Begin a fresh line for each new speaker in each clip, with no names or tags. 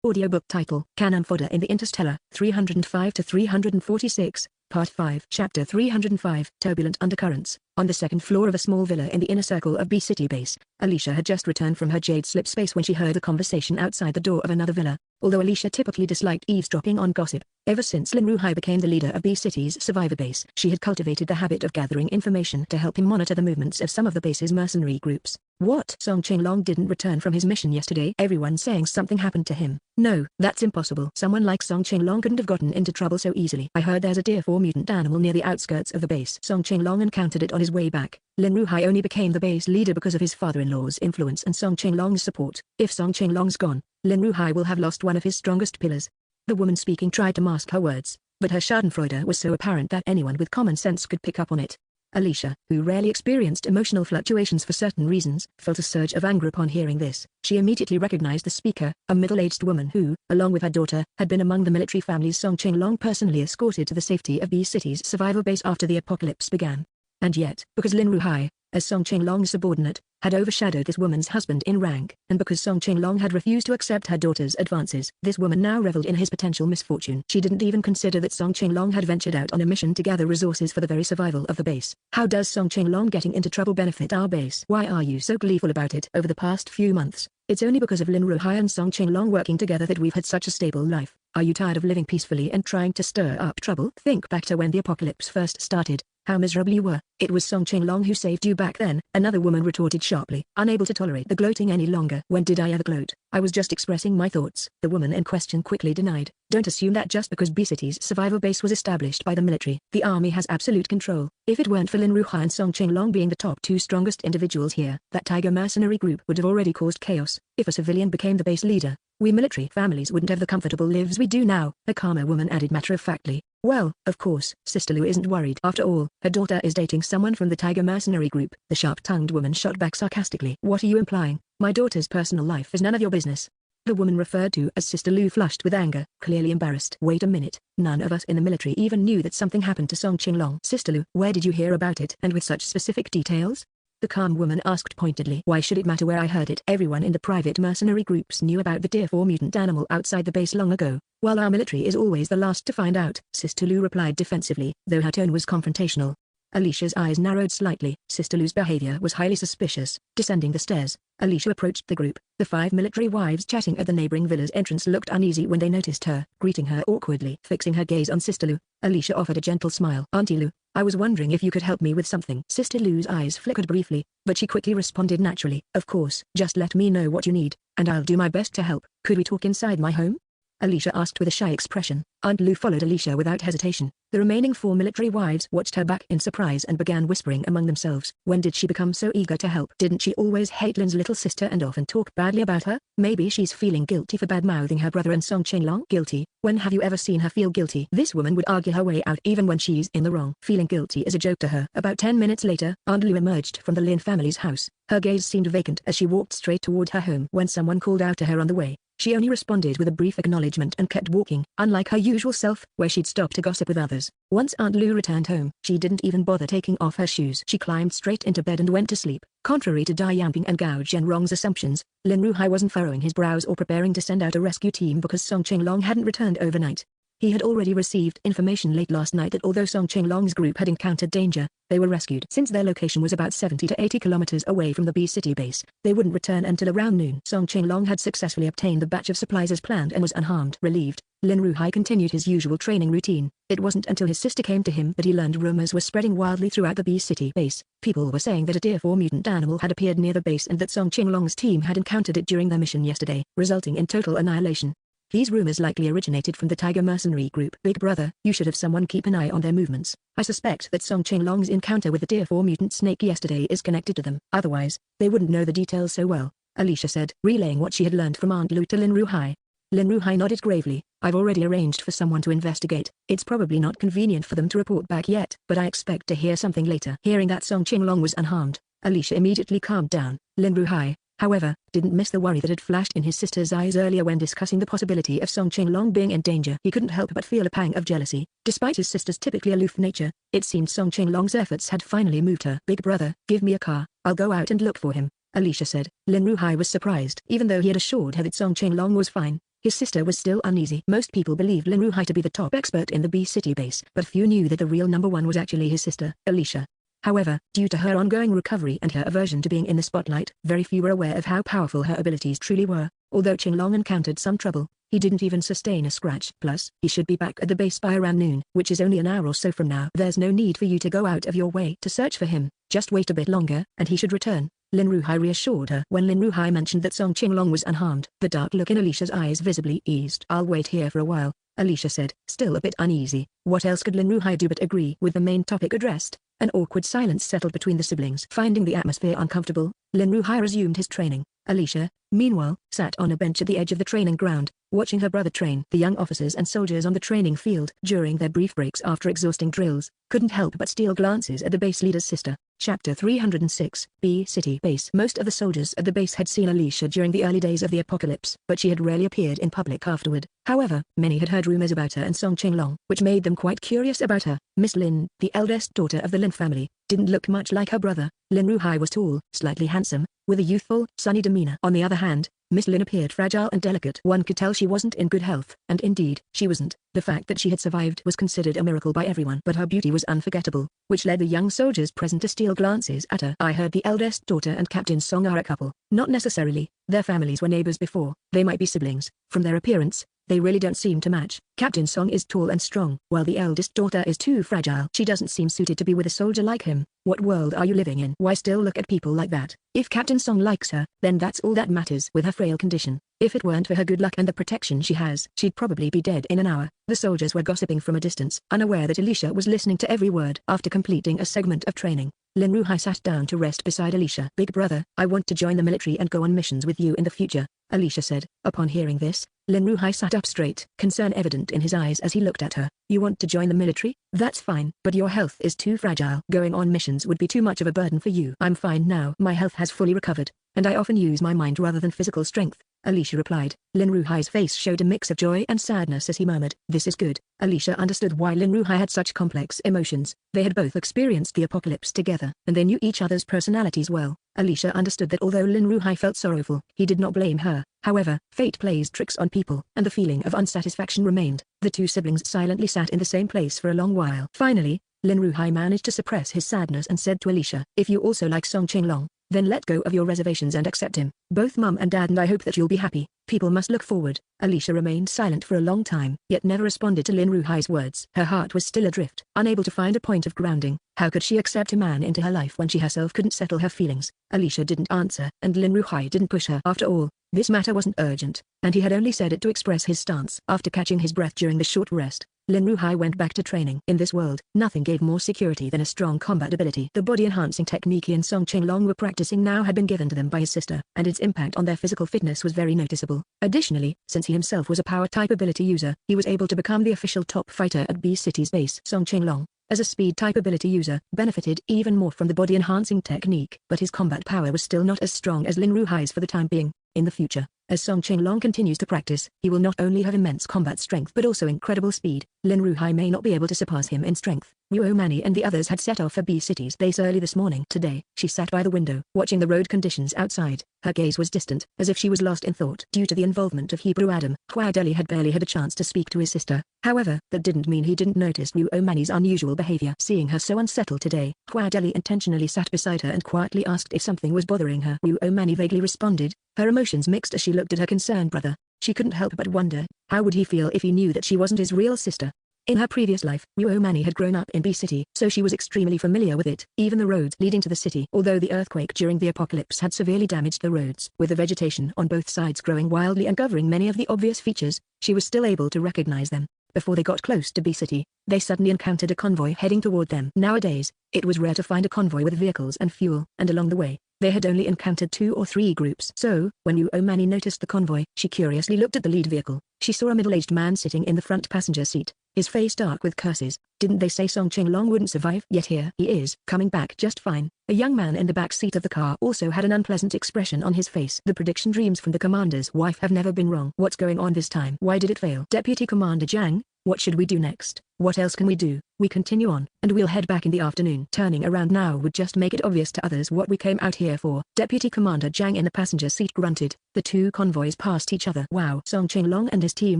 Audiobook title: Cannon Fodder in the Interstellar, 305 to 346, Part 5. Chapter 305. Turbulent Undercurrents. On the second floor of a small villa in the inner circle of B City Base, Alicia had just returned from her jade slip space when she heard a conversation outside the door of another villa. Although Alicia typically disliked eavesdropping on gossip, ever since Lin Ruhai became the leader of B City's survivor base, she had cultivated the habit of gathering information to help him monitor the movements of some of the base's mercenary groups. What? Song Qinglong didn't return from his mission yesterday. Everyone's saying something happened to him. No, that's impossible. Someone like Song Qinglong couldn't have gotten into trouble so easily. I heard there's a Tier 4 mutant animal near the outskirts of the base. Song Qinglong encountered it on his way back. Lin Ruhai only became the base leader because of his father-in-law's influence and Song Qinglong's support. If Song Qinglong's gone, Lin Ruhai will have lost one of his strongest pillars. The woman speaking tried to mask her words, but her schadenfreude was so apparent that anyone with common sense could pick up on it. Alicia, who rarely experienced emotional fluctuations for certain reasons, felt a surge of anger upon hearing this. She immediately recognized the speaker, a middle-aged woman who, along with her daughter, had been among the military families Song Qinglong personally escorted to the safety of B City's survivor base after the apocalypse began. And yet, because Lin Ruhai, as Song Qinglong's subordinate, had overshadowed this woman's husband in rank, and because Song Qinglong had refused to accept her daughter's advances, this woman now reveled in his potential misfortune. She didn't even consider that Song Qinglong had ventured out on a mission to gather resources for the very survival of the base. How does Song Qinglong getting into trouble benefit our base? Why are you so gleeful about it? Over the past few months, it's only because of Lin Ruhai and Song Qinglong working together that we've had such a stable life. Are you tired of living peacefully and trying to stir up trouble? Think back to when the apocalypse first started. How miserable you were. It was Song Qinglong who saved you back then, another woman retorted sharply, unable to tolerate the gloating any longer. When did I ever gloat? I was just expressing my thoughts, the woman in question quickly denied. Don't assume that just because B City's survivor base was established by the military, the army has absolute control. If it weren't for Lin Ruhai and Song Qinglong being the top two strongest individuals here, that tiger mercenary group would have already caused chaos. If a civilian became the base leader, we military families wouldn't have the comfortable lives we do now, a calmer woman added matter-of-factly. Well, of course, Sister Lu isn't worried. After all, her daughter is dating someone from the tiger mercenary group. The sharp-tongued woman shot back sarcastically. What are you implying? My daughter's personal life is none of your business. The woman referred to as Sister Lu flushed with anger, clearly embarrassed. Wait a minute, none of us in the military even knew that something happened to Song Qinglong. Sister Lu, where did you hear about it and with such specific details? The calm woman asked pointedly. Why should it matter where I heard it? Everyone in the private mercenary groups knew about the Tier 4 mutant animal outside the base long ago, while our military is always the last to find out, Sister Lu replied defensively, though her tone was confrontational. Alicia's eyes narrowed slightly. Sister Lu's behavior was highly suspicious. Descending the stairs, Alicia approached the group. The 5 military wives chatting at the neighboring villa's entrance looked uneasy when they noticed her. Greeting her awkwardly, fixing her gaze on Sister Lu, Alicia offered a gentle smile. Auntie Lu, I was wondering if you could help me with something. Sister Lu's eyes flickered briefly, but she quickly responded naturally. Of course, just let me know what you need, and I'll do my best to help. Could we talk inside my home? Alicia asked with a shy expression. Aunt Lu followed Alicia without hesitation. The remaining 4 military wives watched her back in surprise and began whispering among themselves. When did she become so eager to help? Didn't she always hate Lin's little sister and often talk badly about her? Maybe she's feeling guilty for bad-mouthing her brother and Song Qinglong. Guilty? When have you ever seen her feel guilty? This woman would argue her way out even when she's in the wrong. Feeling guilty is a joke to her. About 10 minutes later, Aunt Lu emerged from the Lin family's house. Her gaze seemed vacant as she walked straight toward her home. When someone called out to her on the way, she only responded with a brief acknowledgement and kept walking, unlike her usual self, where she'd stop to gossip with others. Once Aunt Lu returned home, she didn't even bother taking off her shoes. She climbed straight into bed and went to sleep. Contrary to Dai Yamping and Gao Zhenrong's assumptions, Lin Ruhai wasn't furrowing his brows or preparing to send out a rescue team because Song Qinglong hadn't returned overnight. He had already received information late last night that although Song Qinglong's group had encountered danger, they were rescued. Since their location was about 70 to 80 kilometers away from the B City base, they wouldn't return until around noon. Song Qinglong had successfully obtained the batch of supplies as planned and was unharmed. Relieved, Lin Ruhai continued his usual training routine. It wasn't until his sister came to him that he learned rumors were spreading wildly throughout the B City base. People were saying that a Tier 4 mutant animal had appeared near the base and that Song Qinglong's team had encountered it during their mission yesterday, resulting in total annihilation. These rumors likely originated from the tiger mercenary group. Big brother, you should have someone keep an eye on their movements. I suspect that Song Qinglong's encounter with the Tier 4 mutant snake yesterday is connected to them. Otherwise, they wouldn't know the details so well, Alicia said, relaying what she had learned from Aunt Lu to Lin Ruhai. Lin Ruhai nodded gravely. I've already arranged for someone to investigate. It's probably not convenient for them to report back yet, but I expect to hear something later. Hearing that Song Qinglong was unharmed, Alicia immediately calmed down. Lin Ruhai, however, didn't miss the worry that had flashed in his sister's eyes earlier when discussing the possibility of Song Qinglong being in danger. He couldn't help but feel a pang of jealousy. Despite his sister's typically aloof nature, it seemed Song Qinglong's efforts had finally moved her. Big brother, give me a car, I'll go out and look for him, Alicia said. Lin Ruhai was surprised. Even though he had assured her that Song Qinglong was fine, His sister was still uneasy. Most people believed Lin Ruhai to be the top expert in the B-City base, but few knew that the real number one was actually his sister, Alicia. However, due to her ongoing recovery and her aversion to being in the spotlight, very few were aware of how powerful her abilities truly were. Although Qinglong encountered some trouble, he didn't even sustain a scratch. Plus, he should be back at the base by around noon, which is only an hour or so from now. There's no need for you to go out of your way to search for him. Just wait a bit longer, and he should return. Lin Ruhai reassured her. When Lin Ruhai mentioned that Song Qinglong was unharmed, the dark look in Alicia's eyes visibly eased. I'll wait here for a while, Alicia said, still a bit uneasy. What else could Lin Ruhai do but agree with the main topic addressed? An awkward silence settled between the siblings. Finding the atmosphere uncomfortable, Lin Ruhai resumed his training. Alicia, meanwhile, sat on a bench at the edge of the training ground, watching her brother train. The young officers and soldiers on the training field, during their brief breaks after exhausting drills, couldn't help but steal glances at the base leader's sister. Chapter 306, B-City Base. Most of the soldiers at the base had seen Alicia during the early days of the apocalypse, but she had rarely appeared in public afterward. However, many had heard rumors about her and Song Qinglong, which made them quite curious about her. Miss Lin, the eldest daughter of the Lin family, didn't look much like her brother. Lin Ruhai was tall, slightly handsome, with a youthful, sunny demeanor. On the other hand, Miss Lin appeared fragile and delicate. One could tell she wasn't in good health, and indeed, she wasn't. The fact that she had survived was considered a miracle by everyone, but her beauty was unforgettable, which led the young soldiers present to steal glances at her. I heard the eldest daughter and Captain Song are a couple. Not necessarily, their families were neighbors before. They might be siblings. From their appearance, they really don't seem to match. Captain Song is tall and strong, while the eldest daughter is too fragile. She doesn't seem suited to be with a soldier like him. What world are you living in? Why still look at people like that? If Captain Song likes her, then that's all that matters. With her frail condition, if it weren't for her good luck and the protection she has, she'd probably be dead in an hour. The soldiers were gossiping from a distance, unaware that Alicia was listening to every word. After completing a segment of training, Lin Ruhai sat down to rest beside Alicia. Big brother, I want to join the military and go on missions with you in the future, Alicia said. Upon hearing this, Lin Ruhai sat up straight, concern evident in his eyes as he looked at her. You want to join the military? That's fine, but your health is too fragile. Going on missions would be too much of a burden for you. I'm fine now. My health has fully recovered, and I often use my mind rather than physical strength, Alicia replied. Lin Ruhai's face showed a mix of joy and sadness as he murmured, this is good. Alicia understood why Lin Ruhai had such complex emotions. They had both experienced the apocalypse together, and they knew each other's personalities well. Alicia understood that although Lin Ruhai felt sorrowful, he did not blame her. However, fate plays tricks on people, and the feeling of unsatisfaction remained. The two siblings silently sat in the same place for a long while. Finally, Lin Ruhai managed to suppress his sadness and said to Alicia, if you also like Song Qinglong, then let go of your reservations and accept him. Both Mum and Dad and I hope that you'll be happy. People must look forward. Alicia remained silent for a long time, yet never responded to Lin Ruhai's words. Her heart was still adrift, unable to find a point of grounding. How could she accept a man into her life when she herself couldn't settle her feelings? Alicia didn't answer, and Lin Ruhai didn't push her. After all, this matter wasn't urgent, and he had only said it to express his stance. After catching his breath during the short rest, Lin Ruhai went back to training. In this world, nothing gave more security than a strong combat ability. The body-enhancing technique he and Song Qinglong were practicing now had been given to them by his sister, and its impact on their physical fitness was very noticeable. Additionally, since he himself was a power-type ability user, he was able to become the official top fighter at B-City's base. Song Qinglong, as a speed-type ability user, benefited even more from the body-enhancing technique, but his combat power was still not as strong as Lin Ruhai's for the time being. In the future, as Song Qinglong continues to practice, he will not only have immense combat strength but also incredible speed. Lin Ruhai may not be able to surpass him in strength. Wu Mani and the others had set off for B-City's base early this morning. Today, she sat by the window, watching the road conditions outside. Her gaze was distant, as if she was lost in thought. Due to the involvement of Hebrew Adam, Hua Deli had barely had a chance to speak to his sister. However, that didn't mean he didn't notice Wu Mani's unusual behavior. Seeing her so unsettled today, Hua Deli intentionally sat beside her and quietly asked if something was bothering her. Wu Mani vaguely responded, her emotions mixed as she looked at her concerned brother. She couldn't help but wonder, how would he feel if he knew that she wasn't his real sister? In her previous life, Wu Mani had grown up in B-City, so she was extremely familiar with it, even the roads leading to the city. Although the earthquake during the apocalypse had severely damaged the roads, with the vegetation on both sides growing wildly and covering many of the obvious features, she was still able to recognize them. Before they got close to B-City, they suddenly encountered a convoy heading toward them. Nowadays, it was rare to find a convoy with vehicles and fuel, and along the way, they had only encountered 2 or 3 groups. So, when Wu Mani noticed the convoy, she curiously looked at the lead vehicle. She saw a middle-aged man sitting in the front passenger seat, his face dark with curses. Didn't they say Song Qinglong wouldn't survive? Yet here he is, coming back just fine. A young man in the back seat of the car also had an unpleasant expression on his face. The prediction dreams from the commander's wife have never been wrong. What's going on this time? Why did it fail? Deputy Commander Zhang, what should we do next? What else can we do? We continue on, and we'll head back in the afternoon. Turning around now would just make it obvious to others what we came out here for. Deputy Commander Zhang in the passenger seat grunted. The two convoys passed each other. Wow, Song Qinglong and his team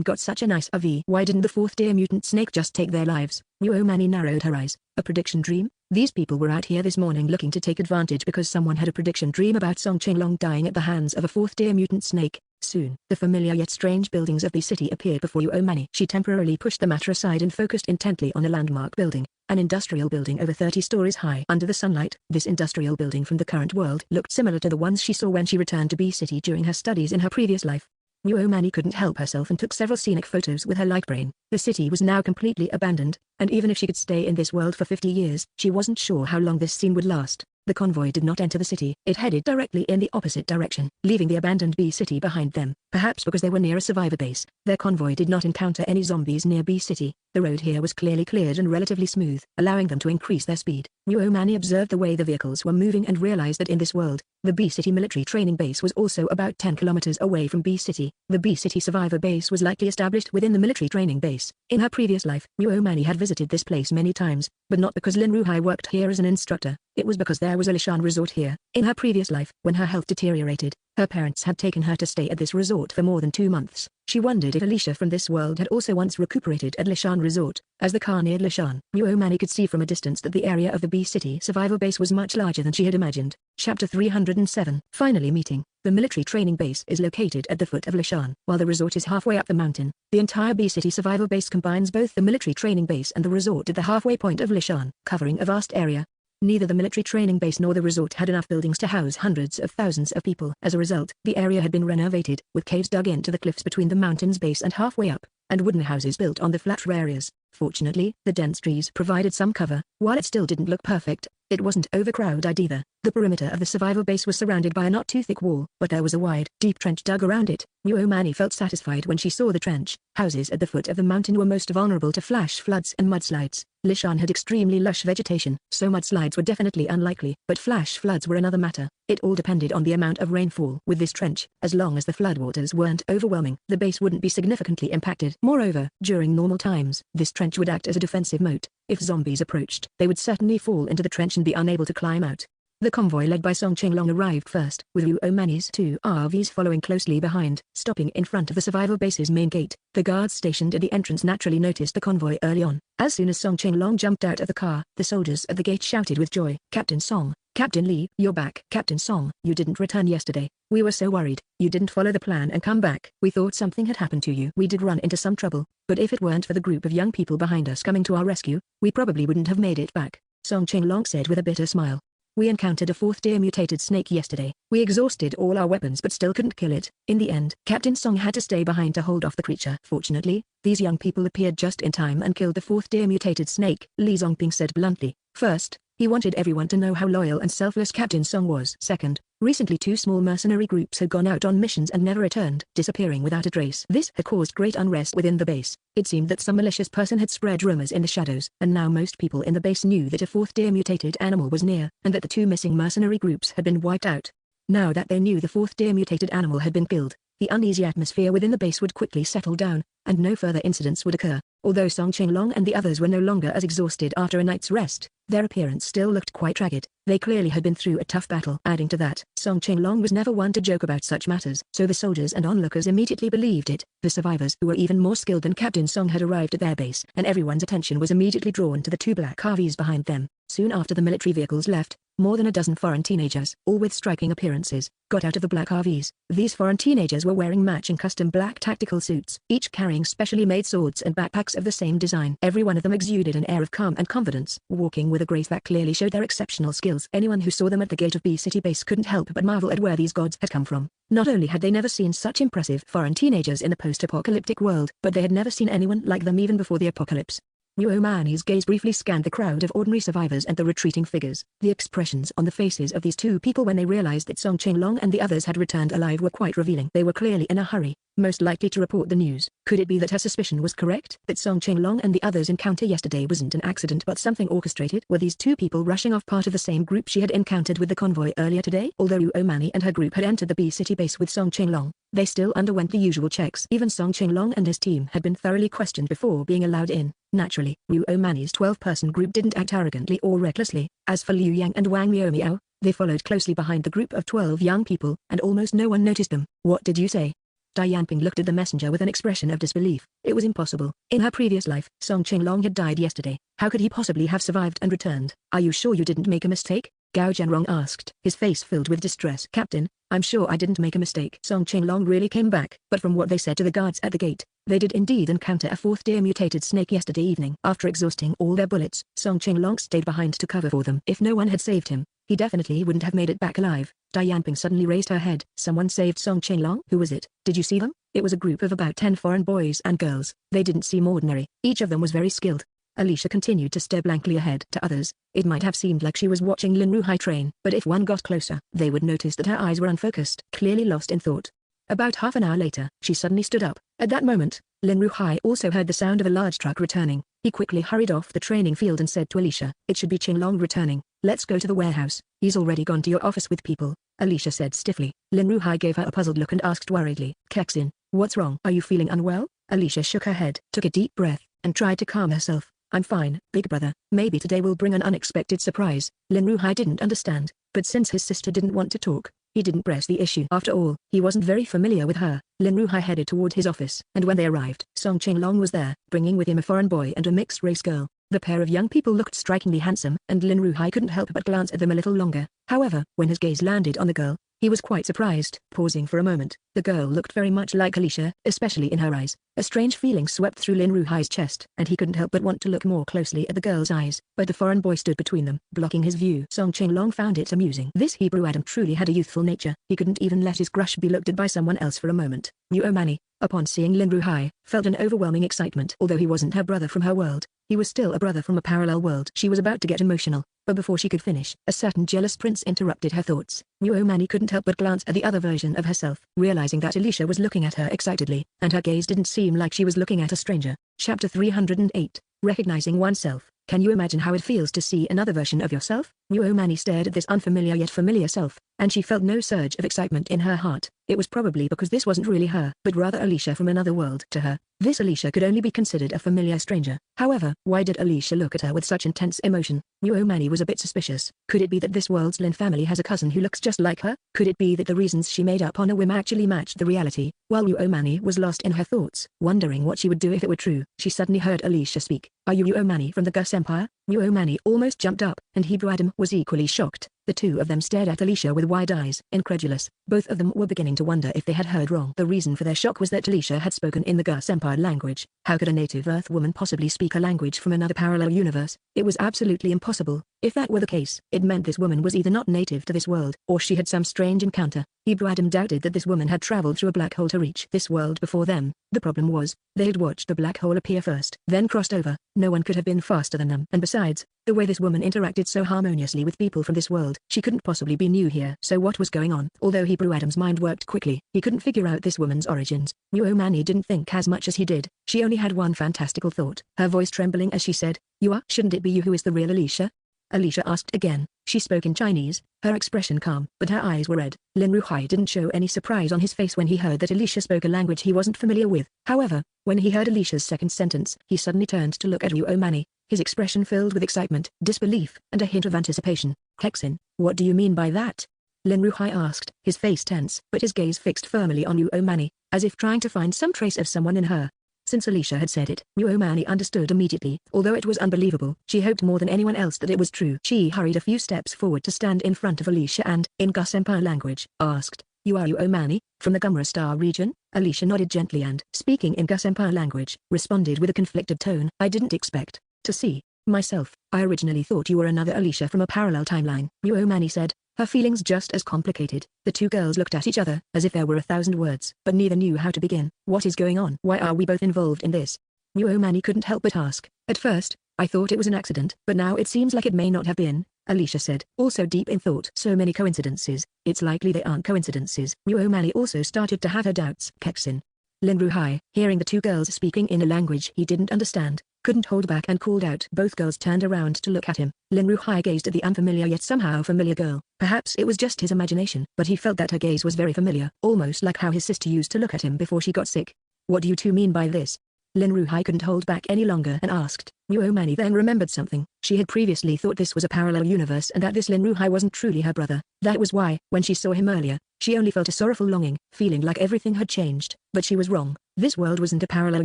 got such a nice AV. Why didn't the fourth deer mutant snake just take their lives? Wu Mani narrowed her eyes. A prediction dream? These people were out here this morning looking to take advantage because someone had a prediction dream about Song Qinglong dying at the hands of a fourth deer mutant snake. Soon, the familiar yet strange buildings of the city appeared before Wu Mani. She temporarily pushed the matter aside and focused intently on a landmark building, an industrial building over 30 stories high. Under the sunlight, this industrial building from the current world looked similar to the ones she saw when she returned to B City during her studies in her previous life. Wu Mani couldn't help herself and took several scenic photos with her light brain. The city was now completely abandoned, and even if she could stay in this world for 50 years, she wasn't sure how long this scene would last. The convoy did not enter the city. It headed directly in the opposite direction, leaving the abandoned B City behind them. Perhaps because they were near a survivor base, their convoy did not encounter any zombies near B City. The road here was clearly cleared and relatively smooth, allowing them to increase their speed. Wu Mani observed the way the vehicles were moving and realized that in this world, the B City military training base was also about 10 kilometers away from B City. The B City survivor base was likely established within the military training base. In her previous life, Wu Mani had visited this place many times, but not because Lin Ruhai worked here as an instructor. It was because there was a Lishan resort here. In her previous life, when her health deteriorated, her parents had taken her to stay at this resort for more than 2 months. She wondered if Alicia from this world had also once recuperated at Lishan Resort. As the car neared Lishan, Wu Mani could see from a distance that the area of the B City survivor base was much larger than she had imagined. Chapter 307. Finally meeting. The military training base is located at the foot of Lishan, while the resort is halfway up the mountain. The entire B City survivor base combines both the military training base and the resort at the halfway point of Lishan, covering a vast area. Neither the military training base nor the resort had enough buildings to house hundreds of thousands of people. As a result, the area had been renovated, with caves dug into the cliffs between the mountain's base and halfway up, and wooden houses built on the flatter areas. Fortunately, the dense trees provided some cover. While it still didn't look perfect, it wasn't overcrowded either. The perimeter of the survivor base was surrounded by a not too thick wall, but there was a wide, deep trench dug around it. Wu Mani felt satisfied when she saw the trench. Houses at the foot of the mountain were most vulnerable to flash floods and mudslides. Lishan had extremely lush vegetation, so mudslides were definitely unlikely, but flash floods were another matter. It all depended on the amount of rainfall. With this trench, as long as the floodwaters weren't overwhelming, the base wouldn't be significantly impacted. Moreover, during normal times, this trench would act as a defensive moat. If zombies approached, they would certainly fall into the trench and be unable to climb out. The convoy led by Song Qinglong arrived first, with Wu Mani's 2 RVs following closely behind. Stopping in front of the survivor base's main gate, the guards stationed at the entrance naturally noticed the convoy early on. As soon as Song Qinglong jumped out of the car, the soldiers at the gate shouted with joy, "Captain Song, Captain Li, you're back. Captain Song, you didn't return yesterday. We were so worried. You didn't follow the plan and come back. We thought something had happened to you. We did run into some trouble, but if it weren't for the group of young people behind us coming to our rescue, we probably wouldn't have made it back," Song Qinglong said with a bitter smile. "We encountered a fourth deer mutated snake yesterday. We exhausted all our weapons but still couldn't kill it. In the end, Captain Song had to stay behind to hold off the creature. Fortunately, these young people appeared just in time and killed the fourth deer mutated snake," Li Zongping said bluntly. First, he wanted everyone to know how loyal and selfless Captain Song was. Second, recently 2 small mercenary groups had gone out on missions and never returned, disappearing without a trace. This had caused great unrest within the base. It seemed that some malicious person had spread rumors in the shadows, and now most people in the base knew that a fourth deer mutated animal was near, and that the 2 missing mercenary groups had been wiped out. Now that they knew the fourth deer mutated animal had been killed, the uneasy atmosphere within the base would quickly settle down, and no further incidents would occur. Although Song Qinglong and the others were no longer as exhausted after a night's rest, their appearance still looked quite ragged. They clearly had been through a tough battle. Adding to that, Song Qinglong was never one to joke about such matters, so the soldiers and onlookers immediately believed it. The survivors, who were even more skilled than Captain Song, had arrived at their base, and everyone's attention was immediately drawn to the 2 black RVs behind them. Soon after the military vehicles left, more than a dozen foreign teenagers, all with striking appearances, got out of the black RVs. These foreign teenagers were wearing matching custom black tactical suits, each carrying specially made swords and backpacks of the same design. Every one of them exuded an air of calm and confidence, walking with a grace that clearly showed their exceptional skills. Anyone who saw them at the gate of B City base couldn't help but marvel at where these gods had come from. Not only had they never seen such impressive foreign teenagers in the post-apocalyptic world, but they had never seen anyone like them even before the apocalypse. Wu Mani's gaze briefly scanned the crowd of ordinary survivors and the retreating figures. The expressions on the faces of these 2 people when they realized that Song Qinglong and the others had returned alive were quite revealing. They were clearly in a hurry. most likely to report the news. Could it be that her suspicion was correct? That Song Qinglong and the others' encounter yesterday wasn't an accident but something orchestrated? Were these two people rushing off part of the same group she had encountered with the convoy earlier today? Although Yu Omani and her group had entered the B City base with Song Qinglong, they still underwent the usual checks. Even Song Qinglong and his team had been thoroughly questioned before being allowed in. Naturally, Yu Omani's 12-person group didn't act arrogantly or recklessly. As for Liu Yang and Wang Miao, they followed closely behind the group of 12 young people, and almost no one noticed them. What did you say? Dai Yanping looked at the messenger with an expression of disbelief. It was impossible. In her previous life, Song Qinglong had died yesterday. How could he possibly have survived and returned? Are you sure you didn't make a mistake? Gao Jianrong asked, his face filled with distress. Captain, I'm sure I didn't make a mistake. Song Qinglong really came back, but from what they said to the guards at the gate, they did indeed encounter a fourth deer mutated snake yesterday evening. After exhausting all their bullets, Song Qinglong stayed behind to cover for them. If no one had saved him, he definitely wouldn't have made it back alive. Dai Yanping suddenly raised her head. Someone saved Song Qinglong? Who was it? Did you see them? It was a group of about 10 foreign boys and girls. They didn't seem ordinary. Each of them was very skilled. Alicia continued to stare blankly ahead. To others, it might have seemed like she was watching Lin Ruhai train, but if one got closer, they would notice that her eyes were unfocused, clearly lost in thought. About half an hour later, she suddenly stood up. At that moment, Lin Ruhai also heard the sound of a large truck returning. He quickly hurried off the training field and said to Alicia, "It should be Qinglong returning. Let's go to the warehouse. He's already gone to your office with people," Alicia said stiffly. Lin Ruhai gave her a puzzled look and asked worriedly, "Kexin, what's wrong? Are you feeling unwell?" Alicia shook her head, took a deep breath, and tried to calm herself. "I'm fine, big brother. Maybe today will bring an unexpected surprise." Lin Ruhai didn't understand, but since his sister didn't want to talk, he didn't press the issue. After all, he wasn't very familiar with her. Lin Ruhai headed toward his office, and when they arrived, Song Qinglong was there, bringing with him a foreign boy and a mixed-race girl. The pair of young people looked strikingly handsome, and Lin Ruhai couldn't help but glance at them a little longer. However, when his gaze landed on the girl, he was quite surprised. Pausing for a moment, the girl looked very much like Alicia, especially in her eyes. A strange feeling swept through Lin Ruhai's chest, and he couldn't help but want to look more closely at the girl's eyes. But the foreign boy stood between them, blocking his view. Song Qinglong found it amusing. This Hebrew Adam truly had a youthful nature. He couldn't even let his crush be looked at by someone else for a moment. Yu Omani, upon seeing Lin Ruhai, felt an overwhelming excitement. Although he wasn't her brother from her world, he was still a brother from a parallel world. She was about to get emotional, but before she could finish, a certain jealous prince interrupted her thoughts. Yu Omani couldn't help but glance at the other version of herself, realizing that Alicia was looking at her excitedly, and her gaze didn't seem like she was looking at a stranger. Chapter 308, Recognizing Oneself. Can you imagine how it feels to see another version of yourself? Yu Omani stared at this unfamiliar yet familiar self, and she felt no surge of excitement in her heart. It was probably because this wasn't really her, but rather Alicia from another world. To her, this Alicia could only be considered a familiar stranger. However, why did Alicia look at her with such intense emotion? Yu Omani was a bit suspicious. Could it be that this world's Lin family has a cousin who looks just like her? Could it be that the reasons she made up on a whim actually matched the reality? While Yu Omani was lost in her thoughts, wondering what she would do if it were true, she suddenly heard Alicia speak. "Are you Yu Omani from the Gus Empire?" Yu Omani almost jumped up, and Hebrew Adam was equally shocked. The two of them stared at Alicia with wide eyes, incredulous. Both of them were beginning to wonder if they had heard wrong. The reason for their shock was that Alicia had spoken in the Gus Empire language. How could a native Earth woman possibly speak a language from another parallel universe? It was absolutely impossible. If that were the case, it meant this woman was either not native to this world, or she had some strange encounter. Hebrew Adam doubted that this woman had traveled through a black hole to reach this world before them. The problem was, they had watched the black hole appear first, then crossed over. No one could have been faster than them. And besides, the way this woman interacted so harmoniously with people from this world, she couldn't possibly be new here. So what was going on? Although Hebrew Adam's mind worked quickly, he couldn't figure out this woman's origins. Yu Omani didn't think as much as he did. She only had one fantastical thought, her voice trembling as she said, "You are? Shouldn't it be you who is the real Alicia?" Alicia asked again. She spoke in Chinese, her expression calm, but her eyes were red. Lin Ruhai didn't show any surprise on his face when he heard that Alicia spoke a language he wasn't familiar with. However, when he heard Alicia's second sentence, he suddenly turned to look at Yu Omani, his expression filled with excitement, disbelief, and a hint of anticipation. "Kexin, what do you mean by that?" Lin Ruhai asked, his face tense, but his gaze fixed firmly on Yu Omani, as if trying to find some trace of someone in her. Since Alicia had said it, Yu Omani understood immediately. Although it was unbelievable, she hoped more than anyone else that it was true. She hurried a few steps forward to stand in front of Alicia and, in Gus Empire language, asked, "You are Yu Omani, from the Gumra Star region?" Alicia nodded gently and, speaking in Gus Empire language, responded with a conflicted tone. "I didn't expect to see myself. I originally thought you were another Alicia from a parallel timeline," Yu Omani said, her feelings just as complicated. The two girls looked at each other, as if there were 1,000 words, but neither knew how to begin. "What is going on? Why are we both involved in this?" Yu Omani couldn't help but ask. "At first, I thought it was an accident, but now it seems like it may not have been," Alicia said, also deep in thought. "So many coincidences, it's likely they aren't coincidences." Yu Omani also started to have her doubts. "Kexin, Lin Ruhai, hearing the two girls speaking in a language he didn't understand, couldn't hold back and called out. Both girls turned around to look at him. Lin Ruhai gazed at the unfamiliar yet somehow familiar girl. Perhaps it was just his imagination, but he felt that her gaze was very familiar, almost like how his sister used to look at him before she got sick. What do you two mean by this? Lin Ruhai couldn't hold back any longer and asked. Ruomani then remembered something. She had previously thought this was a parallel universe and that this Lin Ruhai wasn't truly her brother. That was why, when she saw him earlier, she only felt a sorrowful longing, feeling like everything had changed. But she was wrong. This world wasn't a parallel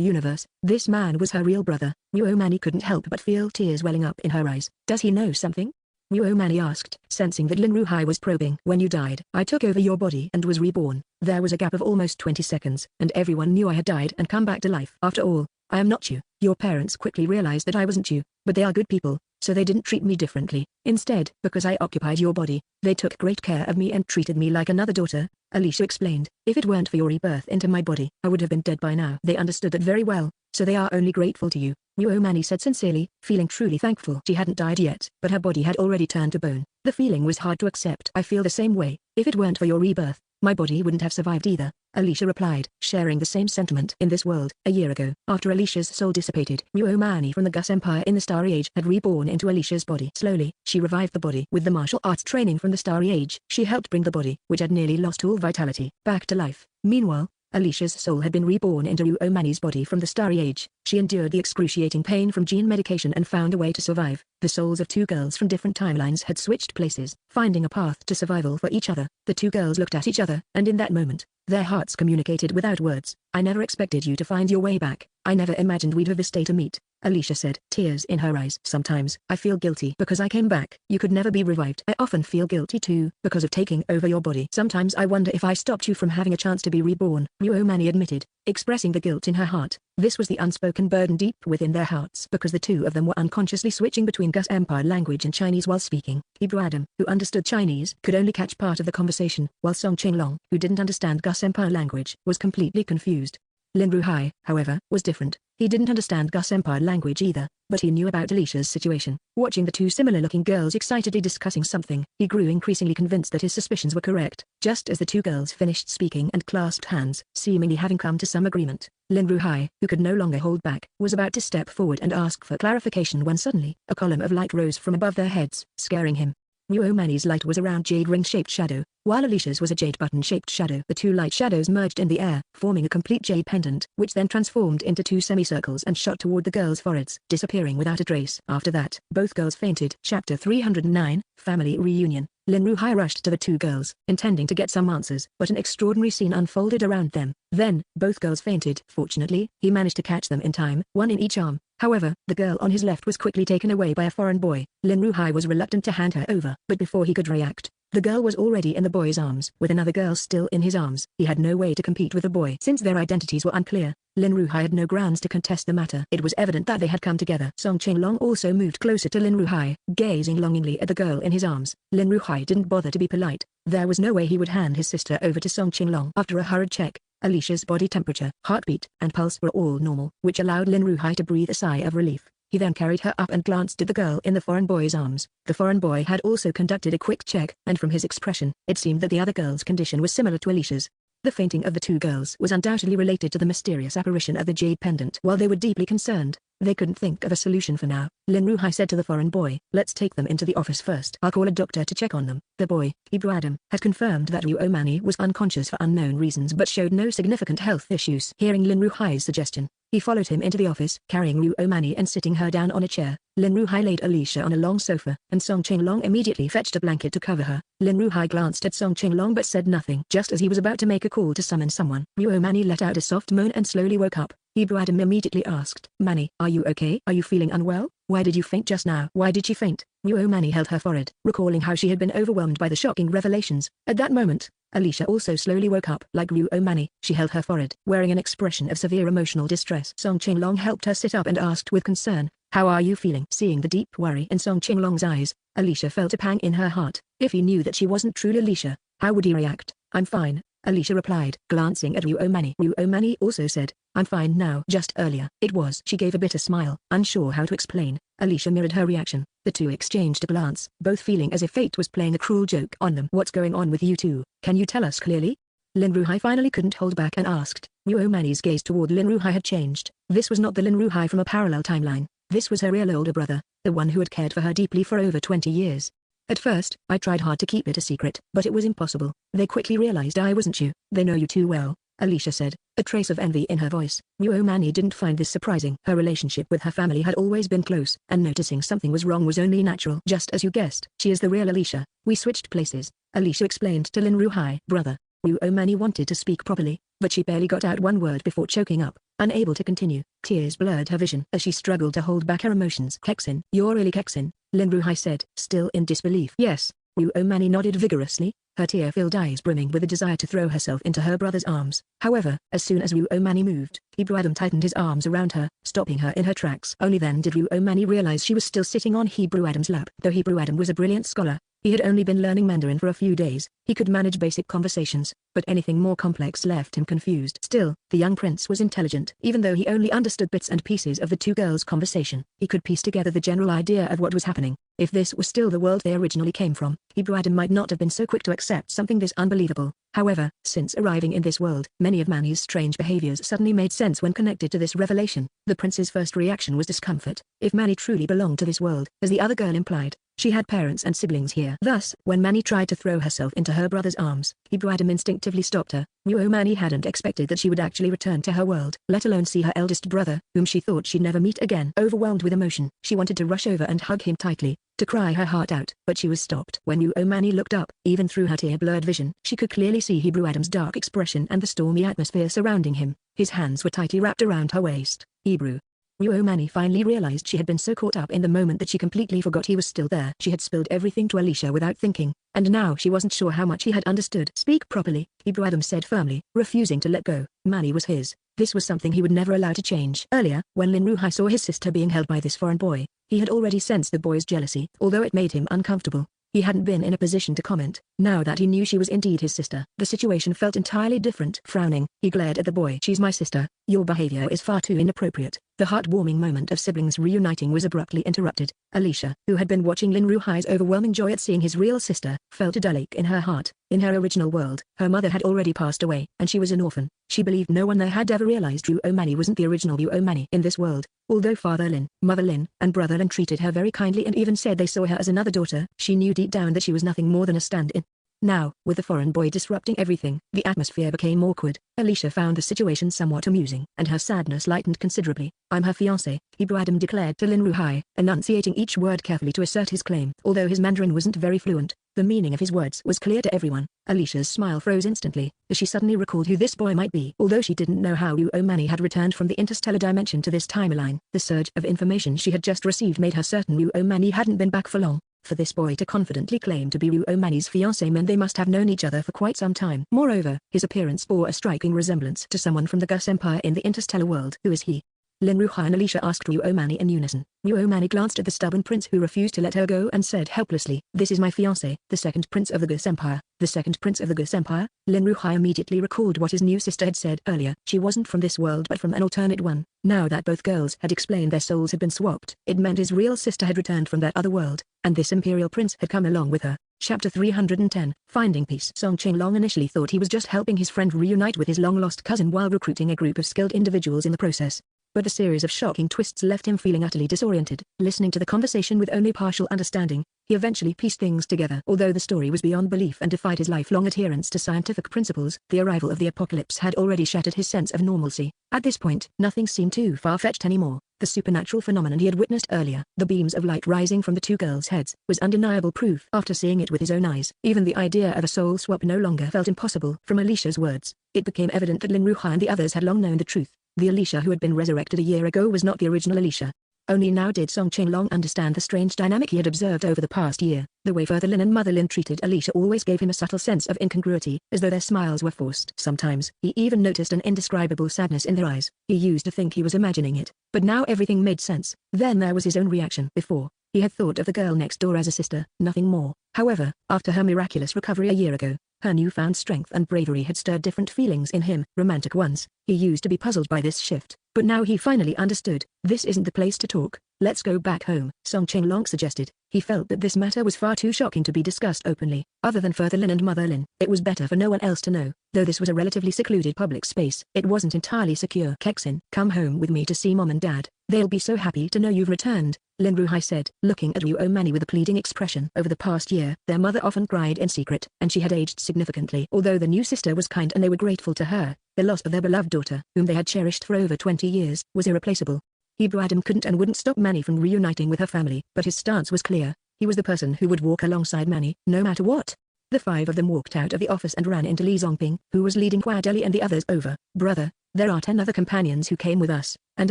universe. This man was her real brother. Ruomani couldn't help but feel tears welling up in her eyes. Does he know something? Ruomani asked, sensing that Lin Ruhai was probing. When you died, I took over your body and was reborn. There was a gap of almost 20 seconds, and everyone knew I had died and come back to life. After all, I am not you. Your parents quickly realized that I wasn't you, but they are good people, so they didn't treat me differently. Instead, because I occupied your body, they took great care of me and treated me like another daughter, Alicia explained. If it weren't for your rebirth into my body, I would have been dead by now. They understood that very well, so they are only grateful to you, Ruomani said sincerely, feeling truly thankful. She hadn't died yet, but her body had already turned to bone. The feeling was hard to accept. I feel the same way. If it weren't for your rebirth, my body wouldn't have survived either, Alicia replied, sharing the same sentiment. In this world, a year ago, after Alicia's soul dissipated, Ruomani from the Gus Empire in the Starry Age had reborn into Alicia's body. Slowly, she revived the body. With the martial arts training from the Starry Age, she helped bring the body, which had nearly lost all vitality, back to life. Meanwhile, Alicia's soul had been reborn into Ruomani's body from the Starry Age. She endured the excruciating pain from gene medication and found a way to survive. The souls of two girls from different timelines had switched places, finding a path to survival for each other. The two girls looked at each other, and in that moment, their hearts communicated without words. I never expected you to find your way back. I never imagined we'd have this day to meet, Alicia said, tears in her eyes. Sometimes, I feel guilty because I came back. You could never be revived. I often feel guilty too, because of taking over your body. Sometimes I wonder if I stopped you from having a chance to be reborn, Ruomani admitted, expressing the guilt in her heart. This was the unspoken burden deep within their hearts because the two of them were unconsciously switching between Gus Empire language and Chinese while speaking. Hebrew Adam, who understood Chinese, could only catch part of the conversation, while Song Qinglong, who didn't understand Gus Empire language, was completely confused. Lin Ruhai, however, was different. He didn't understand Gus Empire language either, but he knew about Alicia's situation. Watching the two similar-looking girls excitedly discussing something, he grew increasingly convinced that his suspicions were correct. Just as the two girls finished speaking and clasped hands, seemingly having come to some agreement, Lin Ruhai, who could no longer hold back, was about to step forward and ask for clarification when suddenly, a column of light rose from above their heads, scaring him. Ruomani's light was a round jade ring-shaped shadow, while Alicia's was a jade button-shaped shadow. The two light shadows merged in the air, forming a complete jade pendant, which then transformed into two semicircles and shot toward the girls' foreheads, disappearing without a trace. After that, both girls fainted. Chapter 309, Family Reunion. Lin Ruhai rushed to the two girls, intending to get some answers, but an extraordinary scene unfolded around them. Then, both girls fainted. Fortunately, he managed to catch them in time, one in each arm. However, the girl on his left was quickly taken away by a foreign boy. Lin Ruhai was reluctant to hand her over, but before he could react, the girl was already in the boy's arms, with another girl still in his arms. He had no way to compete with the boy. Since their identities were unclear, Lin Ruhai had no grounds to contest the matter. It was evident that they had come together. Song Qinglong also moved closer to Lin Ruhai, gazing longingly at the girl in his arms. Lin Ruhai didn't bother to be polite. There was no way he would hand his sister over to Song Qinglong. After a hurried check, Alicia's body temperature, heartbeat, and pulse were all normal, which allowed Lin Ruhai to breathe a sigh of relief. He then carried her up and glanced at the girl in the foreign boy's arms. The foreign boy had also conducted a quick check, and from his expression, it seemed that the other girl's condition was similar to Alicia's. The fainting of the two girls was undoubtedly related to the mysterious apparition of the jade pendant. While they were deeply concerned, they couldn't think of a solution for now. Lin Ruhai said to the foreign boy, let's take them into the office first. I'll call a doctor to check on them. The boy, Hebrew Adam, had confirmed that Ruomani was unconscious for unknown reasons but showed no significant health issues. Hearing Lin Ruhai's suggestion, he followed him into the office, carrying Ruomani and sitting her down on a chair. Lin Ruhai laid Alicia on a long sofa, and Song Qinglong immediately fetched a blanket to cover her. Lin Ruhai glanced at Song Qinglong but said nothing. Just as he was about to make a call to summon someone, Ruomani let out a soft moan and slowly woke up. Hebrew Adam immediately asked, Manny, are you okay? Are you feeling unwell? Why did you faint just now? Why did she faint? Ruomani held her forehead, recalling how she had been overwhelmed by the shocking revelations. At that moment, Alicia also slowly woke up. Like Ruomani, she held her forehead, wearing an expression of severe emotional distress. Song Qinglong helped her sit up and asked with concern, how are you feeling? Seeing the deep worry in Song Qinglong's eyes, Alicia felt a pang in her heart. If he knew that she wasn't truly Alicia, how would he react? I'm fine, Alicia replied, glancing at Ruomani. Ruomani also said, I'm fine now. Just earlier, it was. She gave a bitter smile, unsure how to explain. Alicia mirrored her reaction. The two exchanged a glance, both feeling as if fate was playing a cruel joke on them. What's going on with you two? Can you tell us clearly? Lin Ruhai finally couldn't hold back and asked. Ruomani's gaze toward Lin Ruhai had changed. This was not the Lin Ruhai from a parallel timeline. This was her real older brother, the one who had cared for her deeply for over 20 years. At first, I tried hard to keep it a secret, but it was impossible. They quickly realized I wasn't you. They know you too well, Alicia said, a trace of envy in her voice. Ruomani didn't find this surprising. Her relationship with her family had always been close, and noticing something was wrong was only natural. Just as you guessed, she is the real Alicia. We switched places, Alicia explained to Lin Ruhai. Brother. Ruomani wanted to speak properly, but she barely got out one word before choking up. Unable to continue, tears blurred her vision as she struggled to hold back her emotions. Kexin. You're really Kexin, Lin Ruhai said, still in disbelief. Yes. Ruomani nodded vigorously, her tear-filled eyes brimming with a desire to throw herself into her brother's arms. However, as soon as Ruomani moved, Hebrew Adam tightened his arms around her, stopping her in her tracks. Only then did Ruomani realize she was still sitting on Hebrew Adam's lap. Though Hebrew Adam was a brilliant scholar, he had only been learning Mandarin for a few days. He could manage basic conversations, but anything more complex left him confused. Still, the young prince was intelligent. Even though he only understood bits and pieces of the two girls' conversation, he could piece together the general idea of what was happening. If this was still the world they originally came from, Hebrew Adam might not have been so quick to accept something this unbelievable. However, since arriving in this world, many of Mani's strange behaviors suddenly made sense when connected to this revelation. The prince's first reaction was discomfort. If Mani truly belonged to this world, as the other girl implied, she had parents and siblings here. Thus, when Mani tried to throw herself into her brother's arms, Hebrew Adam instinctively stopped her. Mani hadn't expected that she would actually return to her world, let alone see her eldest brother, whom she thought she'd never meet again. Overwhelmed with emotion, she wanted to rush over and hug him tightly, to cry her heart out, but she was stopped. When Mani looked up, even through her tear-blurred vision, she could clearly see Hebrew Adam's dark expression and the stormy atmosphere surrounding him. His hands were tightly wrapped around her waist. Hebrew Ruomani finally realized she had been so caught up in the moment that she completely forgot he was still there. She had spilled everything to Alicia without thinking, and now she wasn't sure how much he had understood. Speak properly, Hebrew Adam said firmly, refusing to let go. Mani was his. This was something he would never allow to change. Earlier, when Lin Ruhai saw his sister being held by this foreign boy, he had already sensed the boy's jealousy. Although it made him uncomfortable, he hadn't been in a position to comment. Now that he knew she was indeed his sister, the situation felt entirely different. Frowning, he glared at the boy. She's my sister. Your behavior is far too inappropriate. The heartwarming moment of siblings reuniting was abruptly interrupted. Alicia, who had been watching Lin Ruhai's overwhelming joy at seeing his real sister, felt a dull ache in her heart. In her original world, her mother had already passed away, and she was an orphan. She believed no one there had ever realized Ruomani wasn't the original Ruomani in this world. Although Father Lin, Mother Lin, and Brother Lin treated her very kindly and even said they saw her as another daughter, she knew deep down that she was nothing more than a stand-in. Now, with the foreign boy disrupting everything, the atmosphere became awkward. Alicia found the situation somewhat amusing, and her sadness lightened considerably. I'm her fiancé, Hebrew Adam declared to Lin Ruhai, enunciating each word carefully to assert his claim. Although his Mandarin wasn't very fluent, the meaning of his words was clear to everyone. Alicia's smile froze instantly, as she suddenly recalled who this boy might be. Although she didn't know how Ruomani had returned from the interstellar dimension to this timeline, the surge of information she had just received made her certain Ruomani hadn't been back for long. For this boy to confidently claim to be Ruomani's fiancé meant they must have known each other for quite some time. Moreover, his appearance bore a striking resemblance to someone from the Gus Empire in the interstellar world. Who is he? Lin Ruhai and Alicia asked Ruomani in unison. Ruomani glanced at the stubborn prince who refused to let her go and said helplessly, this is my fiancé, the second prince of the Gus Empire. The second prince of the Gus Empire? Lin Ruhai immediately recalled what his new sister had said earlier. She wasn't from this world but from an alternate one. Now that both girls had explained their souls had been swapped, it meant his real sister had returned from that other world, and this imperial prince had come along with her. Chapter 310, Finding Peace. Song Qinglong initially thought he was just helping his friend reunite with his long-lost cousin while recruiting a group of skilled individuals in the process. But a series of shocking twists left him feeling utterly disoriented. Listening to the conversation with only partial understanding, he eventually pieced things together. Although the story was beyond belief and defied his lifelong adherence to scientific principles, the arrival of the apocalypse had already shattered his sense of normalcy. At this point, nothing seemed too far-fetched anymore. The supernatural phenomenon he had witnessed earlier, the beams of light rising from the two girls' heads, was undeniable proof. After seeing it with his own eyes, even the idea of a soul swap no longer felt impossible. From Alicia's words, it became evident that Lin Ruhai and the others had long known the truth. The Alicia who had been resurrected a year ago was not the original Alicia. Only now did Song Qinglong understand the strange dynamic he had observed over the past year. The way Father Lin and Mother Lin treated Alicia always gave him a subtle sense of incongruity, as though their smiles were forced. Sometimes, he even noticed an indescribable sadness in their eyes. He used to think he was imagining it, but now everything made sense. Then there was his own reaction. Before, he had thought of the girl next door as a sister, nothing more. However, after her miraculous recovery a year ago, her newfound strength and bravery had stirred different feelings in him, romantic ones. He used to be puzzled by this shift, but now he finally understood. This isn't the place to talk, Let's go back home, Song Qinglong suggested. He felt that this matter was far too shocking to be discussed openly. Other than Father Lin and Mother Lin, it was better for no one else to know. Though this was a relatively secluded public space, it wasn't entirely secure. Kexin, come home with me to see Mom and Dad. They'll be so happy to know you've returned, Lin Ruhai said, looking at Liu Omani with a pleading expression. Over the past year, their mother often cried in secret, and she had aged significantly. Although the new sister was kind and they were grateful to her, the loss of their beloved daughter, whom they had cherished for over 20 years, was irreplaceable. Hebrew Adam couldn't and wouldn't stop Manny from reuniting with her family, but his stance was clear. He was the person who would walk alongside Manny, no matter what. The five of them walked out of the office and ran into Li Zongping, who was leading Hua Deli and the others over. Brother, there are 10 other companions who came with us, and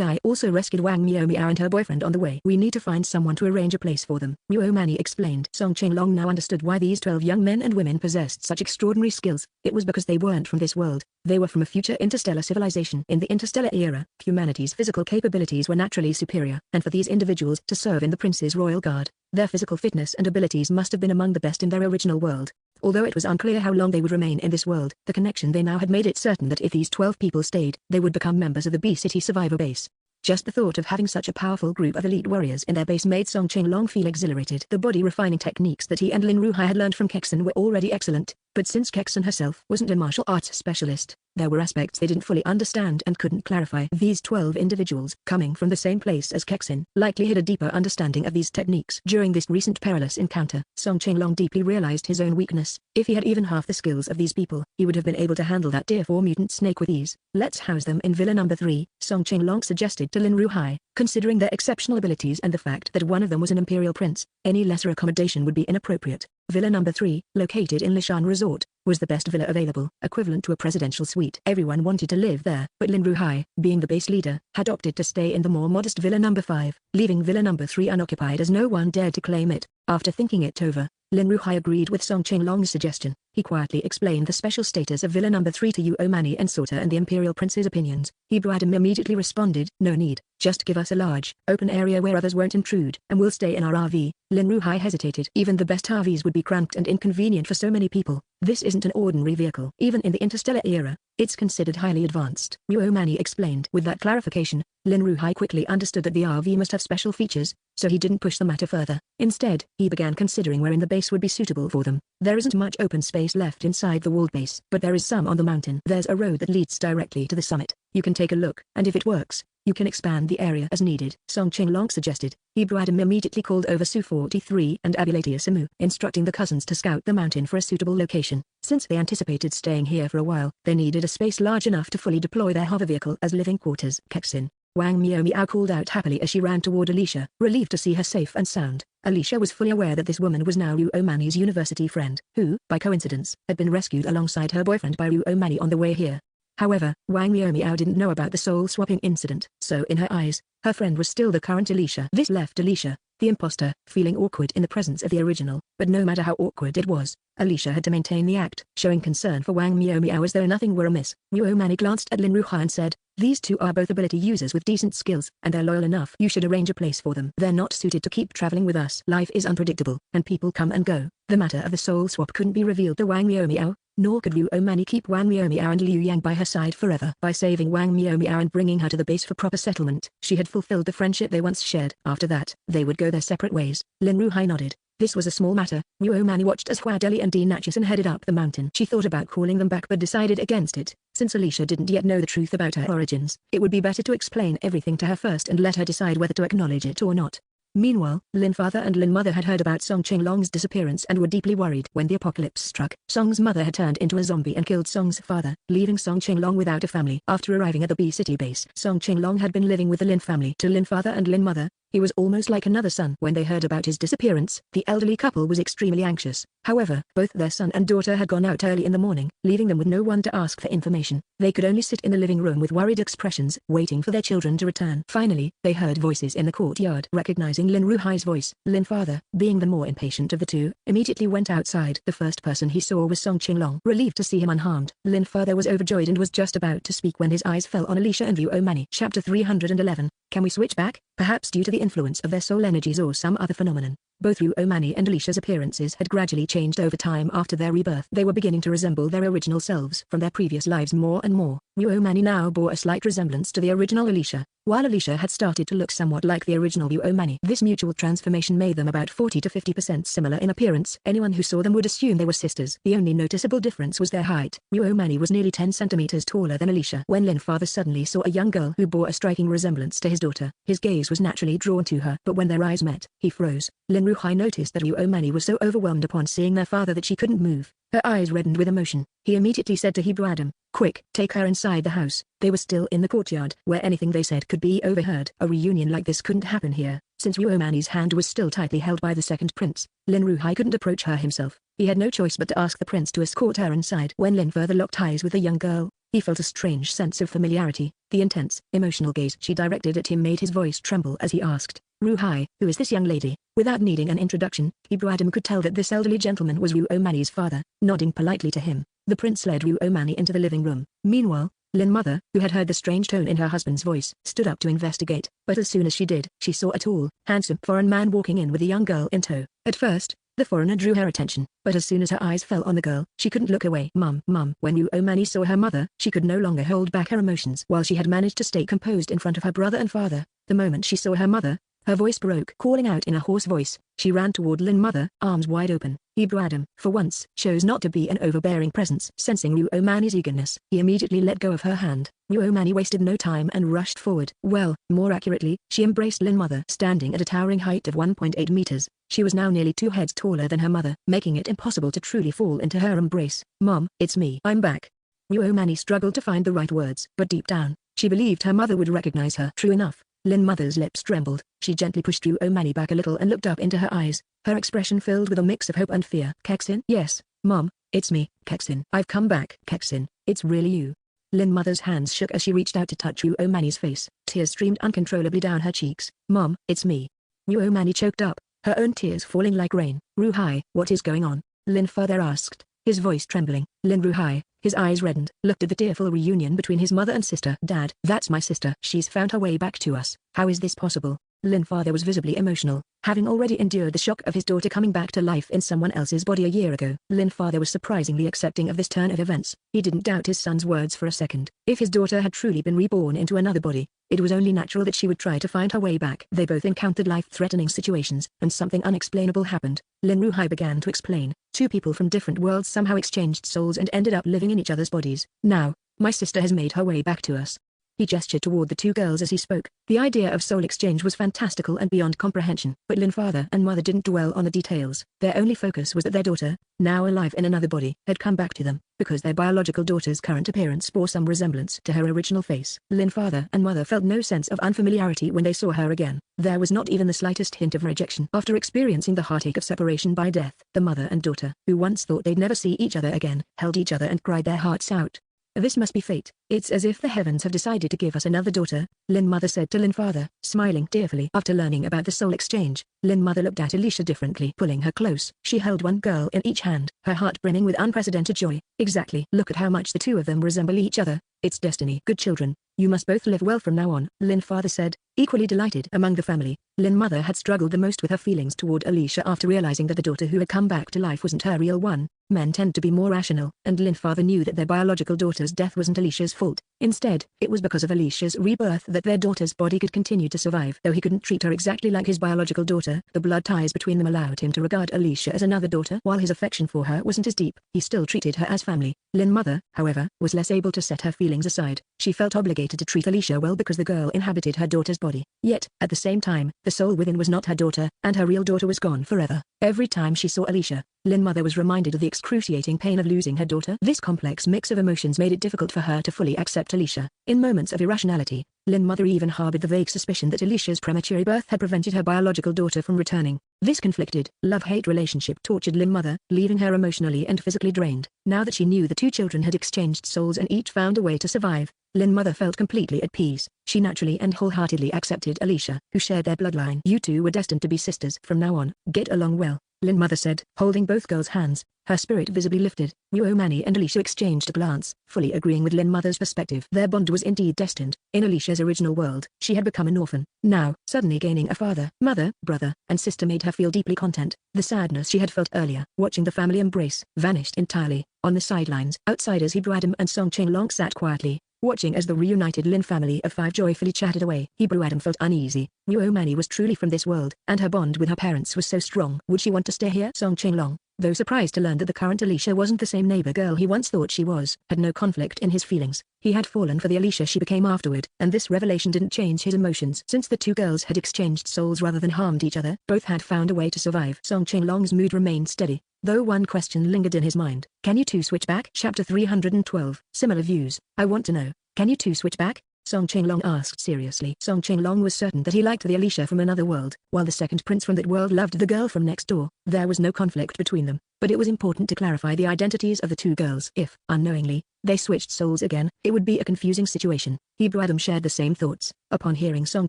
I also rescued Wang Miao and her boyfriend on the way. We need to find someone to arrange a place for them, Ruo Mani explained. Song Qinglong now understood why these 12 young men and women possessed such extraordinary skills. It was because they weren't from this world. They were from a future interstellar civilization. In the interstellar era, humanity's physical capabilities were naturally superior, and for these individuals to serve in the Prince's Royal Guard, their physical fitness and abilities must have been among the best in their original world. Although it was unclear how long they would remain in this world, the connection they now had made it certain that if these 12 people stayed, they would become members of the B-City Survivor Base. Just the thought of having such a powerful group of elite warriors in their base made Song Qinglong feel exhilarated. The body refining techniques that he and Lin Ruhai had learned from Kexin were already excellent, but since Kexin herself wasn't a martial arts specialist, there were aspects they didn't fully understand and couldn't clarify. These 12 individuals, coming from the same place as Kexin, likely had a deeper understanding of these techniques. During this recent perilous encounter, Song Qinglong deeply realized his own weakness. If he had even half the skills of these people, he would have been able to handle that Tier 4 mutant snake with ease. Let's house them in Villa Number 3, Song Qinglong suggested to Lin Ruhai. Considering their exceptional abilities and the fact that one of them was an imperial prince, any lesser accommodation would be inappropriate. Villa Number 3, located in Lishan Resort, was the best villa available, equivalent to a presidential suite. Everyone wanted to live there, but Lin Ruhai, being the base leader, had opted to stay in the more modest Villa Number 5, leaving Villa Number 3 unoccupied as no one dared to claim it. After thinking it over, Lin Ruhai agreed with Song Qinglong's suggestion. He quietly explained the special status of Villa Number 3 to Yu Omani and Sorta and the Imperial Prince's opinions. Hebrew Adam immediately responded, no need, just give us a large, open area where others won't intrude, and we'll stay in our RV. Lin Ruhai hesitated. Even the best RVs would be cramped and inconvenient for so many people. This isn't an ordinary vehicle. Even in the interstellar era, it's considered highly advanced, Yu Omani explained. With that clarification, Lin Ruhai quickly understood that the RV must have special features, so he didn't push the matter further. Instead, he began considering where in the base would be suitable for them. There isn't much open space left inside the walled base, but there is some on the mountain. There's a road that leads directly to the summit. You can take a look, and if it works, you can expand the area as needed, Song Qinglong suggested. Hebrew Adam immediately called over Su-43 and Abulatia Samu, instructing the cousins to scout the mountain for a suitable location. Since they anticipated staying here for a while, they needed a space large enough to fully deploy their hover vehicle as living quarters. Kexin, Wang Miao called out happily as she ran toward Alicia, relieved to see her safe and sound. Alicia was fully aware that this woman was now Yu Omani's university friend, who, by coincidence, had been rescued alongside her boyfriend by Yu Omani on the way here. However, Wang Miao didn't know about the soul-swapping incident, so in her eyes, her friend was still the current Alicia. This left Alicia, the imposter, feeling awkward in the presence of the original, but no matter how awkward it was, Alicia had to maintain the act, showing concern for Wang Miao as though nothing were amiss. Yu Omani glanced at Lin Ruhai and said, these two are both ability users with decent skills, and they're loyal enough. You should arrange a place for them. They're not suited to keep traveling with us. Life is unpredictable, and people come and go. The matter of the soul swap couldn't be revealed to Wang Miao, nor could Yu Omani keep Wang Miao and Liu Yang by her side forever. By saving Wang Miao and bringing her to the base for proper settlement, she had fulfilled the friendship they once shared. After that, they would go their separate ways. Lin Ruhai nodded. This was a small matter. Yu Omani watched as Hua Deli and Dean Natchison headed up the mountain. She thought about calling them back but decided against it. Since Alicia didn't yet know the truth about her origins, it would be better to explain everything to her first and let her decide whether to acknowledge it or not. Meanwhile, Lin father and Lin mother had heard about Song Qinglong's disappearance and were deeply worried. When the apocalypse struck, Song's mother had turned into a zombie and killed Song's father, leaving Song Qinglong without a family. After arriving at the B-City base, Song Qinglong had been living with the Lin family. To Lin father and Lin mother, he was almost like another son. When they heard about his disappearance, the elderly couple was extremely anxious. However, both their son and daughter had gone out early in the morning, leaving them with no one to ask for information. They could only sit in the living room with worried expressions, waiting for their children to return. Finally, they heard voices in the courtyard. Recognizing Lin Ruhai's voice, Lin father, being the more impatient of the two, immediately went outside. The first person he saw was Song Qinglong. Relieved to see him unharmed, Lin father was overjoyed and was just about to speak when his eyes fell on Alicia and Yu Omani. Chapter 311. Can we switch back? Perhaps due to the influence of their soul energies or some other phenomenon, both Yu Omani and Alicia's appearances had gradually changed over time after their rebirth. They were beginning to resemble their original selves from their previous lives more and more. Uomani now bore a slight resemblance to the original Alicia, while Alicia had started to look somewhat like the original Uomani. This mutual transformation made them about 40 to 50% similar in appearance. Anyone who saw them would assume they were sisters. The only noticeable difference was their height. Uomani was nearly 10 centimeters taller than Alicia. When Lin's father suddenly saw a young girl who bore a striking resemblance to his daughter, his gaze was naturally drawn to her. But when their eyes met, he froze. Lin Ruhai noticed that Uomani was so overwhelmed upon seeing their father that she couldn't move. Her eyes reddened with emotion. He immediately said to Hebrew Adam, "Quick, take her inside the house." They were still in the courtyard, where anything they said could be overheard. A reunion like this couldn't happen here, since Uomani's hand was still tightly held by the second prince. Lin Ruhai couldn't approach her himself. He had no choice but to ask the prince to escort her inside. When Lin further locked eyes with the young girl, he felt a strange sense of familiarity. The intense, emotional gaze she directed at him made his voice tremble as he asked, "Ruhai, who is this young lady?" Without needing an introduction, Hebrew Adam could tell that this elderly gentleman was Uomani's father. Nodding politely to him, the prince led Uomani into the living room. Meanwhile, Lin's mother, who had heard the strange tone in her husband's voice, stood up to investigate. But as soon as she did, she saw a tall, handsome foreign man walking in with a young girl in tow. At first, the foreigner drew her attention, but as soon as her eyes fell on the girl, she couldn't look away. Mum. When Uomani saw her mother, she could no longer hold back her emotions. While she had managed to stay composed in front of her brother and father, the moment she saw her mother, her voice broke. Calling out in a hoarse voice, she ran toward Lin's mother, arms wide open. Hebrew Adam, for once, chose not to be an overbearing presence. Sensing Uomani's eagerness, he immediately let go of her hand. Uomani wasted no time and rushed forward. Well, more accurately, she embraced Lin's mother. Standing at a towering height of 1.8 meters, she was now nearly 2 heads taller than her mother, making it impossible to truly fall into her embrace. "Mom, it's me. I'm back." Uomani struggled to find the right words, but deep down, she believed her mother would recognize her. True enough, Lin's mother's lips trembled. She gently pushed Uomani back a little and looked up into her eyes, her expression filled with a mix of hope and fear. "Kexin?" "Yes, Mom, it's me, Kexin. I've come back." "Kexin, it's really you." Lin's mother's hands shook as she reached out to touch Uomani's face. Tears streamed uncontrollably down her cheeks. "Mom, it's me." Uomani choked up, her own tears falling like rain. "Ruhai, what is going on?" Lin further asked, his voice trembling. Lin Ruhai, his eyes reddened, looked at the tearful reunion between his mother and sister. "Dad, that's my sister. She's found her way back to us. How is this possible?" Lin's father was visibly emotional, having already endured the shock of his daughter coming back to life in someone else's body a year ago. Lin's father was surprisingly accepting of this turn of events. He didn't doubt his son's words for a second. If his daughter had truly been reborn into another body, it was only natural that she would try to find her way back. They both encountered life-threatening situations, and something unexplainable happened. Lin Ruhai began to explain. Two people from different worlds somehow exchanged souls and ended up living in each other's bodies. Now, my sister has made her way back to us. He gestured toward the two girls as he spoke. The idea of soul exchange was fantastical and beyond comprehension. But Lin's father and mother didn't dwell on the details. Their only focus was that their daughter, now alive in another body, had come back to them, because their biological daughter's current appearance bore some resemblance to her original face. Lin's father and mother felt no sense of unfamiliarity when they saw her again. There was not even the slightest hint of rejection. After experiencing the heartache of separation by death, the mother and daughter, who once thought they'd never see each other again, held each other and cried their hearts out. "This must be fate. It's as if the heavens have decided to give us another daughter," Lin's mother said to Lin's father, smiling tearfully. After learning about the soul exchange, Lin's mother looked at Alicia differently. Pulling her close, she held one girl in each hand, her heart brimming with unprecedented joy. "Exactly. Look at how much the two of them resemble each other. It's destiny. Good children. You must both live well from now on," Lin's father said, equally delighted. Among the family, Lin's mother had struggled the most with her feelings toward Alicia after realizing that the daughter who had come back to life wasn't her real one. Men tend to be more rational, and Lin's father knew that their biological daughter's death wasn't Alicia's fault. Instead, it was because of Alicia's rebirth that their daughter's body could continue to survive. Though he couldn't treat her exactly like his biological daughter, the blood ties between them allowed him to regard Alicia as another daughter. While his affection for her wasn't as deep, he still treated her as family. Lin's mother, however, was less able to set her feelings aside. She felt obligated to treat Alicia well because the girl inhabited her daughter's body. Yet, at the same time, the soul within was not her daughter, and her real daughter was gone forever. Every time she saw Alicia, Lin's mother was reminded of the excruciating pain of losing her daughter. This complex mix of emotions made it difficult for her to fully accept Alicia. In moments of irrationality, Lin's mother even harbored the vague suspicion that Alicia's premature birth had prevented her biological daughter from returning. This conflicted, love-hate relationship tortured Lin's mother, leaving her emotionally and physically drained. Now that she knew the two children had exchanged souls and each found a way to survive, Lin's mother felt completely at peace. She naturally and wholeheartedly accepted Alicia, who shared their bloodline. "You two were destined to be sisters from now on. Get along well," Lin's mother said, holding both girls' hands. Her spirit visibly lifted. Muomani and Alicia exchanged a glance, fully agreeing with Lin Mother's perspective. Their bond was indeed destined. In Alicia's original world, she had become an orphan. Now, suddenly gaining a father, mother, brother, and sister made her feel deeply content. The sadness she had felt earlier, watching the family embrace, vanished entirely. On the sidelines, outsiders Hebrew Adam and Song Chenglong sat quietly, watching as the reunited Lin family of 5 joyfully chatted away. Hebrew Adam felt uneasy. Muomani was truly from this world, and her bond with her parents was so strong. Would she want to stay here? Song Chenglong, though surprised to learn that the current Alicia wasn't the same neighbor girl he once thought she was, had no conflict in his feelings. He had fallen for the Alicia she became afterward, and this revelation didn't change his emotions. Since the two girls had exchanged souls rather than harmed each other, both had found a way to survive. Song Chenglong's mood remained steady, though one question lingered in his mind. Can you two switch back? Chapter 312. Similar views. I want to know, can you two switch back? Song Chenglong asked seriously. Song Chenglong was certain that he liked the Alicia from another world, while the second prince from that world loved the girl from next door. There was no conflict between them, but it was important to clarify the identities of the two girls. If, unknowingly, they switched souls again, it would be a confusing situation. Hebrew Adam shared the same thoughts. Upon hearing Song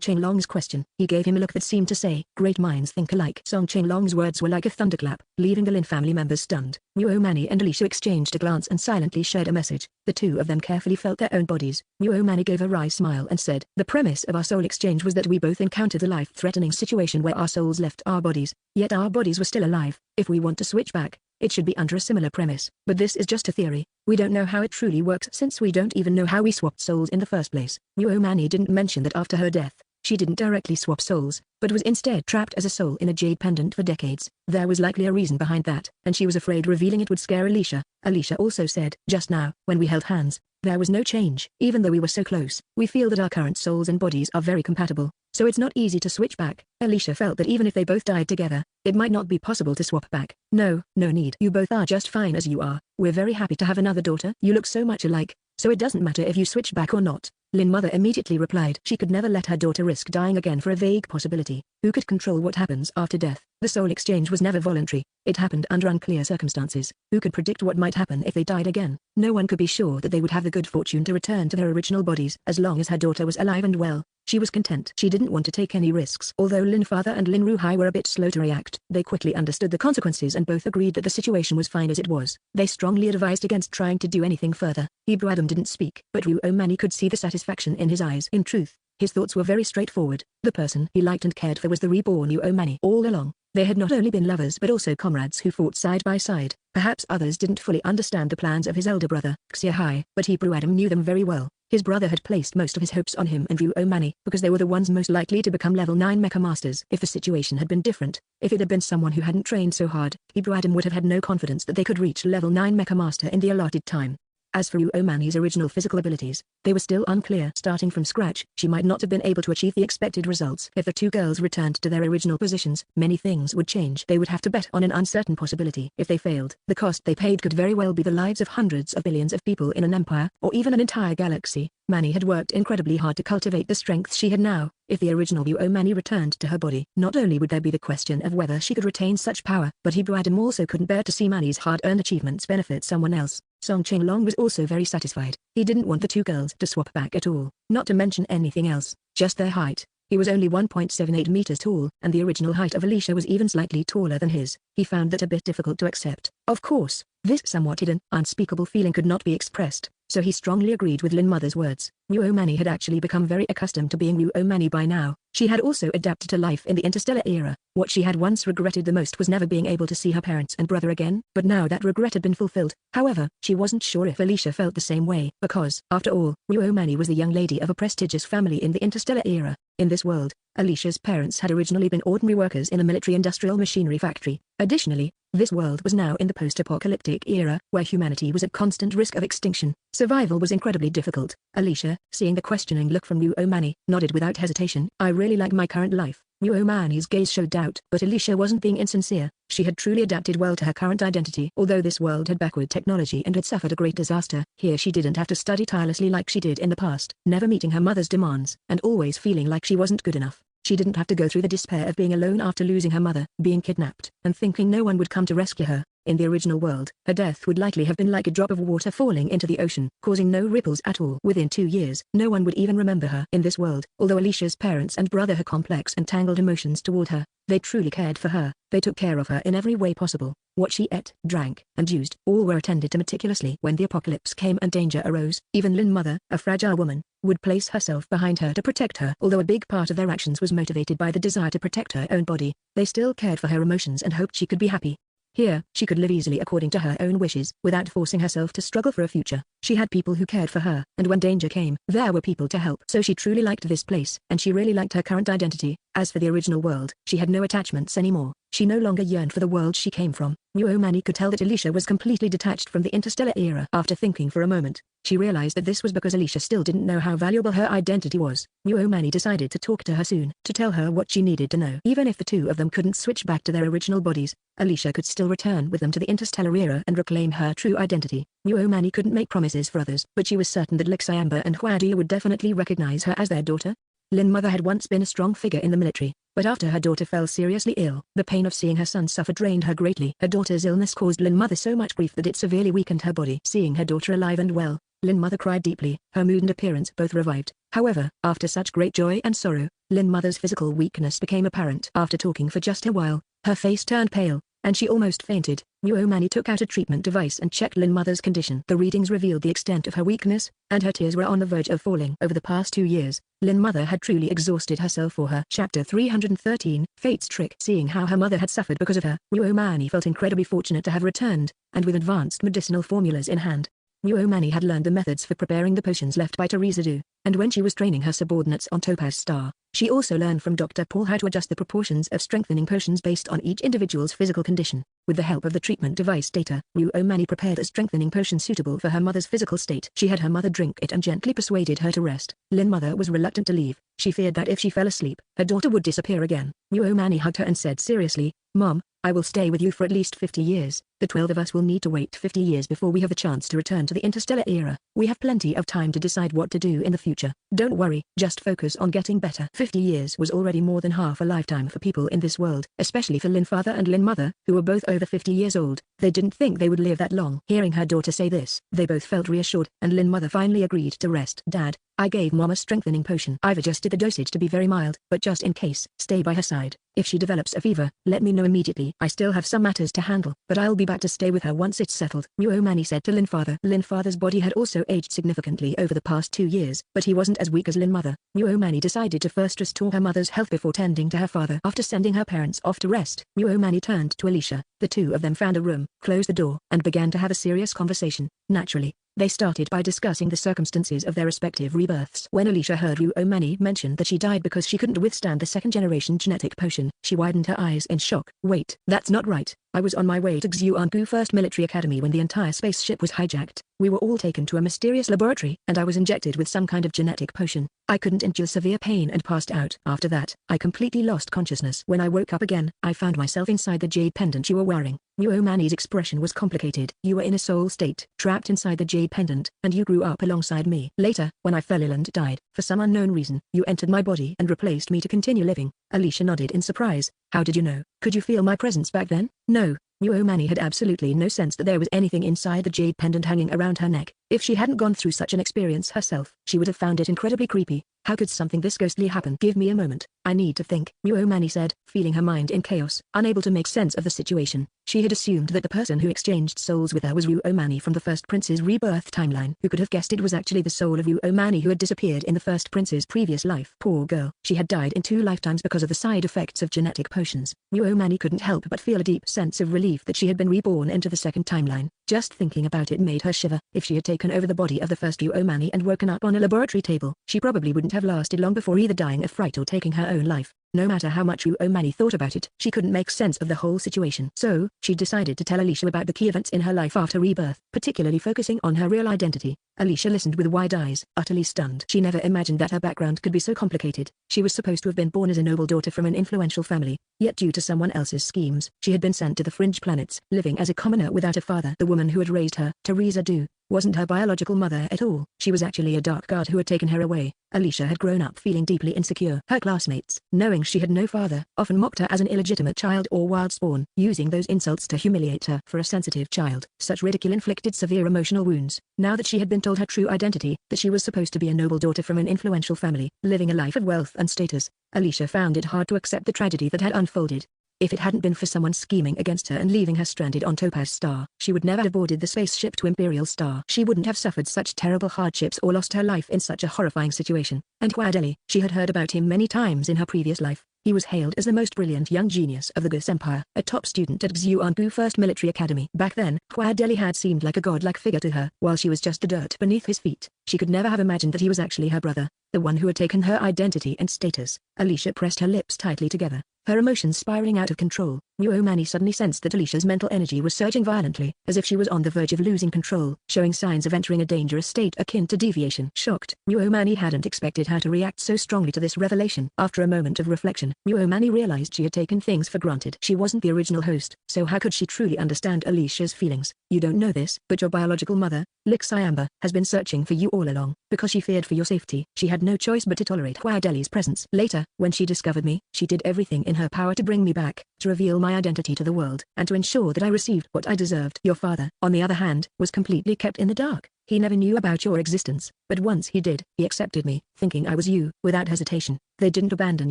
Chenglong's question, he gave him a look that seemed to say, great minds think alike. Song Chenglong's words were like a thunderclap, leaving the Lin family members stunned. Muomani and Alicia exchanged a glance and silently shared a message. The two of them carefully felt their own bodies. Muomani gave a wry smile and said, the premise of our soul exchange was that we both encountered a life-threatening situation where our souls left our bodies, yet our bodies were still alive. If we want to switch back, it should be under a similar premise. But this is just a theory. We don't know how it truly works since we don't even know how we swapped souls in the first place. Muomani didn't mention that after her death, she didn't directly swap souls, but was instead trapped as a soul in a jade pendant for decades. There was likely a reason behind that, and she was afraid revealing it would scare Alicia. Alicia also said, just now, when we held hands, there was no change. Even though we were so close, we feel that our current souls and bodies are very compatible, so it's not easy to switch back. Alicia felt that even if they both died together, it might not be possible to swap back. No need. You both are just fine as you are. We're very happy to have another daughter. You look so much alike, so it doesn't matter if you switch back or not. Lin Mother immediately replied she could never let her daughter risk dying again for a vague possibility. Who could control what happens after death? The soul exchange was never voluntary. It happened under unclear circumstances. Who could predict what might happen if they died again? No one could be sure that they would have the good fortune to return to their original bodies. As long as her daughter was alive and well, she was content. She didn't want to take any risks. Although Lin Father and Lin Ruhai were a bit slow to react, they quickly understood the consequences and both agreed that the situation was fine as it was. They strongly advised against trying to do anything further. Hebrew Adam didn't speak, but Muomani could see the satisfaction in his eyes. In truth, his thoughts were very straightforward. The person he liked and cared for was the reborn Muomani. All along, they had not only been lovers but also comrades who fought side by side. Perhaps others didn't fully understand the plans of his elder brother, Xiahai, but Hebrew Adam knew them very well. His brother had placed most of his hopes on him and Muomani because they were the ones most likely to become level 9 mecha masters. If the situation had been different, if it had been someone who hadn't trained so hard, Hebrew Adam would have had no confidence that they could reach level 9 mecha master in the allotted time. As for Muomani's original physical abilities, they were still unclear. Starting from scratch, she might not have been able to achieve the expected results. If the two girls returned to their original positions, many things would change. They would have to bet on an uncertain possibility. If they failed, the cost they paid could very well be the lives of hundreds of billions of people in an empire, or even an entire galaxy. Mani had worked incredibly hard to cultivate the strength she had now. If the original Muomani returned to her body, not only would there be the question of whether she could retain such power, but Hebrew Adam also couldn't bear to see Mani's hard-earned achievements benefit someone else. Song Chenglong was also very satisfied. He didn't want the two girls to swap back at all, not to mention anything else, just their height. He was only 1.78 meters tall, and the original height of Alicia was even slightly taller than his. He found that a bit difficult to accept. Of course, this somewhat hidden, unspeakable feeling could not be expressed, so he strongly agreed with Lin Mother's words. Muomani had actually become very accustomed to being Muomani by now. She had also adapted to life in the interstellar era. What she had once regretted the most was never being able to see her parents and brother again, but now that regret had been fulfilled. However, she wasn't sure if Alicia felt the same way, because, after all, Muomani was the young lady of a prestigious family in the interstellar era. In this world, Alicia's parents had originally been ordinary workers in a military-industrial machinery factory. Additionally, this world was now in the post-apocalyptic era, where humanity was at constant risk of extinction. Survival was incredibly difficult. Alicia, seeing the questioning look from Muomani, nodded without hesitation. I really like my current life. Muomani's gaze showed doubt, but Alicia wasn't being insincere. She had truly adapted well to her current identity. Although this world had backward technology and had suffered a great disaster, here she didn't have to study tirelessly like she did in the past, never meeting her mother's demands, and always feeling like she wasn't good enough. She didn't have to go through the despair of being alone after losing her mother, being kidnapped, and thinking no one would come to rescue her. In the original world, her death would likely have been like a drop of water falling into the ocean, causing no ripples at all. Within 2 years, no one would even remember her. In this world, although Alicia's parents and brother had complex and tangled emotions toward her, they truly cared for her. They took care of her in every way possible. What she ate, drank, and used, all were attended to meticulously. When the apocalypse came and danger arose, even Lin Mother, a fragile woman, would place herself behind her to protect her. Although a big part of their actions was motivated by the desire to protect her own body, they still cared for her emotions and hoped she could be happy. Here, she could live easily according to her own wishes, without forcing herself to struggle for a future. She had people who cared for her, and when danger came, there were people to help. So she truly liked this place, and she really liked her current identity. As for the original world, she had no attachments anymore. She no longer yearned for the world she came from. Mani could tell that Alicia was completely detached from the interstellar era. After thinking for a moment, she realized that this was because Alicia still didn't know how valuable her identity was. Mani decided to talk to her soon, to tell her what she needed to know. Even if the two of them couldn't switch back to their original bodies, Alicia could still return with them to the interstellar era and reclaim her true identity. Mani couldn't make promises for others, but she was certain that Lixayamba and Huadia would definitely recognize her as their daughter. Lin Mother had once been a strong figure in the military, but after her daughter fell seriously ill, the pain of seeing her son suffer drained her greatly. Her daughter's illness caused Lin Mother so much grief that it severely weakened her body. Seeing her daughter alive and well, Lin Mother cried deeply. Her mood and appearance both revived. However, after such great joy and sorrow, Lin Mother's physical weakness became apparent. After talking for just a while, her face turned pale, and she almost fainted. Mani took out a treatment device and checked Lin Mother's condition. The readings revealed the extent of her weakness, and her tears were on the verge of falling. Over the past 2 years, Lin Mother had truly exhausted herself for her. Chapter 313, Fate's Trick. Seeing how her mother had suffered because of her, Mani felt incredibly fortunate to have returned, and with advanced medicinal formulas in hand. Mani had learned the methods for preparing the potions left by Teresa Du, and when she was training her subordinates on Topaz Star, she also learned from Dr. Paul how to adjust the proportions of strengthening potions based on each individual's physical condition. With the help of the treatment device data, Mani prepared a strengthening potion suitable for her mother's physical state. She had her mother drink it and gently persuaded her to rest. Lin Mother was reluctant to leave. She feared that if she fell asleep, her daughter would disappear again. Mani hugged her and said seriously, "Mom, I will stay with you for at least 50 years. The 12 of us will need to wait 50 years before we have the chance to return to the interstellar era. We have plenty of time to decide what to do in the future. Don't worry, just focus on getting better." 50 years was already more than half a lifetime for people in this world, especially for Lin Father and Lin Mother, who were both over 50 years old. They didn't think they would live that long. Hearing her daughter say this, they both felt reassured, and Lin Mother finally agreed to rest. "Dad, I gave Mom a strengthening potion. I've adjusted the dosage to be very mild, but just in case, stay by her side. If she develops a fever, let me know immediately. I still have some matters to handle, but I'll be back to stay with her once it's settled," Mani said to Lin Father. Lin Father's body had also aged significantly over the past 2 years, but he wasn't as weak as Lin Mother. Mani decided to first restore her mother's health before tending to her father. After sending her parents off to rest, Mani turned to Alicia. The two of them found a room, closed the door, and began to have a serious conversation. Naturally, they started by discussing the circumstances of their respective rebirths. When Alicia heard Mani mention that she died because she couldn't withstand the second-generation genetic potion, she widened her eyes in shock. "Wait, that's not right. I was on my way to Xuangu First Military Academy when the entire spaceship was hijacked. We were all taken to a mysterious laboratory, and I was injected with some kind of genetic potion. I couldn't endure severe pain and passed out. After that, I completely lost consciousness. When I woke up again, I found myself inside the jade pendant you were wearing." Mani's expression was complicated. "You were in a soul state, trapped inside the jade pendant, and you grew up alongside me. Later, when I fell ill and died, for some unknown reason, you entered my body and replaced me to continue living." Alicia nodded in surprise. "How did you know? Could you feel my presence back then?" "No." Mani had absolutely no sense that there was anything inside the jade pendant hanging around her neck. If she hadn't gone through such an experience herself, she would have found it incredibly creepy. How could something this ghostly happen? "Give me a moment. I need to think," Mani said, feeling her mind in chaos. Unable to make sense of the situation, she had assumed that the person who exchanged souls with her was Mani from the First Prince's rebirth timeline. Who could have guessed it was actually the soul of Mani who had disappeared in the First Prince's previous life? Poor girl. She had died in 2 lifetimes because of the side effects of genetic potions. Mani couldn't help but feel a deep sense of relief that she had been reborn into the second timeline. Just thinking about it made her shiver. If she had taken over the body of the first Mani and woken up on a laboratory table, she probably wouldn't have lasted long before either dying of fright or taking her own life. No matter how much Mani thought about it, she couldn't make sense of the whole situation. So, she decided to tell Alicia about the key events in her life after rebirth, particularly focusing on her real identity. Alicia listened with wide eyes, utterly stunned. She never imagined that her background could be so complicated. She was supposed to have been born as a noble daughter from an influential family, yet due to someone else's schemes, she had been sent to the fringe planets, living as a commoner without a father. The woman who had raised her, Teresa Du, wasn't her biological mother at all. She was actually a dark god who had taken her away. Alicia had grown up feeling deeply insecure. Her classmates, knowing knowing she had no father, often mocked her as an illegitimate child or wild spawn, using those insults to humiliate her. For a sensitive child, such ridicule inflicted severe emotional wounds. Now that she had been told her true identity, that she was supposed to be a noble daughter from an influential family, living a life of wealth and status, Alicia found it hard to accept the tragedy that had unfolded. If it hadn't been for someone scheming against her and leaving her stranded on Topaz Star, she would never have boarded the spaceship to Imperial Star. She wouldn't have suffered such terrible hardships or lost her life in such a horrifying situation. And Huadeli, she had heard about him many times in her previous life. He was hailed as the most brilliant young genius of the Gus Empire, a top student at Xuangu First Military Academy. Back then, Huadeli had seemed like a godlike figure to her. While she was just the dirt beneath his feet, she could never have imagined that he was actually her brother, the one who had taken her identity and status. Alicia pressed her lips tightly together, her emotions spiraling out of control. Muomani suddenly sensed that Alicia's mental energy was surging violently, as if she was on the verge of losing control, showing signs of entering a dangerous state akin to deviation. Shocked, Muomani hadn't expected her to react so strongly to this revelation. After a moment of reflection, Muomani realized she had taken things for granted. She wasn't the original host, so how could she truly understand Alicia's feelings? You don't know this, but your biological mother, Lixayamba, has been searching for you all along. Because she feared for your safety, she had no choice but to tolerate Huadeli's presence. Later, when she discovered me, she did everything in her power to bring me back, to reveal my identity to the world, and to ensure that I received what I deserved. Your father, on the other hand, was completely kept in the dark. He never knew about your existence, but once he did, he accepted me, thinking I was you, without hesitation. They didn't abandon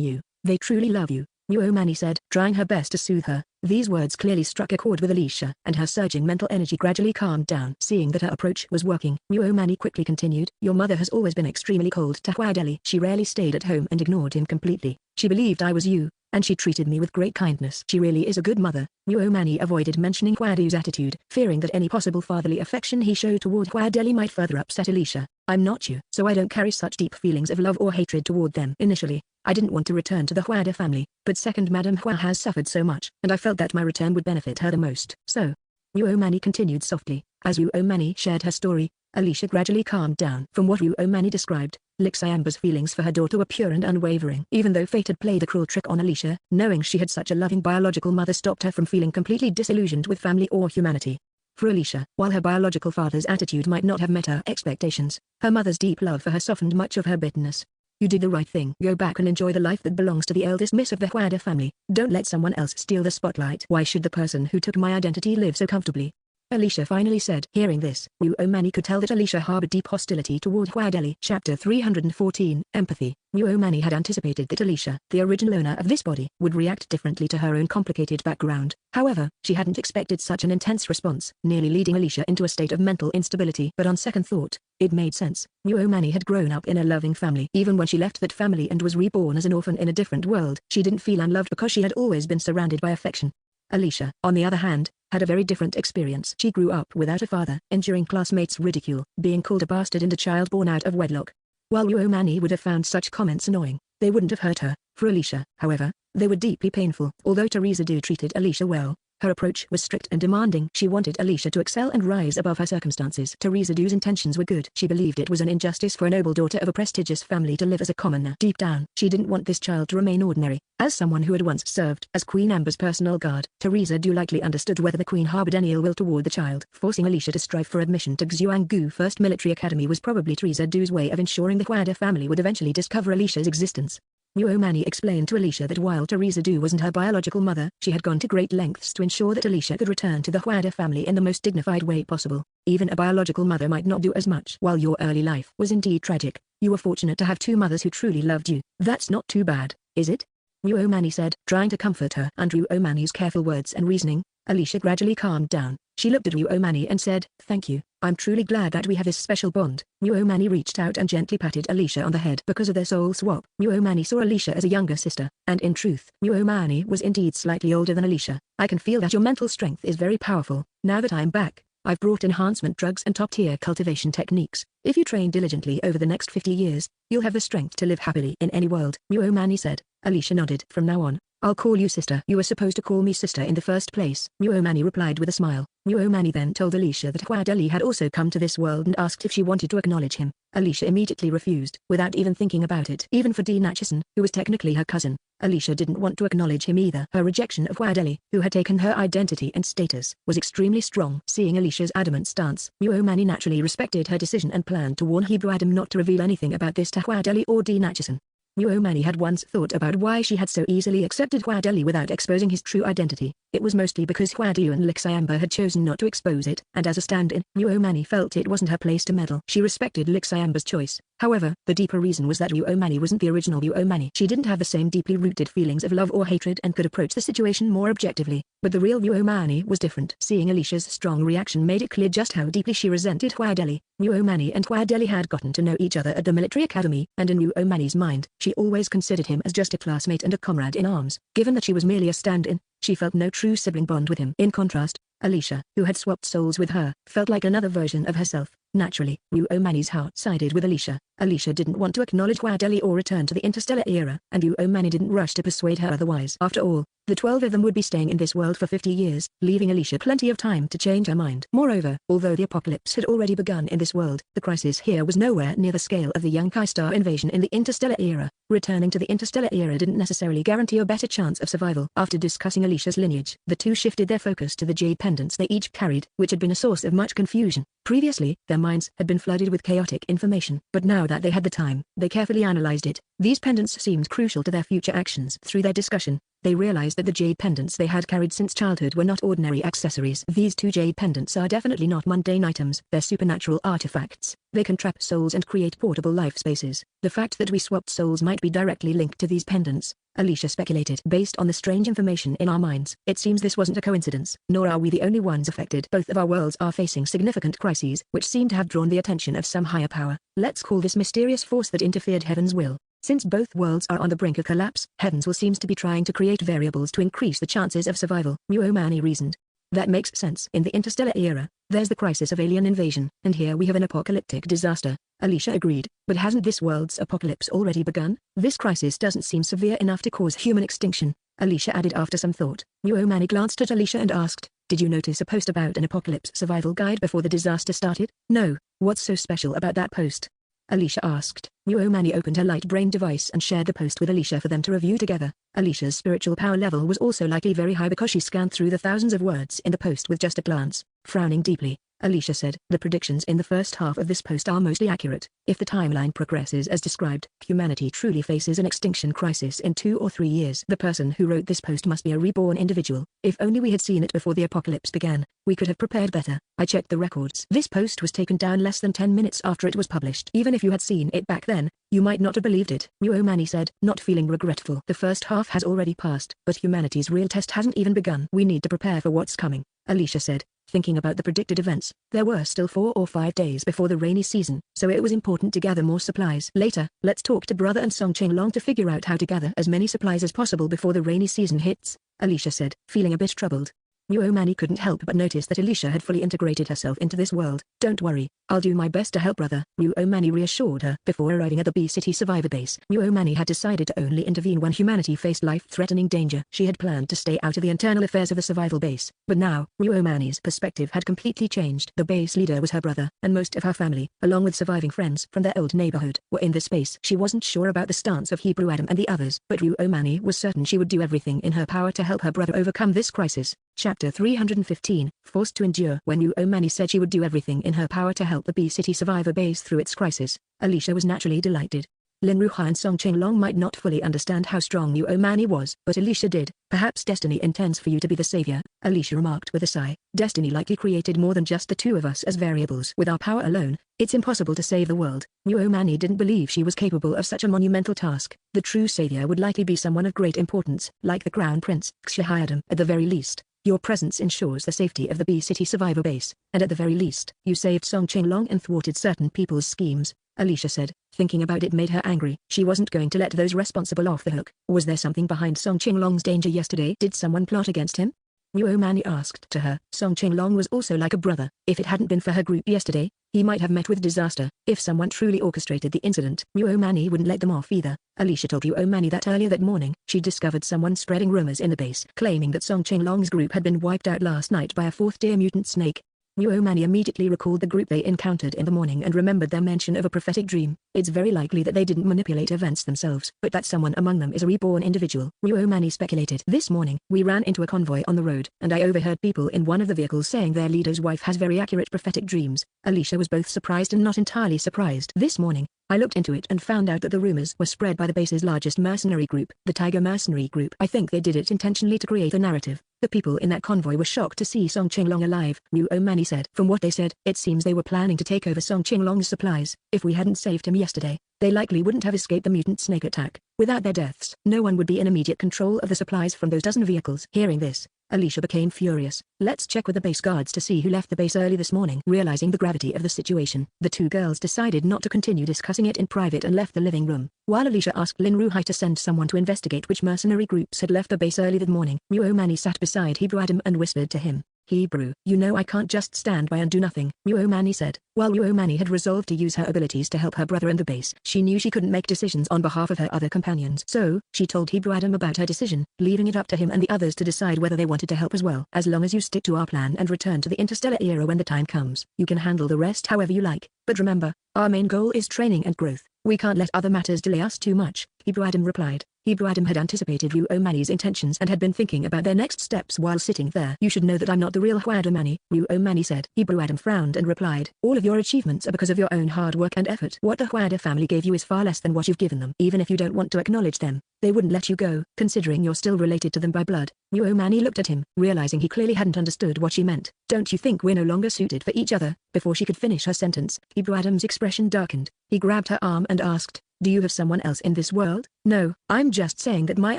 you. They truly love you, Muomani said, trying her best to soothe her. These words clearly struck a chord with Alicia, and her surging mental energy gradually calmed down. Seeing that her approach was working, Muomani quickly continued, your mother has always been extremely cold to Huadeli. She rarely stayed at home and ignored him completely. She believed I was you, and she treated me with great kindness. She really is a good mother. Muomani avoided mentioning Huadeli's attitude, fearing that any possible fatherly affection he showed toward Huadeli might further upset Alicia. I'm not you, so I don't carry such deep feelings of love or hatred toward them. Initially, I didn't want to return to the Huada family, but second, Madame Hua has suffered so much, and I felt that my return would benefit her the most. So, Muomani continued softly. As Muomani shared her story, Alicia gradually calmed down. From what Muomani described, Lixayamba's feelings for her daughter were pure and unwavering. Even though fate had played a cruel trick on Alicia, knowing she had such a loving biological mother stopped her from feeling completely disillusioned with family or humanity. For Alicia, while her biological father's attitude might not have met her expectations, her mother's deep love for her softened much of her bitterness. You did the right thing. Go back and enjoy the life that belongs to the eldest miss of the Huada family. Don't let someone else steal the spotlight. Why should the person who took my identity live so comfortably? Alicia finally said. Hearing this, Muomani could tell that Alicia harbored deep hostility toward Huadeli. Chapter 314, Empathy. Muomani had anticipated that Alicia, the original owner of this body, would react differently to her own complicated background. However, she hadn't expected such an intense response, nearly leading Alicia into a state of mental instability. But on second thought, it made sense. Muomani had grown up in a loving family. Even when she left that family and was reborn as an orphan in a different world, she didn't feel unloved because she had always been surrounded by affection. Alicia, on the other hand, had a very different experience. She grew up without a father, enduring classmates' ridicule, being called a bastard and a child born out of wedlock. While Muomani would have found such comments annoying, they wouldn't have hurt her. For Alicia, however, they were deeply painful. Although Teresa Du treated Alicia well, her approach was strict and demanding. She wanted Alicia to excel and rise above her circumstances. Teresa Du's intentions were good. She believed it was an injustice for a noble daughter of a prestigious family to live as a commoner. Deep down, she didn't want this child to remain ordinary. As someone who had once served as Queen Amber's personal guard, Teresa Du likely understood whether the Queen harbored any ill will toward the child. Forcing Alicia to strive for admission to Xuangu First Military Academy was probably Teresa Du's way of ensuring the Huada family would eventually discover Alicia's existence. Muomani explained to Alicia that while Teresa Du wasn't her biological mother, she had gone to great lengths to ensure that Alicia could return to the Huada family in the most dignified way possible. Even a biological mother might not do as much. While your early life was indeed tragic, you were fortunate to have two mothers who truly loved you. That's not too bad, is it? Muomani said, trying to comfort her. Under Muomani's careful words and reasoning, Alicia gradually calmed down. She looked at Muomani and said, thank you. I'm truly glad that we have this special bond. Muomani reached out and gently patted Alicia on the head. Because of their soul swap, Muomani saw Alicia as a younger sister, and in truth, Muomani was indeed slightly older than Alicia. I can feel that your mental strength is very powerful. Now that I'm back, I've brought enhancement drugs and top-tier cultivation techniques. If you train diligently over the next 50 years, you'll have the strength to live happily in any world, Muomani said. Alicia nodded. From now on, I'll call you sister. You were supposed to call me sister in the first place, Muomani replied with a smile. Muomani then told Alicia that Huadeli had also come to this world and asked if she wanted to acknowledge him. Alicia immediately refused, without even thinking about it. Even for Dean Atchison, who was technically her cousin, Alicia didn't want to acknowledge him either. Her rejection of Huadeli, who had taken her identity and status, was extremely strong. Seeing Alicia's adamant stance, Muomani naturally respected her decision and planned to warn Hebrew Adam not to reveal anything about this to Huadeli or Dean Atchison. Muomani had once thought about why she had so easily accepted Huadeli without exposing his true identity. It was mostly because Huadu and Lixiamba had chosen not to expose it, and as a stand-in, Muomani felt it wasn't her place to meddle. She respected Lixiamba's choice. However, the deeper reason was that Muomani wasn't the original Muomani. She didn't have the same deeply rooted feelings of love or hatred and could approach the situation more objectively. But the real Muomani was different. Seeing Alicia's strong reaction made it clear just how deeply she resented Huadeli. Muomani and Huadeli had gotten to know each other at the military academy, and in Muomani's mind, she always considered him as just a classmate and a comrade in arms. Given that she was merely a stand-in, she felt no true sibling bond with him. In contrast, Alicia, who had swapped souls with her, felt like another version of herself. Naturally, Muomani's heart sided with Alicia. Alicia didn't want to acknowledge Huadeli or return to the interstellar era, and Muomani didn't rush to persuade her otherwise. After all, the 12 of them would be staying in this world for 50 years, leaving Alicia plenty of time to change her mind. Moreover, although the apocalypse had already begun in this world, the crisis here was nowhere near the scale of the Yunkai star invasion in the interstellar era. Returning to the interstellar era didn't necessarily guarantee a better chance of survival. After discussing Alicia's lineage, the two shifted their focus to the jade pendants they each carried, which had been a source of much confusion. Previously, their minds had been flooded with chaotic information, but now that they had the time, they carefully analyzed it. These pendants seemed crucial to their future actions. Through their discussion, they realized that the jade pendants they had carried since childhood were not ordinary accessories. These two jade pendants are definitely not mundane items. They're supernatural artifacts. They can trap souls and create portable life spaces. The fact that we swapped souls might be directly linked to these pendants, Alicia speculated. Based on the strange information in our minds, it seems this wasn't a coincidence. Nor are we the only ones affected. Both of our worlds are facing significant crises, which seem to have drawn the attention of some higher power. Let's call this mysterious force that interfered Heaven's will. Since both worlds are on the brink of collapse, Heaven's will seems to be trying to create variables to increase the chances of survival, Muomani reasoned. That makes sense. In the interstellar era, there's the crisis of alien invasion, and here we have an apocalyptic disaster. Alicia agreed, but hasn't this world's apocalypse already begun? This crisis doesn't seem severe enough to cause human extinction, Alicia added after some thought. Muomani glanced at Alicia and asked, did you notice a post about an apocalypse survival guide before the disaster started? No, what's so special about that post? Alicia asked. Muomani opened her light brain device and shared the post with Alicia for them to review together. Alicia's spiritual power level was also likely very high because she scanned through the thousands of words in the post with just a glance. Frowning deeply, Alicia said, the predictions in the first half of this post are mostly accurate. If the timeline progresses as described, humanity truly faces an extinction crisis in 2 or 3 years. The person who wrote this post must be a reborn individual. If only we had seen it before the apocalypse began, we could have prepared better. I checked the records. This post was taken down less than 10 minutes after it was published. Even if you had seen it back then, you might not have believed it, Muomani said, not feeling regretful. The first half has already passed, but humanity's real test hasn't even begun. We need to prepare for what's coming, Alicia said. Thinking about the predicted events, there were still 4 or 5 days before the rainy season, so it was important to gather more supplies. Later, let's talk to Brother and Song Qinglong to figure out how to gather as many supplies as possible before the rainy season hits, Alicia said, feeling a bit troubled. Muomani couldn't help but notice that Alicia had fully integrated herself into this world. Don't worry, I'll do my best to help brother, Muomani reassured her. Before arriving at the B-City survivor base, Muomani had decided to only intervene when humanity faced life-threatening danger. She had planned to stay out of the internal affairs of the survival base, but now, Muomani's perspective had completely changed. The base leader was her brother, and most of her family, along with surviving friends from their old neighborhood, were in this base. She wasn't sure about the stance of Hebrew Adam and the others, but Muomani was certain she would do everything in her power to help her brother overcome this crisis. Chapter 315, Forced to Endure. When Muomani said she would do everything in her power to help the B-City survivor base through its crisis, Alicia was naturally delighted. Lin Ruha and Song Qinglong might not fully understand how strong Muomani was, but Alicia did. Perhaps destiny intends for you to be the savior, Alicia remarked with a sigh. Destiny likely created more than just the two of us as variables. With our power alone, it's impossible to save the world. Muomani didn't believe she was capable of such a monumental task. The true savior would likely be someone of great importance, like the Crown Prince, Xiahayadam. At the very least, your presence ensures the safety of the B-City survivor base, and at the very least, you saved Song Qinglong and thwarted certain people's schemes, Alicia said. Thinking about it made her angry. She wasn't going to let those responsible off the hook. Was there something behind Song Qinglong's danger yesterday? Did someone plot against him? Muomani asked to her. Song Qinglong was also like a brother. If it hadn't been for her group yesterday, he might have met with disaster. If someone truly orchestrated the incident, Muomani wouldn't let them off either. Alicia told Muomani that earlier that morning, she discovered someone spreading rumors in the base, claiming that Song Qinglong's group had been wiped out last night by a fourth-tier mutant snake. Muomani immediately recalled the group they encountered in the morning and remembered their mention of a prophetic dream. It's very likely that they didn't manipulate events themselves, but that someone among them is a reborn individual, Muomani speculated. This morning, we ran into a convoy on the road, and I overheard people in one of the vehicles saying their leader's wife has very accurate prophetic dreams. Alicia was both surprised and not entirely surprised. This morning, I looked into it and found out that the rumors were spread by the base's largest mercenary group, the Tiger Mercenary Group. I think they did it intentionally to create a narrative. The people in that convoy were shocked to see Song Qinglong alive, Wu Omani said. From what they said, it seems they were planning to take over Song Qinglong's supplies. If we hadn't saved him yesterday, they likely wouldn't have escaped the mutant snake attack. Without their deaths, no one would be in immediate control of the supplies from those dozen vehicles. Hearing this, Alicia became furious. Let's check with the base guards to see who left the base early this morning. Realizing the gravity of the situation, the two girls decided not to continue discussing it in private and left the living room. While Alicia asked Lin Ruhai to send someone to investigate which mercenary groups had left the base early that morning, Wu Omani sat beside Hebrew Adam and whispered to him. Hebrew, you know I can't just stand by and do nothing, Wu Omani said. While Wu Omani had resolved to use her abilities to help her brother and the base, she knew she couldn't make decisions on behalf of her other companions. So, she told Hebrew Adam about her decision, leaving it up to him and the others to decide whether they wanted to help as well. As long as you stick to our plan and return to the interstellar era when the time comes, you can handle the rest however you like. But remember, our main goal is training and growth. We can't let other matters delay us too much, Hebrew Adam replied. Hebrew Adam had anticipated Wu Omani's intentions and had been thinking about their next steps while sitting there. You should know that I'm not the real Huad Omani, Wu Omani said. Hebrew Adam frowned and replied, all of your achievements are because of your own hard work and effort. What the Huada family gave you is far less than what you've given them. Even if you don't want to acknowledge them, they wouldn't let you go, considering you're still related to them by blood. Wu Omani looked at him, realizing he clearly hadn't understood what she meant. Don't you think we're no longer suited for each other? Before she could finish her sentence, Hebrew Adam's expression darkened. He grabbed her arm and asked, do you have someone else in this world? No, I'm just saying that my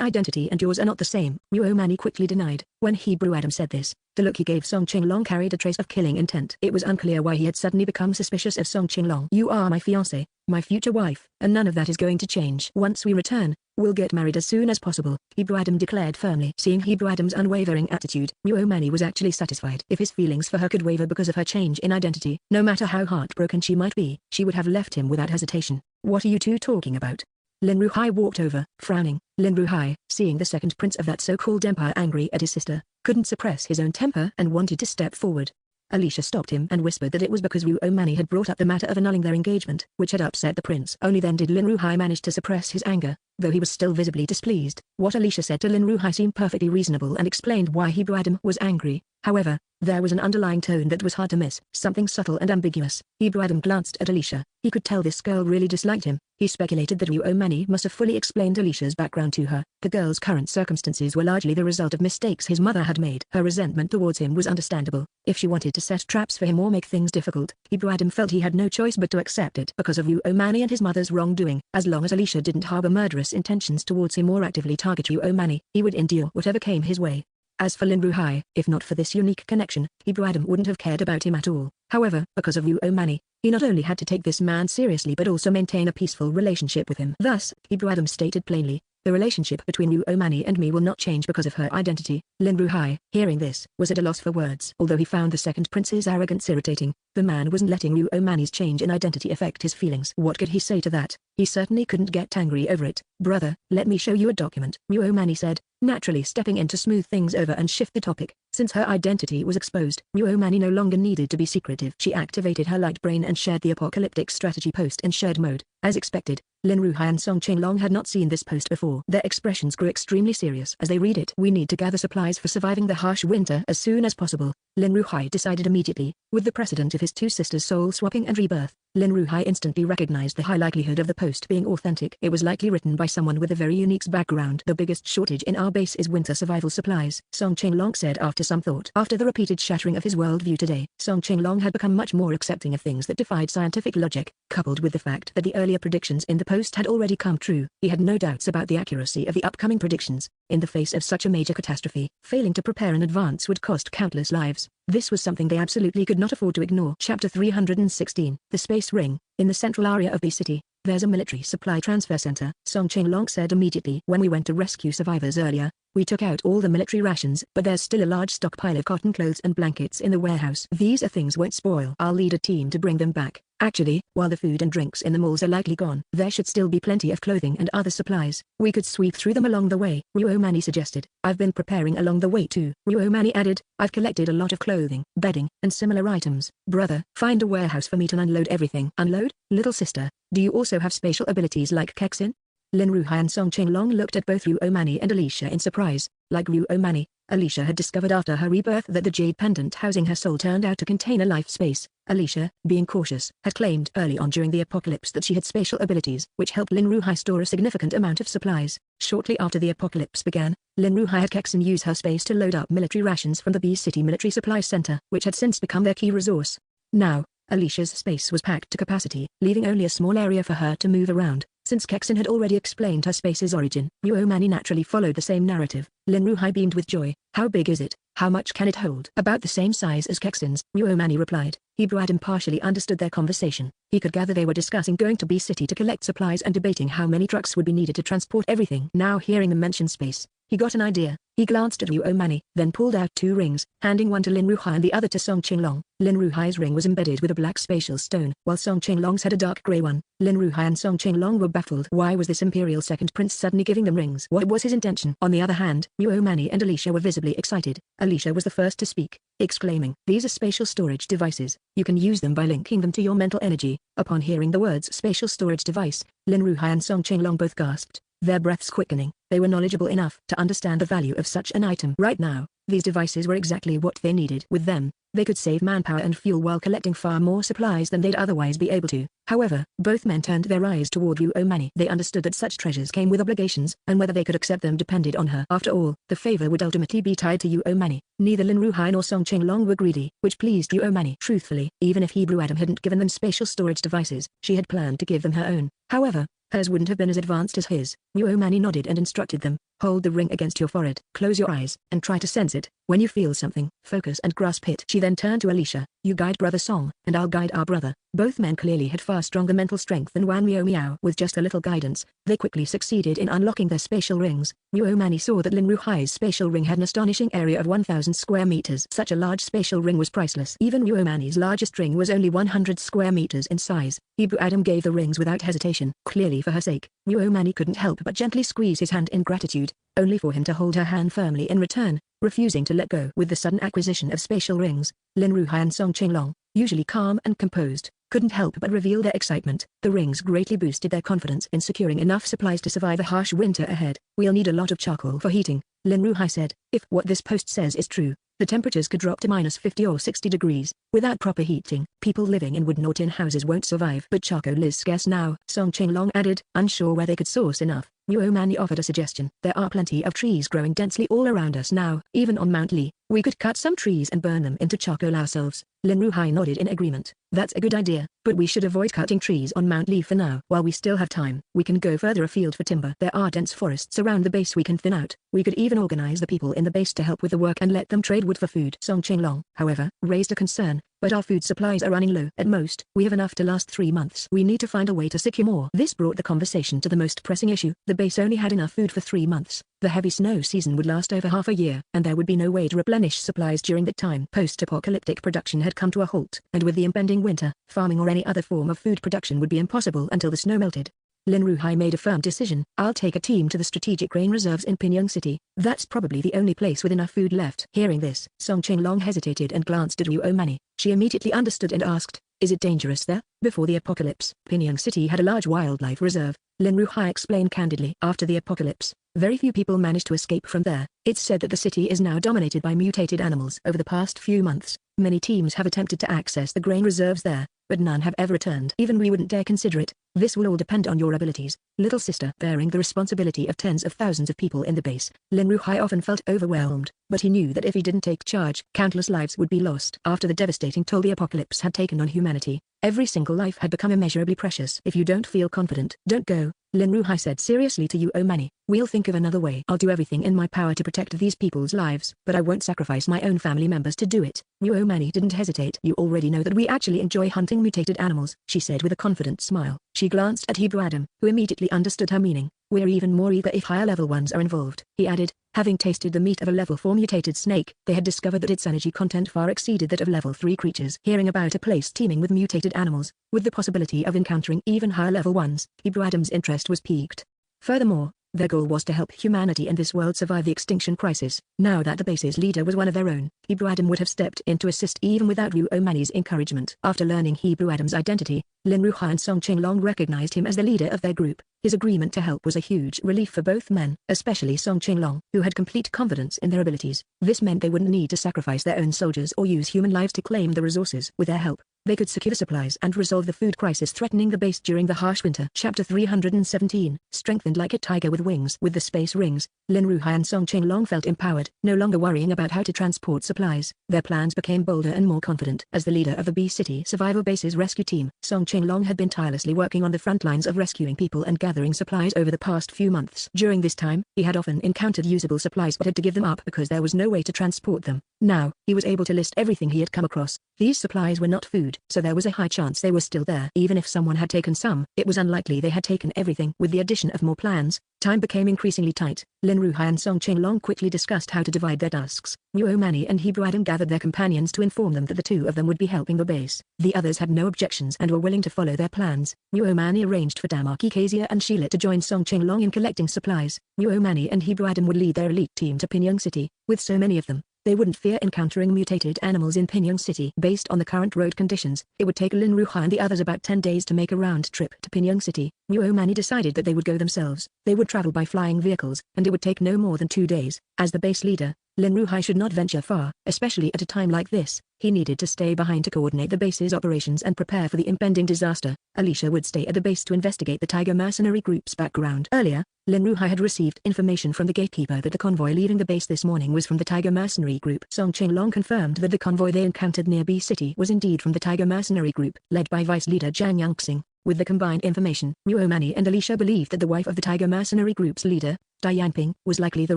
identity and yours are not the same, Wu Omani quickly denied. When Hebrew Adam said this, the look he gave Song Qinglong carried a trace of killing intent. It was unclear why he had suddenly become suspicious of Song Qinglong. You are my fiancé, my future wife, and none of that is going to change. Once we return, we'll get married as soon as possible, Hebrew Adam declared firmly. Seeing Hebrew Adam's unwavering attitude, Wu Omani was actually satisfied. If his feelings for her could waver because of her change in identity, no matter how heartbroken she might be, she would have left him without hesitation. What are you two talking about? Lin Ruhai walked over, frowning. Lin Ruhai, seeing the second prince of that so-called empire angry at his sister, couldn't suppress his own temper and wanted to step forward. Alicia stopped him and whispered that it was because Wu Omani had brought up the matter of annulling their engagement, which had upset the prince. Only then did Lin Ruhai manage to suppress his anger, though he was still visibly displeased. What Alicia said to Lin Ruhai seemed perfectly reasonable and explained why Hebrew Adam was angry. However, there was an underlying tone that was hard to miss, something subtle and ambiguous. Hebrew Adam glanced at Alicia. He could tell this girl really disliked him. He speculated that Wu Omani must have fully explained Alicia's background to her. The girl's current circumstances were largely the result of mistakes his mother had made. Her resentment towards him was understandable. If she wanted to set traps for him or make things difficult, Hebrew Adam felt he had no choice but to accept it because of Wu Omani and his mother's wrongdoing. As long as Alicia didn't harbor murderous intentions towards him or actively target Wu Omani, he would endure whatever came his way. As for Lin Ruhai, if not for this unique connection, Hebrew Adam wouldn't have cared about him at all. However, because of Wu Omani, he not only had to take this man seriously but also maintain a peaceful relationship with him. Thus, Hebrew Adam stated plainly, the relationship between Wu Omani and me will not change because of her identity. Lin Ruhai, hearing this, was at a loss for words. Although he found the second prince's arrogance irritating, the man wasn't letting Wu Omani's change in identity affect his feelings. What could he say to that? He certainly couldn't get angry over it. Brother, let me show you a document, Wu Omani said, naturally stepping in to smooth things over and shift the topic. Since her identity was exposed, Wu Omani no longer needed to be secretive. She activated her light brain and shared the apocalyptic strategy post in shared mode. As expected, Lin Ruhai and Song Qinglong had not seen this post before. Their expressions grew extremely serious as they read it. We need to gather supplies for surviving the harsh winter as soon as possible, Lin Ruhai decided immediately. With the precedent of his two sisters' soul swapping and rebirth, Lin Ruhai instantly recognized the high likelihood of the post being authentic. It was likely written by someone with a very unique background. The biggest shortage in our base is winter survival supplies, Song Qinglong said after some thought. After the repeated shattering of his worldview today, Song Qinglong had become much more accepting of things that defied scientific logic. Coupled with the fact that the earlier predictions in the post had already come true, he had no doubts about the accuracy of the upcoming predictions. In the face of such a major catastrophe, failing to prepare in advance would cost countless lives. This was something they absolutely could not afford to ignore. Chapter 316, The Space Ring. In the central area of B City, there's a military supply transfer center, Song Qinglong said immediately. When we went to rescue survivors earlier, we took out all the military rations, but there's still a large stockpile of cotton clothes and blankets in the warehouse. These are things won't spoil. I'll lead a team to bring them back. Actually, while the food and drinks in the malls are likely gone, there should still be plenty of clothing and other supplies. We could sweep through them along the way, Ruomani suggested. I've been preparing along the way too, Ruomani added. I've collected a lot of clothing, bedding, and similar items. Brother, find a warehouse for me to unload everything. Unload? Little sister, do you also have spatial abilities like Kexin? Lin Ruhai and Song Qinglong looked at both Ruomani and Alicia in surprise. Like Ruomani, Alicia had discovered after her rebirth that the jade pendant housing her soul turned out to contain a life space. Alicia, being cautious, had claimed early on during the apocalypse that she had spatial abilities which helped Lin Ruhai store a significant amount of supplies. Shortly after the apocalypse began, Lin Ruhai had Kexin use her space to load up military rations from the B City Military Supply Center, which had since become their key resource. Now, Alicia's space was packed to capacity, leaving only a small area for her to move around. Since Kexin had already explained her space's origin, Ruomani naturally followed the same narrative. Lin Ruhai beamed with joy. How big is it? How much can it hold? About the same size as Kexin's, Ruomani replied. Hebrew Adam partially understood their conversation. He could gather they were discussing going to B City to collect supplies and debating how many trucks would be needed to transport everything. Now hearing them mention space, he got an idea. He glanced at Ruomani, then pulled out 2 rings, handing one to Lin Ruhai and the other to Song Qinglong. Lin Ruhai's ring was embedded with a black spatial stone, while Song Qinglong's had a dark grey one. Lin Ruhai and Song Qinglong were baffled. Why was this imperial second prince suddenly giving them rings? What was his intention? On the other hand, Ruomani and Alicia were visibly excited. Alicia was the first to speak, exclaiming, "These are spatial storage devices. You can use them by linking them to your mental energy." Upon hearing the words spatial storage device, Lin Ruhai and Song Qinglong both gasped, their breaths quickening. They were knowledgeable enough to understand the value of such an item. Right now, these devices were exactly what they needed. With them, they could save manpower and fuel while collecting far more supplies than they'd otherwise be able to. However, both men turned their eyes toward Ruomani. They understood that such treasures came with obligations, and whether they could accept them depended on her. After all, the favor would ultimately be tied to Ruomani. Neither Lin Ruhai nor Song Qinglong were greedy, which pleased Ruomani. Truthfully, even if Hebrew Adam hadn't given them spatial storage devices, she had planned to give them her own. However, hers wouldn't have been as advanced as his. Ruomani nodded and instructed them. Hold the ring against your forehead, close your eyes, and try to sense it. When you feel something, focus and grasp it. She then turned to Alicia. You guide brother Song, and I'll guide our brother. Both men clearly had far stronger mental strength than Wan Miao. With just a little guidance, they quickly succeeded in unlocking their spatial rings. Ruomani saw that Lin Ruhai's spatial ring had an astonishing area of 1,000 square meters. Such a large spatial ring was priceless. Even Ruomani's largest ring was only 100 square meters in size. Hebrew Adam gave the rings without hesitation. Clearly for her sake, Ruomani couldn't help but gently squeeze his hand in gratitude, only for him to hold her hand firmly in return, refusing to let go. With the sudden acquisition of spatial rings, Lin Ruhai and Song Qinglong, usually calm and composed, couldn't help but reveal their excitement. The rings greatly boosted their confidence in securing enough supplies to survive a harsh winter ahead. We'll need a lot of charcoal for heating, Lin Ruhai said. If what this post says is true, the temperatures could drop to -50 or 60 degrees. Without proper heating, people living in wooden or tin houses won't survive. But charcoal is scarce now, Song Qinglong added, unsure where they could source enough. Ruomani offered a suggestion. There are plenty of trees growing densely all around us now, even on Mount Li. We could cut some trees and burn them into charcoal ourselves. Lin Ruhai nodded in agreement. That's a good idea, but we should avoid cutting trees on Mount Li for now. While we still have time, we can go further afield for timber. There are dense forests around the base we can thin out. We could even organize the people in the base to help with the work and let them trade wood for food. Song Qinglong, however, raised a concern. But our food supplies are running low. At most, we have enough to last 3 months. We need to find a way to secure more. This brought the conversation to the most pressing issue. The base only had enough food for 3 months. The heavy snow season would last over half a year, and there would be no way to replenish supplies during that time. Post-apocalyptic production had come to a halt, and with the impending winter, farming or any other form of food production would be impossible until the snow melted. Lin Ruhai made a firm decision. I'll take a team to the strategic grain reserves in Pingyang City. That's probably the only place with enough food left. Hearing this, Song Qinglong hesitated and glanced at Ruomani. She immediately understood and asked, is it dangerous there? Before the apocalypse, Pingyang City had a large wildlife reserve. Lin Ruhai explained candidly. After the apocalypse, very few people managed to escape from there. It's said that the city is now dominated by mutated animals. Over the past few months, many teams have attempted to access the grain reserves there, but none have ever returned. Even we wouldn't dare consider it. This will all depend on your abilities, little sister. Bearing the responsibility of tens of thousands of people in the base, Lin Ruhai often felt overwhelmed, but he knew that if he didn't take charge, countless lives would be lost. After the devastating toll the apocalypse had taken on humanity, every single life had become immeasurably precious. If you don't feel confident, don't go, Lin Ruhai said seriously to Ruomani. We'll think of another way. I'll do everything in my power to protect these people's lives, but I won't sacrifice my own family members to do it. Ruomani didn't hesitate. You already know that we actually enjoy hunting mutated animals, she said with a confident smile. She glanced at Hebrew Adam, who immediately understood her meaning. We're even more eager if higher level ones are involved, he added. Having tasted the meat of a level 4 mutated snake, they had discovered that its energy content far exceeded that of level 3 creatures. Hearing about a place teeming with mutated animals, with the possibility of encountering even higher level ones, Hebrew Adam's interest was piqued. Furthermore, Their goal was to help humanity and this world survive the extinction crisis. Now that the base's leader was one of their own, Hebrew Adam would have stepped in to assist even without Ruomani's encouragement. After learning Hebrew Adam's identity, Lin Ruhai and Song Qinglong recognized him as the leader of their group. His agreement to help was a huge relief for both men, especially Song Qinglong, who had complete confidence in their abilities. This meant they wouldn't need to sacrifice their own soldiers or use human lives to claim the resources. With their help, they could secure supplies and resolve the food crisis threatening the base during the harsh winter. Chapter 317, Strengthened like a tiger with wings. With the space rings, Lin Ruhai and Song Qinglong felt empowered, no longer worrying about how to transport supplies. Their plans became bolder and more confident. As the leader of the B-City Survival Base's rescue team, Song Qinglong had been tirelessly working on the front lines of rescuing people and gathering supplies over the past few months. During this time, he had often encountered usable supplies but had to give them up because there was no way to transport them. Now, he was able to list everything he had come across. These supplies were not food, so there was a high chance they were still there. Even if someone had taken some, it was unlikely they had taken everything. With the addition of more plans, time became increasingly tight. Lin Ruhai and Song Qinglong quickly discussed how to divide their tasks. Ruomani and Hebrew Adam gathered their companions to inform them that the two of them would be helping the base. The others had no objections and were willing to follow their plans. Ruomani arranged for Tamaki, Kezia and Sheila to join Song Qinglong in collecting supplies. Ruomani and Hebrew Adam would lead their elite team to Pinyoung City. With so many of them, they wouldn't fear encountering mutated animals in Pinyoung City. Based on the current road conditions, it would take Lin Ruhai and the others about 10 days to make a round trip to Pinyoung City. Ruomani decided that they would go themselves. They would travel by flying vehicles, and it would take no more than 2 days. As the base leader, Lin Ruhai should not venture far, especially at a time like this. He needed to stay behind to coordinate the base's operations and prepare for the impending disaster. Alicia would stay at the base to investigate the Tiger mercenary group's background. Earlier, Lin Ruhai had received information from the gatekeeper that the convoy leaving the base this morning was from the Tiger mercenary group. Song Qinglong confirmed that the convoy they encountered near B City was indeed from the Tiger mercenary group, led by vice leader Zhang Yangxing. With the combined information, Ruomani and Alicia believed that the wife of the Tiger mercenary group's leader, Dai Yanping, was likely the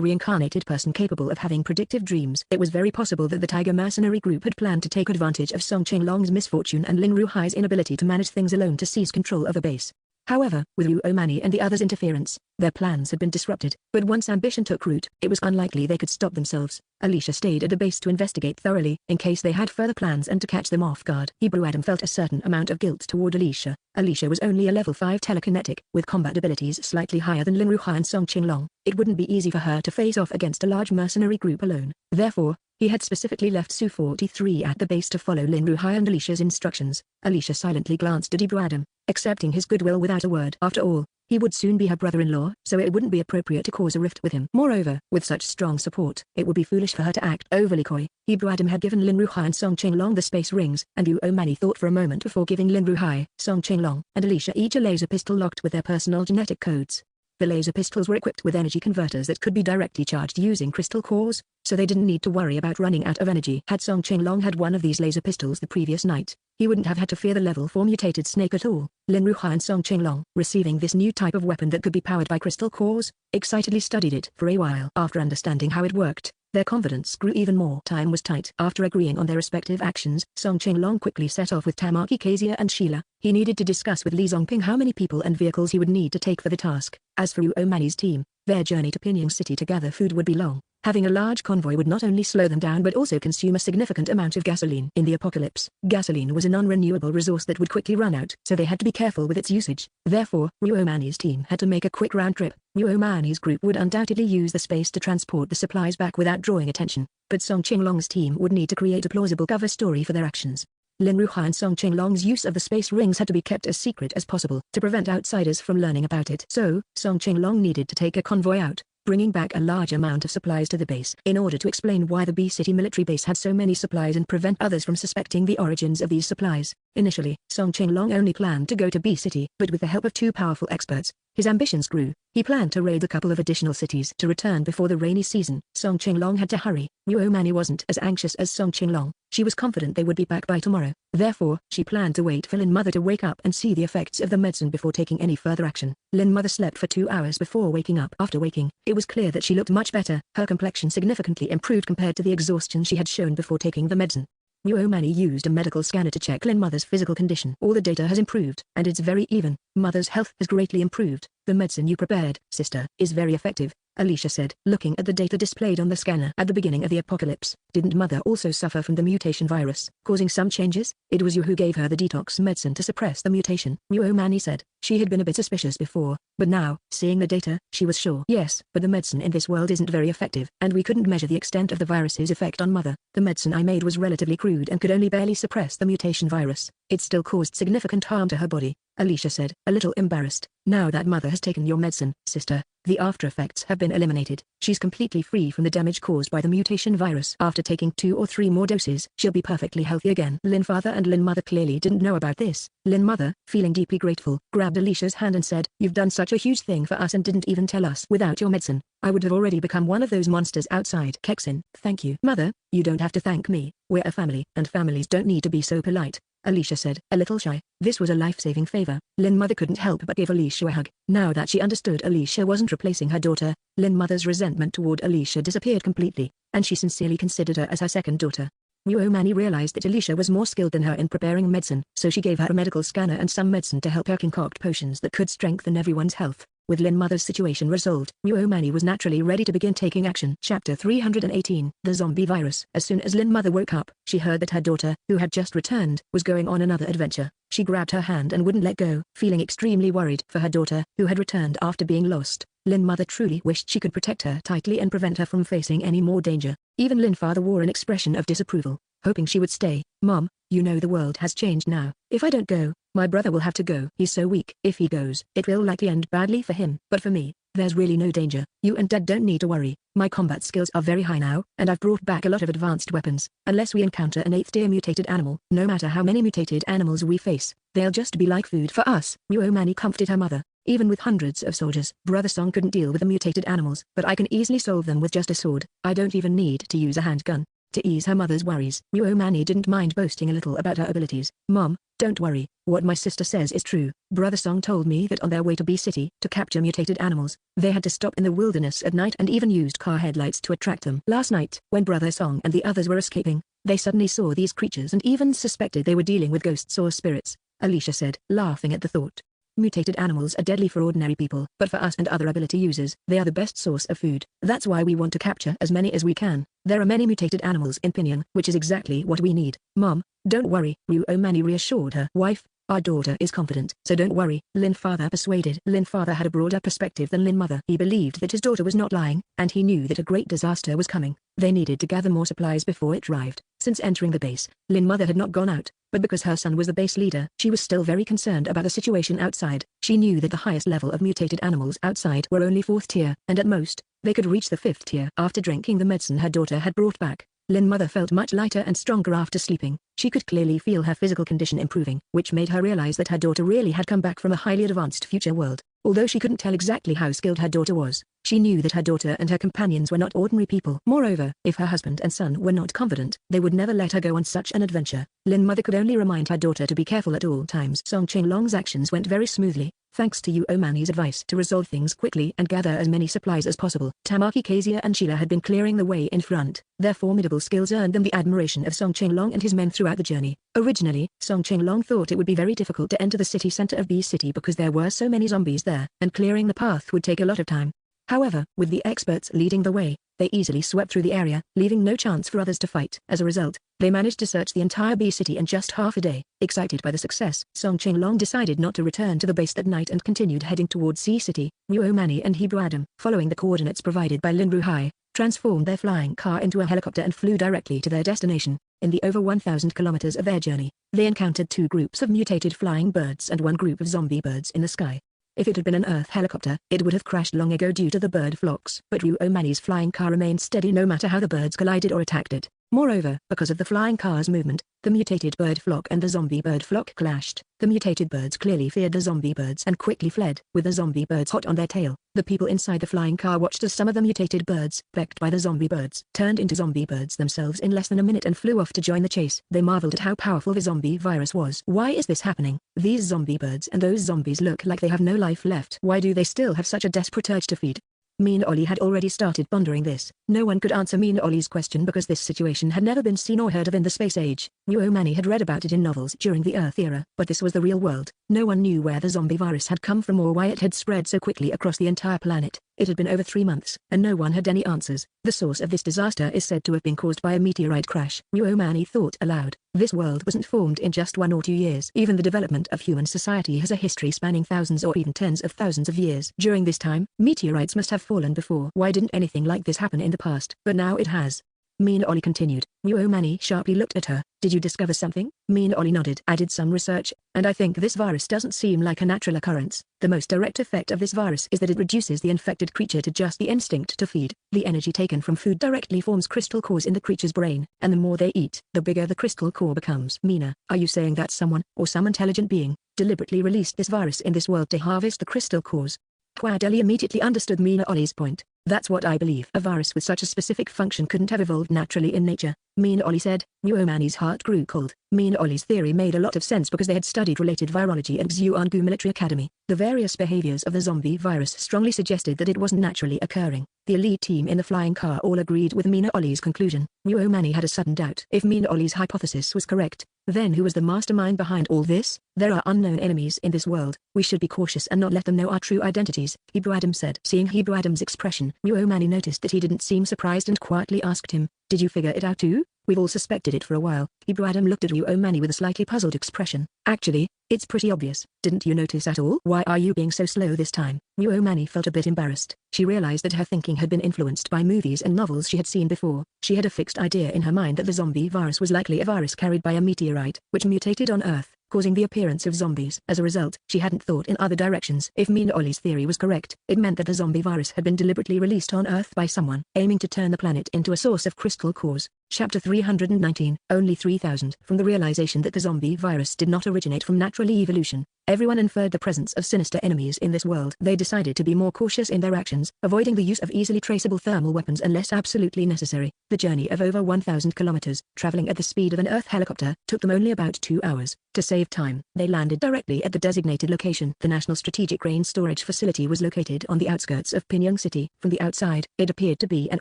reincarnated person capable of having predictive dreams. It was very possible that the Tiger mercenary group had planned to take advantage of Song Qinglong's misfortune and Lin Ruhai's inability to manage things alone to seize control of the base. However, with Ruomani and the others' interference, their plans had been disrupted. But once ambition took root, it was unlikely they could stop themselves. Alicia stayed at the base to investigate thoroughly, in case they had further plans and to catch them off guard. Hebrew Adam felt a certain amount of guilt toward Alicia. Alicia was only a level 5 telekinetic, with combat abilities slightly higher than Lin Ruhai and Song Qinglong. It wouldn't be easy for her to face off against a large mercenary group alone. Therefore, he had specifically left Su-43 at the base to follow Lin Ruhai and Alicia's instructions. Alicia silently glanced at Hebrew Adam, accepting his goodwill without a word. After all, he would soon be her brother-in-law, so it wouldn't be appropriate to cause a rift with him. Moreover, with such strong support, it would be foolish for her to act overly coy. Hebrew Adam had given Lin Ruhai and Song Qinglong the space rings, and Ruomani thought for a moment before giving Lin Ruhai, Song Qinglong, and Alicia each a laser pistol locked with their personal genetic codes. The laser pistols were equipped with energy converters that could be directly charged using crystal cores, so they didn't need to worry about running out of energy. Had Song Qinglong had one of these laser pistols the previous night, he wouldn't have had to fear the level 4 mutated snake at all. Lin Ruhai and Song Qinglong, receiving this new type of weapon that could be powered by crystal cores, excitedly studied it for a while. After understanding how it worked, their confidence grew even more. Time was tight. After agreeing on their respective actions, Song Qinglong quickly set off with Tamaki, Kezia and Sheila. He needed to discuss with Li Zongping how many people and vehicles he would need to take for the task. As for Ruomani's team, their journey to Pinyoung City to gather food would be long. Having a large convoy would not only slow them down but also consume a significant amount of gasoline. In the apocalypse, gasoline was a non-renewable resource that would quickly run out, so they had to be careful with its usage. Therefore, Ruomani's team had to make a quick round trip. Ruomani's group would undoubtedly use the space to transport the supplies back without drawing attention, but Song Qinglong's team would need to create a plausible cover story for their actions. Lin Ruhai and Song Qinglong's use of the space rings had to be kept as secret as possible to prevent outsiders from learning about it. So, Song Qinglong needed to take a convoy out, bringing back a large amount of supplies to the base. In order to explain why the B-City military base had so many supplies and prevent others from suspecting the origins of these supplies, initially, Song Qinglong only planned to go to B-City, but with the help of 2 powerful experts, his ambitions grew. He planned to raid a couple of additional cities to return before the rainy season. Song Qinglong had to hurry. Ruomani wasn't as anxious as Song Qinglong. She was confident they would be back by tomorrow. Therefore, she planned to wait for Lin Mother to wake up and see the effects of the medicine before taking any further action. Lin Mother slept for 2 hours before waking up. After waking, it was clear that she looked much better. Her complexion significantly improved compared to the exhaustion she had shown before taking the medicine. Ruomani used a medical scanner to check Lin Mother's physical condition. All the data has improved, and it's very even. Mother's health has greatly improved. The medicine you prepared, sister, is very effective, Alicia said, looking at the data displayed on the scanner. At the beginning of the apocalypse, didn't Mother also suffer from the mutation virus, causing some changes? It was you who gave her the detox medicine to suppress the mutation, Muomani said. She had been a bit suspicious before, but now, seeing the data, she was sure. Yes, but the medicine in this world isn't very effective, and we couldn't measure the extent of the virus's effect on Mother. The medicine I made was relatively crude and could only barely suppress the mutation virus. It still caused significant harm to her body, Alicia said, a little embarrassed. Now that Mother has taken your medicine, sister, the after effects have been eliminated. She's completely free from the damage caused by the mutation virus. After taking 2 or 3 more doses, she'll be perfectly healthy again. Lin Father and Lin Mother clearly didn't know about this. Lin Mother, feeling deeply grateful, grabbed Alicia's hand and said, "You've done such a huge thing for us and didn't even tell us. Without your medicine, I would have already become one of those monsters outside." Kexin, thank you. Mother, you don't have to thank me. We're a family, and families don't need to be so polite, Alicia said, a little shy. This was a life-saving favor. Lin Mother couldn't help but give Alicia a hug. Now that she understood Alicia wasn't replacing her daughter, Lin Mother's resentment toward Alicia disappeared completely, and she sincerely considered her as her second daughter. Muomani realized that Alicia was more skilled than her in preparing medicine, so she gave her a medical scanner and some medicine to help her concoct potions that could strengthen everyone's health. With Lin Mother's situation resolved, Muomani was naturally ready to begin taking action. Chapter 318, The Zombie Virus. As soon as Lin Mother woke up, she heard that her daughter, who had just returned, was going on another adventure. She grabbed her hand and wouldn't let go, feeling extremely worried for her daughter, who had returned after being lost. Lin Mother truly wished she could protect her tightly and prevent her from facing any more danger. Even Lin Father wore an expression of disapproval, hoping she would stay. "Mom, you know the world has changed now. If I don't go, my brother will have to go. He's so weak. If he goes, it will likely end badly for him. But for me, there's really no danger. You and Dad don't need to worry. My combat skills are very high now, and I've brought back a lot of advanced weapons. Unless we encounter an 8th-tier mutated animal, no matter how many mutated animals we face, they'll just be like food for us." Muomani comforted her mother. "Even with hundreds of soldiers, Brother Song couldn't deal with the mutated animals, but I can easily solve them with just a sword. I don't even need to use a handgun." To ease her mother's worries, Muomani didn't mind boasting a little about her abilities. "Mom, don't worry, what my sister says is true. Brother Song told me that on their way to B City to capture mutated animals, they had to stop in the wilderness at night and even used car headlights to attract them. Last night, when Brother Song and the others were escaping, they suddenly saw these creatures and even suspected they were dealing with ghosts or spirits," Alicia said, laughing at the thought. "Mutated animals are deadly for ordinary people, but for us and other ability users, they are the best source of food. That's why we want to capture as many as we can. There are many mutated animals in Pinyin, which is exactly what we need." "Mom, don't worry," Muomani reassured her wife. "Our daughter is confident, so don't worry." Lin Father persuaded. Lin Father had a broader perspective than Lin Mother. He believed that his daughter was not lying, and he knew that a great disaster was coming. They needed to gather more supplies before it arrived. Since entering the base, Lin Mother had not gone out, but because her son was the base leader, she was still very concerned about the situation outside. She knew that the highest level of mutated animals outside were only 4th tier, and at most, they could reach the 5th tier. After drinking the medicine her daughter had brought back, Lin Mother felt much lighter and stronger after sleeping. She could clearly feel her physical condition improving, which made her realize that her daughter really had come back from a highly advanced future world. Although she couldn't tell exactly how skilled her daughter was, she knew that her daughter and her companions were not ordinary people. Moreover, if her husband and son were not confident, they would never let her go on such an adventure. Lin Mother could only remind her daughter to be careful at all times. Song Qinglong's actions went very smoothly, thanks to Muomani's advice to resolve things quickly and gather as many supplies as possible. Tamaki, Kezia and Sheila had been clearing the way in front. Their formidable skills earned them the admiration of Song Qinglong and his men throughout the journey. Originally, Song Qinglong thought it would be very difficult to enter the city center of B City because there were so many zombies there, and clearing the path would take a lot of time. However, with the experts leading the way, they easily swept through the area, leaving no chance for others to fight. As a result, they managed to search the entire B City in just half a day. Excited by the success, Song Qinglong decided not to return to the base that night and continued heading towards C City. Muomani and Hebrew Adam, following the coordinates provided by Lin Ruhai, transformed their flying car into a helicopter and flew directly to their destination. In the over 1,000 kilometers of their journey, they encountered 2 groups of mutated flying birds and 1 group of zombie birds in the sky. If it had been an Earth helicopter, it would have crashed long ago due to the bird flocks. But Muomani's flying car remained steady no matter how the birds collided or attacked it. Moreover, because of the flying car's movement, the mutated bird flock and the zombie bird flock clashed. The mutated birds clearly feared the zombie birds and quickly fled, with the zombie birds hot on their tail. The people inside the flying car watched as some of the mutated birds, backed by the zombie birds, turned into zombie birds themselves in less than a minute and flew off to join the chase. They marveled at how powerful the zombie virus was. Why is this happening? These zombie birds and those zombies look like they have no life left. Why do they still have such a desperate urge to feed? Mean Ollie had already started pondering this. No one could answer Mean Ollie's question because this situation had never been seen or heard of in the space age. Mani had read about it in novels during the Earth era, but this was the real world. No one knew where the zombie virus had come from or why it had spread so quickly across the entire planet. It had been over 3 months, and no one had any answers. The source of this disaster is said to have been caused by a meteorite crash. Mani thought aloud. This world wasn't formed in just 1 or 2 years. Even the development of human society has a history spanning thousands or even tens of thousands of years. During this time, meteorites must have fallen before. Why didn't anything like this happen in the past? But now it has. Mean Ollie continued. Mani sharply looked at her. Did you discover something? Mean Ollie nodded. I did some research, and I think this virus doesn't seem like a natural occurrence. The most direct effect of this virus is that it reduces the infected creature to just the instinct to feed. The energy taken from food directly forms crystal cores in the creature's brain, and the more they eat, the bigger the crystal core becomes. Mina, are you saying that someone, or some intelligent being, deliberately released this virus in this world to harvest the crystal cores? Quadeli immediately understood Mean Ollie's point. That's what I believe. A virus with such a specific function couldn't have evolved naturally in nature, Mean Ollie said. Mani's heart grew cold. Mean Ollie's theory made a lot of sense because they had studied related virology at Xuangu Military Academy. The various behaviors of the zombie virus strongly suggested that it wasn't naturally occurring. The elite team in the flying car all agreed with Mean Ollie's conclusion. Mani had a sudden doubt. If Mean Ollie's hypothesis was correct, then who was the mastermind behind all this? There are unknown enemies in this world. We should be cautious and not let them know our true identities, Hebrew Adam said. Seeing Hebrew Adam's expression, Mani noticed that he didn't seem surprised and quietly asked him, did you figure it out too? We've all suspected it for a while. Hebrew Adam looked at Mani with a slightly puzzled expression. Actually, it's pretty obvious. Didn't you notice at all? Why are you being so slow this time? Mani felt a bit embarrassed. She realized that her thinking had been influenced by movies and novels she had seen before. She had a fixed idea in her mind that the zombie virus was likely a virus carried by a meteorite, which mutated on Earth, causing the appearance of zombies. As a result, she hadn't thought in other directions. If Mean Ollie's theory was correct, it meant that the zombie virus had been deliberately released on Earth by someone, aiming to turn the planet into a source of crystal cores. Chapter 319, Only 3000. From the realization that the zombie virus did not originate from natural evolution, everyone inferred the presence of sinister enemies in this world. They decided to be more cautious in their actions, avoiding the use of easily traceable thermal weapons unless absolutely necessary. The journey of over 1,000 kilometers, traveling at the speed of an Earth helicopter, took them only about 2 hours. To save time, they landed directly at the designated location. The National Strategic Grain Storage Facility was located on the outskirts of Pyongyang City. From the outside, it appeared to be an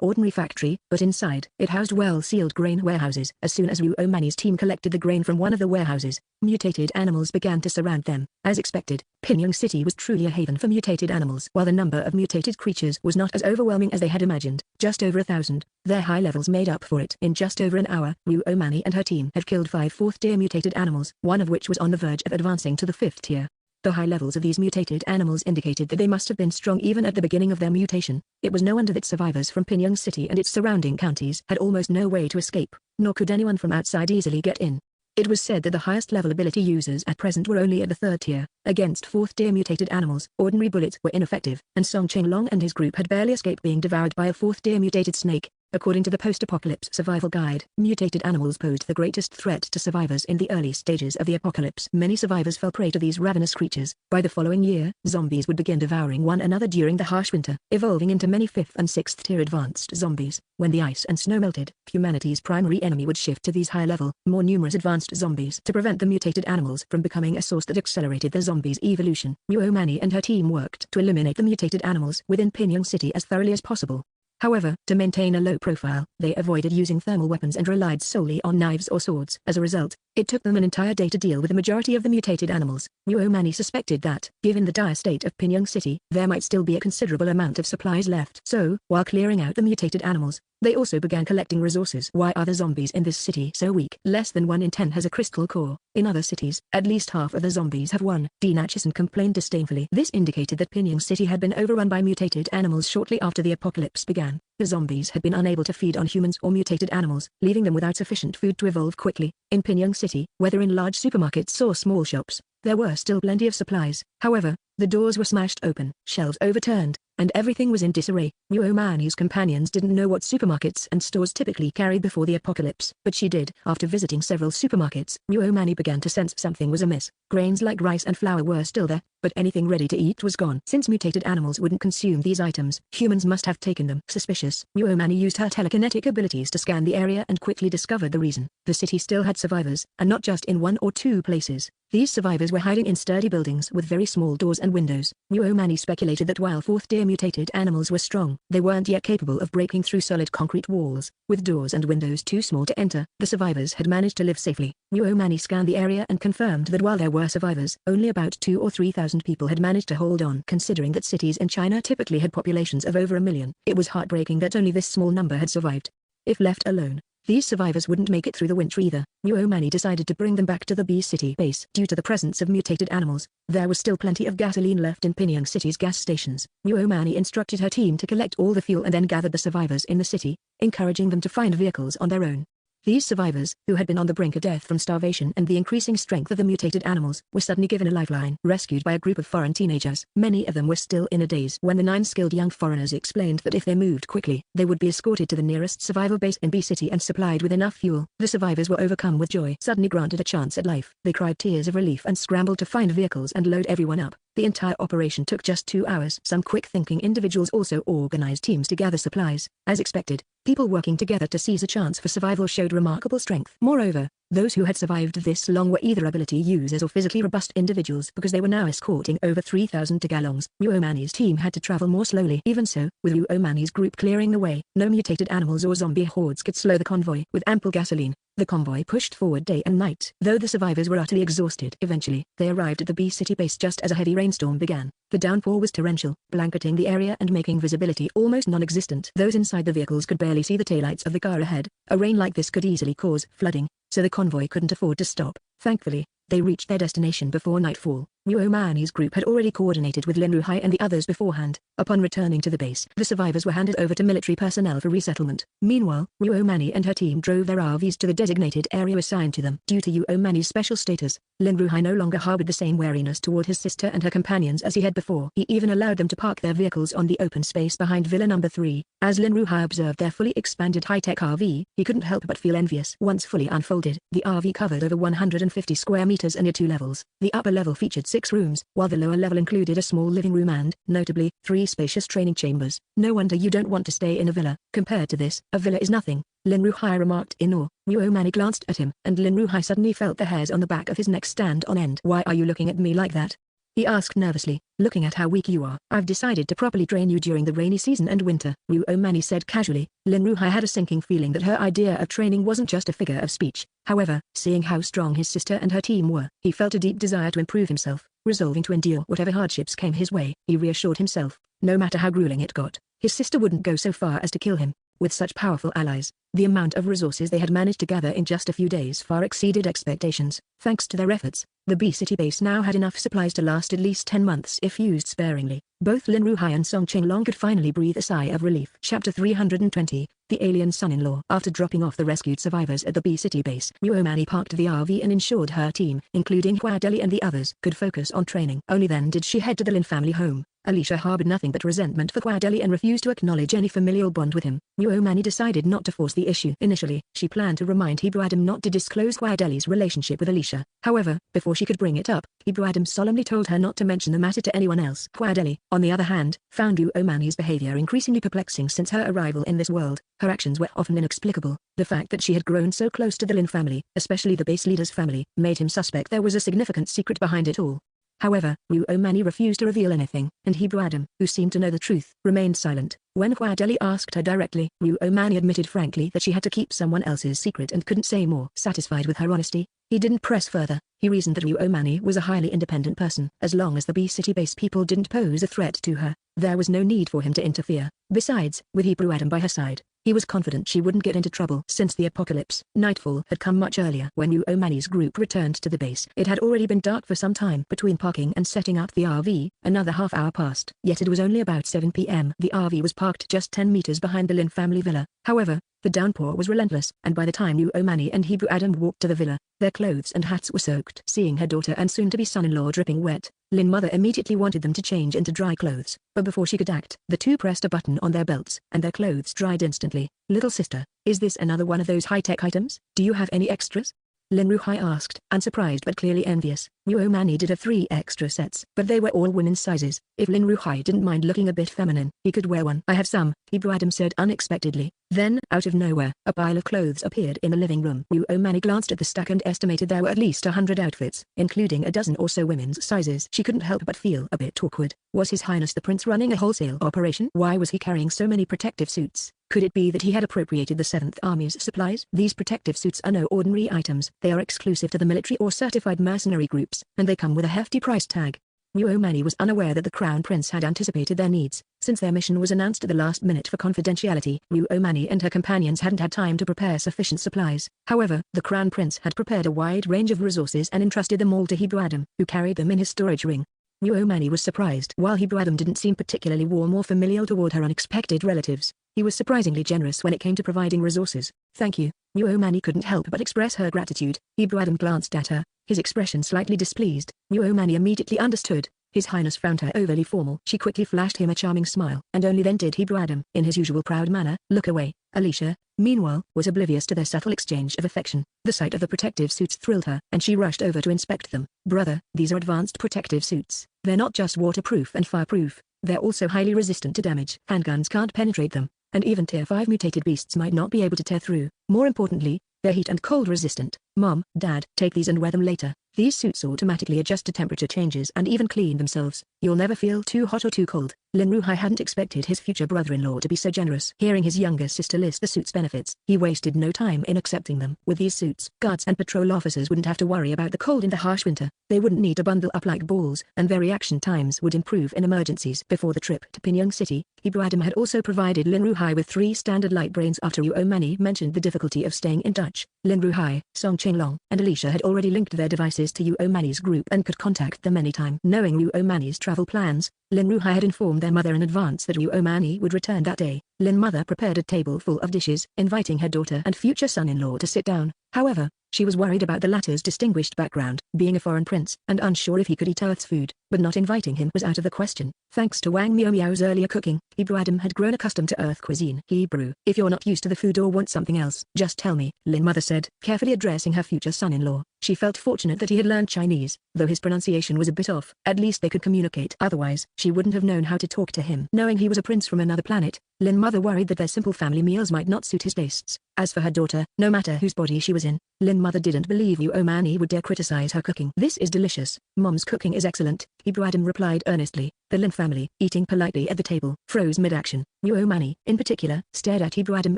ordinary factory, but inside, it housed well-sealed grain warehouses. As soon as Mani's team collected the grain from one of the warehouses, mutated animals began to surround them. As expected, Pyongyang City was truly a haven for mutated animals. While the number of mutated creatures was not as overwhelming as they had imagined, just over 1,000, their high levels made up for it. In just over an hour, Mani and her team had killed 5 4th-tier mutated animals, one of which was on the verge of advancing to the 5th tier. The high levels of these mutated animals indicated that they must have been strong even at the beginning of their mutation. It was no wonder that survivors from Pyongyang City and its surrounding counties had almost no way to escape, nor could anyone from outside easily get in. It was said that the highest level ability users at present were only at the 3rd tier. Against 4th-tier mutated animals, ordinary bullets were ineffective, and Song Chenglong and his group had barely escaped being devoured by a 4th-tier mutated snake. According to the post-apocalypse survival guide, mutated animals posed the greatest threat to survivors in the early stages of the apocalypse. Many survivors fell prey to these ravenous creatures. By the following year, zombies would begin devouring one another during the harsh winter, evolving into many 5th and 6th-tier advanced zombies. When the ice and snow melted, humanity's primary enemy would shift to these high-level, more numerous advanced zombies. To prevent the mutated animals from becoming a source that accelerated the zombies' evolution, Mani and her team worked to eliminate the mutated animals within Pyongyang City as thoroughly as possible. However, to maintain a low profile, they avoided using thermal weapons and relied solely on knives or swords. As a result, it took them an entire day to deal with the majority of the mutated animals. Mani suspected that, given the dire state of Pyongyang City, there might still be a considerable amount of supplies left. So, while clearing out the mutated animals, they also began collecting resources. Why are the zombies in this city so weak? Less than 1 in 10 has a crystal core. In other cities, at least half of the zombies have one. Dean Atchison complained disdainfully. This indicated that Pyongyang City had been overrun by mutated animals shortly after the apocalypse began. The zombies had been unable to feed on humans or mutated animals, leaving them without sufficient food to evolve quickly. In Pyongyang City, whether in large supermarkets or small shops, there were still plenty of supplies. However, the doors were smashed open, shelves overturned, and everything was in disarray. Mani's companions didn't know what supermarkets and stores typically carried before the apocalypse, but she did. After visiting several supermarkets, Mani began to sense something was amiss. Grains like rice and flour were still there, but anything ready to eat was gone. Since mutated animals wouldn't consume these items, humans must have taken them. Suspicious, Mani used her telekinetic abilities to scan the area and quickly discovered the reason. The city still had survivors, and not just in 1 or 2 places. These survivors were hiding in sturdy buildings with very small doors and windows. Muomani speculated that while fourth-tier mutated animals were strong, they weren't yet capable of breaking through solid concrete walls, with doors and windows too small to enter. The survivors had managed to live safely. Muomani scanned the area and confirmed that while there were survivors, only about 2,000 or 3,000 people had managed to hold on. Considering that cities in China typically had populations of over 1 million, it was heartbreaking that only this small number had survived. If left alone, these survivors wouldn't make it through the winter either. Muomani decided to bring them back to the B City base. Due to the presence of mutated animals, there was still plenty of gasoline left in Pingyang City's gas stations. Muomani instructed her team to collect all the fuel and then gathered the survivors in the city, encouraging them to find vehicles on their own. These survivors, who had been on the brink of death from starvation and the increasing strength of the mutated animals, were suddenly given a lifeline. Rescued by a group of foreign teenagers, many of them were still in a daze when the 9 skilled young foreigners explained that if they moved quickly, they would be escorted to the nearest survivor base in B City and supplied with enough fuel. The survivors were overcome with joy, suddenly granted a chance at life. They cried tears of relief and scrambled to find vehicles and load everyone up. The entire operation took just 2 hours. Some quick-thinking individuals also organized teams to gather supplies. As expected, people working together to seize a chance for survival showed remarkable strength. Moreover, those who had survived this long were either ability users or physically robust individuals because they were now escorting over 3,000 Tagalongs. Muomani's team had to travel more slowly. Even so, with Muomani's group clearing the way, no mutated animals or zombie hordes could slow the convoy. With ample gasoline, the convoy pushed forward day and night. Though the survivors were utterly exhausted, eventually, they arrived at the B City base just as a heavy rainstorm began. The downpour was torrential, blanketing the area and making visibility almost non-existent. Those inside the vehicles could barely see the taillights of the car ahead. A rain like this could easily cause flooding, so the convoy couldn't afford to stop. Thankfully, they reached their destination before nightfall. Muomani's group had already coordinated with Lin Ruhai and the others beforehand. Upon returning to the base, the survivors were handed over to military personnel for resettlement. Meanwhile, Muomani and her team drove their RVs to the designated area assigned to them. Due to Muomani's special status, Lin Ruhai no longer harbored the same wariness toward his sister and her companions as he had before. He even allowed them to park their vehicles on the open space behind Villa Number 3. As Lin Ruhai observed their fully expanded high-tech RV, he couldn't help but feel envious. Once fully unfolded, the RV covered over 150 square meters and had 2 levels. The upper level featured 6 rooms, while the lower level included a small living room and, notably, 3 spacious training chambers. No wonder you don't want to stay in a villa. Compared to this, a villa is nothing, Lin Ruhai remarked in awe. Muomani glanced at him, and Lin Ruhai suddenly felt the hairs on the back of his neck stand on end. Why are you looking at me like that? He asked nervously, looking at how weak you are. I've decided to properly train you during the rainy season and winter, Muomani said casually. Lin Ruhai had a sinking feeling that her idea of training wasn't just a figure of speech. However, seeing how strong his sister and her team were, he felt a deep desire to improve himself. Resolving to endure whatever hardships came his way, he reassured himself, no matter how grueling it got, his sister wouldn't go so far as to kill him. With such powerful allies, the amount of resources they had managed to gather in just a few days far exceeded expectations. Thanks to their efforts, the B City base now had enough supplies to last at least 10 months if used sparingly. Both Lin Ruhai and Song Qinglong could finally breathe a sigh of relief. Chapter 320, The Alien Son-in-Law. After dropping off the rescued survivors at the B City base, Muomani parked the RV and ensured her team, including Hua Deli and the others, could focus on training. Only then did she head to the Lin family home. Alicia harbored nothing but resentment for Hua Deli and refused to acknowledge any familial bond with him. Muomani decided not to force the issue. Initially, she planned to remind Hebrew Adam not to disclose Hua Deli's relationship with Alicia. However, before she could bring it up, Hebrew Adam solemnly told her not to mention the matter to anyone else. Hua Deli, on the other hand, found Muomani's behavior increasingly perplexing since her arrival in this world. Her actions were often inexplicable. The fact that she had grown so close to the Lin family, especially the base leader's family, made him suspect there was a significant secret behind it all. However, Muomani refused to reveal anything, and Hebrew Adam, who seemed to know the truth, remained silent. When Hua Deli asked her directly, Muomani admitted frankly that she had to keep someone else's secret and couldn't say more. Satisfied with her honesty, he didn't press further. He reasoned that Muomani was a highly independent person. As long as the B City base people didn't pose a threat to her, there was no need for him to interfere. Besides, with Hebrew Adam by her side, he was confident she wouldn't get into trouble. Since the apocalypse, nightfall had come much earlier. When Muomani's group returned to the base, it had already been dark for some time. Between parking and setting up the RV, another half hour passed. Yet it was only about 7 p.m. The RV was parked just 10 meters behind the Lin family villa. However, the downpour was relentless, and by the time Muomani and Hebrew Adam walked to the villa, their clothes and hats were soaked. Seeing her daughter and soon-to-be son-in-law dripping wet, Lin mother immediately wanted them to change into dry clothes. But before she could act, the two pressed a button on their belts, and their clothes dried instantly. Little sister, is this another one of those high-tech items? Do you have any extras? Lin Ruhai asked, unsurprised but clearly envious. Wu Mani did have 3 extra sets, but they were all women's sizes. If Lin Ruhai didn't mind looking a bit feminine, he could wear one. I have some, Ibu Adam said unexpectedly. Then, out of nowhere, a pile of clothes appeared in the living room. Wu Mani glanced at the stack and estimated there were at least 100 outfits, including a dozen or so women's sizes. She couldn't help but feel a bit awkward. Was His Highness the Prince running a wholesale operation? Why was he carrying so many protective suits? Could it be that he had appropriated the 7th Army's supplies? These protective suits are no ordinary items. They are exclusive to the military or certified mercenary groups, and they come with a hefty price tag. Wu Mani was unaware that the Crown Prince had anticipated their needs, since their mission was announced at the last minute for confidentiality. Wu Mani and her companions hadn't had time to prepare sufficient supplies. However, the Crown Prince had prepared a wide range of resources and entrusted them all to Ibu Adam, who carried them in his storage ring. Wu Mani was surprised. While Ibu Adam didn't seem particularly warm or familial toward her unexpected relatives, he was surprisingly generous when it came to providing resources. Thank you. Wu Mani couldn't help but express her gratitude. Ibu Adam glanced at her, his expression slightly displeased. Wu Mani immediately understood. His Highness found her overly formal. She quickly flashed him a charming smile, and only then did Ibu Adam, in his usual proud manner, look away. Alicia, meanwhile, was oblivious to their subtle exchange of affection. The sight of the protective suits thrilled her, and she rushed over to inspect them. Brother, these are advanced protective suits. They're not just waterproof and fireproof, they're also highly resistant to damage. Handguns can't penetrate them, and even Tier 5 mutated beasts might not be able to tear through. More importantly, they're heat and cold resistant. Mom, Dad, take these and wear them later. These suits automatically adjust to temperature changes and even clean themselves. You'll never feel too hot or too cold. Lin Ruhai hadn't expected his future brother-in-law to be so generous. Hearing his younger sister list the suit's benefits, he wasted no time in accepting them. With these suits, guards and patrol officers wouldn't have to worry about the cold in the harsh winter. They wouldn't need to bundle up like balls, and their reaction times would improve in emergencies. Before the trip to Pingyang City, Ibu Adam had also provided Lin Ruhai with 3 standard light brains after Wu Mani mentioned the difficulty of staying in touch. Lin Ruhai, Song Qinglong, and Alicia had already linked their devices to Wu Mani's group and could contact them anytime. Knowing Wu Mani's travel plans, Lin Ruhai had informed their mother in advance that Wu Mani would return that day. Lin mother prepared a table full of dishes, inviting her daughter and future son-in-law to sit down. However, she was worried about the latter's distinguished background, being a foreign prince, and unsure if he could eat Earth's food, but not inviting him was out of the question. Thanks to Wang Miao Miao's earlier cooking, Ibu Adam had grown accustomed to Earth cuisine. Hebrew. If you're not used to the food or want something else, just tell me, Lin mother said, carefully addressing her future son-in-law. She felt fortunate that he had learned Chinese, though his pronunciation was a bit off. At least they could communicate. Otherwise, she wouldn't have known how to talk to him. Knowing he was a prince from another planet, Lin mother worried that their simple family meals might not suit his tastes. As for her daughter, no matter whose body she was in, Lin mother didn't believe Wu Mani would dare criticize her cooking. This is delicious. Mom's cooking is excellent, Ibu Adam replied earnestly. The Lin family, eating politely at the table, froze mid-action. Wu Mani, in particular, stared at Ibu Adam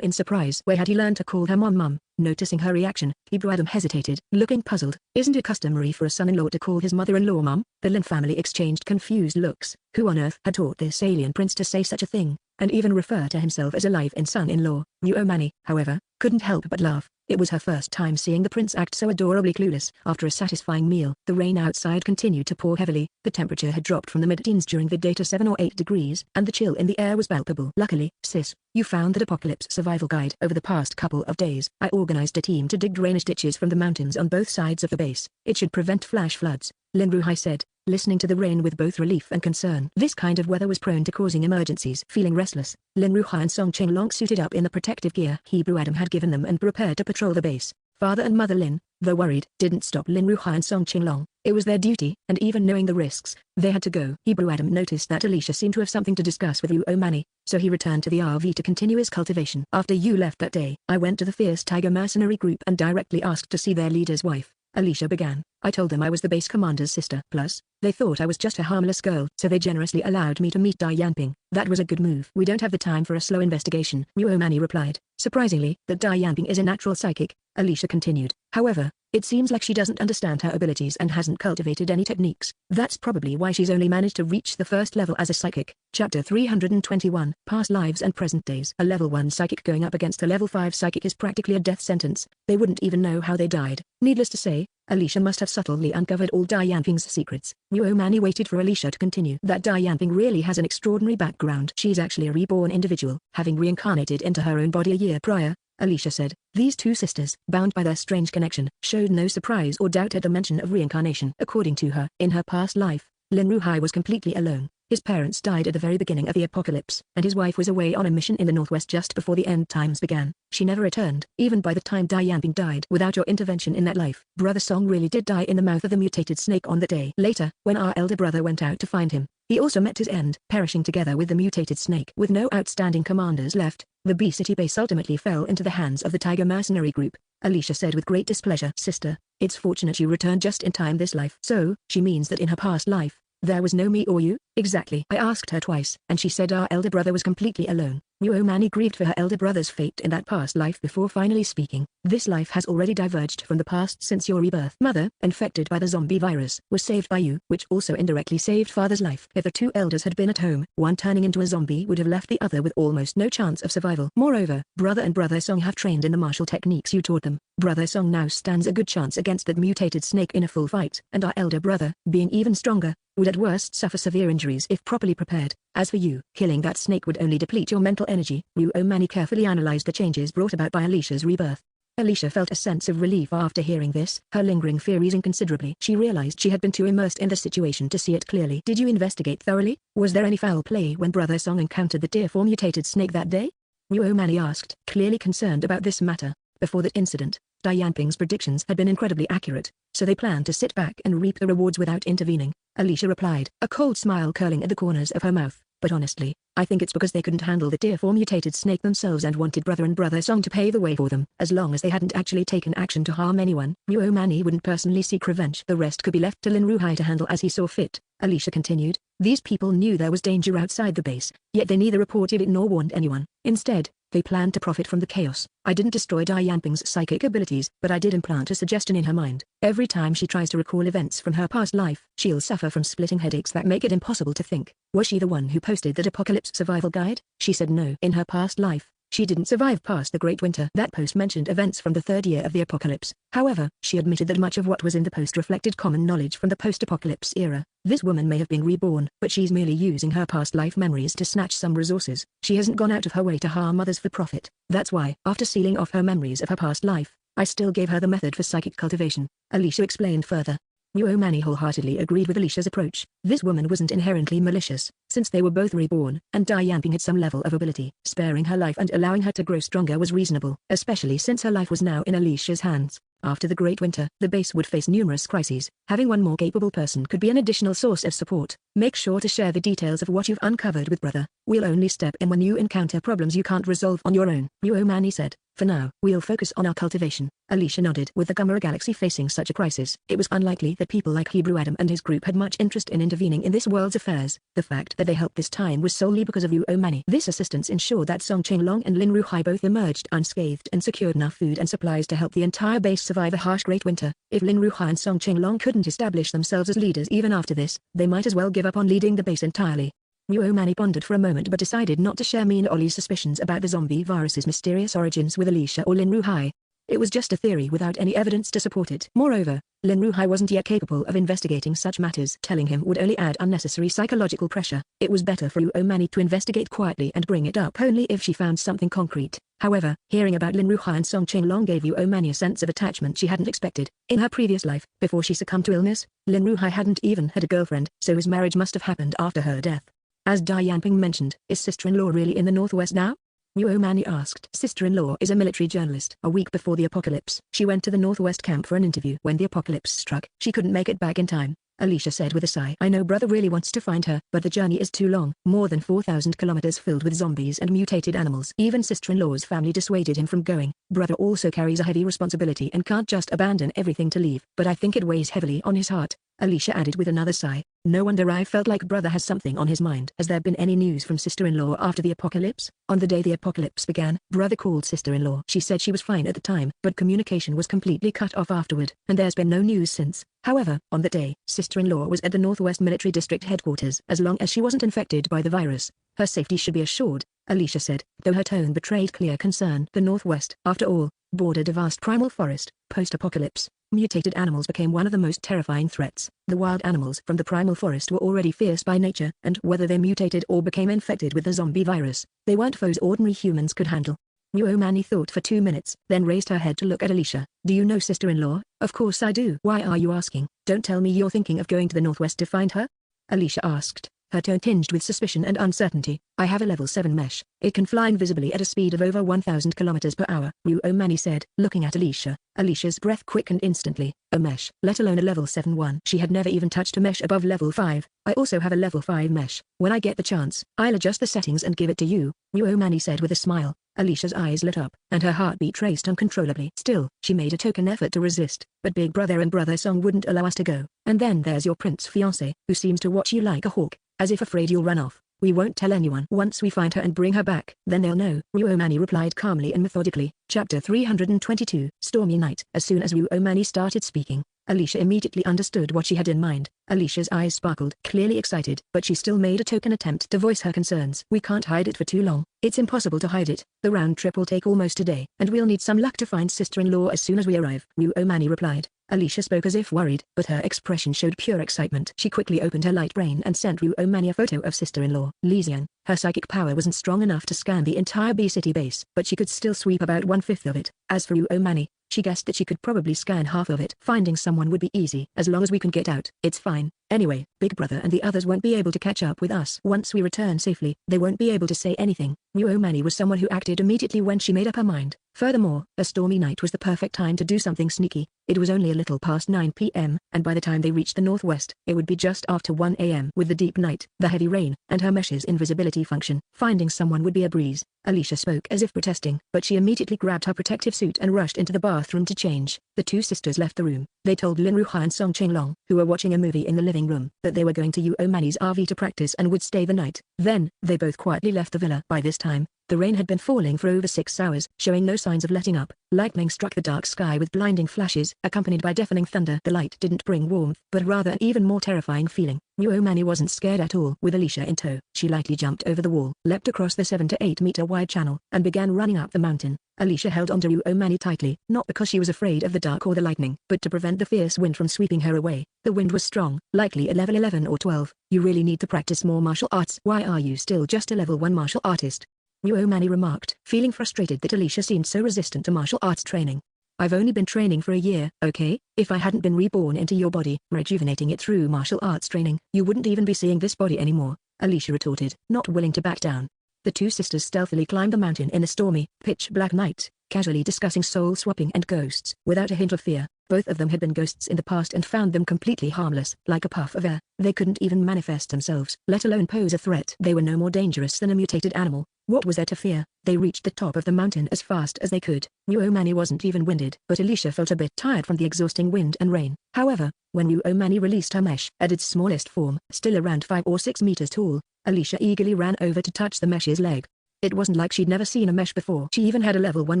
in surprise. Where had he learned to call her mom? Noticing her reaction, Ibu Adam hesitated, looking puzzled. Isn't it customary for a son-in-law to call his mother-in-law mom? The Lin family exchanged confused looks. Who on earth had taught this alien prince to say such a thing, and even refer to himself as a live-in son-in-law? Wu Mani, however, couldn't help but laugh. It was her first time seeing the prince act so adorably clueless. After a satisfying meal, the rain outside continued to pour heavily. The temperature had dropped from the mid-teens during the day to 7 or 8 degrees, and the chill in the air was palpable. Luckily, sis, you found that apocalypse survival guide. Over the past couple of days, I organized a team to dig drainage ditches from the mountains on both sides of the base. It should prevent flash floods, Lin Ruhai said, listening to the rain with both relief and concern. This kind of weather was prone to causing emergencies. Feeling restless, Lin Ruhai and Song Qinglong suited up in the protective gear Ibu Adam had given them and prepared to patrol the base. Father and Mother Lin, though worried, didn't stop Lin Ruhai and Song Qinglong. It was their duty, and even knowing the risks, they had to go. Ibu Adam noticed that Alicia seemed to have something to discuss with Wu Mani, so he returned to the RV to continue his cultivation. After you left that day, I went to the Fierce Tiger mercenary group and directly asked to see their leader's wife. Alicia began. I told them I was the base commander's sister. Plus, they thought I was just a harmless girl, so they generously allowed me to meet Dai Yanping. That was a good move. We don't have the time for a slow investigation, Wu Mani replied. Surprisingly, that Dai Yanping is a natural psychic, Alicia continued. However, it seems like she doesn't understand her abilities and hasn't cultivated any techniques. That's probably why she's only managed to reach the first level as a psychic. Chapter 321, Past Lives and Present Days. A level 1 psychic going up against a level 5 psychic is practically a death sentence. They wouldn't even know how they died. Needless to say, Alicia must have subtly uncovered all Dai Yanping's secrets. Wu Mani waited for Alicia to continue. That Dai Yanping really has an extraordinary background. She's actually a reborn individual, having reincarnated into her own body a year prior, Alicia said. These two sisters, bound by their strange connection, showed no surprise or doubt at the mention of reincarnation. According to her, in her past life, Lin Ruhai was completely alone. His parents died at the very beginning of the apocalypse, and his wife was away on a mission in the northwest just before the end times began. She never returned, even by the time Dai Yanping died. Without your intervention in that life, Brother Song really did die in the mouth of the mutated snake on that day. Later, when our elder brother went out to find him, he also met his end, perishing together with the mutated snake. With no outstanding commanders left, the B-City base ultimately fell into the hands of the Tiger Mercenary Group, Alicia said with great displeasure. Sister, it's fortunate you returned just in time this life. So, she means that in her past life, there was no me or you? Exactly. I asked her twice, and she said our elder brother was completely alone. Yuo Mani grieved for her elder brother's fate in that past life before finally speaking. This life has already diverged from the past since your rebirth. Mother, infected by the zombie virus, was saved by you, which also indirectly saved father's life. If the two elders had been at home, one turning into a zombie would have left the other with almost no chance of survival. Moreover, brother and brother Song have trained in the martial techniques you taught them. Brother Song now stands a good chance against that mutated snake in a full fight, and our elder brother, being even stronger, would at worst suffer severe injuries if properly prepared. As for you, killing that snake would only deplete your mental energy. Yuo Mani carefully analyzed the changes brought about by Alicia's rebirth. Alicia felt a sense of relief after hearing this, her lingering fear easing considerably. She realized she had been too immersed in the situation to see it clearly. Did you investigate thoroughly? Was there any foul play when Brother Song encountered the Tier 4 mutated snake that day? Yuo Mani asked, clearly concerned about this matter. Before that incident, Dai Yanping's predictions had been incredibly accurate, so they planned to sit back and reap the rewards without intervening. Alicia replied, a cold smile curling at the corners of her mouth. But honestly, I think it's because they couldn't handle the Tier 4 mutated snake themselves and wanted brother and brother Song to pave the way for them. As long as they hadn't actually taken action to harm anyone, Yuo Mani wouldn't personally seek revenge. The rest could be left to Lin Ruhai to handle as he saw fit. Alicia continued, these people knew there was danger outside the base, yet they neither reported it nor warned anyone. Instead, they planned to profit from the chaos. I didn't destroy Dai Yanping's psychic abilities, but I did implant a suggestion in her mind. Every time she tries to recall events from her past life, she'll suffer from splitting headaches that make it impossible to think. Was she the one who posted that apocalypse survival guide? She said no. In her past life, she didn't survive past the Great Winter. That post mentioned events from the third year of the apocalypse. However, she admitted that much of what was in the post reflected common knowledge from the post-apocalypse era. This woman may have been reborn, but she's merely using her past life memories to snatch some resources. She hasn't gone out of her way to harm others for profit. That's why, after sealing off her memories of her past life, I still gave her the method for psychic cultivation. Alicia explained further. Yuo Mani wholeheartedly agreed with Alicia's approach. This woman wasn't inherently malicious, since they were both reborn, and Dai Yanping had some level of ability. Sparing her life and allowing her to grow stronger was reasonable, especially since her life was now in Alicia's hands. After the Great Winter, the base would face numerous crises. Having one more capable person could be an additional source of support. Make sure to share the details of what you've uncovered with brother. We'll only step in when you encounter problems you can't resolve on your own. Yuo Mani said. For now, we'll focus on our cultivation. Alicia nodded. With the Gumara Galaxy facing such a crisis, it was unlikely that people like Hebrew Adam and his group had much interest in intervening in this world's affairs. The fact that they helped this time was solely because of Yuo Mani. This assistance ensured that Song Qinglong and Lin Ruhai both emerged unscathed and secured enough food and supplies to help the entire base survive a harsh Great Winter. If Lin Ruhai and Song Qinglong couldn't establish themselves as leaders even after this, they might as well give up on leading the base entirely. Yuo Mani pondered for a moment but decided not to share Mina Ollie's suspicions about the zombie virus's mysterious origins with Alicia or Lin Ruhai. It was just a theory without any evidence to support it. Moreover, Lin Ruhai wasn't yet capable of investigating such matters. Telling him would only add unnecessary psychological pressure. It was better for Yuo Mani to investigate quietly and bring it up only if she found something concrete. However, hearing about Lin Ruhai and Song Qinglong gave Yuo Mani a sense of attachment she hadn't expected. In her previous life, before she succumbed to illness, Lin Ruhai hadn't even had a girlfriend, so his marriage must have happened after her death. As Dai Yanping mentioned, is sister-in-law really in the northwest now? Yuo Mani asked. Sister-in-law is a military journalist. A week before the apocalypse, she went to the northwest camp for an interview. When the apocalypse struck, she couldn't make it back in time, Alicia said with a sigh. I know brother really wants to find her, but the journey is too long. More than 4,000 kilometers filled with zombies and mutated animals. Even sister-in-law's family dissuaded him from going. Brother also carries a heavy responsibility and can't just abandon everything to leave. But I think it weighs heavily on his heart, Alicia added with another sigh. No wonder I felt like brother has something on his mind. Has there been any news from sister-in-law after the apocalypse? On the day the apocalypse began, brother called sister-in-law. She said she was fine at the time, but communication was completely cut off afterward, and there's been no news since. However, on that day, sister-in-law was at the Northwest Military District headquarters. As long as she wasn't infected by the virus, her safety should be assured, Alicia said, though her tone betrayed clear concern. The Northwest, after all, bordered a vast primal forest. Post-apocalypse, mutated animals became one of the most terrifying threats. The wild animals from the primal forest were already fierce by nature, and whether they mutated or became infected with the zombie virus, they weren't foes ordinary humans could handle. Yuo Mani thought for 2 minutes, then raised her head to look at Alicia. Do you know sister-in-law? Of course I do. Why are you asking? Don't tell me you're thinking of going to the northwest to find her? Alicia asked. her tone tinged with suspicion and uncertainty. I have a level 7 mesh. It can fly invisibly at a speed of over 1,000 kilometers per hour, Ryomani said, looking at Alicia. Alicia's breath quickened instantly. A mesh, let alone a level 7 one. She had never even touched a mesh above level 5. I also have a level 5 mesh. When I get the chance, I'll adjust the settings and give it to you, Ryomani said with a smile. Alicia's eyes lit up, and her heartbeat raced uncontrollably. Still, she made a token effort to resist, but Big Brother and Brother Song wouldn't allow us to go. And then there's your prince fiancé, who seems to watch you like a hawk, as if afraid you'll run off. We won't tell anyone. Once we find her and bring her back, then they'll know, Ryomani replied calmly and methodically. Chapter 322, Stormy Night. As soon as Ryomani started speaking, Alicia immediately understood what she had in mind. Alicia's eyes sparkled, clearly excited, but she still made a token attempt to voice her concerns. We can't hide it for too long. It's impossible to hide it. The round trip will take almost a day, and we'll need some luck to find sister-in-law as soon as we arrive, Ryomani replied. Alicia spoke as if worried, but her expression showed pure excitement. She quickly opened her light brain and sent Ryomani a photo of sister-in-law, Lizian. Her psychic power wasn't strong enough to scan the entire B-City base, but she could still sweep about 1/5 of it. As for Ryomani, she guessed that she could probably scan half of it. Finding someone would be easy, as long as we can get out. It's fine. Anyway, Big Brother and the others won't be able to catch up with us. Once we return safely, they won't be able to say anything. Ryomani was someone who acted immediately when she made up her mind. Furthermore, a stormy night was the perfect time to do something sneaky. It was only a little past 9 p.m., and by the time they reached the northwest, it would be just after 1 a.m. With the deep night, the heavy rain, and her mesh's invisibility function, finding someone would be a breeze. Alicia spoke as if protesting, but she immediately grabbed her protective suit and rushed into the bathroom to change. The two sisters left the room. They told Lin Ruha and Song Chenglong, who were watching a movie in the living room, that they were going to Ryomani's RV to practice and would stay the night. Then, they both quietly left the villa. By this time, the rain had been falling for over 6 hours, showing no signs of letting up. Lightning struck the dark sky with blinding flashes, accompanied by deafening thunder. The light didn't bring warmth, but rather an even more terrifying feeling. Ryomani wasn't scared at all. With Alicia in tow, she lightly jumped over the wall, leapt across the 7 to 8 meter wide channel, and began running up the mountain. Alicia held onto Ryomani tightly, not because she was afraid of the dark or the lightning, but to prevent the fierce wind from sweeping her away. The wind was strong, likely at level 11 or 12. You really need to practice more martial arts. Why are you still just a level 1 martial artist? Ryomani remarked, feeling frustrated that Alicia seemed so resistant to martial arts training. I've only been training for a year, okay? If I hadn't been reborn into your body, rejuvenating it through martial arts training, you wouldn't even be seeing this body anymore, Alicia retorted, not willing to back down. The two sisters stealthily climbed the mountain in a stormy, pitch-black night, casually discussing soul-swapping and ghosts. Without a hint of fear, both of them had been ghosts in the past and found them completely harmless. Like a puff of air, they couldn't even manifest themselves, let alone pose a threat. They were no more dangerous than a mutated animal. What was there to fear? They reached the top of the mountain as fast as they could. Ryomani wasn't even winded, but Alicia felt a bit tired from the exhausting wind and rain. However, when Ryomani released her mesh, at its smallest form, still around 5 or 6 meters tall, Alicia eagerly ran over to touch the mesh's leg. It wasn't like she'd never seen a mesh before. She even had a level 1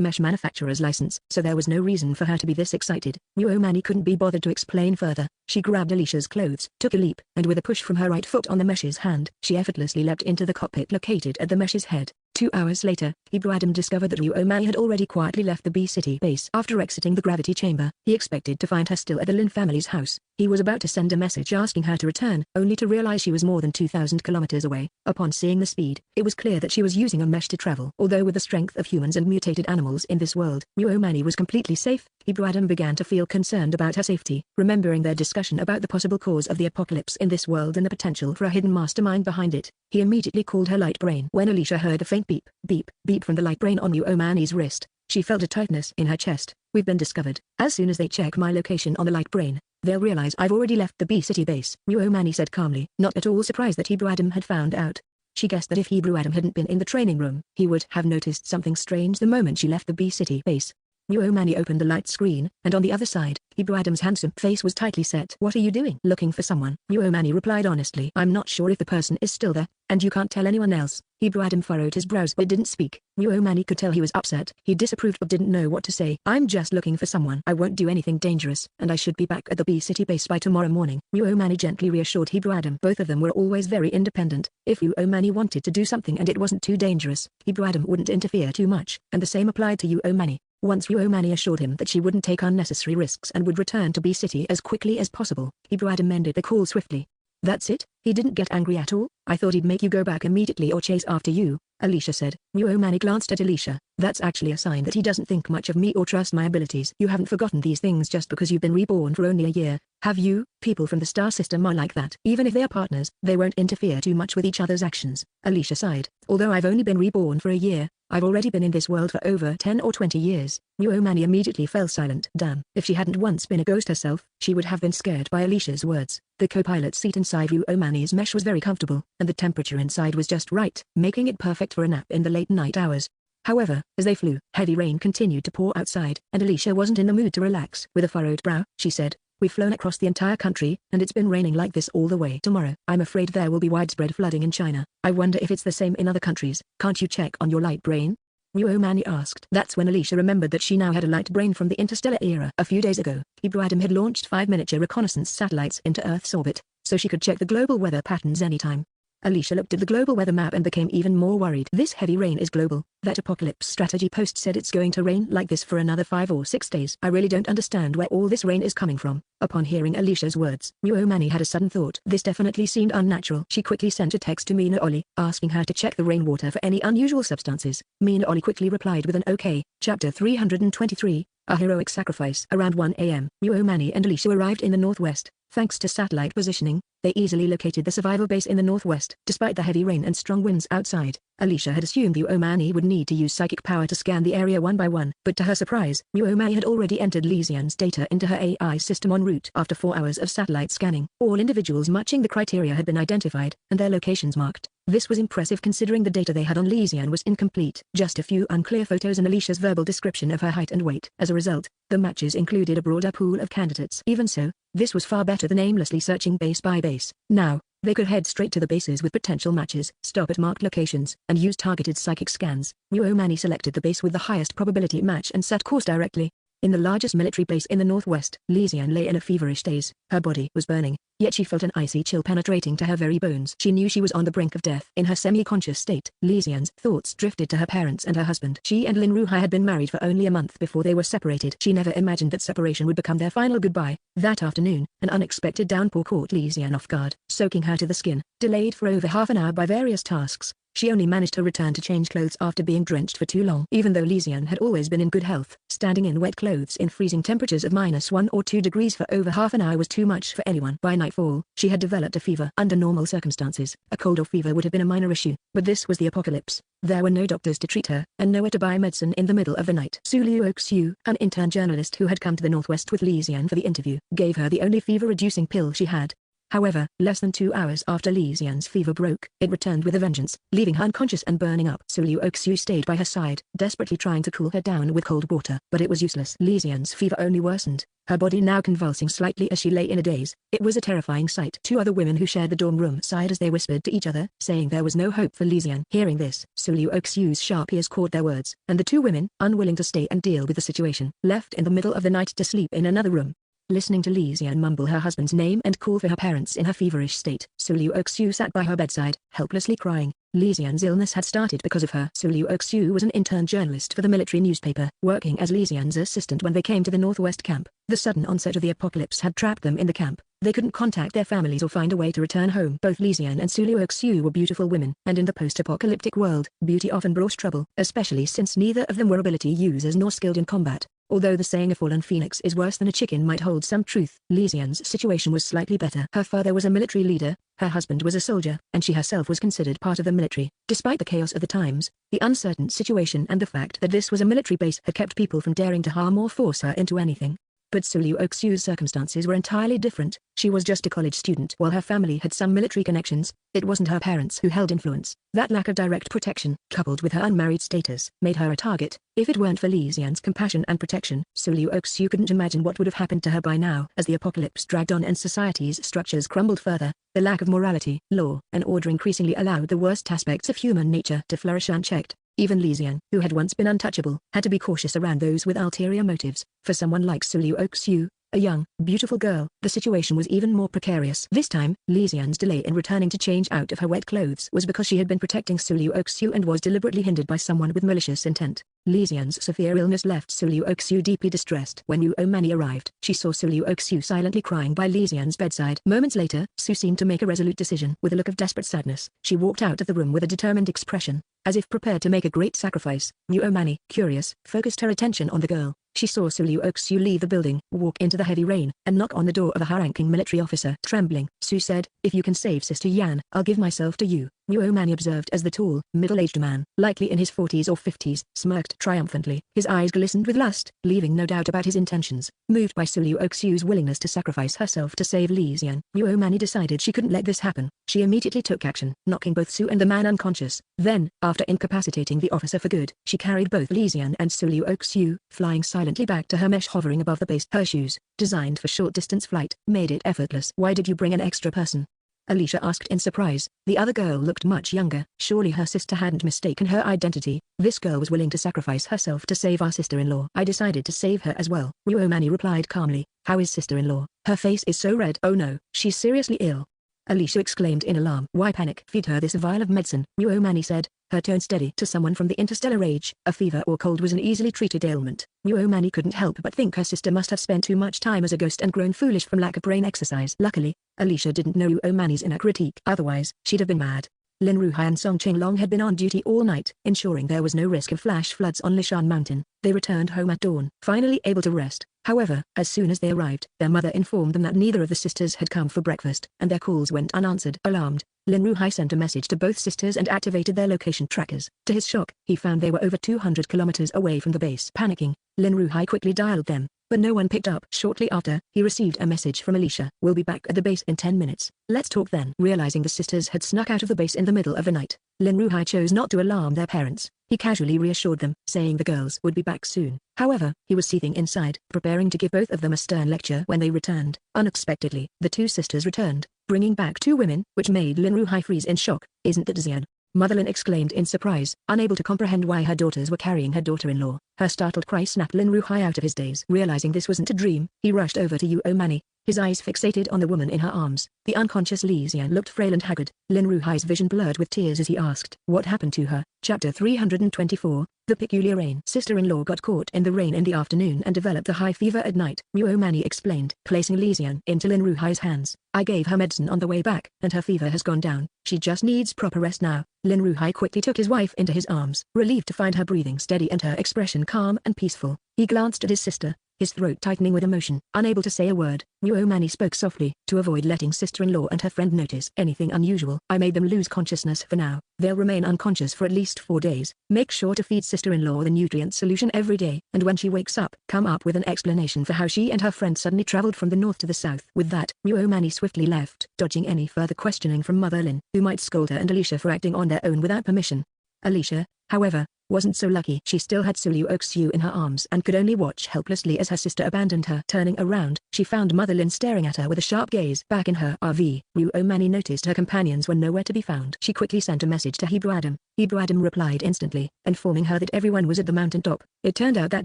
mesh manufacturer's license, so there was no reason for her to be this excited. Ryomani couldn't be bothered to explain further. She grabbed Alicia's clothes, took a leap, and with a push from her right foot on the mesh's hand, she effortlessly leapt into the cockpit located at the mesh's head. 2 hours later, Hebrew Adam discovered that Ryomani had already quietly left the B-City base. After exiting the gravity chamber, he expected to find her still at the Lin family's house. He was about to send a message asking her to return, only to realize she was more than 2,000 kilometers away. Upon seeing the speed, it was clear that she was using a mesh to travel. Although with the strength of humans and mutated animals in this world, Ryomani was completely safe, Hebrew Adam began to feel concerned about her safety. Remembering their discussion about the possible cause of the apocalypse in this world and the potential for a hidden mastermind behind it, he immediately called her light brain. When Alicia heard a faint beep, beep, beep from the light brain on Ryomani's wrist, she felt a tightness in her chest. We've been discovered. As soon as they check my location on the light brain, they'll realize I've already left the B-City base, Ryomani said calmly, not at all surprised that Hebrew Adam had found out. She guessed that if Hebrew Adam hadn't been in the training room, he would have noticed something strange the moment she left the B-City base. Ryomani opened the light screen, and on the other side, Hebrew Adam's handsome face was tightly set. What are you doing? Looking for someone, Ryomani replied honestly. I'm not sure if the person is still there, and you can't tell anyone else. Hebrew Adam furrowed his brows but didn't speak. Ryomani could tell he was upset. He disapproved but didn't know what to say. I'm just looking for someone. I won't do anything dangerous, and I should be back at the B-City base by tomorrow morning. Ryomani gently reassured Hebrew Adam. Both of them were always very independent. If Ryomani wanted to do something and it wasn't too dangerous, Hebrew Adam wouldn't interfere too much, and the same applied to Ryomani. Once Ryomani assured him that she wouldn't take unnecessary risks and would return to B-City as quickly as possible, Hebrew Adam ended the call swiftly. That's it? He didn't get angry at all? I thought he'd make you go back immediately or chase after you, Alicia said. Muomani glanced at Alicia. That's actually a sign that he doesn't think much of me or trust my abilities. You haven't forgotten these things just because you've been reborn for only a year, have you? People from the star system are like that. Even if they are partners, they won't interfere too much with each other's actions. Alicia sighed. Although I've only been reborn for a year, I've already been in this world for over 10 or 20 years. Muomani immediately fell silent. Damn. If she hadn't once been a ghost herself, she would have been scared by Alicia's words. The co-pilot seat inside Muomani's mesh was very comfortable, and the temperature inside was just right, making it perfect for a nap in the late night hours. However, as they flew, heavy rain continued to pour outside, and Alicia wasn't in the mood to relax. With a furrowed brow, she said, "We've flown across the entire country, and it's been raining like this all the way tomorrow. I'm afraid there will be widespread flooding in China. I wonder if it's the same in other countries. Can't you check on your light brain?" Muomani asked. That's when Alicia remembered that she now had a light brain from the interstellar era. A few days ago, Ibrahim had launched 5 miniature reconnaissance satellites into Earth's orbit, so she could check the global weather patterns anytime. Alicia looked at the global weather map and became even more worried. This heavy rain is global. That apocalypse strategy post said it's going to rain like this for another 5 or 6 days. I really don't understand where all this rain is coming from. Upon hearing Alicia's words, Muomani had a sudden thought. This definitely seemed unnatural. She quickly sent a text to Mina Oli, asking her to check the rainwater for any unusual substances. Mina Oli quickly replied with an okay. Chapter 323, A Heroic Sacrifice. Around 1 a.m., Muomani and Alicia arrived in the northwest. Thanks to satellite positioning, they easily located the survival base in the northwest. Despite the heavy rain and strong winds outside, Alicia had assumed Muomani would need to use psychic power to scan the area one by one. But to her surprise, Muomani had already entered Lixian's data into her AI system en route. After 4 hours of satellite scanning, all individuals matching the criteria had been identified, and their locations marked. This was impressive considering the data they had on Lixian was incomplete. Just a few unclear photos and Alicia's verbal description of her height and weight. As a result, the matches included a broader pool of candidates. Even so, this was far better than aimlessly searching base by base. Now, they could head straight to the bases with potential matches, stop at marked locations, and use targeted psychic scans. Muomani selected the base with the highest probability match and set course directly. In the largest military base in the northwest, Lixian lay in a feverish daze. Her body was burning, yet she felt an icy chill penetrating to her very bones. She knew she was on the brink of death. In her semi-conscious state, Lixian's thoughts drifted to her parents and her husband. She and Lin Ruhai had been married for only a month before they were separated. She never imagined that separation would become their final goodbye. That afternoon, an unexpected downpour caught Lixian off guard, soaking her to the skin. Delayed for over half an hour by various tasks, she only managed to return to change clothes after being drenched for too long. Even though Lixian had always been in good health, standing in wet clothes in freezing temperatures of -1 or 2 degrees for over half an hour was too much for anyone. By nightfall, she had developed a fever. Under normal circumstances, a cold or fever would have been a minor issue, but this was the apocalypse. There were no doctors to treat her, and nowhere to buy medicine in the middle of the night. Su Liu-Xiu, an intern journalist who had come to the northwest with Lixian for the interview, gave her the only fever-reducing pill she had. However, less than 2 hours after Lixian's fever broke, it returned with a vengeance, leaving her unconscious and burning up. Su Liu-Xiu stayed by her side, desperately trying to cool her down with cold water, but it was useless. Lixian's fever only worsened, her body now convulsing slightly as she lay in a daze. It was a terrifying sight. 2 other women who shared the dorm room sighed as they whispered to each other, saying there was no hope for Lixian. Hearing this, Su Liu-Xiu's sharp ears caught their words, and the 2 women, unwilling to stay and deal with the situation, left in the middle of the night to sleep in another room. Listening to Lixian mumble her husband's name and call for her parents in her feverish state, Su Liu-Xiu sat by her bedside, helplessly crying. Lixian's illness had started because of her. Su Liu-Xiu was an intern journalist for the military newspaper, working as Lixian's assistant when they came to the northwest camp. The sudden onset of the apocalypse had trapped them in the camp. They couldn't contact their families or find a way to return home. Both Lixian and Su Liu-Xiu were beautiful women, and in the post-apocalyptic world, beauty often brought trouble, especially since neither of them were ability users nor skilled in combat. Although the saying a fallen phoenix is worse than a chicken might hold some truth, Lixian's situation was slightly better. Her father was a military leader, her husband was a soldier, and she herself was considered part of the military. Despite the chaos of the times, the uncertain situation and the fact that this was a military base had kept people from daring to harm or force her into anything. But Su Liu-Xiu's circumstances were entirely different. She was just a college student. While her family had some military connections, it wasn't her parents who held influence. That lack of direct protection, coupled with her unmarried status, made her a target. If it weren't for Lixian's compassion and protection, Su Liu-Xiu couldn't imagine what would have happened to her by now. As the apocalypse dragged on and society's structures crumbled further, the lack of morality, law, and order increasingly allowed the worst aspects of human nature to flourish unchecked. Even Lixian, who had once been untouchable, had to be cautious around those with ulterior motives. For someone like Su Liu-Xiu, a young, beautiful girl, the situation was even more precarious. This time, Lixian's delay in returning to change out of her wet clothes was because she had been protecting Su Liu-Xiu and was deliberately hindered by someone with malicious intent. Li Xian's severe illness left Su Liu Oxiu deeply distressed. When Yu Omani arrived, she saw Su Liu Oxiu silently crying by Li Xian's bedside. Moments later, Su seemed to make a resolute decision. With a look of desperate sadness, she walked out of the room with a determined expression, as if prepared to make a great sacrifice. Yu Omani, curious, focused her attention on the girl. She saw Su Liu Oxiu leave the building, walk into the heavy rain, and knock on the door of a high-ranking military officer. Trembling, Su said, "If you can save Sister Yan, I'll give myself to you." Yu Omani observed as the tall, middle-aged man, likely in his 40s or 50s, smirked triumphantly. His eyes glistened with lust, leaving no doubt about his intentions. Moved by Su Liu Oxiu's willingness to sacrifice herself to save Li Xian, Yu Omani decided she couldn't let this happen. She immediately took action, knocking both Su and the man unconscious. Then, after incapacitating the officer for good, she carried both Li Xian and Su Liu Oxiu, flying silently back to her mesh hovering above the base. Her shoes, designed for short-distance flight, made it effortless. "Why did you bring an extra person?" Alicia asked in surprise. The other girl looked much younger. Surely her sister hadn't mistaken her identity. "This girl was willing to sacrifice herself to save our sister-in-law. I decided to save her as well." Yu Omani replied calmly. "How is sister-in-law? Her face is so red." "Oh no, she's seriously ill," Alicia exclaimed in alarm. "Why panic? Feed her this vial of medicine," Yu Omani said, her tone steady. To someone from the interstellar age, a fever or cold was an easily treated ailment. Yu Omani couldn't help but think her sister must have spent too much time as a ghost and grown foolish from lack of brain exercise. Luckily, Alicia didn't know Yu Omani's inner critique. Otherwise, she'd have been mad. Lin Ruhai and Song Qinglong had been on duty all night, ensuring there was no risk of flash floods on Lishan Mountain. They returned home at dawn, finally able to rest. However, as soon as they arrived, their mother informed them that neither of the sisters had come for breakfast, and their calls went unanswered. Alarmed, Lin Ruhai sent a message to both sisters and activated their location trackers. To his shock, he found they were over 200 kilometers away from the base. Panicking, Lin Ruhai quickly dialed them, but no one picked up. Shortly after, he received a message from Alicia. "We'll be back at the base in 10 minutes. Let's talk then." Realizing the sisters had snuck out of the base in the middle of the night, Lin Ruhai chose not to alarm their parents. He casually reassured them, saying the girls would be back soon. However, he was seething inside, preparing to give both of them a stern lecture when they returned. Unexpectedly, the two sisters returned, bringing back two women, which made Lin Ruhai freeze in shock. "Isn't that Xian?" Mother Lin exclaimed in surprise, unable to comprehend why her daughters were carrying her daughter-in-law. Her startled cry snapped Lin Ruhai out of his daze. Realizing this wasn't a dream, he rushed over to Yu Omani, his eyes fixated on the woman in her arms. The unconscious Li Xian looked frail and haggard. Lin Ruhai's vision blurred with tears as he asked, "What happened to her?" Chapter 324, The Peculiar Rain. Sister-in-law got caught in the rain in the afternoon and developed a high fever at night, Yu Omani explained, placing Li Xian into Lin Ruhai's hands. "I gave her medicine on the way back, and her fever has gone down. She just needs proper rest now." Lin Ruhai quickly took his wife into his arms, relieved to find her breathing steady and her expression calm and peaceful. He glanced at his sister, his throat tightening with emotion. Unable to say a word, Yu Omani spoke softly, to avoid letting sister-in-law and her friend notice anything unusual. "I made them lose consciousness for now. They'll remain unconscious for at least 4 days. Make sure to feed sister-in-law the nutrient solution every day, and when she wakes up, come up with an explanation for how she and her friend suddenly traveled from the north to the south." With that, Yu Omani swiftly left, dodging any further questioning from Mother Lin, who might scold her and Alicia for acting on their own without permission. Alicia, however, wasn't so lucky. She still had Su Liu Oxiu in her arms and could only watch helplessly as her sister abandoned her. Turning around, she found Mother Lin staring at her with a sharp gaze. Back in her RV, Yu Omani noticed her companions were nowhere to be found. She quickly sent a message to Hebrew Adam. Hebrew Adam replied instantly, informing her that everyone was at the mountaintop. It turned out that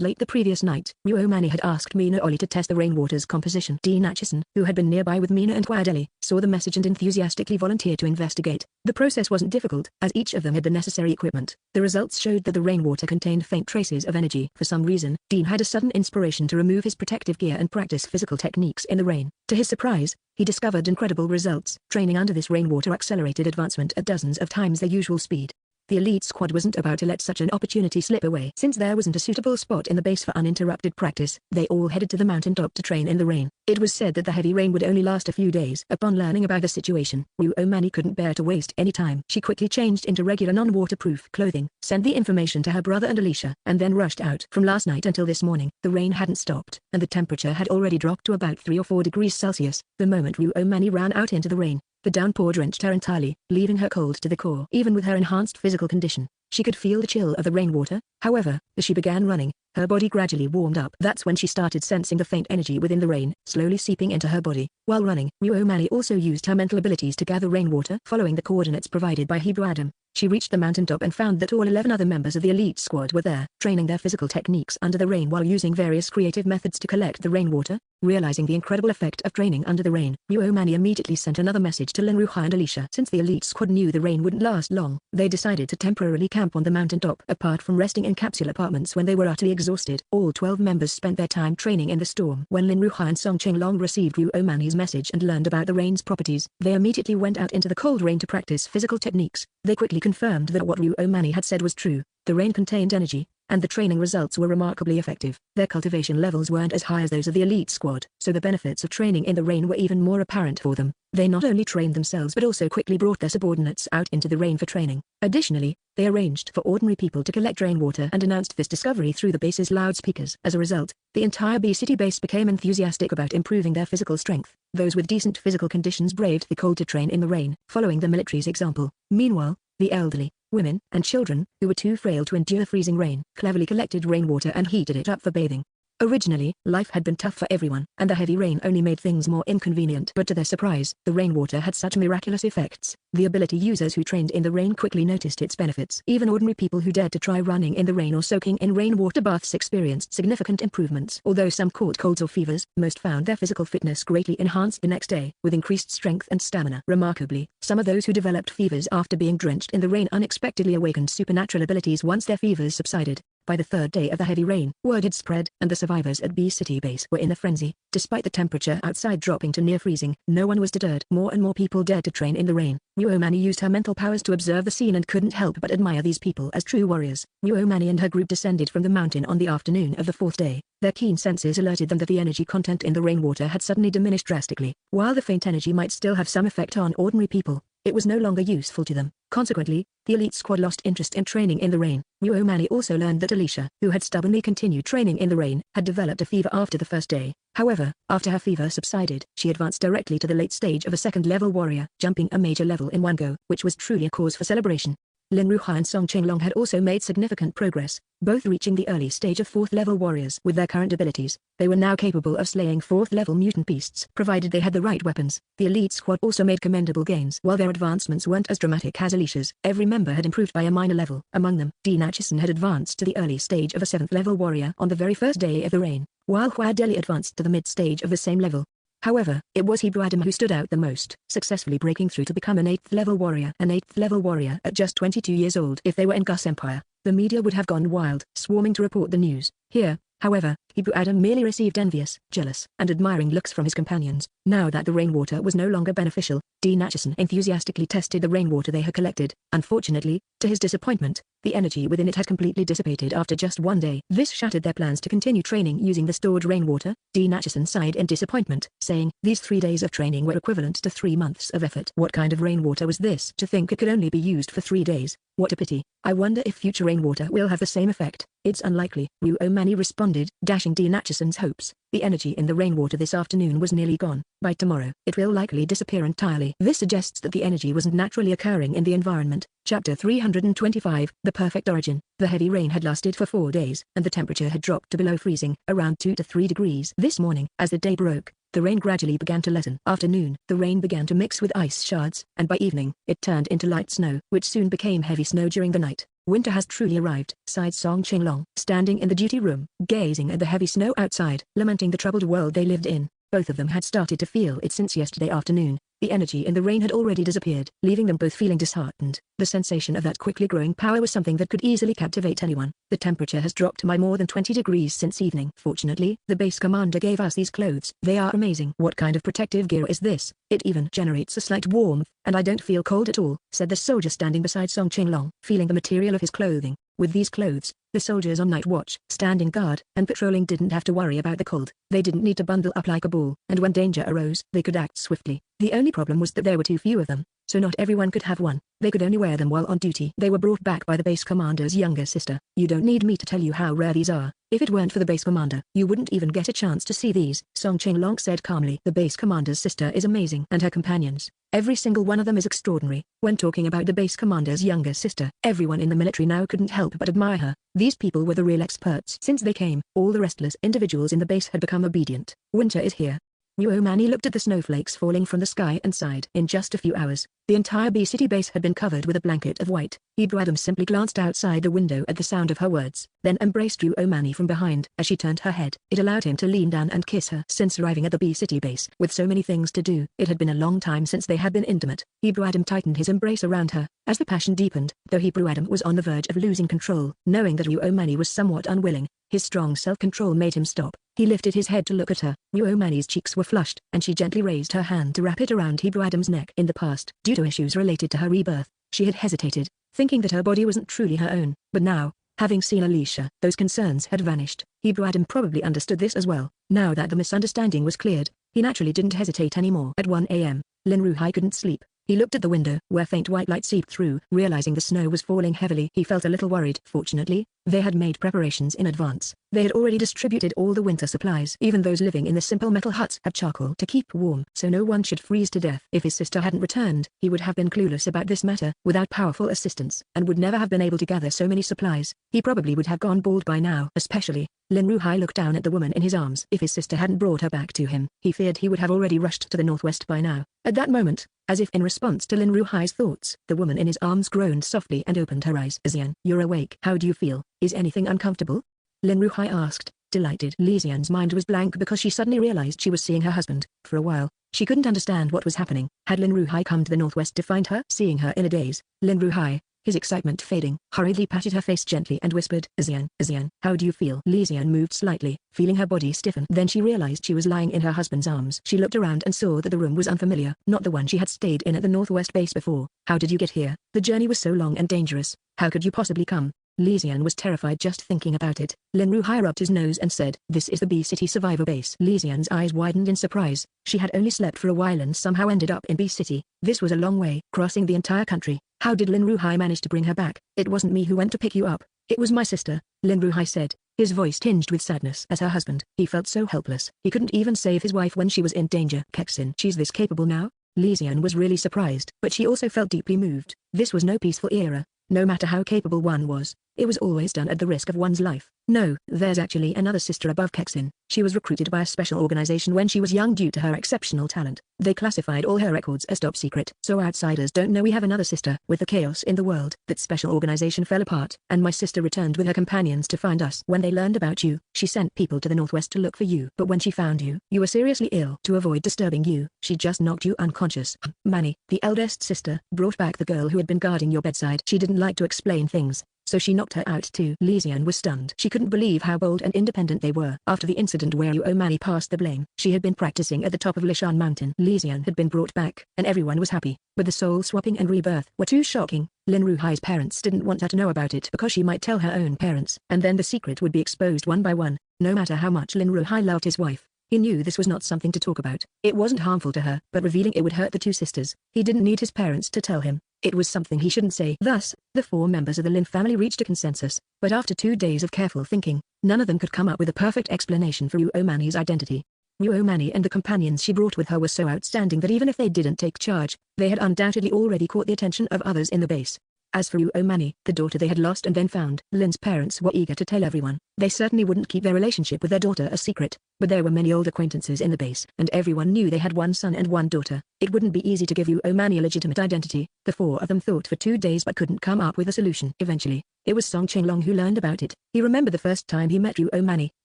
late the previous night, Yu Omani had asked Mina Oli to test the rainwater's composition. Dean Atchison, who had been nearby with Mina and Wadeli, saw the message and enthusiastically volunteered to investigate. The process wasn't difficult, as each of them had the necessary equipment. The results showed that the rainwater contained faint traces of energy. For some reason, Dean had a sudden inspiration to remove his protective gear and practice physical techniques in the rain. To his surprise, he discovered incredible results. Training under this rainwater accelerated advancement at dozens of times their usual speed. The elite squad wasn't about to let such an opportunity slip away. Since there wasn't a suitable spot in the base for uninterrupted practice, they all headed to the mountaintop to train in the rain. It was said that the heavy rain would only last a few days. Upon learning about the situation, Yu Omani couldn't bear to waste any time. She quickly changed into regular non-waterproof clothing, sent the information to her brother and Alicia, and then rushed out. From last night until this morning, the rain hadn't stopped, and the temperature had already dropped to about 3 or 4 degrees Celsius. The moment Yu Omani ran out into the rain, the downpour drenched her entirely, leaving her cold to the core. Even with her enhanced physical condition, she could feel the chill of the rainwater. However, as she began running, her body gradually warmed up. That's when she started sensing the faint energy within the rain, slowly seeping into her body. While running, Yu Omani also used her mental abilities to gather rainwater. Following the coordinates provided by Hebrew Adam, she reached the mountaintop and found that all 11 other members of the elite squad were there, training their physical techniques under the rain while using various creative methods to collect the rainwater. Realizing the incredible effect of training under the rain, Muomani immediately sent another message to Lin Ruhai and Alicia. Since the elite squad knew the rain wouldn't last long, they decided to temporarily camp on the mountaintop. Apart from resting in capsule apartments when they were utterly exhausted, all 12 members spent their time training in the storm. When Lin Ruhai and Song Qinglong received Muomani's message and learned about the rain's properties, they immediately went out into the cold rain to practice physical techniques. They quickly confirmed that what Muomani had said was true. The rain contained energy, and the training results were remarkably effective. Their cultivation levels weren't as high as those of the elite squad, so the benefits of training in the rain were even more apparent for them. They not only trained themselves but also quickly brought their subordinates out into the rain for training. Additionally, they arranged for ordinary people to collect rainwater and announced this discovery through the base's loudspeakers. As a result, the entire B-City base became enthusiastic about improving their physical strength. Those with decent physical conditions braved the cold to train in the rain, following the military's example. Meanwhile, the elderly, women, and children, who were too frail to endure freezing rain, cleverly collected rainwater and heated it up for bathing. Originally, life had been tough for everyone, and the heavy rain only made things more inconvenient. But to their surprise, the rainwater had such miraculous effects. The ability users who trained in the rain quickly noticed its benefits. Even ordinary people who dared to try running in the rain or soaking in rainwater baths experienced significant improvements. Although some caught colds or fevers, most found their physical fitness greatly enhanced the next day, with increased strength and stamina. Remarkably, some of those who developed fevers after being drenched in the rain unexpectedly awakened supernatural abilities once their fevers subsided. By the third day of the heavy rain, word had spread, and the survivors at B-City base were in a frenzy. Despite the temperature outside dropping to near freezing, no one was deterred. More and more people dared to train in the rain. Muomani used her mental powers to observe the scene and couldn't help but admire these people as true warriors. Muomani and her group descended from the mountain on the afternoon of the fourth day. Their keen senses alerted them that the energy content in the rainwater had suddenly diminished drastically. While the faint energy might still have some effect on ordinary people, it was no longer useful to them. Consequently, the elite squad lost interest in training in the rain. Muomani also learned that Alicia, who had stubbornly continued training in the rain, had developed a fever after the first day. However, after her fever subsided, she advanced directly to the late stage of a second-level warrior, jumping a major level in one go, which was truly a cause for celebration. Lin Ruhai and Song Qinglong had also made significant progress, both reaching the early stage of 4th-level warriors. With their current abilities, they were now capable of slaying 4th-level mutant beasts, provided they had the right weapons. The elite squad also made commendable gains. While their advancements weren't as dramatic as Alicia's, every member had improved by a minor level. Among them, Dean Acheson had advanced to the early stage of a 7th-level warrior on the very first day of the rain, while Hua Deli advanced to the mid-stage of the same level. However, it was Hebu Adam who stood out the most, successfully breaking through to become an 8th-level warrior. An 8th-level warrior at just 22 years old. If they were in Gus Empire, the media would have gone wild, swarming to report the news. Here, however, Hebu Adam merely received envious, jealous, and admiring looks from his companions. Now that the rainwater was no longer beneficial, Dean Acheson enthusiastically tested the rainwater they had collected. Unfortunately, to his disappointment, the energy within it had completely dissipated after just one day. This shattered their plans to continue training using the stored rainwater. Dean Acheson sighed in disappointment, saying, "These 3 days of training were equivalent to 3 months of effort. What kind of rainwater was this? To think it could only be used for 3 days. What a pity. I wonder if future rainwater will have the same effect." "It's unlikely," Muomani responded, dashing Dean Acheson's hopes. "The energy in the rainwater this afternoon was nearly gone. By tomorrow, it will likely disappear entirely." This suggests that the energy wasn't naturally occurring in the environment. Chapter 325, The Perfect Origin. The heavy rain had lasted for 4 days, and the temperature had dropped to below freezing, around 2 to 3 degrees. This morning, as the day broke, the rain gradually began to lessen. After noon, the rain began to mix with ice shards, and by evening, it turned into light snow, which soon became heavy snow during the night. "Winter has truly arrived," sighed Song Qinglong, standing in the duty room, gazing at the heavy snow outside, lamenting the troubled world they lived in. Both of them had started to feel it since yesterday afternoon. The energy in the rain had already disappeared, leaving them both feeling disheartened. The sensation of that quickly growing power was something that could easily captivate anyone. "The temperature has dropped by more than 20 degrees since evening. Fortunately, the base commander gave us these clothes. They are amazing." "What kind of protective gear is this? It even generates a slight warmth, and I don't feel cold at all," said the soldier standing beside Song Qinglong, feeling the material of his clothing. With these clothes, the soldiers on night watch, standing guard, and patrolling didn't have to worry about the cold. They didn't need to bundle up like a ball, and when danger arose, they could act swiftly. The only problem was that there were too few of them, so not everyone could have one. They could only wear them while on duty. They were brought back by the base commander's younger sister. "You don't need me to tell you how rare these are. If it weren't for the base commander, you wouldn't even get a chance to see these," Song Qinglong said calmly. "The base commander's sister is amazing, and her companions. Every single one of them is extraordinary." When talking about the base commander's younger sister, everyone in the military now couldn't help but admire her. These people were the real experts. Since they came, all the restless individuals in the base had become obedient. "Winter is here. Ruomani looked at the snowflakes falling from the sky and sighed. In just a few hours, the entire B-City base had been covered with a blanket of white. Ibrahim simply glanced outside the window at the sound of her words, then embraced Ruomani from behind as she turned her head. It allowed him to lean down and kiss her. Since arriving at the B-City base, with so many things to do, it had been a long time since they had been intimate. Ibrahim tightened his embrace around her. As the passion deepened, though Ibrahim was on the verge of losing control, knowing that Ruomani was somewhat unwilling, his strong self-control made him stop. He lifted his head to look at her. Ruomani's cheeks were flushed, and she gently raised her hand to wrap it around Ibrahim's neck. In the past, due to issues related to her rebirth, she had hesitated, thinking that her body wasn't truly her own. But now, having seen Alicia, those concerns had vanished. Ibrahim probably understood this as well. Now that the misunderstanding was cleared, he naturally didn't hesitate anymore. At 1 a.m., Lin Ruhai couldn't sleep. He looked at the window, where faint white light seeped through. Realizing the snow was falling heavily, he felt a little worried. Fortunately, they had made preparations in advance. They had already distributed all the winter supplies. Even those living in the simple metal huts had charcoal to keep warm, so no one should freeze to death. If his sister hadn't returned, he would have been clueless about this matter, without powerful assistance, and would never have been able to gather so many supplies. He probably would have gone bald by now. Especially, Lin Ruhai looked down at the woman in his arms. If his sister hadn't brought her back to him, he feared he would have already rushed to the northwest by now. At that moment, as if in response to Lin Ruhai's thoughts, the woman in his arms groaned softly and opened her eyes. Xian, you're awake. How do you feel? Is anything uncomfortable? Lin Ruhai asked, delighted. Li Xian's mind was blank because she suddenly realized she was seeing her husband. For a while, she couldn't understand what was happening. Had Lin Ruhai come to the northwest to find her? Seeing her in a daze, Lin Ruhai, his excitement fading, hurriedly patted her face gently and whispered, Xian, how do you feel? Li Xian moved slightly, feeling her body stiffen. Then she realized she was lying in her husband's arms. She looked around and saw that the room was unfamiliar, not the one she had stayed in at the northwest base before. How did you get here? The journey was so long and dangerous. How could you possibly come? Li Xian was terrified just thinking about it. Lin Ruhai rubbed his nose and said, this is the B-City survivor base. Li Xian's eyes widened in surprise. She had only slept for a while and somehow ended up in B-City. This was a long way, crossing the entire country. How did Lin Ruhai manage to bring her back? It wasn't me who went to pick you up. It was my sister, Lin Ruhai said, his voice tinged with sadness. As her husband, he felt so helpless. He couldn't even save his wife when she was in danger. Kexin, she's this capable now? Li Xian was really surprised, but she also felt deeply moved. This was no peaceful era. No matter how capable one was, it was always done at the risk of one's life. No, there's actually another sister above Kexin. She was recruited by a special organization when she was young due to her exceptional talent. They classified all her records as top secret, so outsiders don't know we have another sister. With the chaos in the world, that special organization fell apart, and my sister returned with her companions to find us. When they learned about you, she sent people to the northwest to look for you. But when she found you, you were seriously ill. To avoid disturbing you, she just knocked you unconscious. Manny, the eldest sister, brought back the girl who had been guarding your bedside. She didn't like to explain things, so she knocked her out too. Li Xian was stunned. She couldn't believe how bold and independent they were. After the incident where Ruomani passed the blame, she had been practicing at the top of Lishan Mountain. Li Xian had been brought back, and everyone was happy. But the soul swapping and rebirth were too shocking. Lin Ruhai's parents didn't want her to know about it because she might tell her own parents, and then the secret would be exposed one by one. No matter how much Lin Ruhai loved his wife, he knew this was not something to talk about. It wasn't harmful to her, but revealing it would hurt the two sisters. He didn't need his parents to tell him. It was something he shouldn't say. Thus, the four members of the Lin family reached a consensus, but after 2 days of careful thinking, none of them could come up with a perfect explanation for Ruomani's identity. Ruomani and the companions she brought with her were so outstanding that even if they didn't take charge, they had undoubtedly already caught the attention of others in the base. As for Ruomani, the daughter they had lost and then found, Lin's parents were eager to tell everyone. They certainly wouldn't keep their relationship with their daughter a secret, but there were many old acquaintances in the base, and everyone knew they had one son and one daughter. It wouldn't be easy to give Ruomani a legitimate identity. The four of them thought for 2 days but couldn't come up with a solution. Eventually, it was Song Chenglong who learned about it. He remembered the first time he met Ruomani,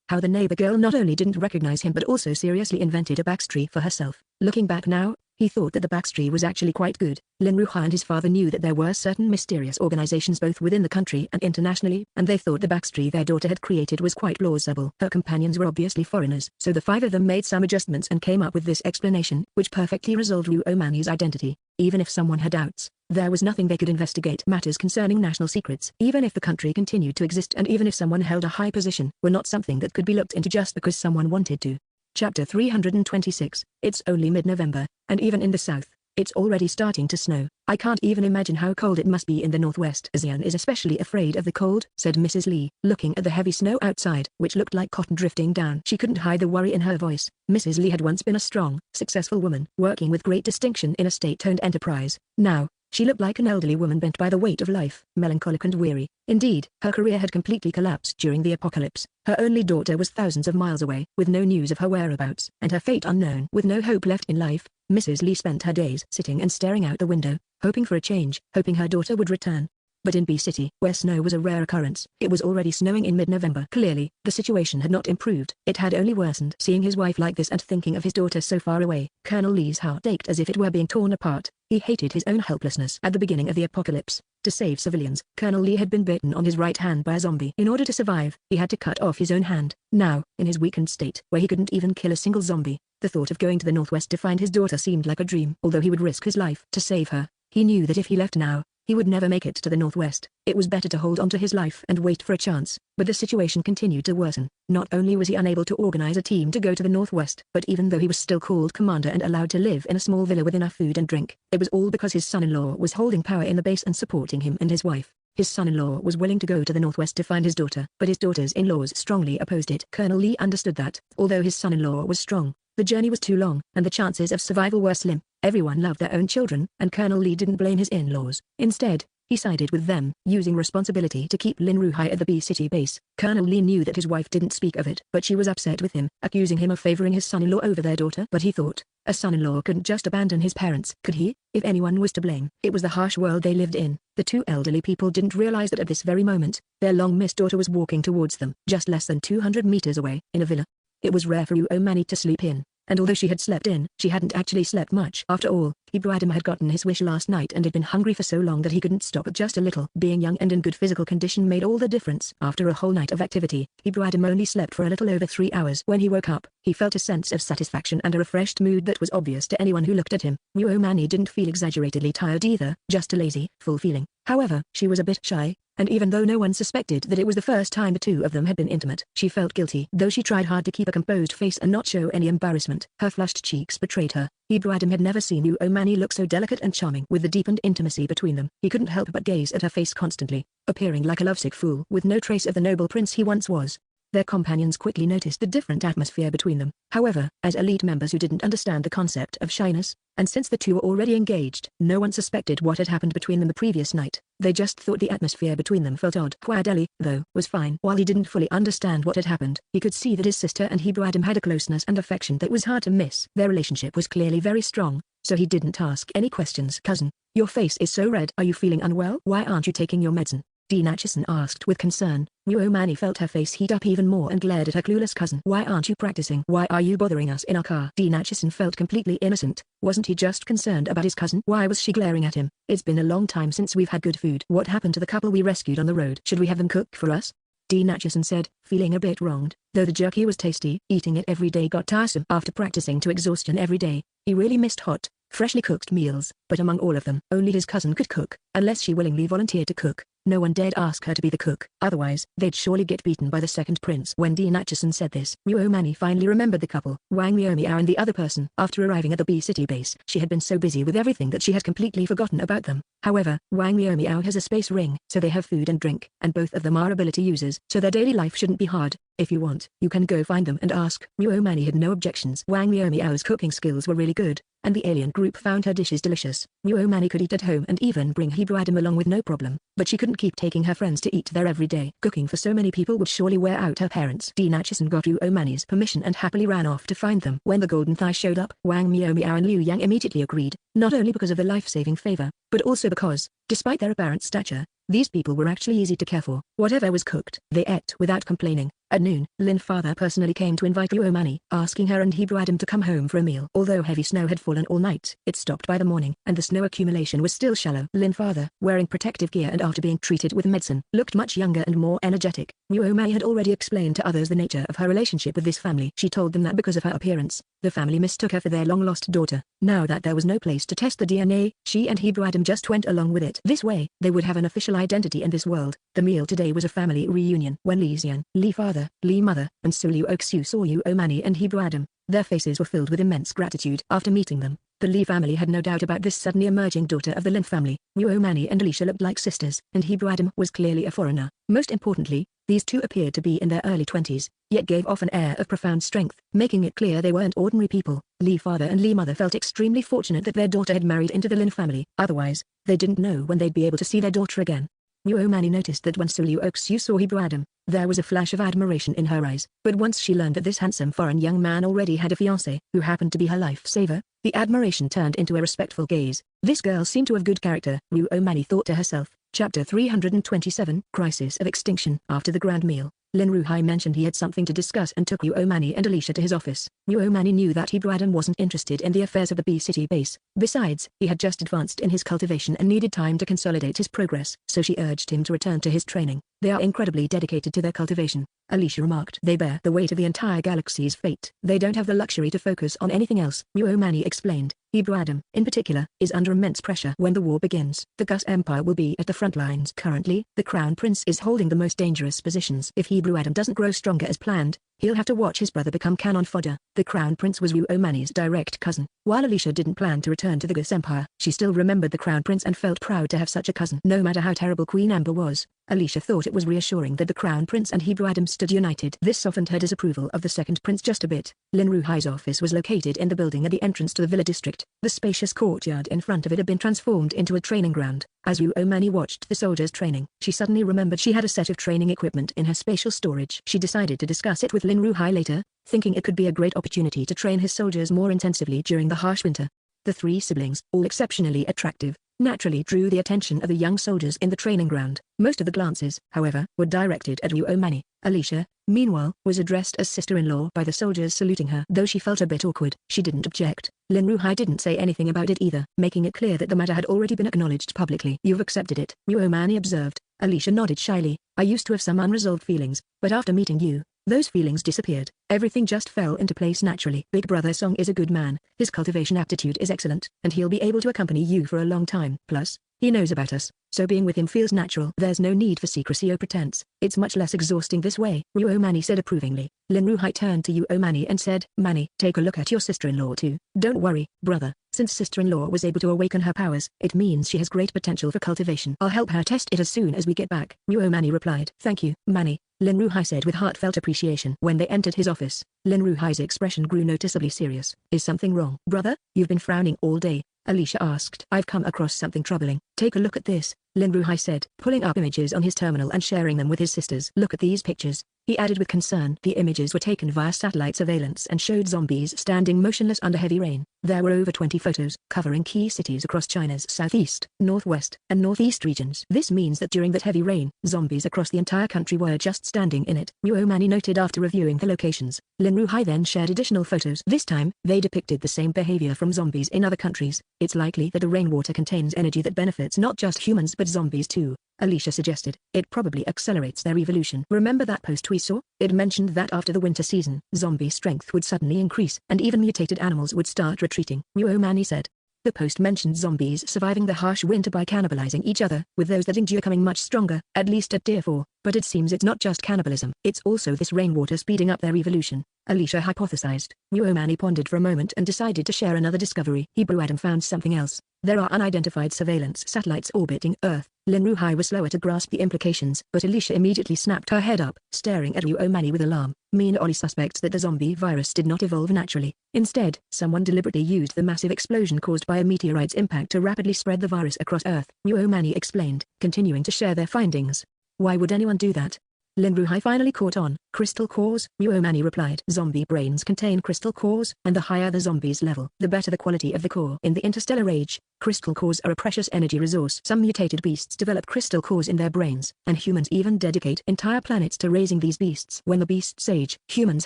how the neighbor girl not only didn't recognize him but also seriously invented a backstory for herself. Looking back now, he thought that the backstory was actually quite good. Lin Ruhai and his father knew that there were certain mysterious organizations both within the country and internationally, and they thought the backstory their daughter had created was quite plausible. Her companions were obviously foreigners, so the 5 of them made some adjustments and came up with this explanation, which perfectly resolved Ruomani's identity. Even if someone had doubts, there was nothing they could investigate. Matters concerning national secrets, even if the country continued to exist and even if someone held a high position, were not something that could be looked into just because someone wanted to. Chapter 326. It's only mid-November, and even in the south, it's already starting to snow. I can't even imagine how cold it must be in the northwest. Xian is especially afraid of the cold, said Mrs. Li, looking at the heavy snow outside, which looked like cotton drifting down. She couldn't hide the worry in her voice. Mrs. Li had once been a strong, successful woman, working with great distinction in a state-owned enterprise. Now, She looked like an elderly woman bent by the weight of life, melancholic and weary. Indeed, her career had completely collapsed during the apocalypse. Her only daughter was thousands of miles away, with no news of her whereabouts, and her fate unknown. With no hope left in life, Mrs. Lee spent her days sitting and staring out the window, hoping for a change, hoping her daughter would return. But in B City, where snow was a rare occurrence, it was already snowing in mid-November. Clearly, the situation had not improved. It had only worsened. Seeing his wife like this and thinking of his daughter so far away, Colonel Lee's heart ached as if it were being torn apart. He hated his own helplessness. At the beginning of the apocalypse, to save civilians, Colonel Lee had been bitten on his right hand by a zombie. In order to survive, he had to cut off his own hand. Now, in his weakened state, where he couldn't even kill a single zombie, the thought of going to the Northwest to find his daughter seemed like a dream. Although he would risk his life to save her, he knew that if he left now, he would never make it to the Northwest. It was better to hold on to his life and wait for a chance. But the situation continued to worsen. Not only was he unable to organize a team to go to the Northwest, but even though he was still called commander and allowed to live in a small villa with enough food and drink, it was all because his son-in-law was holding power in the base and supporting him and his wife. His son-in-law was willing to go to the Northwest to find his daughter, but his daughter's in-laws strongly opposed it. Colonel Lee understood that, although his son-in-law was strong, the journey was too long, and the chances of survival were slim. Everyone loved their own children, and Colonel Lee didn't blame his in-laws. Instead, he sided with them, using responsibility to keep Lin Ruhai at the B City base. Colonel Lee knew that his wife didn't speak of it, but she was upset with him, accusing him of favoring his son-in-law over their daughter. But he thought, a son-in-law couldn't just abandon his parents, could he? If anyone was to blame, it was the harsh world they lived in. The two elderly people didn't realize that at this very moment, their long-missed daughter was walking towards them, just less than 200 meters away, in a villa. It was rare for Umani to sleep in, and although she had slept in, she hadn't actually slept much. After all, Ibrahim had gotten his wish last night and had been hungry for so long that he couldn't stop just a little. Being young and in good physical condition made all the difference. After a whole night of activity, Ibrahim only slept for a little over 3 hours. When he woke up, he felt a sense of satisfaction and a refreshed mood that was obvious to anyone who looked at him. Umani didn't feel exaggeratedly tired either, just a lazy, full feeling. However, she was a bit shy, and even though no one suspected that it was the first time the two of them had been intimate, she felt guilty. Though she tried hard to keep a composed face and not show any embarrassment, her flushed cheeks betrayed her. Ibrahim had never seen Umani look so delicate and charming. With the deepened intimacy between them, he couldn't help but gaze at her face constantly, appearing like a lovesick fool with no trace of the noble prince he once was. Their companions quickly noticed the different atmosphere between them. However, as elite members who didn't understand the concept of shyness, and since the two were already engaged, no one suspected what had happened between them the previous night. They just thought the atmosphere between them felt odd. Quadeli, though, was fine. While he didn't fully understand what had happened, he could see that his sister and Ibrahim had a closeness and affection that was hard to miss. Their relationship was clearly very strong, so he didn't ask any questions. Cousin, your face is so red. Are you feeling unwell? Why aren't you taking your medicine? Dean Atchison asked with concern. Umani felt her face heat up even more and glared at her clueless cousin. Why aren't you practicing? Why are you bothering us in our car? Dean Atchison felt completely innocent. Wasn't he just concerned about his cousin? Why was she glaring at him? It's been a long time since we've had good food. What happened to the couple we rescued on the road? Should we have them cook for us? Dean Atchison said, feeling a bit wronged. Though the jerky was tasty, eating it every day got tiresome. After practicing to exhaustion every day, he really missed hot, freshly cooked meals. But among all of them, only his cousin could cook, unless she willingly volunteered to cook. No one dared ask her to be the cook, otherwise, they'd surely get beaten by the second prince. When Dean Atchison said this, Umani finally remembered the couple, Wang Miao and the other person. After arriving at the B City base, she had been so busy with everything that she had completely forgotten about them. However, Wang Miao has a space ring, so they have food and drink, and both of them are ability users, so their daily life shouldn't be hard. If you want, you can go find them and ask. Umani had no objections. Wang Miao's cooking skills were really good, and the alien group found her dishes delicious. Umani could eat at home and even bring Ibrahim along with no problem, but she couldn't keep taking her friends to eat there every day. Cooking for so many people would surely wear out her parents. Dean Atchison got Umani's permission and happily ran off to find them. When the Golden Thigh showed up, Wang Miao and Liu Yang immediately agreed, not only because of the life-saving favor, but also because, despite their apparent stature, these people were actually easy to care for. Whatever was cooked, they ate without complaining. At noon, Lin's father personally came to invite Umani, asking her and Ibrahim to come home for a meal. Although heavy snow had fallen all night, it stopped by the morning, and the snow accumulation was still shallow. Lin's father, wearing protective gear and after being treated with medicine, looked much younger and more energetic. Umani had already explained to others the nature of her relationship with this family. She told them that because of her appearance, the family mistook her for their long-lost daughter. Now that there was no place to test the DNA, she and Ibrahim just went along with it. This way, they would have an official identity in this world. The meal today was a family reunion. When Li Xian, Li father, Li mother, and Su Liu Oxiu saw Umani and Ibrahim, Their faces were filled with immense gratitude after meeting them. The Lee family had no doubt about this suddenly emerging daughter of the Lin family. Wu Mani and Alicia looked like sisters, and Hebrew Adam was clearly a foreigner. Most importantly, these two appeared to be in their early 20s, yet gave off an air of profound strength, making it clear they weren't ordinary people. Lee father and Lee mother felt extremely fortunate that their daughter had married into the Lin family. Otherwise, they didn't know when they'd be able to see their daughter again. Wu Mani noticed that when Sulu Oaksu saw Hebrew Adam, there was a flash of admiration in her eyes. But once she learned that this handsome foreign young man already had a fiancé who happened to be her lifesaver, the admiration turned into a respectful gaze. This girl seemed to have good character, Wu Mani thought to herself. Chapter 327, Crisis of Extinction. After the grand meal, Lin Ruhai mentioned he had something to discuss and took Wu Mani and Alicia to his office. Wu Mani knew that Hebrew Adam wasn't interested in the affairs of the B-City base. Besides, he had just advanced in his cultivation and needed time to consolidate his progress, so she urged him to return to his training. They are incredibly dedicated to their cultivation, Alicia remarked. They bear the weight of the entire galaxy's fate. They don't have the luxury to focus on anything else, Wu Mani explained. Hebrew Adam, in particular, is under immense pressure when the war begins. The Gus Empire will be at the front lines. Currently, the Crown Prince is holding the most dangerous positions. If Hebrew Adam doesn't grow stronger as planned, he'll have to watch his brother become cannon fodder. The Crown Prince was Wu Mani's direct cousin. While Alicia didn't plan to return to the Gus Empire, she still remembered the Crown Prince and felt proud to have such a cousin. No matter how terrible Queen Amber was, Alicia thought it was reassuring that the Crown Prince and Hebrew Adam stood united. This softened her disapproval of the second prince just a bit. Lin Ruhai's office was located in the building at the entrance to the villa district. The spacious courtyard in front of it had been transformed into a training ground. As Wu Mani watched the soldiers training, she suddenly remembered she had a set of training equipment in her spatial storage. She decided to discuss it with Lin Ruhai later, thinking it could be a great opportunity to train his soldiers more intensively during the harsh winter. The three siblings, all exceptionally attractive, naturally drew the attention of the young soldiers in the training ground. Most of the glances, however, were directed at Wu Mani. Alicia, meanwhile, was addressed as sister-in-law by the soldiers saluting her. Though she felt a bit awkward, she didn't object. Lin Ruhai didn't say anything about it either, making it clear that the matter had already been acknowledged publicly. You've accepted it, Wu Mani observed. Alicia nodded shyly. I used to have some unresolved feelings, but after meeting you, those feelings disappeared. Everything just fell into place naturally. Big Brother Song is a good man, his cultivation aptitude is excellent, and he'll be able to accompany you for a long time. Plus, he knows about us, so being with him feels natural. There's no need for secrecy or pretense. It's much less exhausting this way, Wu Mani said approvingly. Lin Ruhai turned to Wu Mani and said, Mani, take a look at your sister-in-law too. Don't worry, brother, since sister-in-law was able to awaken her powers, it means she has great potential for cultivation. I'll help her test it as soon as we get back, Wu Mani replied. Thank you, Mani, Lin Ruhai said with heartfelt appreciation. When they entered his office, Lin Ruhai's expression grew noticeably serious. Is something wrong? Brother, you've been frowning all day, Alicia asked. I've come across something troubling. Take a look at this, Lin Ruhai said, pulling up images on his terminal and sharing them with his sisters. Look at these pictures, he added with concern. The images were taken via satellite surveillance and showed zombies standing motionless under heavy rain. There were over 20 photos, covering key cities across China's southeast, northwest, and northeast regions. This means that during that heavy rain, zombies across the entire country were just standing in it, Wu Mani noted after reviewing the locations. Lin Ruhai then shared additional photos. This time, they depicted the same behavior from zombies in other countries. It's likely that the rainwater contains energy that benefits not just humans but zombies too, Alicia suggested. It probably accelerates their evolution. Remember that post we saw? It mentioned that after the winter season, zombie strength would suddenly increase and even mutated animals would start retreating, Wu Mani said. The post mentioned zombies surviving the harsh winter by cannibalizing each other, with those that endure coming much stronger, at least at tier 4. But it seems it's not just cannibalism, it's also this rainwater speeding up their evolution, Alicia hypothesized. Wu Mani pondered for a moment and decided to share another discovery. Hebrew Adam found something else. There are unidentified surveillance satellites orbiting Earth. Lin Ruhai was slower to grasp the implications, but Alicia immediately snapped her head up, staring at Wu Mani with alarm. Oli suspects that the zombie virus did not evolve naturally. Instead, someone deliberately used the massive explosion caused by a meteorite's impact to rapidly spread the virus across Earth, Wu Mani explained, continuing to share their findings. Why would anyone do that? Lin Ruhai finally caught on. Crystal cores, Wu Mani replied. Zombie brains contain crystal cores, and the higher the zombie's level, the better the quality of the core. In the interstellar age, crystal cores are a precious energy resource. Some mutated beasts develop crystal cores in their brains, and humans even dedicate entire planets to raising these beasts. When the beasts age, humans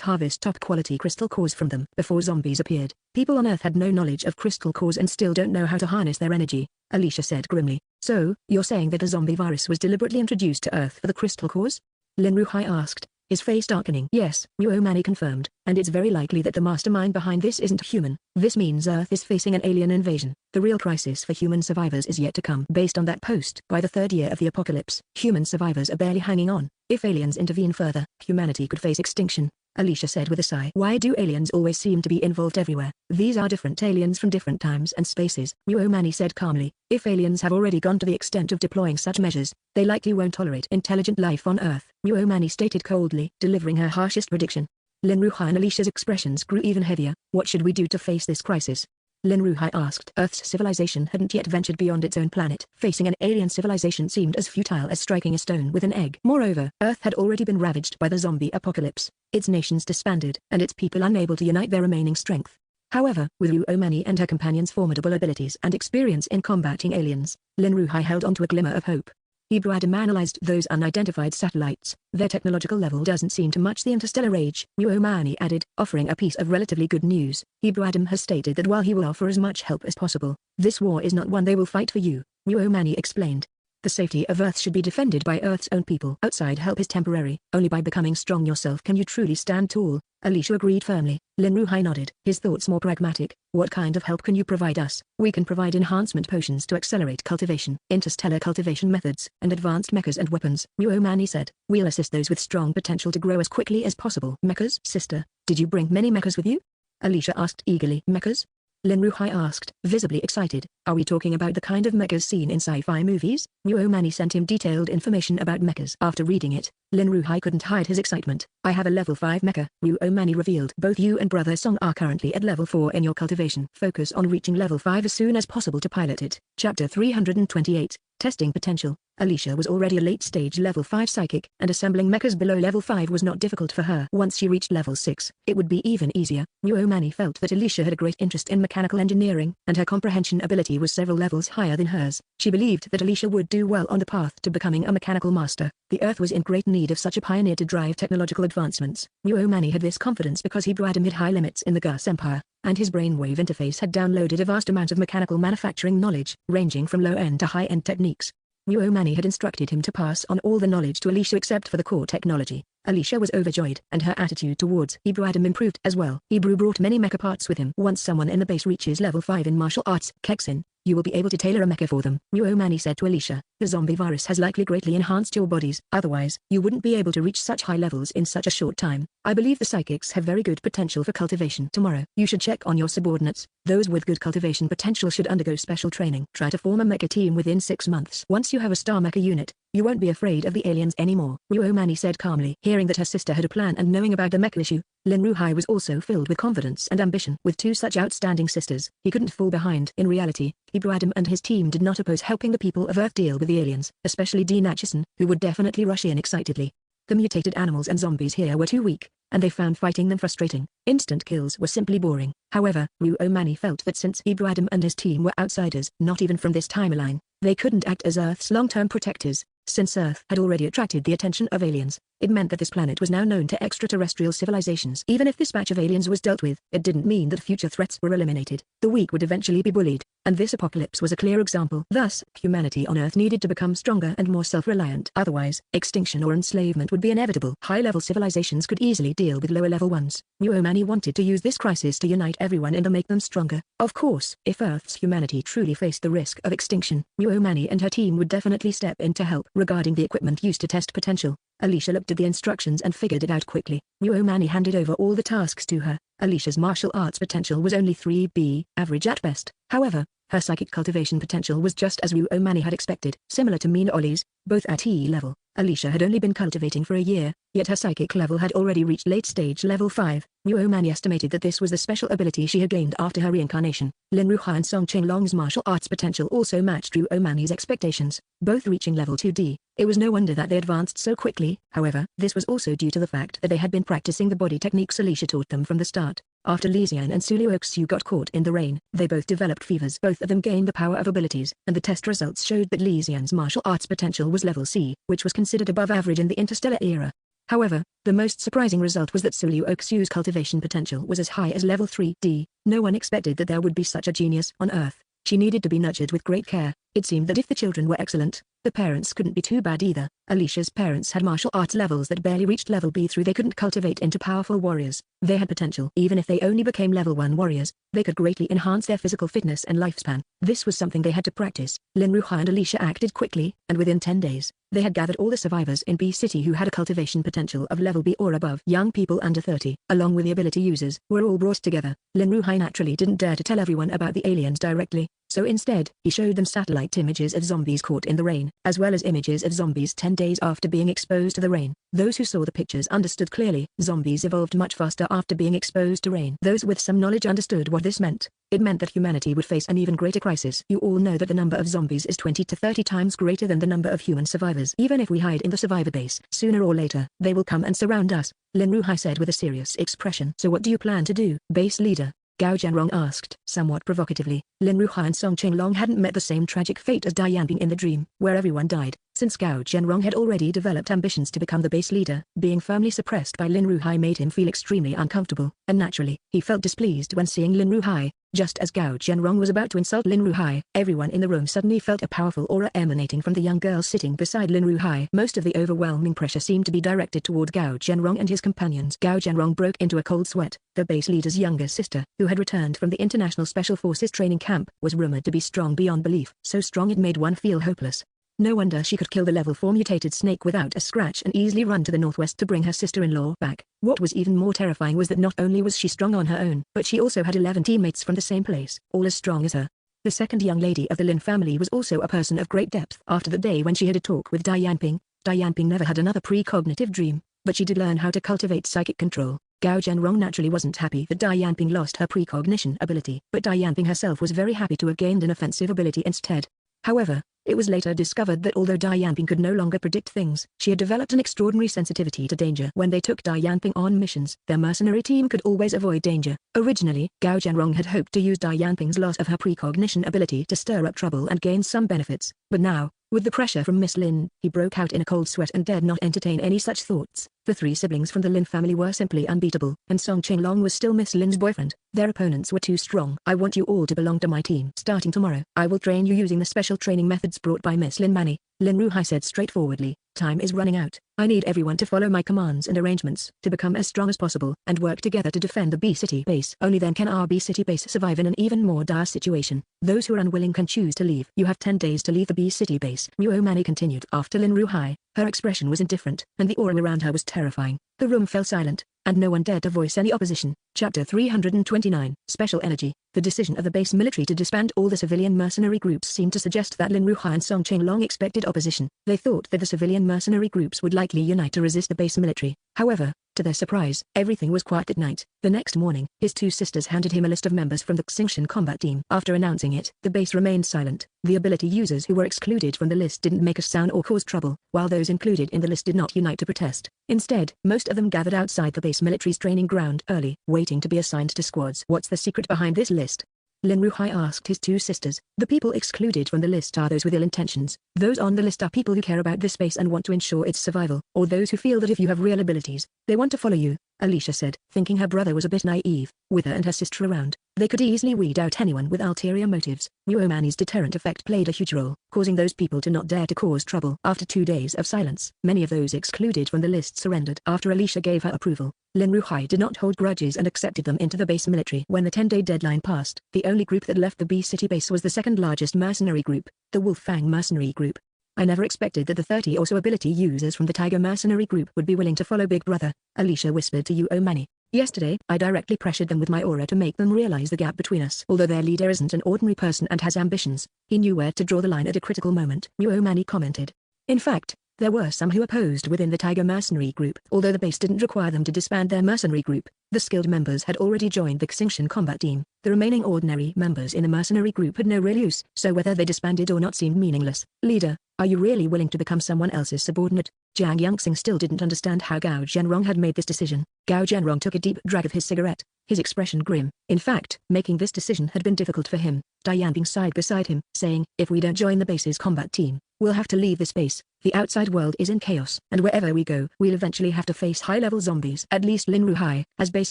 harvest top-quality crystal cores from them. Before zombies appeared, people on Earth had no knowledge of crystal cores and still don't know how to harness their energy, Alicia said grimly. So, you're saying that a zombie virus was deliberately introduced to Earth for the crystal cores? Lin Ruhai asked, his face darkening. Yes, Wu Mani confirmed, and it's very likely that the mastermind behind this isn't human. This means Earth is facing an alien invasion. The real crisis for human survivors is yet to come. Based on that post, by the third year of the apocalypse, human survivors are barely hanging on. If aliens intervene further, humanity could face extinction. Alicia said with a sigh. Why do aliens always seem to be involved everywhere? These are different aliens from different times and spaces. Muomani said calmly. If aliens have already gone to the extent of deploying such measures, they likely won't tolerate intelligent life on Earth. Muomani stated coldly, delivering her harshest prediction. Lin Ruhai and Alicia's expressions grew even heavier. What should we do to face this crisis? Lin Ruhai asked. Earth's civilization hadn't yet ventured beyond its own planet. Facing an alien civilization seemed as futile as striking a stone with an egg. Moreover, Earth had already been ravaged by the zombie apocalypse, its nations disbanded, and its people unable to unite their remaining strength. However, with Ruomani and her companions' formidable abilities and experience in combating aliens, Lin Ruhai held on to a glimmer of hope. Ibrahim analyzed those unidentified satellites. Their technological level doesn't seem to match the interstellar age, Muomani added, offering a piece of relatively good news. Ibrahim has stated that while he will offer as much help as possible, this war is not one they will fight for you, Muomani explained. The safety of Earth should be defended by Earth's own people. Outside help is temporary. Only by becoming strong yourself can you truly stand tall. Alicia agreed firmly. Lin Ruhai nodded, his thoughts more pragmatic. What kind of help can you provide us? We can provide enhancement potions to accelerate cultivation, interstellar cultivation methods, and advanced mechas and weapons, Muomani said. We'll assist those with strong potential to grow as quickly as possible. Mechas? Sister, did you bring many mechas with you? Alicia asked eagerly. Mechas? Lin Ruhai asked, visibly excited. Are we talking about the kind of mechas seen in sci-fi movies? Muomani sent him detailed information about mechas. After reading it, Lin Ruhai couldn't hide his excitement. I have a level 5 mecha, Muomani revealed. Both you and Brother Song are currently at level 4 in your cultivation. Focus on reaching level 5 as soon as possible to pilot it. Chapter 328, Testing Potential. Alicia was already a late-stage level 5 psychic, and assembling mechas below level 5 was not difficult for her. Once she reached level 6, it would be even easier. Muomani felt that Alicia had a great interest in mechanical engineering, and her comprehension ability was several levels higher than hers. She believed that Alicia would do well on the path to becoming a mechanical master. The Earth was in great need of such a pioneer to drive technological advancements. Muomani had this confidence because Ibrahim hit high limits in the Gus Empire, and his brainwave interface had downloaded a vast amount of mechanical manufacturing knowledge, ranging from low-end to high-end techniques. Muomani had instructed him to pass on all the knowledge to Alicia except for the core technology. Alicia was overjoyed, and her attitude towards Ibrahim improved as well. Ibru brought many mecha parts with him. Once someone in the base reaches level 5 in martial arts, Kexin, you will be able to tailor a mecha for them. Muomani said to Alicia, the zombie virus has likely greatly enhanced your bodies, otherwise, you wouldn't be able to reach such high levels in such a short time. I believe the psychics have very good potential for cultivation. Tomorrow, you should check on your subordinates. Those with good cultivation potential should undergo special training. Try to form a mecha team within 6 months. Once you have a star mecha unit, you won't be afraid of the aliens anymore, Muomani said calmly. Hearing that her sister had a plan and knowing about the mecha issue, Lin Ruhai was also filled with confidence and ambition. With 2 such outstanding sisters, he couldn't fall behind. In reality, Ibrahim and his team did not oppose helping the people of Earth deal with the aliens, especially Dean Atchison, who would definitely rush in excitedly. The mutated animals and zombies here were too weak, and they found fighting them frustrating. Instant kills were simply boring. However, Muomani felt that since Ibrahim and his team were outsiders, not even from this timeline, they couldn't act as Earth's long-term protectors. Since Earth had already attracted the attention of aliens, it meant that this planet was now known to extraterrestrial civilizations. Even if this batch of aliens was dealt with, it didn't mean that future threats were eliminated. The weak would eventually be bullied, and this apocalypse was a clear example. Thus, humanity on Earth needed to become stronger and more self-reliant. Otherwise, extinction or enslavement would be inevitable. High-level civilizations could easily deal with lower-level ones. Muomani wanted to use this crisis to unite everyone and to make them stronger. Of course, if Earth's humanity truly faced the risk of extinction, Muomani and her team would definitely step in to help. Regarding the equipment used to test potential, Alicia looked at the instructions and figured it out quickly. Muomani handed over all the tasks to her. Alicia's martial arts potential was only 3B, average at best. However, her psychic cultivation potential was just as Muomani had expected. Similar to Mina Ollie's, both at E level, Alicia had only been cultivating for a year, yet her psychic level had already reached late-stage level 5. Muomani estimated that this was the special ability she had gained after her reincarnation. Lin Ruhai and Song Qinglong's martial arts potential also matched Muomani's expectations, both reaching level 2D. It was no wonder that they advanced so quickly. However, this was also due to the fact that they had been practicing the body techniques Alicia taught them from the start. After Li Xian and Su Liuxiu got caught in the rain, they both developed fevers. Both of them gained the power of abilities, and the test results showed that Li Xian's martial arts potential was level C, which was considered above average in the interstellar era. However, the most surprising result was that Su Liuxiu's cultivation potential was as high as level 3D. No one expected that there would be such a genius on Earth. She needed to be nurtured with great care, It seemed that if the children were excellent, the parents couldn't be too bad either. Alicia's parents had martial arts levels that barely reached level B through. They couldn't cultivate into powerful warriors. They had potential. Even if they only became level 1 warriors, they could greatly enhance their physical fitness and lifespan. This was something they had to practice. Lin Ruhai and Alicia acted quickly, and within 10 days, they had gathered all the survivors in B City who had a cultivation potential of level B or above. Young people under 30, along with the ability users, were all brought together. Lin Ruhai naturally didn't dare to tell everyone about the aliens directly, so instead, he showed them satellite images of zombies caught in the rain, as well as images of zombies 10 days after being exposed to the rain. Those who saw the pictures understood clearly, zombies evolved much faster after being exposed to rain. Those with some knowledge understood what this meant. It meant that humanity would face an even greater crisis. You all know that the number of zombies is 20 to 30 times greater than the number of human survivors. Even if we hide in the survivor base, sooner or later, they will come and surround us, Lin Ruhai said with a serious expression. So what do you plan to do, base leader? Gao Jianrong asked, somewhat provocatively. Lin Ruhai and Song Qinglong hadn't met the same tragic fate as Dai Yanping in the dream, where everyone died. Since Gao Jianrong had already developed ambitions to become the base leader, being firmly suppressed by Lin Ruhai made him feel extremely uncomfortable, and naturally, he felt displeased when seeing Lin Ruhai. Just as Gao Jianrong was about to insult Lin Ruhai, everyone in the room suddenly felt a powerful aura emanating from the young girl sitting beside Lin Ruhai. Most of the overwhelming pressure seemed to be directed toward Gao Jianrong and his companions. Gao Jianrong broke into a cold sweat. The base leader's younger sister, who had returned from the International Special Forces training camp, was rumored to be strong beyond belief, so strong it made one feel hopeless. No wonder she could kill the level 4 mutated snake without a scratch and easily run to the northwest to bring her sister-in-law back. What was even more terrifying was that not only was she strong on her own, but she also had 11 teammates from the same place, all as strong as her. The second young lady of the Lin family was also a person of great depth. After the day when she had a talk with Dai Yanping never had another precognitive dream, but she did learn how to cultivate psychic control. Gao Jianrong naturally wasn't happy that Dai Yanping lost her precognition ability, but Dai Yanping herself was very happy to have gained an offensive ability instead. However, it was later discovered that although Dai Yanping could no longer predict things, she had developed an extraordinary sensitivity to danger. When they took Dai Yanping on missions, their mercenary team could always avoid danger. Originally, Gao Jianrong had hoped to use Dai Yanping's loss of her precognition ability to stir up trouble and gain some benefits, but now, with the pressure from Miss Lin, he broke out in a cold sweat and dared not entertain any such thoughts. The 3 siblings from the Lin family were simply unbeatable, and Song Qinglong was still Miss Lin's boyfriend. Their opponents were too strong. I want you all to belong to my team. Starting tomorrow, I will train you using the special training methods brought by Miss Lin Manny, Lin Ruhai said straightforwardly. Time is running out. I need everyone to follow my commands and arrangements, to become as strong as possible, and work together to defend the B-City base. Only then can our B-City base survive in an even more dire situation. Those who are unwilling can choose to leave. You have 10 days to leave the B-City base, Muo Manny continued. After Lin Ruhai, her expression was indifferent, and the aura around her was terrifying. The room fell silent, and no one dared to voice any opposition. Chapter 329, Special Energy. The decision of the base military to disband all the civilian mercenary groups seemed to suggest that Lin Ruhai and Song Qinglong expected opposition. They thought that the civilian mercenary groups would likely unite to resist the base military. However, to their surprise, everything was quiet that night. The next morning, his 2 sisters handed him a list of members from the Xingqian combat team. After announcing it, the base remained silent. The ability users who were excluded from the list didn't make a sound or cause trouble, while those included in the list did not unite to protest. Instead, most of them gathered outside the base military's training ground early, waiting to be assigned to squads. What's the secret behind this list? Lin Ruhai asked his 2 sisters. The people excluded from the list are those with ill intentions. Those on the list are people who care about this space and want to ensure its survival, or those who feel that if you have real abilities, they want to follow you, Alicia said, thinking her brother was a bit naive. With her and her sister around, they could easily weed out anyone with ulterior motives. Muo Manny's deterrent effect played a huge role, causing those people to not dare to cause trouble. After 2 days of silence, many of those excluded from the list surrendered. After Alicia gave her approval, Lin Ruhai did not hold grudges and accepted them into the base military. When the 10-day deadline passed, the only group that left the B-City base was the second largest mercenary group, the Wolfang mercenary group. I never expected that the 30 or so ability users from the Tiger mercenary group would be willing to follow Big Brother, Alicia whispered to Muo Manny. Yesterday, I directly pressured them with my aura to make them realize the gap between us. Although their leader isn't an ordinary person and has ambitions, he knew where to draw the line at a critical moment, Muo Manny commented. In fact, there were some who opposed within the Tiger mercenary group. Although the base didn't require them to disband their mercenary group, the skilled members had already joined the Xingqian combat team. The remaining ordinary members in the mercenary group had no real use, so whether they disbanded or not seemed meaningless. Leader, are you really willing to become someone else's subordinate? Jiang Yangxing still didn't understand how Gao Jianrong had made this decision. Gao Jianrong took a deep drag of his cigarette, his expression grim. In fact, making this decision had been difficult for him. Dai Yanping sighed beside him, saying, if we don't join the base's combat team, we'll have to leave this base. The outside world is in chaos, and wherever we go, we'll eventually have to face high-level zombies. At least Lin Ruhai, as base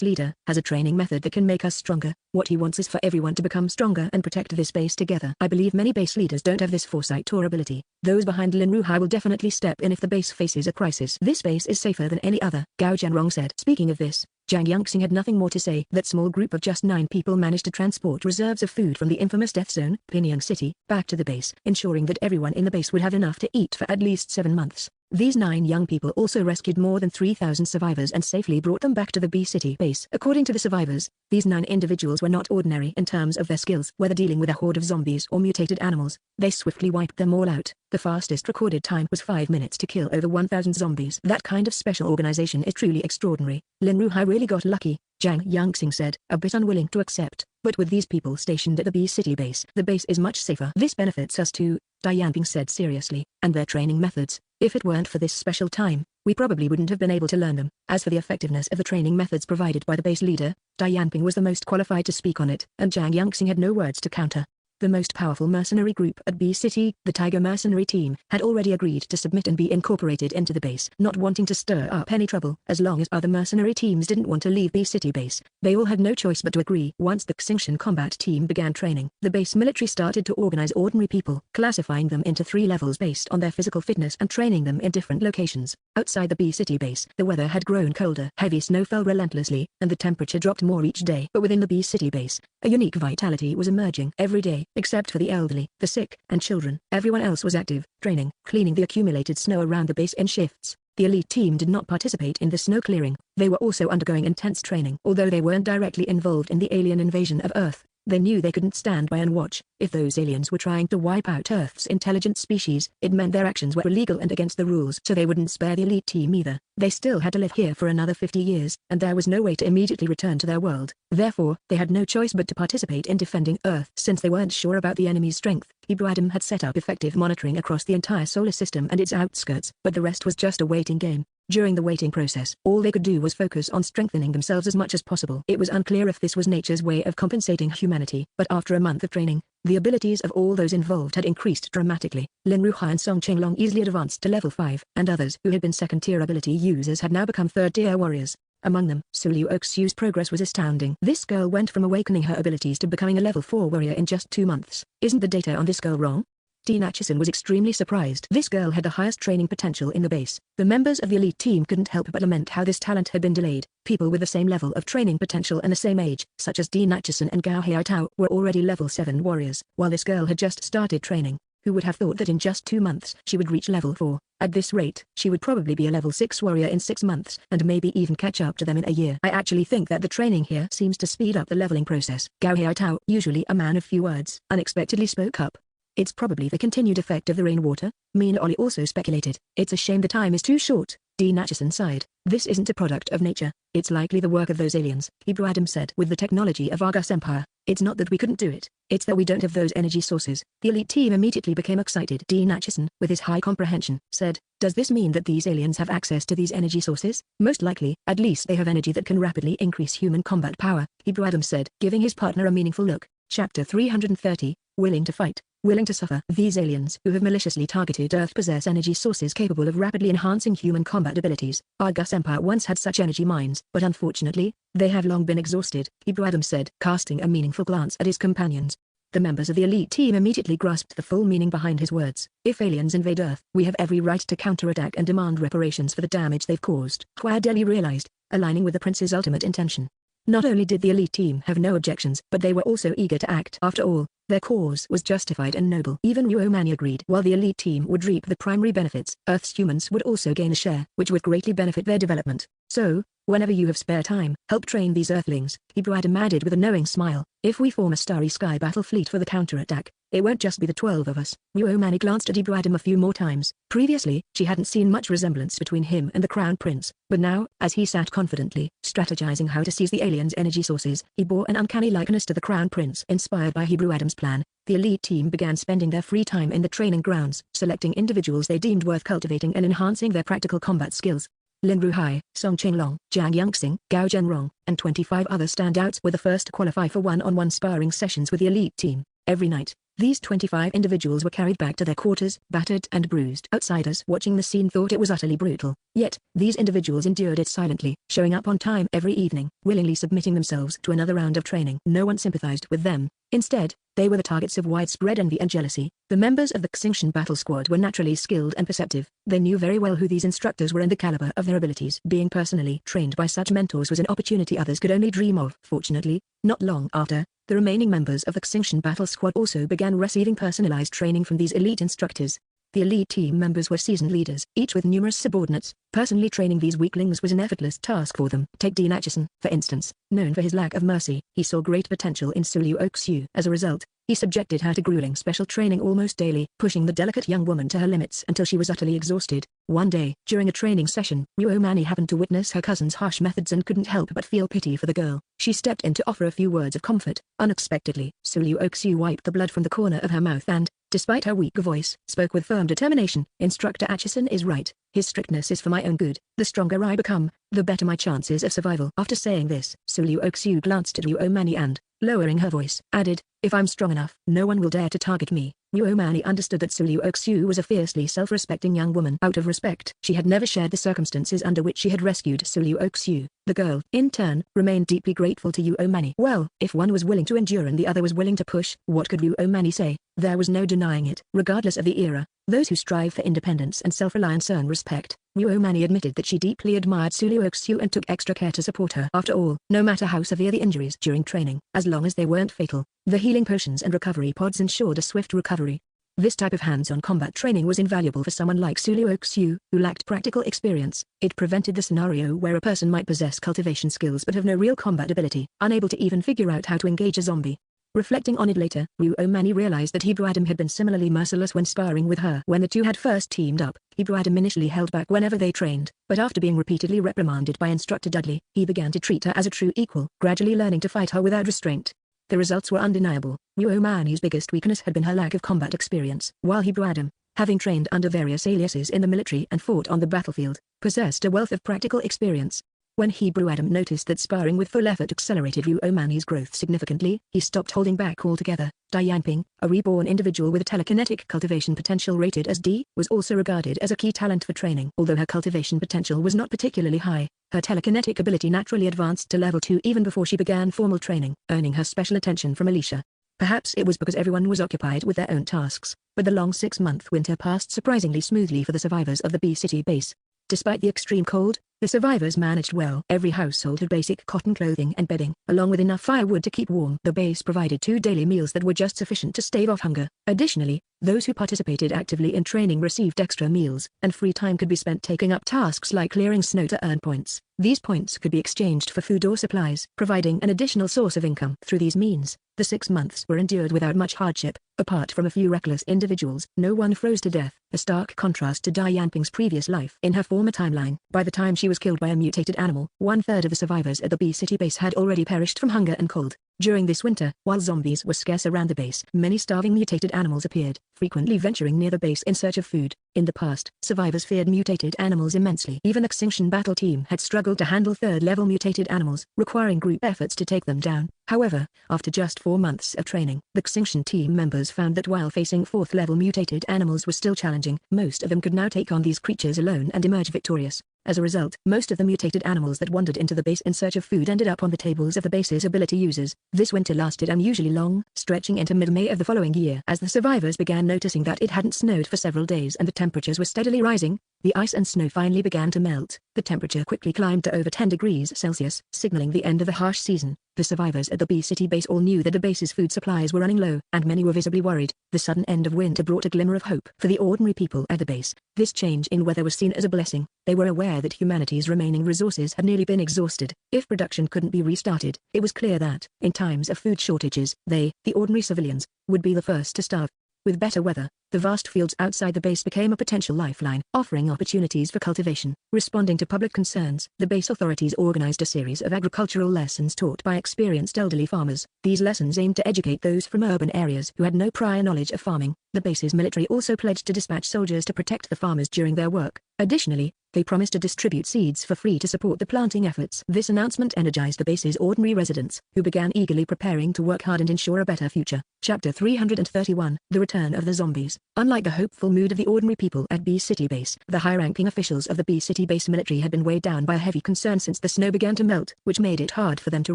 leader, has a training method that can make us stronger. What he wants is for everyone to become stronger and protect this base together. I believe many base leaders don't have this foresight or ability. Those behind Lin Ruhai will definitely step in if the base faces a crisis. This base is safer than any other, Gao Jianrong said. Speaking of this, Zhang Yangxing had nothing more to say. That small group of just 9 people managed to transport reserves of food from the infamous death zone, Pinyang City, back to the base, ensuring that everyone in the base would have enough to eat for at least 7 months. These 9 young people also rescued more than 3,000 survivors and safely brought them back to the B City base. According to the survivors, these 9 individuals were not ordinary in terms of their skills. Whether dealing with a horde of zombies or mutated animals, they swiftly wiped them all out. The fastest recorded time was 5 minutes to kill over 1,000 zombies. That kind of special organization is truly extraordinary. Lin Ruhai really got lucky, Zhang Yangxing said, a bit unwilling to accept. But with these people stationed at the B City base, the base is much safer. This benefits us too, Dai Yanping said seriously, and their training methods. If it weren't for this special time, we probably wouldn't have been able to learn them. As for the effectiveness of the training methods provided by the base leader, Dai Yanping was the most qualified to speak on it, and Zhang Yangxing had no words to counter. The most powerful mercenary group at B City, the Tiger Mercenary Team, had already agreed to submit and be incorporated into the base, not wanting to stir up any trouble. As long as other mercenary teams didn't want to leave B City base, they all had no choice but to agree. Once the Xingtian combat team began training, the base military started to organize ordinary people, classifying them into 3 levels based on their physical fitness and training them in different locations. Outside the B City base, the weather had grown colder, heavy snow fell relentlessly, and the temperature dropped more each day. But within the B City base, a unique vitality was emerging every day. Except for the elderly, the sick, and children, everyone else was active, training, cleaning the accumulated snow around the base in shifts. The elite team did not participate in the snow clearing. They were also undergoing intense training. Although they weren't directly involved in the alien invasion of Earth, they knew they couldn't stand by and watch. If those aliens were trying to wipe out Earth's intelligent species, it meant their actions were illegal and against the rules, so they wouldn't spare the elite team either. They still had to live here for another 50 years, and there was no way to immediately return to their world. Therefore, they had no choice but to participate in defending Earth. Since they weren't sure about the enemy's strength, Hebrew Adam had set up effective monitoring across the entire solar system and its outskirts, but the rest was just a waiting game. During the waiting process, all they could do was focus on strengthening themselves as much as possible. It was unclear if this was nature's way of compensating humanity, but after a month of training, the abilities of all those involved had increased dramatically. Lin Ruhai and Song Qinglong easily advanced to level 5, and others who had been second-tier ability users had now become third-tier warriors. Among them, Su Liu Oxiu's progress was astounding. This girl went from awakening her abilities to becoming a level 4 warrior in just 2 months. Isn't the data on this girl wrong? Dean Acheson was extremely surprised. This girl had the highest training potential in the base. The members of the elite team couldn't help but lament how this talent had been delayed. People with the same level of training potential and the same age, such as Dean Acheson and Gao Haitao, were already level 7 warriors, while this girl had just started training. Who would have thought that in just 2 months she would reach level 4? At this rate, she would probably be a level 6 warrior in 6 months, and maybe even catch up to them in a year. I actually think that the training here seems to speed up the leveling process. Gao Haitao, usually a man of few words, unexpectedly spoke up. It's probably the continued effect of the rainwater, Mina Oli also speculated. It's a shame the time is too short, Dean Acheson sighed. This isn't a product of nature, it's likely the work of those aliens, Hebrew Adam said. With the technology of Argus Empire, it's not that we couldn't do it, it's that we don't have those energy sources. The elite team immediately became excited. Dean Acheson, with his high comprehension, said, does this mean that these aliens have access to these energy sources? Most likely, at least they have energy that can rapidly increase human combat power, Hebrew Adam said, giving his partner a meaningful look. Chapter 330, Willing to Fight. Willing to suffer. These aliens who have maliciously targeted Earth possess energy sources capable of rapidly enhancing human combat abilities. Argus Empire once had such energy mines, but unfortunately, they have long been exhausted, Hebrew Adam said, casting a meaningful glance at his companions. The members of the elite team immediately grasped the full meaning behind his words. If aliens invade Earth, we have every right to counterattack and demand reparations for the damage they've caused. Hua Deli realized, aligning with the prince's ultimate intention. Not only did the elite team have no objections, but they were also eager to act. After all, their cause was justified and noble. Even Yu Mani agreed. While the elite team would reap the primary benefits, Earth's humans would also gain a share, which would greatly benefit their development. So, whenever you have spare time, help train these Earthlings, Hebrew Adam added with a knowing smile. If we form a starry sky battle fleet for the counterattack, it won't just be the 12 of us. Yu Mani glanced at Hebrew Adam a few more times. Previously, she hadn't seen much resemblance between him and the Crown Prince, but now, as he sat confidently, strategizing how to seize the aliens' energy sources, he bore an uncanny likeness to the Crown Prince. Inspired by Hebrew Adam's plan, the elite team began spending their free time in the training grounds, selecting individuals they deemed worth cultivating and enhancing their practical combat skills. Lin Ruhai, Song Qinglong, Zhang Yangxing, Gao Zhenrong, and 25 other standouts were the first to qualify for one-on-one sparring sessions with the elite team. Every night, These 25 individuals were carried back to their quarters, battered and bruised. Outsiders watching the scene thought it was utterly brutal. Yet, these individuals endured it silently, showing up on time every evening, willingly submitting themselves to another round of training. No one sympathized with them. Instead, they were the targets of widespread envy and jealousy. The members of the Xingqian Battle Squad were naturally skilled and perceptive. They knew very well who these instructors were and the caliber of their abilities. Being personally trained by such mentors was an opportunity others could only dream of. Fortunately, not long after, the remaining members of the Xingqian Battle Squad also began receiving personalized training from these elite instructors. The elite team members were seasoned leaders, each with numerous subordinates. Personally training these weaklings was an effortless task for them. Take Dean Acheson, for instance. Known for his lack of mercy, he saw great potential in Su Liu Oxiu. As a result, he subjected her to grueling special training almost daily, pushing the delicate young woman to her limits until she was utterly exhausted. One day, during a training session, Ruo Mani happened to witness her cousin's harsh methods and couldn't help but feel pity for the girl. She stepped in to offer a few words of comfort. Unexpectedly, Su Liu Oxiu wiped the blood from the corner of her mouth and, despite her weak voice, spoke with firm determination. Instructor Acheson is right. His strictness is for my own good. The stronger I become, the better my chances of survival. After saying this, Su Liu Oxiu glanced at Ruo Mani and, lowering her voice, added, if I'm strong enough, no one will dare to target me. Ruo Mani understood that Su Liu Oxiu was a fiercely self-respecting young woman. Out of respect, she had never shared the circumstances under which she had rescued Su Liu Oxiu. The girl, in turn, remained deeply grateful to Ruo Mani. Well, if one was willing to endure and the other was willing to push, what could Ruo Mani say? There was no denying it. Regardless of the era, those who strive for independence and self-reliance earn respect. Ruo Mani admitted that she deeply admired Su Liu Oxiu and took extra care to support her. After all, no matter how severe the injuries during training, as long as they weren't fatal, the healing potions and recovery pods ensured a swift recovery. This type of hands-on combat training was invaluable for someone like Su Liu Oxiu, who lacked practical experience. It prevented the scenario where a person might possess cultivation skills but have no real combat ability, unable to even figure out how to engage a zombie. Reflecting on it later, Ruo Mani realized that Hebrew Adam had been similarly merciless when sparring with her. When the two had first teamed up, Hebrew Adam initially held back whenever they trained, but after being repeatedly reprimanded by Instructor Dudley, he began to treat her as a true equal, gradually learning to fight her without restraint. The results were undeniable. Ruo Mani's biggest weakness had been her lack of combat experience, while Hebrew Adam, having trained under various aliases in the military and fought on the battlefield, possessed a wealth of practical experience. When Hebrew Adam noticed that sparring with full effort accelerated Ruo Mani's growth significantly, he stopped holding back altogether. Dai Yanping, a reborn individual with a telekinetic cultivation potential rated as D, was also regarded as a key talent for training. Although her cultivation potential was not particularly high, her telekinetic ability naturally advanced to level 2 even before she began formal training, earning her special attention from Alicia. Perhaps it was because everyone was occupied with their own tasks, but the long 6-month winter passed surprisingly smoothly for the survivors of the B-City base. Despite the extreme cold, the survivors managed well. Every household had basic cotton clothing and bedding, along with enough firewood to keep warm. The base provided 2 daily meals that were just sufficient to stave off hunger. Additionally, those who participated actively in training received extra meals, and free time could be spent taking up tasks like clearing snow to earn points. These points could be exchanged for food or supplies, providing an additional source of income. Through these means, the 6 months were endured without much hardship. Apart from a few reckless individuals, no one froze to death, a stark contrast to Dai Yanping's previous life. In her former timeline, by the time she was killed by a mutated animal, 1/3 of the survivors at the B-City base had already perished from hunger and cold. During this winter, while zombies were scarce around the base, many starving mutated animals appeared, frequently venturing near the base in search of food. In the past, survivors feared mutated animals immensely. Even the Xingqian battle team had struggled to handle 3rd-level mutated animals, requiring group efforts to take them down. However, after just 4 months of training, the Xingqian team members found that while facing 4th-level mutated animals was still challenging, most of them could now take on these creatures alone and emerge victorious. As a result, most of the mutated animals that wandered into the base in search of food ended up on the tables of the base's ability users. This winter lasted unusually long, stretching into mid-May of the following year. As the survivors began noticing that it hadn't snowed for several days and the temperatures were steadily rising, the ice and snow finally began to melt. The temperature quickly climbed to over 10 degrees Celsius, signaling the end of the harsh season. The survivors at the B-City base all knew that the base's food supplies were running low, and many were visibly worried. The sudden end of winter brought a glimmer of hope for the ordinary people at the base. This change in weather was seen as a blessing. They were aware that humanity's remaining resources had nearly been exhausted. If production couldn't be restarted, it was clear that, in times of food shortages, they, the ordinary civilians, would be the first to starve. With better weather, the vast fields outside the base became a potential lifeline, offering opportunities for cultivation. Responding to public concerns, the base authorities organized a series of agricultural lessons taught by experienced elderly farmers. These lessons aimed to educate those from urban areas who had no prior knowledge of farming. The base's military also pledged to dispatch soldiers to protect the farmers during their work. Additionally, they promised to distribute seeds for free to support the planting efforts. This announcement energized the base's ordinary residents, who began eagerly preparing to work hard and ensure a better future. Chapter 331, The Return of the Zombies. Unlike the hopeful mood of the ordinary people at B City Base, the high-ranking officials of the B City Base military had been weighed down by a heavy concern since the snow began to melt, which made it hard for them to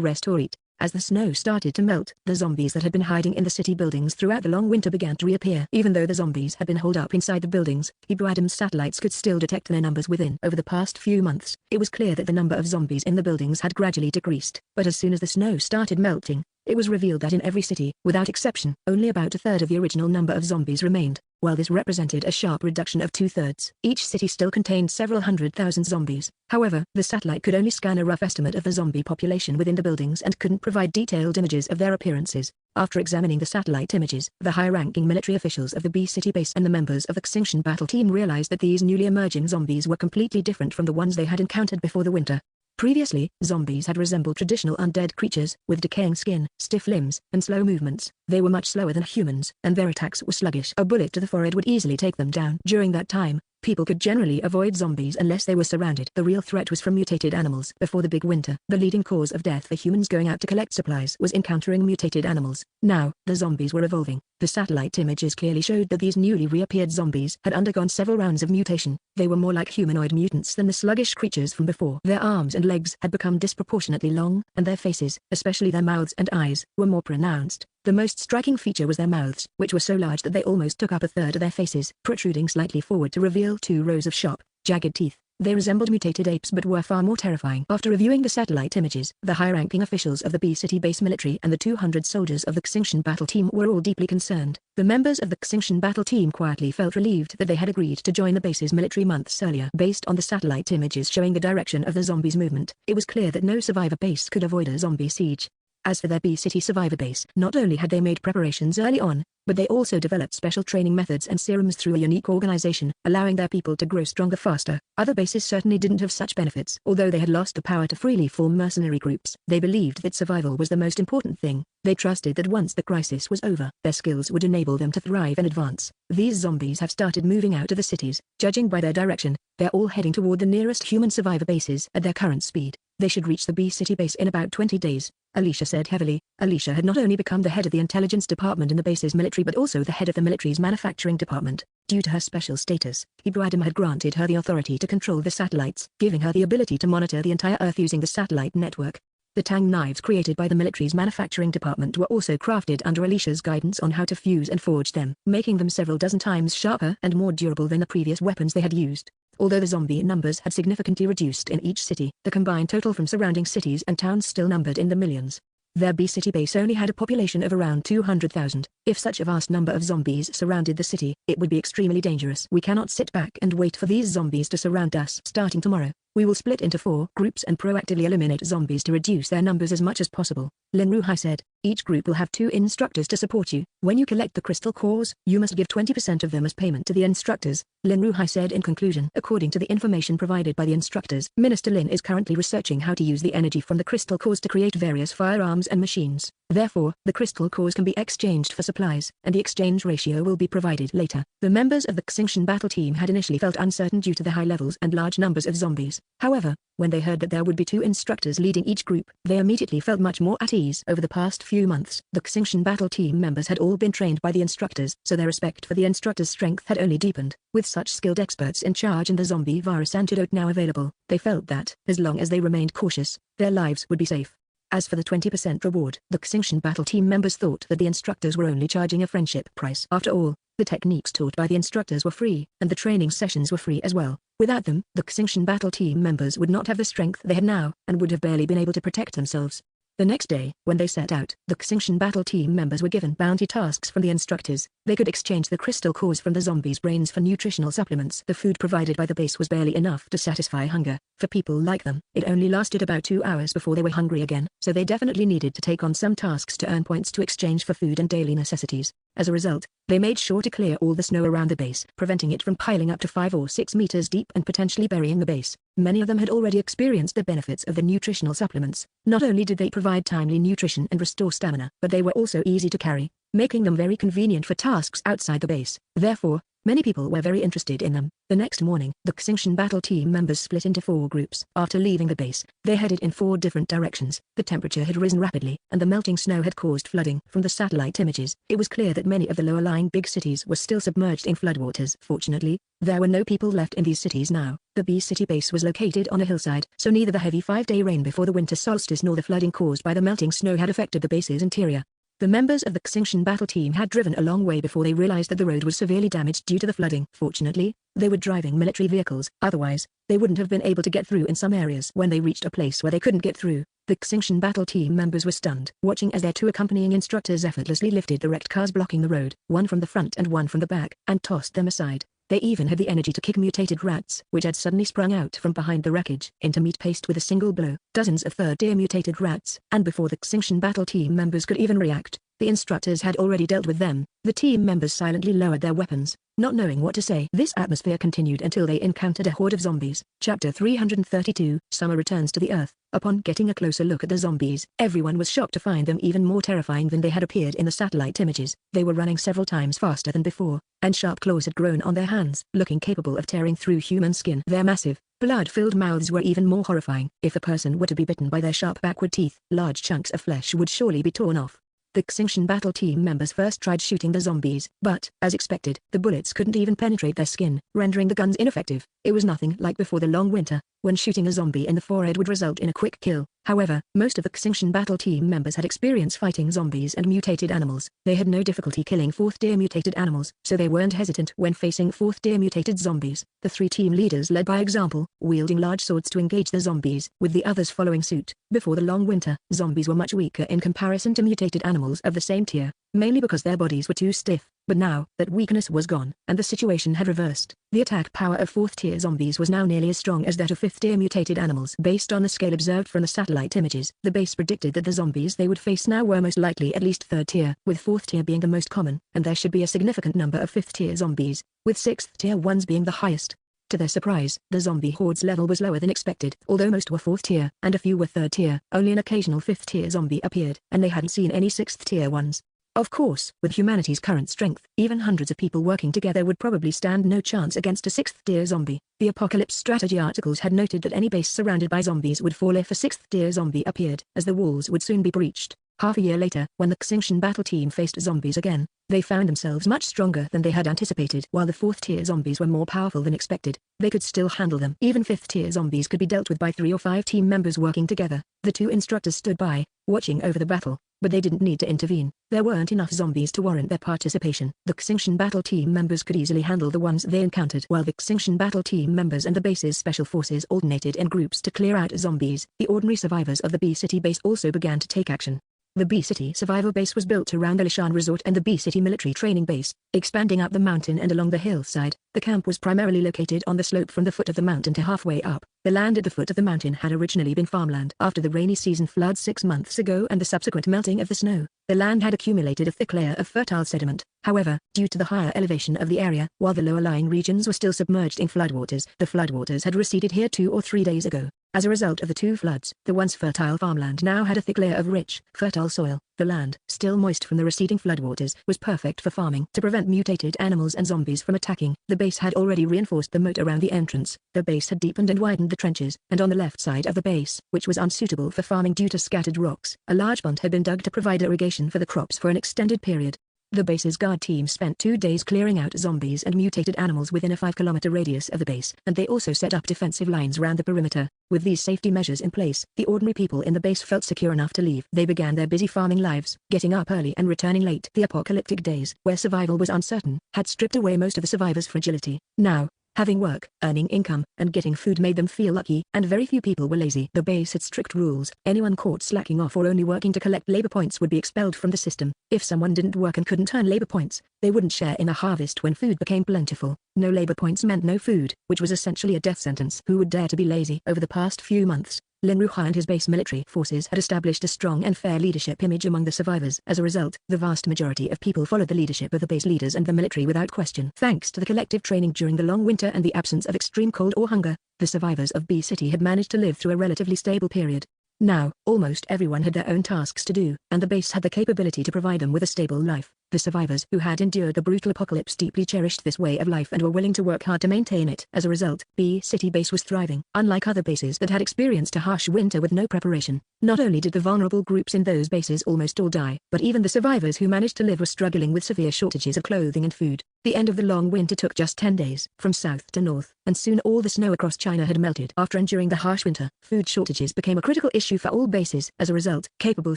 rest or eat. As the snow started to melt, the zombies that had been hiding in the city buildings throughout the long winter began to reappear. Even though the zombies had been holed up inside the buildings, Hebrew Adam's satellites could still detect their numbers within. Over the past few months, it was clear that the number of zombies in the buildings had gradually decreased. But as soon as the snow started melting, it was revealed that in every city, without exception, only about a third of the original number of zombies remained. While this represented a sharp reduction of 2/3, each city still contained several 100,000 zombies. However, the satellite could only scan a rough estimate of the zombie population within the buildings and couldn't provide detailed images of their appearances. After examining the satellite images, the high-ranking military officials of the B City Base and the members of the Extinction Battle Team realized that these newly emerging zombies were completely different from the ones they had encountered before the winter. Previously, zombies had resembled traditional undead creatures, with decaying skin, stiff limbs, and slow movements. They were much slower than humans, and their attacks were sluggish. A bullet to the forehead would easily take them down. During that time, people could generally avoid zombies unless they were surrounded. The real threat was from mutated animals. Before the big winter, the leading cause of death for humans going out to collect supplies was encountering mutated animals. Now, the zombies were evolving. The satellite images clearly showed that these newly reappeared zombies had undergone several rounds of mutation. They were more like humanoid mutants than the sluggish creatures from before. Their arms and legs had become disproportionately long, and their faces, especially their mouths and eyes, were more pronounced. The most striking feature was their mouths, which were so large that they almost took up a third of their faces, protruding slightly forward to reveal 2 rows of sharp, jagged teeth. They resembled mutated apes but were far more terrifying. After reviewing the satellite images, the high-ranking officials of the B City Base military and the 200 soldiers of the Extinction Battle Team were all deeply concerned. The members of the Extinction Battle Team quietly felt relieved that they had agreed to join the base's military months earlier. Based on the satellite images showing the direction of the zombies' movement, it was clear that no survivor base could avoid a zombie siege. As for their B City survivor base, not only had they made preparations early on, but they also developed special training methods and serums through a unique organization, allowing their people to grow stronger faster. Other bases certainly didn't have such benefits. Although they had lost the power to freely form mercenary groups, they believed that survival was the most important thing. They trusted that once the crisis was over, their skills would enable them to thrive and advance. These zombies have started moving out of the cities. Judging by their direction, they're all heading toward the nearest human survivor bases at their current speed. They should reach the B City base in about 20 days, Alicia said heavily. Alicia had not only become the head of the intelligence department in the base's military but also the head of the military's manufacturing department. Due to her special status, Hebrew Adam had granted her the authority to control the satellites, giving her the ability to monitor the entire Earth using the satellite network. The tang knives created by the military's manufacturing department were also crafted under Alicia's guidance on how to fuse and forge them, making them several dozen times sharper and more durable than the previous weapons they had used. Although the zombie numbers had significantly reduced in each city, the combined total from surrounding cities and towns still numbered in the millions. Their B City base only had a population of around 200,000. If such a vast number of zombies surrounded the city, it would be extremely dangerous. We cannot sit back and wait for these zombies to surround us. Starting tomorrow, we will split into 4 groups and proactively eliminate zombies to reduce their numbers as much as possible, Lin Ruhai said. Each group will have 2 instructors to support you. When you collect the crystal cores, you must give 20% of them as payment to the instructors, Lin Ruhai said in conclusion. According to the information provided by the instructors, Minister Lin is currently researching how to use the energy from the crystal cores to create various firearms and machines. Therefore, the crystal cores can be exchanged for supplies, and the exchange ratio will be provided later. The members of the Extinction Battle Team had initially felt uncertain due to the high levels and large numbers of zombies. However, when they heard that there would be 2 instructors leading each group, they immediately felt much more at ease. Over the past few months, the Extinction Battle Team members had all been trained by the instructors, so their respect for the instructors' strength had only deepened. With such skilled experts in charge and the zombie virus antidote now available, they felt that, as long as they remained cautious, their lives would be safe. As for the 20% reward, the Extinction Battle Team members thought that the instructors were only charging a friendship price. After all, the techniques taught by the instructors were free, and the training sessions were free as well. Without them, the Extinction Battle Team members would not have the strength they had now, and would have barely been able to protect themselves. The next day, when they set out, the Extinction Battle Team members were given bounty tasks from the instructors. They could exchange the crystal cores from the zombies' brains for nutritional supplements. The food provided by the base was barely enough to satisfy hunger. For people like them, it only lasted about 2 hours before they were hungry again, so they definitely needed to take on some tasks to earn points to exchange for food and daily necessities. As a result, they made sure to clear all the snow around the base, preventing it from piling up to 5 or 6 meters deep and potentially burying the base. Many of them had already experienced the benefits of the nutritional supplements. Not only did they provide timely nutrition and restore stamina, but they were also easy to carry. making them very convenient for tasks outside the base. Therefore, many people were very interested in them. The next morning, the Xingtian battle team members split into 4 groups. After leaving the base, they headed in 4 different directions. The temperature had risen rapidly, and the melting snow had caused flooding. From the satellite images, it was clear that many of the lower-lying big cities were still submerged in floodwaters. Fortunately, there were no people left in these cities now. The B City base was located on a hillside, so neither the heavy 5-day rain before the winter solstice nor the flooding caused by the melting snow had affected the base's interior. The members of the Xingtian battle team had driven a long way before they realized that the road was severely damaged due to the flooding. Fortunately, they were driving military vehicles, otherwise, they wouldn't have been able to get through in some areas. When they reached a place where they couldn't get through, the Xingtian battle team members were stunned, watching as their 2 accompanying instructors effortlessly lifted the wrecked cars blocking the road, one from the front and one from the back, and tossed them aside. They even had the energy to kick mutated rats, which had suddenly sprung out from behind the wreckage, into meat paste with a single blow. Dozens of third-tier mutated rats, and before the Xingtian battle team members could even react, the instructors had already dealt with them. The team members silently lowered their weapons, not knowing what to say. This atmosphere continued until they encountered a horde of zombies. Chapter 332, Summer returns to the Earth. Upon getting a closer look at the zombies, everyone was shocked to find them even more terrifying than they had appeared in the satellite images. They were running several times faster than before, and sharp claws had grown on their hands, looking capable of tearing through human skin. Their massive, blood-filled mouths were even more horrifying. If a person were to be bitten by their sharp backward teeth, large chunks of flesh would surely be torn off. The Xingtian battle team members first tried shooting the zombies, but, as expected, the bullets couldn't even penetrate their skin, rendering the guns ineffective. It was nothing like before the long winter, when shooting a zombie in the forehead would result in a quick kill. However, most of the Xingtian battle team members had experience fighting zombies and mutated animals. They had no difficulty killing 4th-tier mutated animals, so they weren't hesitant when facing 4th-tier mutated zombies. The 3 team leaders led by example, wielding large swords to engage the zombies, with the others following suit. Before the long winter, zombies were much weaker in comparison to mutated animals of the same tier, mainly because their bodies were too stiff. But now, that weakness was gone, and the situation had reversed. The attack power of 4th-tier zombies was now nearly as strong as that of 5th-tier mutated animals. Based on the scale observed from the satellite images, the base predicted that the zombies they would face now were most likely at least 3rd-tier, with 4th-tier being the most common, and there should be a significant number of 5th-tier zombies, with 6th-tier ones being the highest. To their surprise, the zombie horde's level was lower than expected. Although most were 4th-tier, and a few were 3rd-tier, only an occasional 5th-tier zombie appeared, and they hadn't seen any 6th-tier ones. Of course, with humanity's current strength, even hundreds of people working together would probably stand no chance against a 6th-tier zombie. The Apocalypse strategy articles had noted that any base surrounded by zombies would fall if a 6th-tier zombie appeared, as the walls would soon be breached. Half a year later, when the Xingtian battle team faced zombies again, they found themselves much stronger than they had anticipated. While the 4th-tier zombies were more powerful than expected, they could still handle them. Even 5th-tier zombies could be dealt with by 3 or 5 team members working together. The 2 instructors stood by, watching over the battle, but they didn't need to intervene. There weren't enough zombies to warrant their participation. The Xingtian battle team members could easily handle the ones they encountered. While the Xingtian battle team members and the base's special forces alternated in groups to clear out zombies, the ordinary survivors of the B-City base also began to take action. The B-City Survival Base was built around the Lishan Resort and the B-City Military Training Base, expanding up the mountain and along the hillside. The camp was primarily located on the slope from the foot of the mountain to halfway up. The land at the foot of the mountain had originally been farmland. After the rainy season flood 6 months ago and the subsequent melting of the snow, the land had accumulated a thick layer of fertile sediment. However, due to the higher elevation of the area, while the lower-lying regions were still submerged in floodwaters, the floodwaters had receded here 2 or 3 days ago. As a result of the 2 floods, the once fertile farmland now had a thick layer of rich, fertile soil. The land, still moist from the receding floodwaters, was perfect for farming. To prevent mutated animals and zombies from attacking, the base had already reinforced the moat around the entrance. The base had deepened and widened the trenches, and on the left side of the base, which was unsuitable for farming due to scattered rocks, a large pond had been dug to provide irrigation for the crops for an extended period. The base's guard team spent 2 days clearing out zombies and mutated animals within a 5-kilometer radius of the base, and they also set up defensive lines round the perimeter. With these safety measures in place, the ordinary people in the base felt secure enough to leave. They began their busy farming lives, getting up early and returning late. The apocalyptic days, where survival was uncertain, had stripped away most of the survivors' fragility. Now, having work, earning income, and getting food made them feel lucky, and very few people were lazy. The base had strict rules. Anyone caught slacking off or only working to collect labor points would be expelled from the system. If someone didn't work and couldn't earn labor points, they wouldn't share in the harvest when food became plentiful. No labor points meant no food, which was essentially a death sentence. Who would dare to be lazy? Over the past few months, Lin Ruhai and his base military forces had established a strong and fair leadership image among the survivors. As a result, the vast majority of people followed the leadership of the base leaders and the military without question. Thanks to the collective training during the long winter and the absence of extreme cold or hunger, the survivors of B-City had managed to live through a relatively stable period. Now, almost everyone had their own tasks to do, and the base had the capability to provide them with a stable life. The survivors who had endured the brutal apocalypse deeply cherished this way of life and were willing to work hard to maintain it. As a result, B-City Base was thriving. Unlike other bases that had experienced a harsh winter with no preparation, not only did the vulnerable groups in those bases almost all die, but even the survivors who managed to live were struggling with severe shortages of clothing and food. The end of the long winter took just 10 days, from south to north, and soon all the snow across China had melted. After enduring the harsh winter, food shortages became a critical issue for all bases. As a result, capable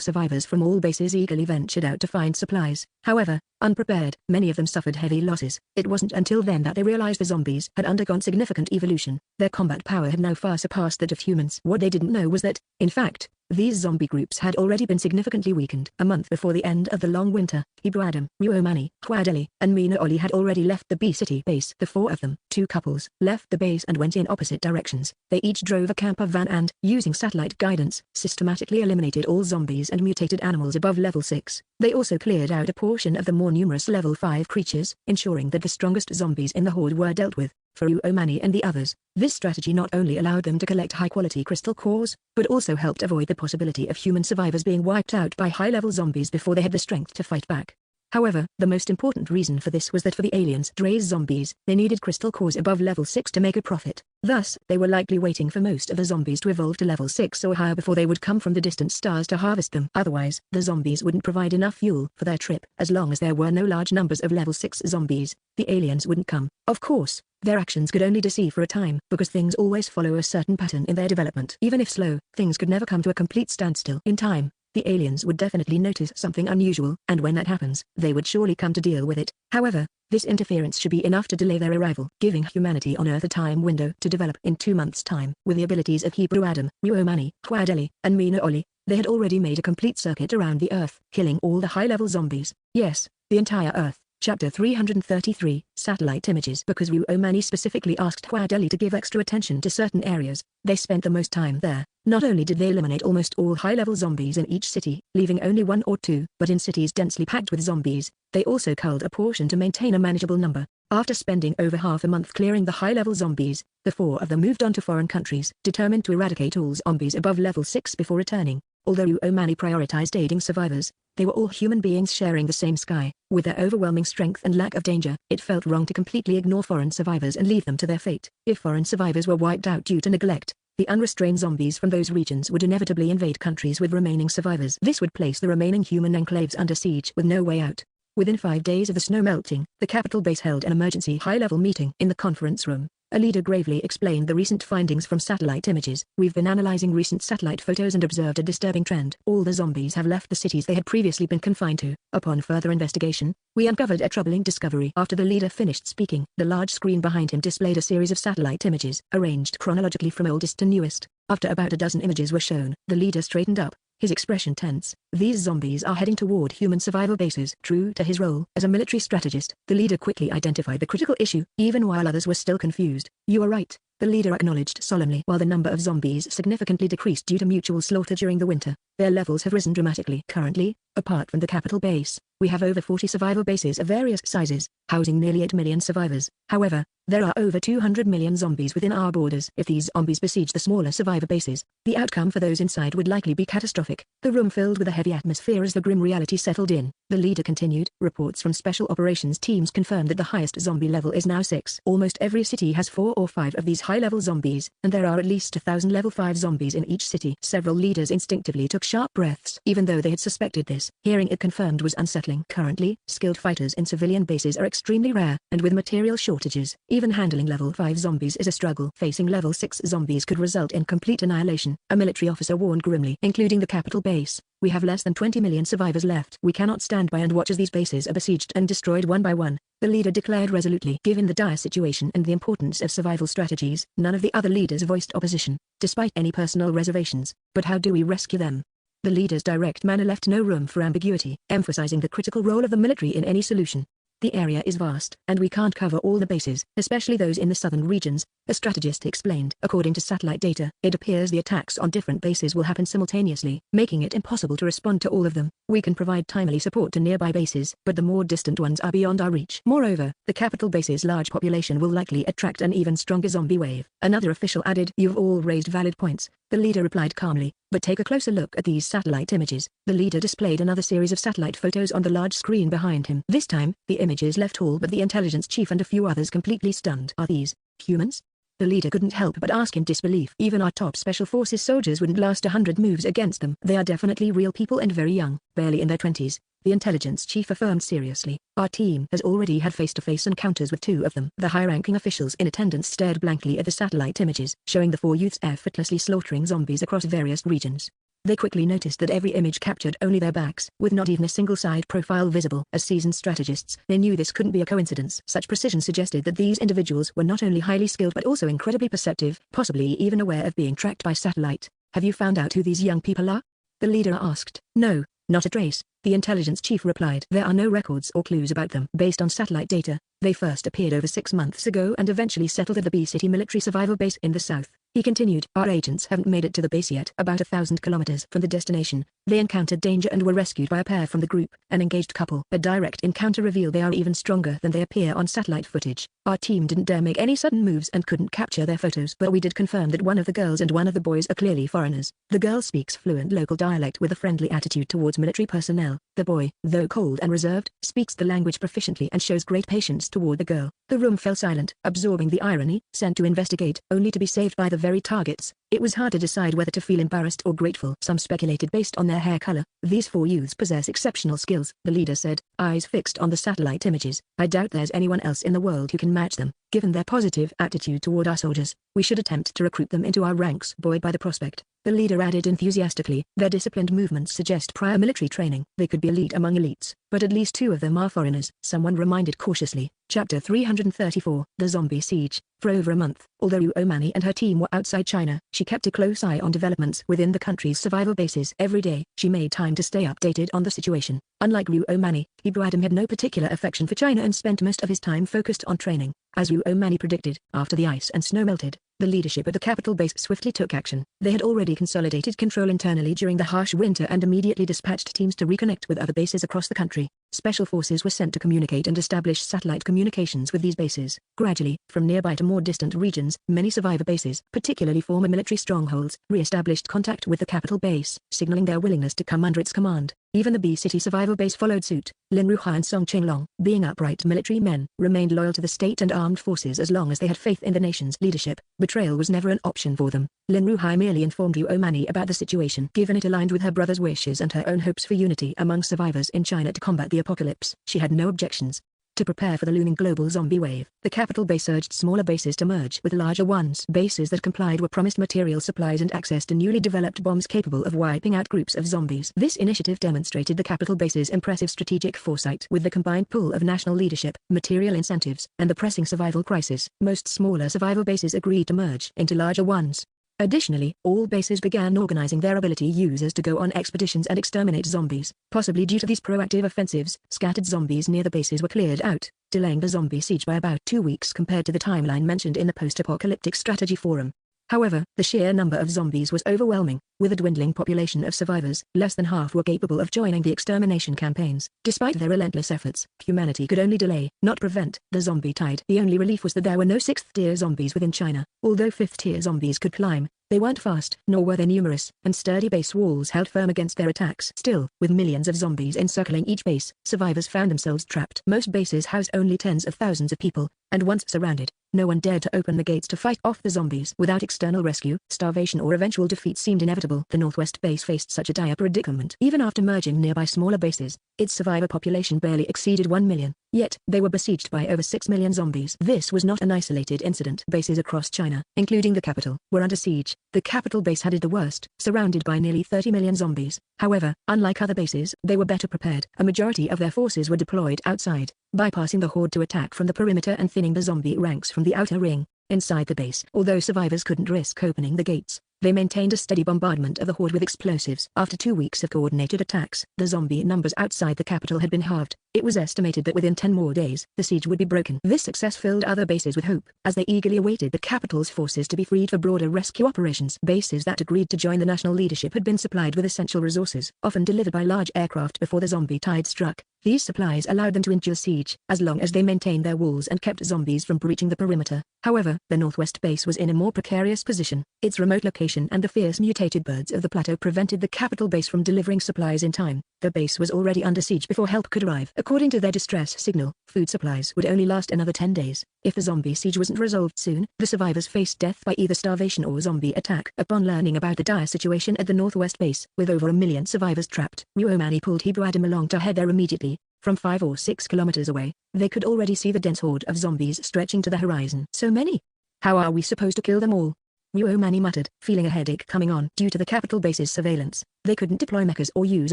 survivors from all bases eagerly ventured out to find supplies. However, unprepared, many of them suffered heavy losses. It wasn't until then that they realized the zombies had undergone significant evolution. Their combat power had now far surpassed that of humans. What they didn't know was that, in fact, these zombie groups had already been significantly weakened. A month before the end of the long winter, Ibu Adam, Ruomani, Huadeli, and Mina Oli had already left the B-City base. The four of them, two couples, left the base and went in opposite directions. They each drove a camper van and, using satellite guidance, systematically eliminated all zombies and mutated animals above level 6. They also cleared out a portion of the more numerous level 5 creatures, ensuring that the strongest zombies in the horde were dealt with. For Ruomani and the others, this strategy not only allowed them to collect high-quality crystal cores, but also helped avoid the possibility of human survivors being wiped out by high-level zombies before they had the strength to fight back. However, the most important reason for this was that for the aliens to raise zombies, they needed crystal cores above level 6 to make a profit. Thus, they were likely waiting for most of the zombies to evolve to level 6 or higher before they would come from the distant stars to harvest them. Otherwise, the zombies wouldn't provide enough fuel for their trip. As long as there were no large numbers of level 6 zombies, the aliens wouldn't come. Of course, their actions could only deceive for a time, because things always follow a certain pattern in their development. Even if slow, things could never come to a complete standstill. In time, the aliens would definitely notice something unusual, and when that happens, they would surely come to deal with it. However, this interference should be enough to delay their arrival, giving humanity on Earth a time window to develop. In 2 months' time, with the abilities of Hebrew Adam, Ruomani, Huadeli, and Mina Oli, they had already made a complete circuit around the Earth, killing all the high-level zombies. Yes, the entire Earth. Chapter 333, Satellite Images. Because Ruomani specifically asked Huadeli to give extra attention to certain areas, they spent the most time there. Not only did they eliminate almost all high-level zombies in each city, leaving only 1 or 2, but in cities densely packed with zombies, they also culled a portion to maintain a manageable number. After spending over half a month clearing the high-level zombies, the 4 of them moved on to foreign countries, determined to eradicate all zombies above level 6 before returning. Although Ruomani prioritized aiding survivors, they were all human beings sharing the same sky. With their overwhelming strength and lack of danger, it felt wrong to completely ignore foreign survivors and leave them to their fate. If foreign survivors were wiped out due to neglect, the unrestrained zombies from those regions would inevitably invade countries with remaining survivors. This would place the remaining human enclaves under siege with no way out. Within 5 days of the snow melting, the capital base held an emergency high-level meeting in the conference room. A leader gravely explained the recent findings from satellite images. We've been analyzing recent satellite photos and observed a disturbing trend. All the zombies have left the cities they had previously been confined to. Upon further investigation, we uncovered a troubling discovery. After the leader finished speaking, the large screen behind him displayed a series of satellite images, arranged chronologically from oldest to newest. After about a dozen images were shown, the leader straightened up, his expression tense. These zombies are heading toward human survival bases. True to his role as a military strategist, the leader quickly identified the critical issue, even while others were still confused. You are right, the leader acknowledged solemnly. While the number of zombies significantly decreased due to mutual slaughter during the winter, their levels have risen dramatically. Currently, apart from the capital base, we have over 40 survival bases of various sizes, housing nearly 8 million survivors. However, there are over 200 million zombies within our borders. If these zombies besiege the smaller survivor bases, the outcome for those inside would likely be catastrophic. The room filled with a heavy atmosphere as the grim reality settled in. The leader continued. Reports from special operations teams confirm that the highest zombie level is now 6. Almost every city has 4 or 5 of these high-level zombies, and there are at least 1,000 level 5 zombies in each city. Several leaders instinctively took sharp breaths, even though they had suspected this. Hearing it confirmed was unsettling. Currently, skilled fighters in civilian bases are extremely rare, and with material shortages, even handling level 5 zombies is a struggle. Facing level 6 zombies could result in complete annihilation, a military officer warned grimly. Including the capital base, we have less than 20 million survivors left. We cannot stand by and watch as these bases are besieged and destroyed one by one, the leader declared resolutely. Given the dire situation and the importance of survival strategies, none of the other leaders voiced opposition, despite any personal reservations. But how do we rescue them? The leader's direct manner left no room for ambiguity, emphasizing the critical role of the military in any solution. The area is vast, and we can't cover all the bases, especially those in the southern regions, a strategist explained. According to satellite data, it appears the attacks on different bases will happen simultaneously, making it impossible to respond to all of them. We can provide timely support to nearby bases, but the more distant ones are beyond our reach. Moreover, the capital base's large population will likely attract an even stronger zombie wave. Another official added, "You've all raised valid points," the leader replied calmly. But take a closer look at these satellite images. The leader displayed another series of satellite photos on the large screen behind him. This time, the images left all but the intelligence chief and a few others completely stunned. Are these humans? The leader couldn't help but ask in disbelief. Even our top special forces soldiers wouldn't last 100 moves against them. They are definitely real people and very young, barely in their 20s. The intelligence chief affirmed seriously. Our team has already had face-to-face encounters with 2 of them. The high-ranking officials in attendance stared blankly at the satellite images, showing the 4 youths effortlessly slaughtering zombies across various regions. They quickly noticed that every image captured only their backs, with not even a single side profile visible. As seasoned strategists, they knew this couldn't be a coincidence. Such precision suggested that these individuals were not only highly skilled but also incredibly perceptive, possibly even aware of being tracked by satellite. Have you found out who these young people are? The leader asked. No, not a trace, the intelligence chief replied. There are no records or clues about them. Based on satellite data, they first appeared over 6 months ago and eventually settled at the B-City military survival base in the south. He continued, our agents haven't made it to the base yet. About 1,000 kilometers from the destination, they encountered danger and were rescued by a pair from the group, an engaged couple. A direct encounter revealed they are even stronger than they appear on satellite footage. Our team didn't dare make any sudden moves and couldn't capture their photos, but we did confirm that one of the girls and one of the boys are clearly foreigners. The girl speaks fluent local dialect with a friendly attitude towards military personnel. The boy, though cold and reserved, speaks the language proficiently and shows great patience toward the girl. The room fell silent, absorbing the irony, sent to investigate, only to be saved by the very targets. It was hard to decide whether to feel embarrassed or grateful. Some speculated based on their hair color. These 4 youths possess exceptional skills, the leader said, eyes fixed on the satellite images. I doubt there's anyone else in the world who can match them. Given their positive attitude toward our soldiers, we should attempt to recruit them into our ranks. Buoyed by the prospect, the leader added enthusiastically, their disciplined movements suggest prior military training. They could be elite among elites, but at least 2 of them are foreigners, someone reminded cautiously. Chapter 334, The Zombie Siege. For over a month, although Yu Omani and her team were outside China, she kept a close eye on developments within the country's survival bases. Every day, she made time to stay updated on the situation. Unlike Yu Omani, Ibu Adam had no particular affection for China and spent most of his time focused on training. As Yu Omani predicted, after the ice and snow melted, the leadership at the capital base swiftly took action. They had already consolidated control internally during the harsh winter and immediately dispatched teams to reconnect with other bases across the country. Special forces were sent to communicate and establish satellite communications with these bases. Gradually, from nearby to more distant regions, many survivor bases, particularly former military strongholds, re-established contact with the capital base, signaling their willingness to come under its command. Even the B-City survival base followed suit. Lin Ruhai and Song Qinglong, being upright military men, remained loyal to the state and armed forces as long as they had faith in the nation's leadership. Betrayal was never an option for them. Lin Ruhai merely informed Yu Omani about the situation, given it aligned with her brother's wishes and her own hopes for unity among survivors in China to combat the apocalypse. She had no objections. To prepare for the looming global zombie wave, the capital base urged smaller bases to merge with larger ones. Bases that complied were promised material supplies and access to newly developed bombs capable of wiping out groups of zombies. This initiative demonstrated the capital base's impressive strategic foresight. With the combined pull of national leadership, material incentives, and the pressing survival crisis, most smaller survival bases agreed to merge into larger ones. Additionally, all bases began organizing their ability users to go on expeditions and exterminate zombies. Possibly due to these proactive offensives, scattered zombies near the bases were cleared out, delaying the zombie siege by about 2 weeks compared to the timeline mentioned in the post-apocalyptic strategy forum. However, the sheer number of zombies was overwhelming. With a dwindling population of survivors, less than half were capable of joining the extermination campaigns. Despite their relentless efforts, humanity could only delay, not prevent, the zombie tide. The only relief was that there were no 6th-tier zombies within China. Although 5th-tier zombies could climb, they weren't fast, nor were they numerous, and sturdy base walls held firm against their attacks. Still, with millions of zombies encircling each base, survivors found themselves trapped. Most bases housed only tens of thousands of people, and once surrounded, no one dared to open the gates to fight off the zombies. Without external rescue, starvation or eventual defeat seemed inevitable. The Northwest base faced such a dire predicament. Even after merging nearby smaller bases, its survivor population barely exceeded 1 million. Yet, they were besieged by over 6 million zombies. This was not an isolated incident. Bases across China, including the capital, were under siege. The capital base had it the worst, surrounded by nearly 30 million zombies. However, unlike other bases, they were better prepared. A majority of their forces were deployed outside, bypassing the horde to attack from the perimeter and thinning the zombie ranks from the outer ring. Inside the base, although survivors couldn't risk opening the gates, they maintained a steady bombardment of the horde with explosives. After 2 weeks of coordinated attacks, the zombie numbers outside the capital had been halved. It was estimated that within 10 more days, the siege would be broken. This success filled other bases with hope, as they eagerly awaited the capital's forces to be freed for broader rescue operations. Bases that agreed to join the national leadership had been supplied with essential resources, often delivered by large aircraft before the zombie tide struck. These supplies allowed them to endure siege, as long as they maintained their walls and kept zombies from breaching the perimeter. However, the Northwest base was in a more precarious position. Its remote location and the fierce mutated birds of the plateau prevented the capital base from delivering supplies in time. The base was already under siege before help could arrive. According to their distress signal, food supplies would only last another 10 days. If the zombie siege wasn't resolved soon, the survivors faced death by either starvation or zombie attack. Upon learning about the dire situation at the Northwest base, with over 1 million survivors trapped, Muomani pulled Hebrew Adam along to head there immediately. From 5 or 6 kilometers away, they could already see the dense horde of zombies stretching to the horizon. So many! How are we supposed to kill them all? Muomani muttered, feeling a headache coming on. Due to the capital base's surveillance, they couldn't deploy mechas or use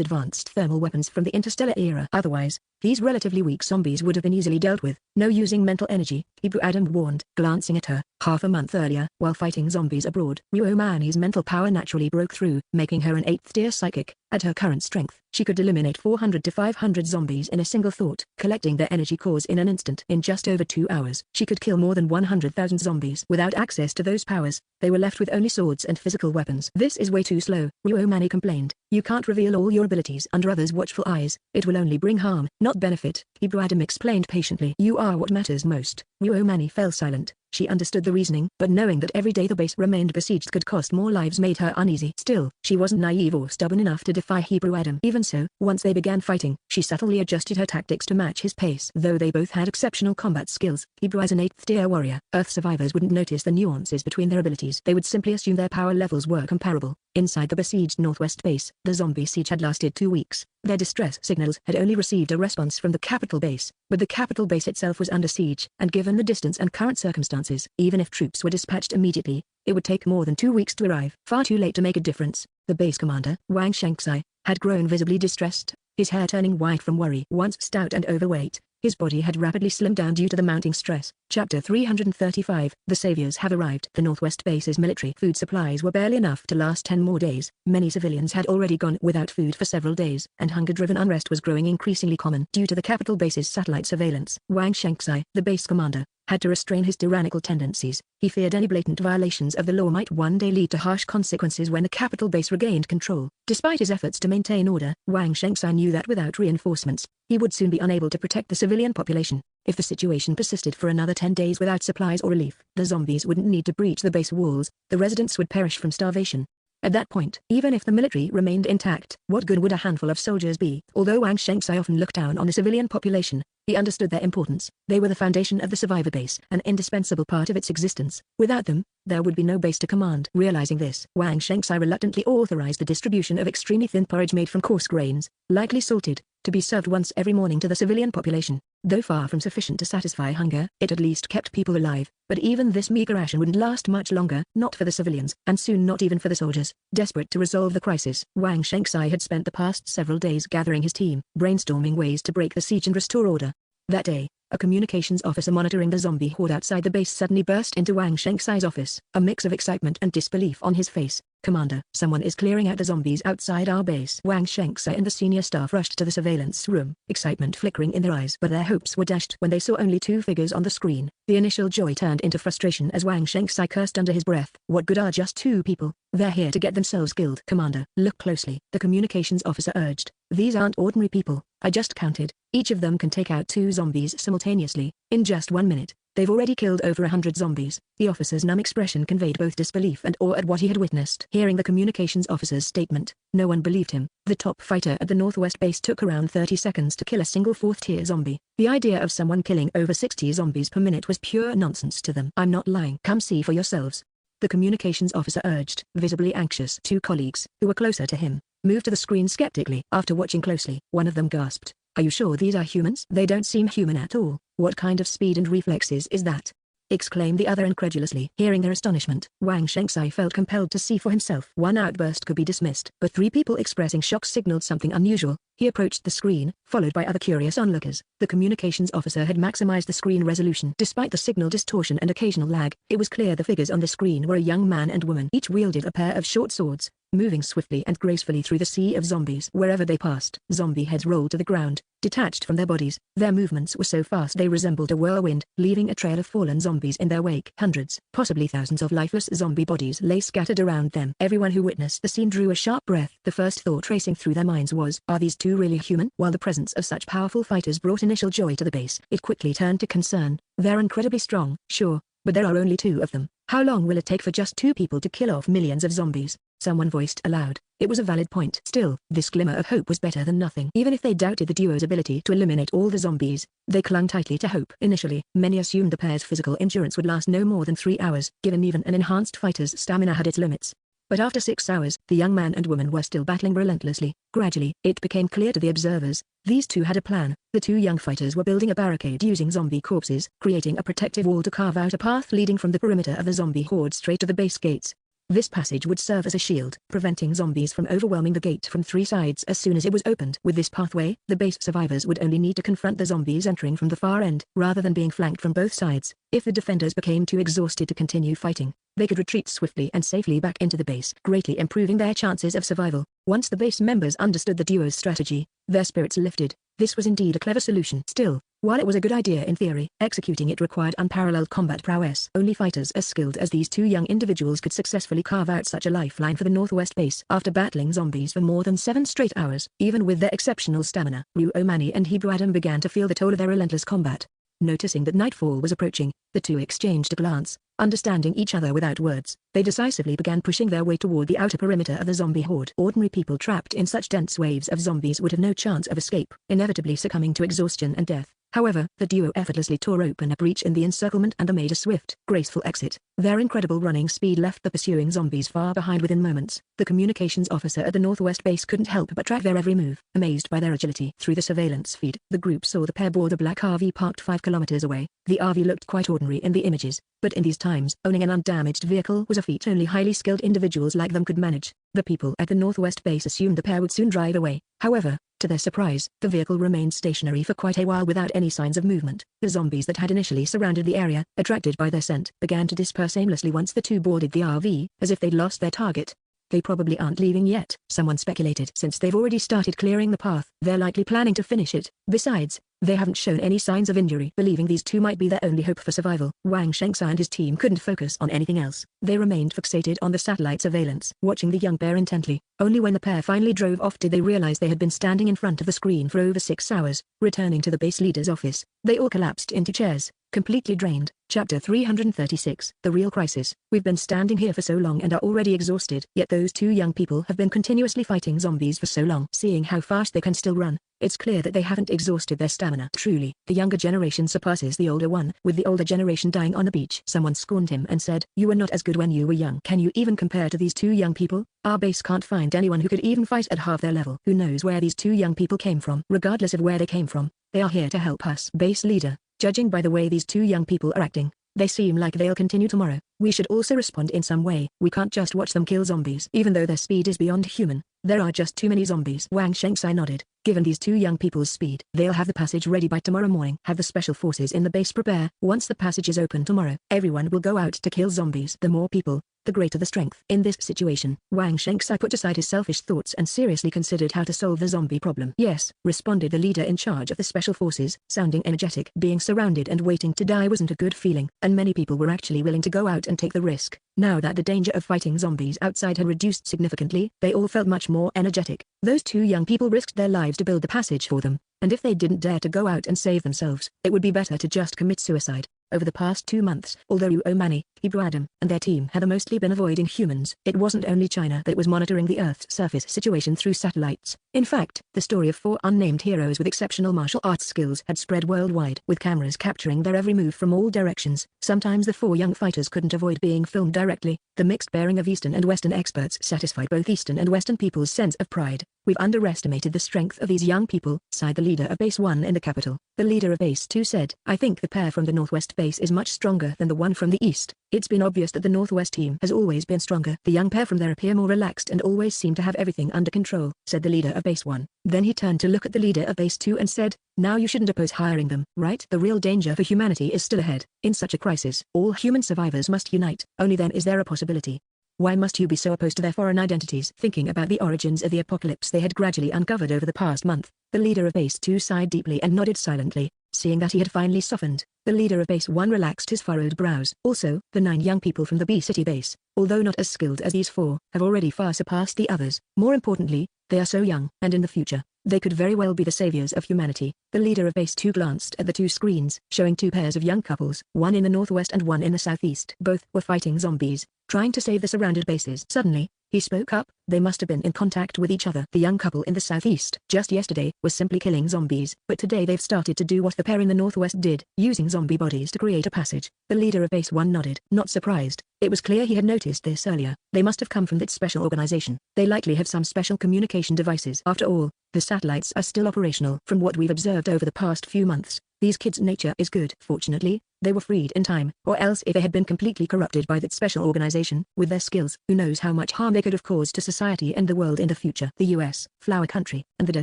advanced thermal weapons from the interstellar era. Otherwise, these relatively weak zombies would have been easily dealt with. No using mental energy, Hebrew Adam warned, glancing at her. Half a month earlier, while fighting zombies abroad, Muomani's mental power naturally broke through, making her an 8th-tier psychic. At her current strength, she could eliminate 400 to 500 zombies in a single thought, collecting their energy cores in an instant. In just over 2 hours, she could kill more than 100,000 zombies. Without access to those powers, they were left with only swords and physical weapons. This is way too slow, Muomani complained. You can't reveal all your abilities under others' watchful eyes. It will only bring harm, not benefit, Hebrew Adam explained patiently. You are what matters most. Muomani fell silent. She understood the reasoning, but knowing that every day the base remained besieged could cost more lives made her uneasy. Still, she wasn't naive or stubborn enough to defy Hebrew Adam. Even so, once they began fighting, she subtly adjusted her tactics to match his pace. Though they both had exceptional combat skills, Hebrew as an 8th-tier warrior, Earth survivors wouldn't notice the nuances between their abilities. They would simply assume their power levels were comparable. Inside the besieged Northwest base, the zombie siege had lasted 2 weeks. Their distress signals had only received a response from the capital base, but the capital base itself was under siege, and given the distance and current circumstances, even if troops were dispatched immediately, it would take more than 2 weeks to arrive. Far too late to make a difference. The base commander, Wang Shanxi, had grown visibly distressed, his hair turning white from worry. Once stout and overweight, his body had rapidly slimmed down due to the mounting stress. Chapter 335, The Saviors have arrived. The Northwest base's military food supplies were barely enough to last 10 more days. Many civilians had already gone without food for several days, and hunger-driven unrest was growing increasingly common. Due to the capital base's satellite surveillance, Wang Shanxi, the base commander, had to restrain his tyrannical tendencies. He feared any blatant violations of the law might one day lead to harsh consequences when the capital base regained control. Despite his efforts to maintain order, Wang Shanxi knew that without reinforcements, he would soon be unable to protect the civilian population. If the situation persisted for another 10 days without supplies or relief, the zombies wouldn't need to breach the base walls, the residents would perish from starvation. At that point, even if the military remained intact, what good would a handful of soldiers be? Although Wang Shanxi often looked down on the civilian population, he understood their importance. They were the foundation of the survivor base, an indispensable part of its existence. Without them, there would be no base to command. Realizing this, Wang Shanxi reluctantly authorized the distribution of extremely thin porridge made from coarse grains, lightly salted, to be served once every morning to the civilian population. Though far from sufficient to satisfy hunger, it at least kept people alive. But even this meager ration wouldn't last much longer, not for the civilians, and soon not even for the soldiers. Desperate to resolve the crisis, Wang Shanxi had spent the past several days gathering his team, brainstorming ways to break the siege and restore order. That day, a communications officer monitoring the zombie horde outside the base suddenly burst into Wang Shanxi's office, a mix of excitement and disbelief on his face. Commander, someone is clearing out the zombies outside our base. Wang Shanxi and the senior staff rushed to the surveillance room, excitement flickering in their eyes. But their hopes were dashed when they saw only 2 figures on the screen. The initial joy turned into frustration as Wang Shanxi cursed under his breath. What good are just 2 people? They're here to get themselves killed. Commander, look closely, the communications officer urged. These aren't ordinary people. I just counted. Each of them can take out 2 zombies simultaneously. In just 1 minute, they've already killed over 100 zombies. The officer's numb expression conveyed both disbelief and awe at what he had witnessed. Hearing the communications officer's statement, no one believed him. The top fighter at the Northwest base took around 30 seconds to kill a single 4th-tier zombie. The idea of someone killing over 60 zombies per minute was pure nonsense to them. I'm not lying. Come see for yourselves, the communications officer urged. Visibly anxious, 2 colleagues, who were closer to him, moved to the screen skeptically. After watching closely, one of them gasped, "Are you sure these are humans? They don't seem human at all. What kind of speed and reflexes is that?" exclaimed the other incredulously. Hearing their astonishment, Wang Shanxi felt compelled to see for himself. One outburst could be dismissed, but 3 people expressing shock signaled something unusual. He approached the screen, followed by other curious onlookers. The communications officer had maximized the screen resolution. Despite the signal distortion and occasional lag, it was clear the figures on the screen were a young man and woman. Each wielded a pair of short swords, moving swiftly and gracefully through the sea of zombies. Wherever they passed, zombie heads rolled to the ground, detached from their bodies. Their movements were so fast they resembled a whirlwind, leaving a trail of fallen zombies in their wake. Hundreds, possibly thousands of lifeless zombie bodies lay scattered around them. Everyone who witnessed the scene drew a sharp breath. The first thought racing through their minds was, are these two really human? While the presence of such powerful fighters brought initial joy to the base, it quickly turned to concern. They're incredibly strong, sure, but there are only two of them. How long will it take for just two people to kill off millions of zombies? Someone voiced aloud. It was a valid point. Still, this glimmer of hope was better than nothing. Even if they doubted the duo's ability to eliminate all the zombies, they clung tightly to hope. Initially, many assumed the pair's physical endurance would last no more than 3 hours, given even an enhanced fighter's stamina had its limits. But after 6 hours, the young man and woman were still battling relentlessly. Gradually, it became clear to the observers. These two had a plan. The two young fighters were building a barricade using zombie corpses, creating a protective wall to carve out a path leading from the perimeter of the zombie horde straight to the base gates. This passage would serve as a shield, preventing zombies from overwhelming the gate from 3 sides as soon as it was opened. With this pathway, the base survivors would only need to confront the zombies entering from the far end, rather than being flanked from both sides. If the defenders became too exhausted to continue fighting, they could retreat swiftly and safely back into the base, greatly improving their chances of survival. Once the base members understood the duo's strategy, their spirits lifted. This was indeed a clever solution. Still, while it was a good idea in theory, executing it required unparalleled combat prowess. Only fighters as skilled as these two young individuals could successfully carve out such a lifeline for the Northwest base. After battling zombies for more than 7 straight hours, even with their exceptional stamina, Ryu Omani and Hebrew Adam began to feel the toll of their relentless combat. Noticing that nightfall was approaching, the two exchanged a glance. Understanding each other without words, they decisively began pushing their way toward the outer perimeter of the zombie horde. Ordinary people trapped in such dense waves of zombies would have no chance of escape, inevitably succumbing to exhaustion and death. However, the duo effortlessly tore open a breach in the encirclement and made a swift, graceful exit. Their incredible running speed left the pursuing zombies far behind within moments. The communications officer at the Northwest base couldn't help but track their every move. Amazed by their agility, through the surveillance feed, the group saw the pair board a black RV parked 5 kilometers away. The RV looked quite ordinary in the images, but in these times, owning an undamaged vehicle was a feat only highly skilled individuals like them could manage. The people at the Northwest base assumed the pair would soon drive away. However, to their surprise, the vehicle remained stationary for quite a while without any signs of movement. The zombies that had initially surrounded the area, attracted by their scent, began to disperse aimlessly once the two boarded the RV, as if they'd lost their target. They probably aren't leaving yet, someone speculated. Since they've already started clearing the path, they're likely planning to finish it. Besides, they haven't shown any signs of injury. Believing these two might be their only hope for survival, Wang Shengxai and his team couldn't focus on anything else. They remained fixated on the satellite surveillance, watching the young pair intently. Only when the pair finally drove off did they realize they had been standing in front of the screen for over 6 hours. Returning to the base leader's office, they all collapsed into chairs, completely drained. Chapter 336. The Real Crisis. We've been standing here for so long and are already exhausted, yet those two young people have been continuously fighting zombies for so long. Seeing how fast they can still run, it's clear that they haven't exhausted their stamina. Truly, the younger generation surpasses the older one, with the older generation dying on a beach. Someone scorned him and said, "You were not as good when you were young." Can you even compare to these two young people? Our base can't find anyone who could even fight at half their level. Who knows where these two young people came from? Regardless of where they came from, they are here to help us. Base leader, judging by the way these two young people are acting, they seem like they'll continue tomorrow. We should also respond in some way. We can't just watch them kill zombies. Even though their speed is beyond human, there are just too many zombies. Wang Shengxai nodded. Given these two young people's speed, they'll have the passage ready by tomorrow morning. Have the special forces in the base prepare. Once the passage is open tomorrow, everyone will go out to kill zombies. The more people, the greater the strength. In this situation, Wang Shengxai put aside his selfish thoughts and seriously considered how to solve the zombie problem. Yes, responded the leader in charge of the special forces, sounding energetic. Being surrounded and waiting to die wasn't a good feeling, and many people were actually willing to go out and take the risk. Now that the danger of fighting zombies outside had reduced significantly, they all felt much more energetic. Those two young people risked their lives to build the passage for them, and if they didn't dare to go out and save themselves, it would be better to just commit suicide. Over the past 2 months, although Ryu Omani, Hebrew Adam, and their team had mostly been avoiding humans, it wasn't only China that was monitoring the Earth's surface situation through satellites. In fact, the story of 4 unnamed heroes with exceptional martial arts skills had spread worldwide, with cameras capturing their every move from all directions. Sometimes the 4 young fighters couldn't avoid being filmed directly. The mixed pairing of Eastern and Western experts satisfied both Eastern and Western people's sense of pride. We've underestimated the strength of these young people, sighed the leader of Base 1 in the capital. The leader of Base 2 said, "I think the pair from the Northwest base is much stronger than the one from the East. It's been obvious that the Northwest team has always been stronger. The young pair from there appear more relaxed and always seem to have everything under control," said the leader of Base 1. Then he turned to look at the leader of Base 2 and said, "Now you shouldn't oppose hiring them, right? The real danger for humanity is still ahead. In such a crisis, all human survivors must unite. Only then is there a possibility." Why must you be so opposed to their foreign identities? Thinking about the origins of the apocalypse they had gradually uncovered over the past month, the leader of Base 2 sighed deeply and nodded silently. Seeing that he had finally softened, the leader of Base 1 relaxed his furrowed brows. Also, the 9 young people from the B City base, although not as skilled as these 4, have already far surpassed the others. More importantly, they are so young, and in the future, they could very well be the saviors of humanity. The leader of Base 2 glanced at the 2 screens, showing 2 pairs of young couples, one in the northwest and one in the southeast. Both were fighting zombies, trying to save the surrounded bases. Suddenly, he spoke up. They must have been in contact with each other. The young couple in the southeast, just yesterday, was simply killing zombies, but today they've started to do what the pair in the northwest did, using zombie bodies to create a passage. The leader of Base 1 nodded, not surprised. It was clear he had noticed this earlier. They must have come from that special organization. They likely have some special communication devices. After all, the satellites are still operational. From what we've observed over the past few months, these kids' nature is good. Fortunately, they were freed in time, or else if they had been completely corrupted by that special organization, with their skills, who knows how much harm they could have caused to society and the world in the future. The US, Flower Country, and the Dare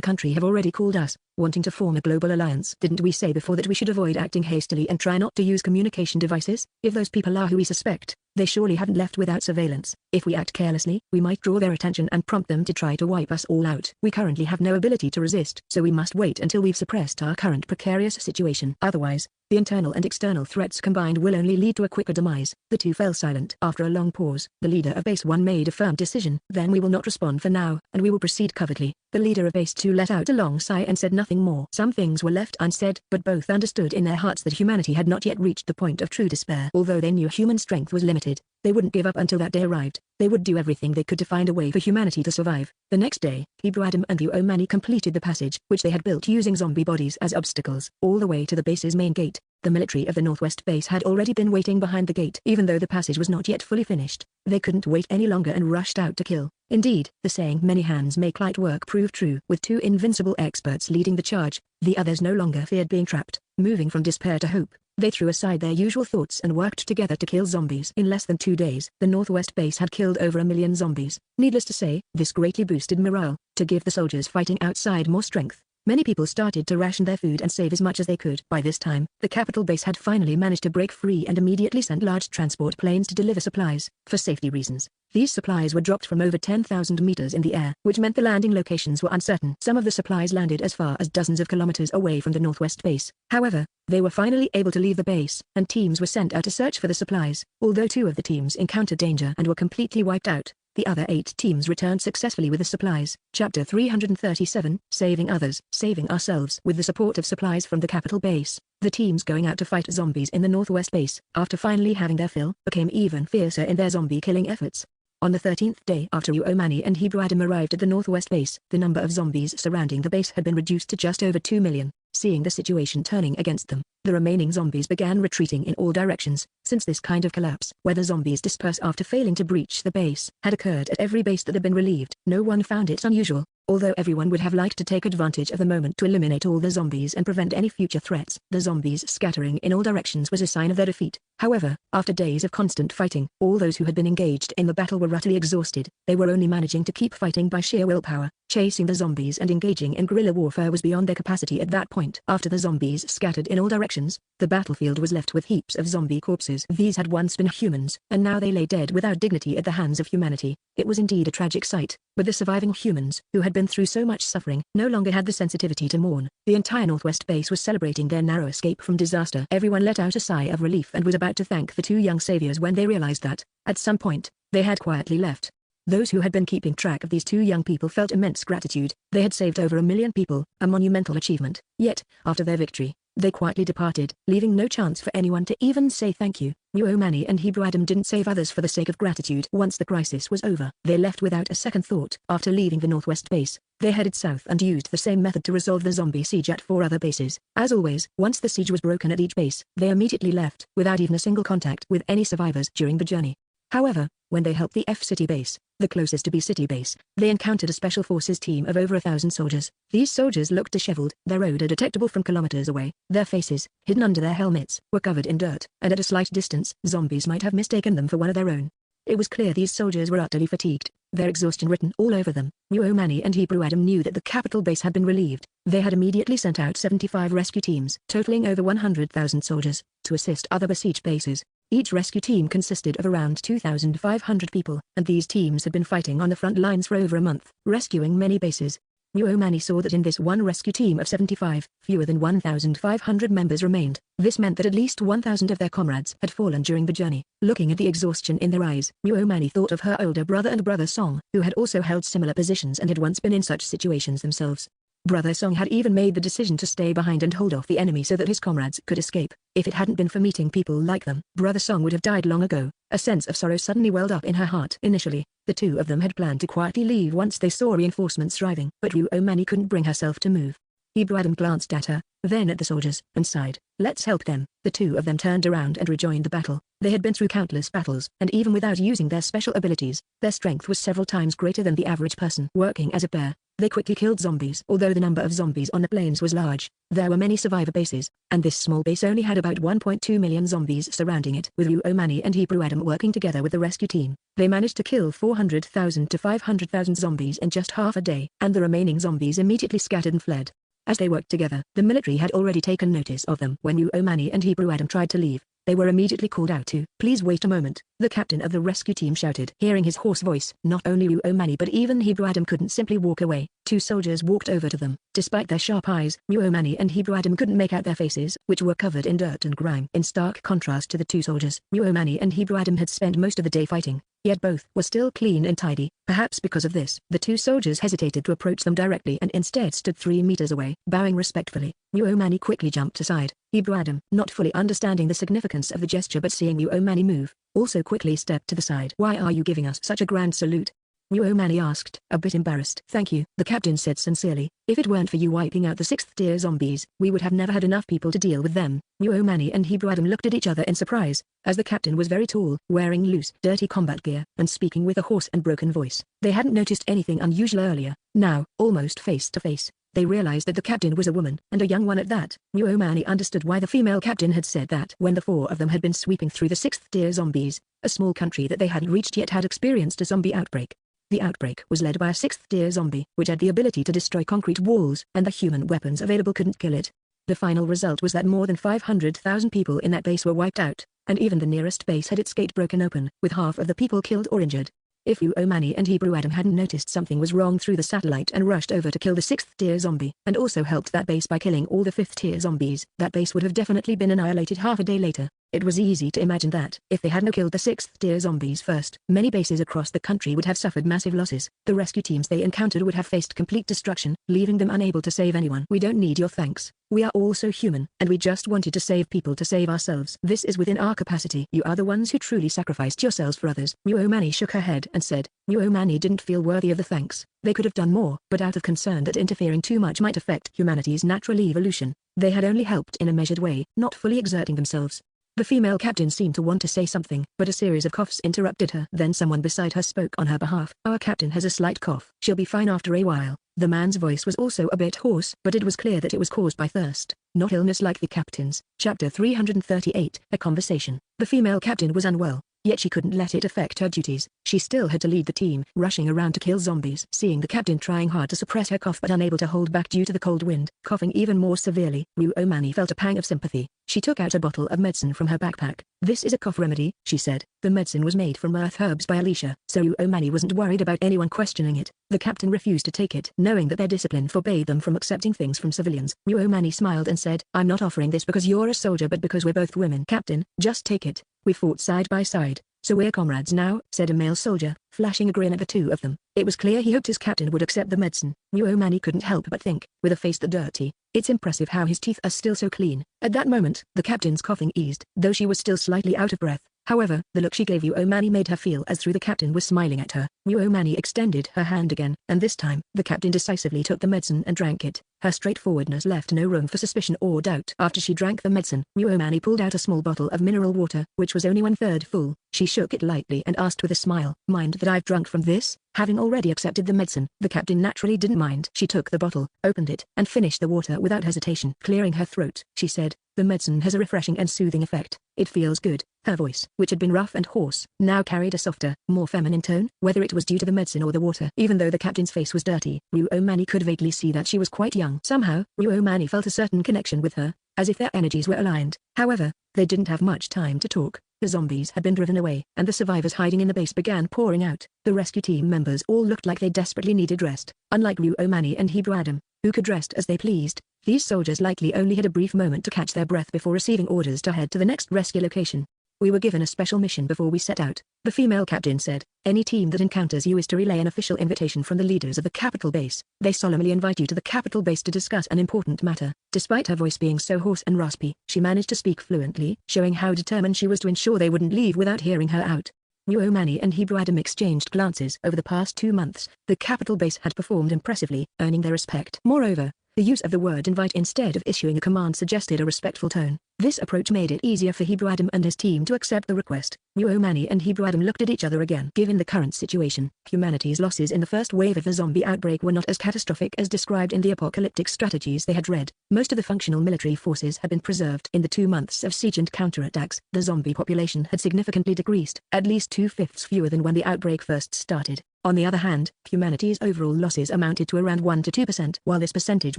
Country have already called us, wanting to form a global alliance. Didn't we say before that we should avoid acting hastily and try not to use communication devices? If those people are who we suspect, they surely haven't left without surveillance. If we act carelessly, we might draw their attention and prompt them to try to wipe us all out. We currently have no ability to resist, so we must wait until we've suppressed our current precarious situation. Otherwise, the internal and external threats combined will only lead to a quicker demise. The 2 fell silent. After a long pause, the leader of Base 1 made a firm decision. Then we will not respond for now, and we will proceed covertly. The leader of Base 2 let out a long sigh and said nothing more. Some things were left unsaid, but both understood in their hearts that humanity had not yet reached the point of true despair. Although they knew human strength was limited, they wouldn't give up until that day arrived. They would do everything they could to find a way for humanity to survive. The next day, Hebrew Adam and the Omani completed the passage, which they had built using zombie bodies as obstacles, all the way to the base's main gate. The military of the Northwest base had already been waiting behind the gate. Even though the passage was not yet fully finished, they couldn't wait any longer and rushed out to kill. Indeed, the saying "many hands make light work" proved true. With 2 invincible experts leading the charge, the others no longer feared being trapped. Moving from despair to hope, they threw aside their usual thoughts and worked together to kill zombies. In less than 2 days, the Northwest base had killed over 1 million zombies. Needless to say, this greatly boosted morale. To give the soldiers fighting outside more strength, many people started to ration their food and save as much as they could. By this time, the capital base had finally managed to break free and immediately sent large transport planes to deliver supplies. For safety reasons, these supplies were dropped from over 10,000 meters in the air, which meant the landing locations were uncertain. Some of the supplies landed as far as dozens of kilometers away from the Northwest base. However, they were finally able to leave the base, and teams were sent out to search for the supplies. Although 2 of the teams encountered danger and were completely wiped out, the other 8 teams returned successfully with the supplies. Chapter 337, Saving Others, Saving Ourselves. With the support of supplies from the capital base, the teams going out to fight zombies in the Northwest base, after finally having their fill, became even fiercer in their zombie-killing efforts. On the 13th day after Omani and Hebrew Adam arrived at the Northwest base, the number of zombies surrounding the base had been reduced to just over 2 million. Seeing the situation turning against them, the remaining zombies began retreating in all directions. Since this kind of collapse, where the zombies disperse after failing to breach the base, had occurred at every base that had been relieved, no one found it unusual. Although everyone would have liked to take advantage of the moment to eliminate all the zombies and prevent any future threats, the zombies scattering in all directions was a sign of their defeat. However, after days of constant fighting, all those who had been engaged in the battle were utterly exhausted. They were only managing to keep fighting by sheer willpower. Chasing the zombies and engaging in guerrilla warfare was beyond their capacity at that point. After the zombies scattered in all directions, the battlefield was left with heaps of zombie corpses. These had once been humans, and now they lay dead without dignity at the hands of humanity. It was indeed a tragic sight, but the surviving humans, who had been through so much suffering, no longer had the sensitivity to mourn. The entire Northwest base was celebrating their narrow escape from disaster. Everyone let out a sigh of relief and was about to thank the 2 young saviors when they realized that, at some point, they had quietly left. Those who had been keeping track of these 2 young people felt immense gratitude. They had saved over 1 million people, a monumental achievement. Yet, after their victory, they quietly departed, leaving no chance for anyone to even say thank you. Omani and Hebrew Adam didn't save others for the sake of gratitude. Once the crisis was over, they left without a second thought. After leaving the Northwest base, they headed south and used the same method to resolve the zombie siege at 4 other bases. As always, once the siege was broken at each base, they immediately left, without even a single contact with any survivors during the journey. However, when they helped the F City base, the closest to B City base, they encountered a special forces team of over 1,000 soldiers. These soldiers looked disheveled, their odor detectable from kilometers away. Their faces, hidden under their helmets, were covered in dirt, and at a slight distance, zombies might have mistaken them for one of their own. It was clear these soldiers were utterly fatigued, their exhaustion written all over them. Omani and Hebrew Adam knew that the capital base had been relieved. They had immediately sent out 75 rescue teams, totaling over 100,000 soldiers, to assist other besieged bases. Each rescue team consisted of around 2,500 people, and these teams had been fighting on the front lines for over a month, rescuing many bases. Muomani saw that in this one rescue team of 75, fewer than 1,500 members remained. This meant that at least 1,000 of their comrades had fallen during the journey. Looking at the exhaustion in their eyes, Muomani thought of her older brother and brother Song, who had also held similar positions and had once been in such situations themselves. Brother Song had even made the decision to stay behind and hold off the enemy so that his comrades could escape. If it hadn't been for meeting people like them, Brother Song would have died long ago. A sense of sorrow suddenly welled up in her heart. Initially, the two of them had planned to quietly leave once they saw reinforcements arriving, but Muomani couldn't bring herself to move. Ibrahim glanced at her, then at the soldiers, and sighed. Let's help them. The two of them turned around and rejoined the battle. They had been through countless battles, and even without using their special abilities, their strength was several times greater than the average person. Working as a pair, they quickly killed zombies. Although the number of zombies on the plains was large, there were many survivor bases, and this small base only had about 1.2 million zombies surrounding it. With Muomani and Ibrahim working together with the rescue team, they managed to kill 400,000 to 500,000 zombies in just half a day, and the remaining zombies immediately scattered and fled. As they worked together, the military had already taken notice of them. When Muomani and Ibrahim tried to leave, they were immediately called out to. Please wait a moment, the captain of the rescue team shouted. Hearing his hoarse voice, not only Muomani but even Ibrahim couldn't simply walk away. Two soldiers walked over to them. Despite their sharp eyes, Muomani and Ibrahim couldn't make out their faces, which were covered in dirt and grime. In stark contrast to the two soldiers, Muomani and Ibrahim had spent most of the day fighting, yet both were still clean and tidy. Perhaps because of this, the two soldiers hesitated to approach them directly and instead stood 3 meters away. Bowing respectfully, Muomani quickly jumped aside. Ibrahim, not fully understanding the significance of the gesture but seeing Muomani move, also quickly stepped to the side. Why are you giving us such a grand salute? Muomani asked, a bit embarrassed. Thank you, the captain said sincerely. If it weren't for you wiping out the 6th-tier zombies, we would have never had enough people to deal with them. Muomani and Ibrahim looked at each other in surprise, as the captain was very tall, wearing loose, dirty combat gear, and speaking with a hoarse and broken voice. They hadn't noticed anything unusual earlier. Now, almost face to face, they realized that the captain was a woman, and a young one at that. Muomani understood why the female captain had said that. When the 4 of them had been sweeping through the 6th-tier zombies, a small country that they hadn't reached yet had experienced a zombie outbreak. The outbreak was led by a 6th-tier zombie, which had the ability to destroy concrete walls, and the human weapons available couldn't kill it. The final result was that more than 500,000 people in that base were wiped out, and even the nearest base had its gate broken open, with half of the people killed or injured. If Muomani and Ibrahim hadn't noticed something was wrong through the satellite and rushed over to kill the 6th-tier zombie, and also helped that base by killing all the 5th-tier zombies, that base would have definitely been annihilated half a day later. It was easy to imagine that, if they hadn't killed the 6th-tier zombies first, many bases across the country would have suffered massive losses. The rescue teams they encountered would have faced complete destruction, leaving them unable to save anyone. We don't need your thanks. We are all so human, and we just wanted to save people to save ourselves. This is within our capacity. You are the ones who truly sacrificed yourselves for others. Muomani shook her head and said. Muomani didn't feel worthy of the thanks. They could have done more, but out of concern that interfering too much might affect humanity's natural evolution, they had only helped in a measured way, not fully exerting themselves. The female captain seemed to want to say something, but a series of coughs interrupted her. Then someone beside her spoke on her behalf. Our captain has a slight cough. She'll be fine after a while. The man's voice was also a bit hoarse, but it was clear that it was caused by thirst, not illness like the captain's. Chapter 338, A Conversation. The female captain was unwell, yet she couldn't let it affect her duties. She still had to lead the team, rushing around to kill zombies. Seeing the captain trying hard to suppress her cough but unable to hold back due to the cold wind, coughing even more severely, Muomani felt a pang of sympathy. She took out a bottle of medicine from her backpack. This is a cough remedy, she said. The medicine was made from earth herbs by Alicia, so Muomani wasn't worried about anyone questioning it. The captain refused to take it, knowing that their discipline forbade them from accepting things from civilians. Muomani smiled and said, I'm not offering this because you're a soldier but because we're both women. Captain, just take it. We fought side by side, so we're comrades now, said a male soldier, flashing a grin at the two of them. It was clear he hoped his captain would accept the medicine. Muomani couldn't help but think, with a face that dirty, it's impressive how his teeth are still so clean. At that moment, the captain's coughing eased, though she was still slightly out of breath. However, the look she gave Muomani made her feel as though the captain was smiling at her. Muomani extended her hand again, and this time, the captain decisively took the medicine and drank it. Her straightforwardness left no room for suspicion or doubt. After she drank the medicine, Muomani pulled out a small bottle of mineral water, which was only 1/3 full. She shook it lightly and asked with a smile, mind that I've drunk from this? Having already accepted the medicine, the captain naturally didn't mind. She took the bottle, opened it, and finished the water without hesitation. Clearing her throat, she said, the medicine has a refreshing and soothing effect. It feels good. Her voice, which had been rough and hoarse, now carried a softer, more feminine tone. Whether it was due to the medicine or the water, even though the captain's face was dirty, Muomani could vaguely see that she was quite young. Somehow, Muomani felt a certain connection with her, as if their energies were aligned. However, they didn't have much time to talk. The zombies had been driven away, and the survivors hiding in the base began pouring out. The rescue team members all looked like they desperately needed rest. Unlike Ryu Mani and Hebrew Adam, who could rest as they pleased, these soldiers likely only had a brief moment to catch their breath before receiving orders to head to the next rescue location. "We were given a special mission before we set out," the female captain said. "Any team that encounters you is to relay an official invitation from the leaders of the capital base. They solemnly invite you to the capital base to discuss an important matter." Despite her voice being so hoarse and raspy, she managed to speak fluently, showing how determined she was to ensure they wouldn't leave without hearing her out. Ryu Mani and Hebrew Adam exchanged glances. Over the past 2 months, the capital base had performed impressively, earning their respect. Moreover, the use of the word invite instead of issuing a command suggested a respectful tone. This approach made it easier for Hebrew Adam and his team to accept the request. Ryu Mani and Hebrew Adam looked at each other again. Given the current situation, humanity's losses in the first wave of the zombie outbreak were not as catastrophic as described in the apocalyptic strategies they had read. Most of the functional military forces had been preserved. In the 2 months of siege and counterattacks, the zombie population had significantly decreased, at least 2/5 fewer than when the outbreak first started. On the other hand, humanity's overall losses amounted to around 1 to 2%. While this percentage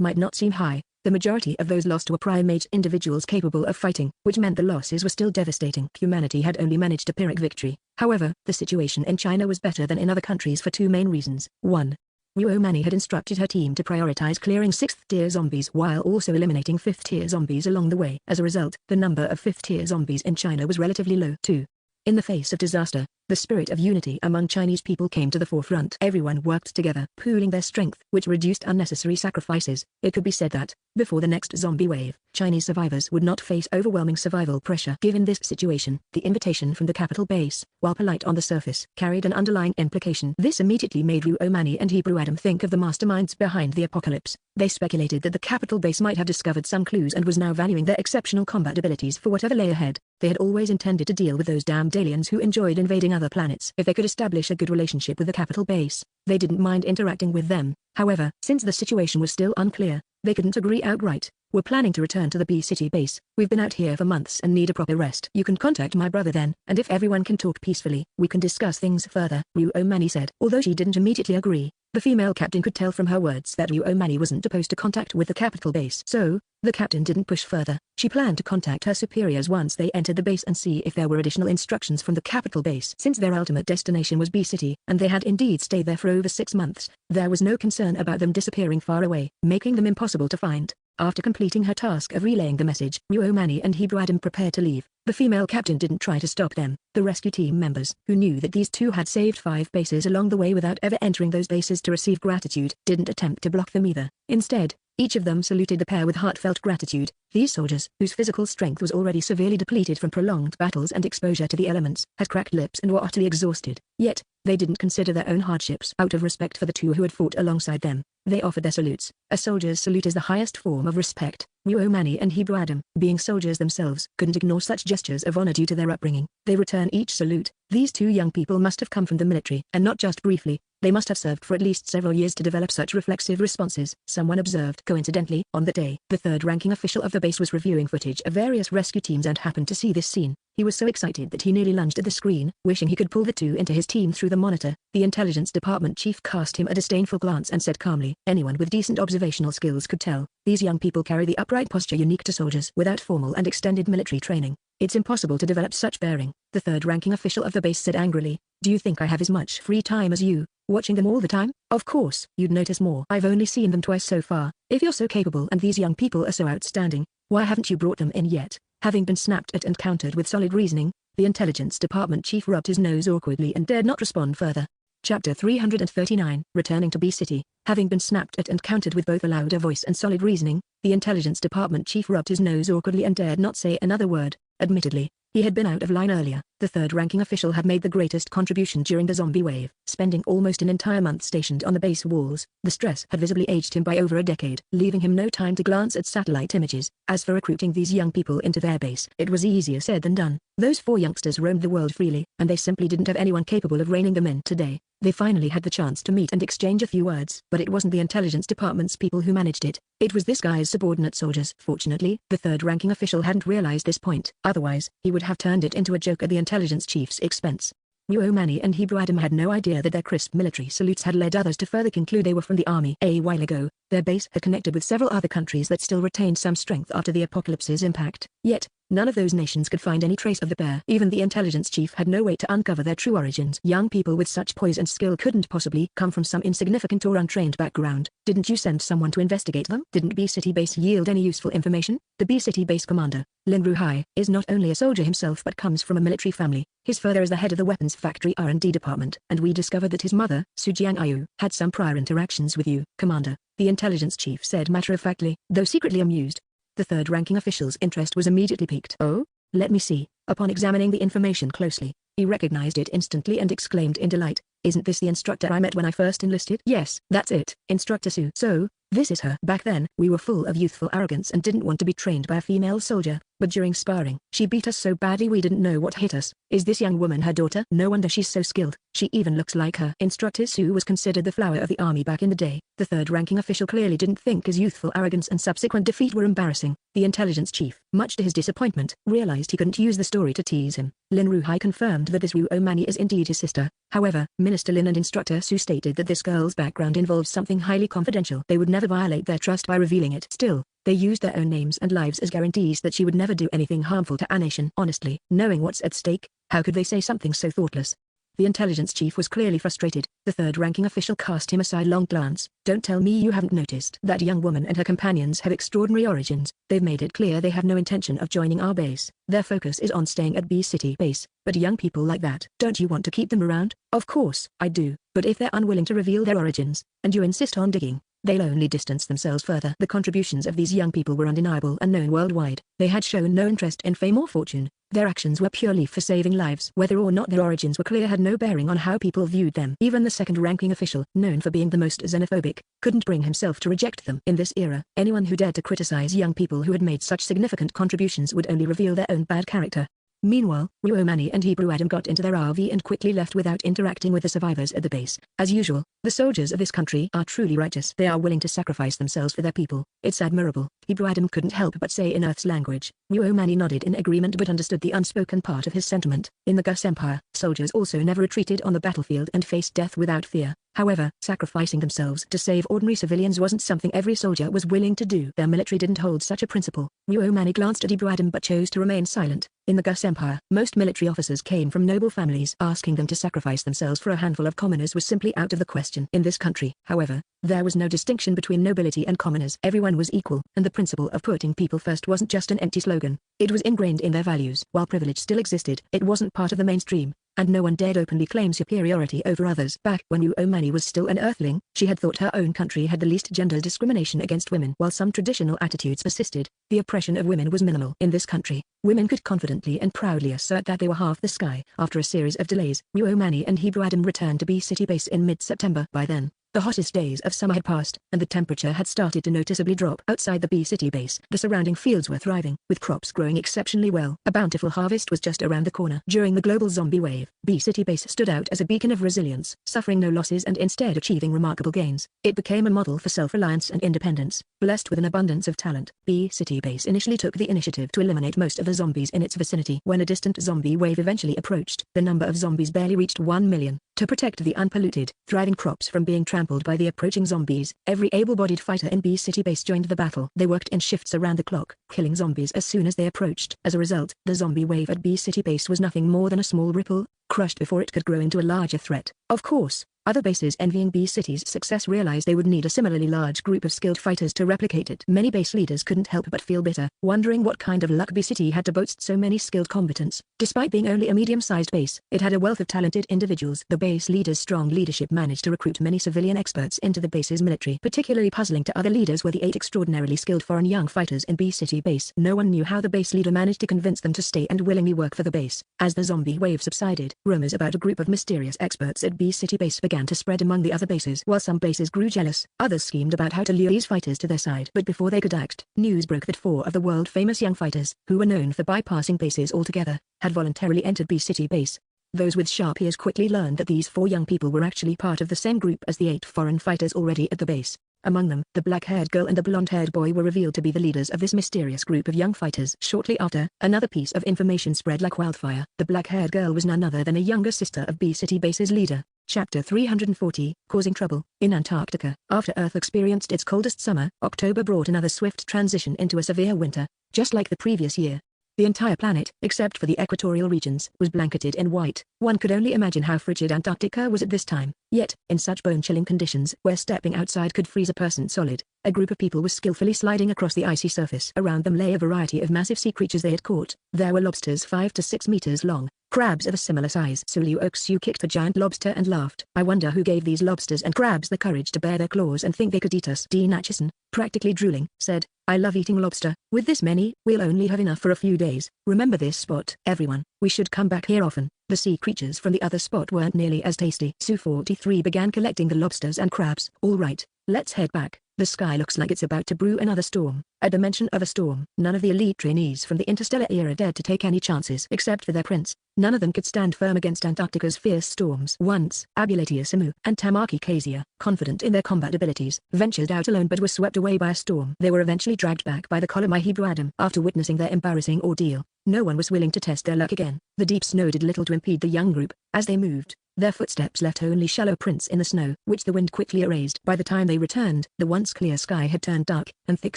might not seem high, the majority of those lost were primate individuals capable of fighting, which meant the losses were still devastating. Humanity had only managed a Pyrrhic victory. However, the situation in China was better than in other countries for 2 main reasons. 1. Ryu Mani had instructed her team to prioritize clearing 6th-tier zombies while also eliminating 5th-tier zombies along the way. As a result, the number of 5th-tier zombies in China was relatively low. 2. In the face of disaster, the spirit of unity among Chinese people came to the forefront. Everyone worked together, pooling their strength, which reduced unnecessary sacrifices. It could be said that, before the next zombie wave, Chinese survivors would not face overwhelming survival pressure. Given this situation, the invitation from the capital base, while polite on the surface, carried an underlying implication. This immediately made Ryu Mani and Hebrew Adam think of the masterminds behind the apocalypse. They speculated that the capital base might have discovered some clues and was now valuing their exceptional combat abilities for whatever lay ahead. They had always intended to deal with those damned aliens who enjoyed invading other planets. If they could establish a good relationship with the capital base, they didn't mind interacting with them. However, since the situation was still unclear, they couldn't agree outright. "We're planning to return to the B-City base. We've been out here for months and need a proper rest. You can contact my brother then, and if everyone can talk peacefully, we can discuss things further," Ryu Mani said. Although she didn't immediately agree, the female captain could tell from her words that Ryu Mani wasn't opposed to contact with the capital base. So, the captain didn't push further. She planned to contact her superiors once they entered the base and see if there were additional instructions from the capital base. Since their ultimate destination was B-City, and they had indeed stayed there for over 6 months, there was no concern about them disappearing far away, making them impossible to find. After completing her task of relaying the message, Ryu Mani and Hebrew Adam prepared to leave. The female captain didn't try to stop them. The rescue team members, who knew that these two had saved 5 bases along the way without ever entering those bases to receive gratitude, didn't attempt to block them either. Instead, each of them saluted the pair with heartfelt gratitude. These soldiers, whose physical strength was already severely depleted from prolonged battles and exposure to the elements, had cracked lips and were utterly exhausted. Yet, they didn't consider their own hardships. Out of respect for the two who had fought alongside them, they offered their salutes. A soldier's salute is the highest form of respect. Ryu Mani and Hebrew Adam, being soldiers themselves, couldn't ignore such gestures of honor due to their upbringing. They return each salute. These 2 young people must have come from the military, and not just briefly. They must have served for at least several years to develop such reflexive responses, someone observed. Coincidentally, on that day, the 3rd-ranking official of the base was reviewing footage of various rescue teams and happened to see this scene. He was so excited that he nearly lunged at the screen, wishing he could pull the 2 into his team through the monitor. The intelligence department chief cast him a disdainful glance and said calmly, "Anyone with decent observational skills could tell. These young people carry the upright posture unique to soldiers without formal and extended military training. It's impossible to develop such bearing." The 3rd-ranking official of the base said angrily, "Do you think I have as much free time as you, watching them all the time? Of course, you'd notice more. I've only seen them twice so far. If you're so capable and these young people are so outstanding, why haven't you brought them in yet?" Having been snapped at and countered with solid reasoning, the intelligence department chief rubbed his nose awkwardly and dared not respond further. Chapter 339, Returning to B-City. Having been snapped at and countered with both a louder voice and solid reasoning, the intelligence department chief rubbed his nose awkwardly and dared not say another word. Admittedly, he had been out of line earlier. The 3rd-ranking official had made the greatest contribution during the zombie wave, spending almost an entire month stationed on the base walls. The stress had visibly aged him by over a decade, leaving him no time to glance at satellite images. As for recruiting these young people into their base, it was easier said than done. Those 4 youngsters roamed the world freely, and they simply didn't have anyone capable of reining them in. Today, they finally had the chance to meet and exchange a few words. But it wasn't the intelligence department's people who managed it. It was this guy's subordinate soldiers. Fortunately, the 3rd-ranking official hadn't realized this point. Otherwise, he would have turned it into a joke at the intelligence chief's expense. Ryu Mani and Hebrew Adam had no idea that their crisp military salutes had led others to further conclude they were from the army. A while ago, their base had connected with several other countries that still retained some strength after the apocalypse's impact. Yet, None of those nations could find any trace of the pair. Even the intelligence chief had no way to uncover their true origins. Young people with such poise and skill couldn't possibly come from some insignificant or untrained background. Didn't you send someone to investigate them? Didn't B-City Base yield any useful information? The B-City Base commander, Lin Ruhai, is not only a soldier himself but comes from a military family. His father is the head of the weapons factory R&D department, and we discovered that his mother, Sujiang Ayu, had some prior interactions with you, Commander, the intelligence chief said matter-of-factly, though secretly amused. The third-ranking official's interest was immediately piqued. Oh? Let me see. Upon examining the information closely, he recognized it instantly and exclaimed in delight, "Isn't this the instructor I met when I first enlisted?" "Yes, that's it, Instructor Su." "So, this is her." Back then, we were full of youthful arrogance and didn't want to be trained by a female soldier, but during sparring, she beat us so badly we didn't know what hit us. Is this young woman her daughter? No wonder she's so skilled. She even looks like her. Instructor Su was considered the flower of the army back in the day. The third-ranking official clearly didn't think his youthful arrogance and subsequent defeat were embarrassing. The intelligence chief, much to his disappointment, realized he couldn't use the story to tease him. Lin Ruhai confirmed that this Ruo Mani is indeed his sister. However, Minister Lin and Instructor Su stated that this girl's background involves something highly confidential. They would never violate their trust by revealing it. Still, they used their own names and lives as guarantees that she would never do anything harmful to a nation. Honestly, knowing what's at stake, how could they say something so thoughtless? The intelligence chief was clearly frustrated. The third-ranking official cast him a sidelong glance. Don't tell me you haven't noticed. That young woman and her companions have extraordinary origins. They've made it clear they have no intention of joining our base. Their focus is on staying at B-City Base. But young people like that, don't you want to keep them around? Of course, I do. But if they're unwilling to reveal their origins, and you insist on digging, they'll only distance themselves further. The contributions of these young people were undeniable and known worldwide. They had shown no interest in fame or fortune. Their actions were purely for saving lives. Whether or not their origins were clear had no bearing on how people viewed them. Even the second-ranking official, known for being the most xenophobic, couldn't bring himself to reject them. In this era, anyone who dared to criticize young people who had made such significant contributions would only reveal their own bad character. Meanwhile, Ruo Mani and Hebrew Adam got into their RV and quickly left without interacting with the survivors at the base. As usual, the soldiers of this country are truly righteous. They are willing to sacrifice themselves for their people. It's admirable. Hebrew Adam couldn't help but say in Earth's language. Ruo Mani nodded in agreement but understood the unspoken part of his sentiment. In the Gus Empire, soldiers also never retreated on the battlefield and faced death without fear. However, sacrificing themselves to save ordinary civilians wasn't something every soldier was willing to do. Their military didn't hold such a principle. Ruo Mani glanced at Hebrew Adam but chose to remain silent. In the Gus Empire, most military officers came from noble families. Asking them to sacrifice themselves for a handful of commoners was simply out of the question. In this country, however, there was no distinction between nobility and commoners. Everyone was equal, and the principle of putting people first wasn't just an empty slogan. It was ingrained in their values. While privilege still existed, it wasn't part of the mainstream, and no one dared openly claim superiority over others. Back when Ruo Mani was still an earthling, she had thought her own country had the least gender discrimination against women. While some traditional attitudes persisted, the oppression of women was minimal. In this country, women could confidently and proudly assert that they were half the sky. After a series of delays, Ruo Mani and Hebrew Adam returned to B-City Base in mid-September. By then, the hottest days of summer had passed, and the temperature had started to noticeably drop. Outside the B-City Base, the surrounding fields were thriving, with crops growing exceptionally well. A bountiful harvest was just around the corner. During the global zombie wave, B-City Base stood out as a beacon of resilience, suffering no losses and instead achieving remarkable gains. It became a model for self-reliance and independence. Blessed with an abundance of talent, B-City Base initially took the initiative to eliminate most of the zombies in its vicinity. When a distant zombie wave eventually approached, the number of zombies barely reached 1 million. To protect the unpolluted, thriving crops from being trampled by the approaching zombies, every able-bodied fighter in B-City Base joined the battle. They worked in shifts around the clock, killing zombies as soon as they approached. As a result, the zombie wave at B-City Base was nothing more than a small ripple, crushed before it could grow into a larger threat. Of course, other bases envying B-City's success realized they would need a similarly large group of skilled fighters to replicate it. Many base leaders couldn't help but feel bitter, wondering what kind of luck B-City had to boast so many skilled combatants. Despite being only a medium-sized base, it had a wealth of talented individuals. The base leader's strong leadership managed to recruit many civilian experts into the base's military. Particularly puzzling to other leaders were the 8 extraordinarily skilled foreign young fighters in B-City Base. No one knew how the base leader managed to convince them to stay and willingly work for the base. As the zombie wave subsided, rumors about a group of mysterious experts at B-City Base began to spread among the other bases. While some bases grew jealous, others schemed about how to lure these fighters to their side. But before they could act, news broke that 4 of the world-famous young fighters, who were known for bypassing bases altogether, had voluntarily entered B-City Base. Those with sharp ears quickly learned that these 4 young people were actually part of the same group as the 8 foreign fighters already at the base. Among them, the black-haired girl and the blonde-haired boy were revealed to be the leaders of this mysterious group of young fighters. Shortly after, another piece of information spread like wildfire. The black-haired girl was none other than a younger sister of B-City Base's leader. Chapter 340, Causing Trouble. In Antarctica, after Earth experienced its coldest summer, October brought another swift transition into a severe winter. Just like the previous year, The entire planet, except for the equatorial regions, was blanketed in white. One could only imagine how frigid Antarctica was at this time. Yet, in such bone-chilling conditions where stepping outside could freeze a person solid, a group of people was skillfully sliding across the icy surface. Around them lay a variety of massive sea creatures they had caught. There were lobsters 5 to 6 meters long, crabs of a similar size. Sulyu kicked the giant lobster and laughed. I wonder who gave these lobsters and crabs the courage to bare their claws and think they could eat us. Dean Acheson, practically drooling, said, I love eating lobster. With this many, we'll only have enough for a few days. Remember this spot, everyone. We should come back here often. The sea creatures from the other spot weren't nearly as tasty. Su-43 began collecting the lobsters and crabs. All right, let's head back. The sky looks like it's about to brew another storm. At the mention of a storm, none of the elite trainees from the interstellar era dared to take any chances except for their prince. None of them could stand firm against Antarctica's fierce storms. Once, Abulatia Samu and Tamaki Kazia, confident in their combat abilities, ventured out alone but were swept away by a storm. They were eventually dragged back by the Columbi Hebrew Adam. After witnessing their embarrassing ordeal, no one was willing to test their luck again. The deep snow did little to impede the young group. As they moved, their footsteps left only shallow prints in the snow, which the wind quickly erased. By the time they returned, the once clear sky had turned dark, and thick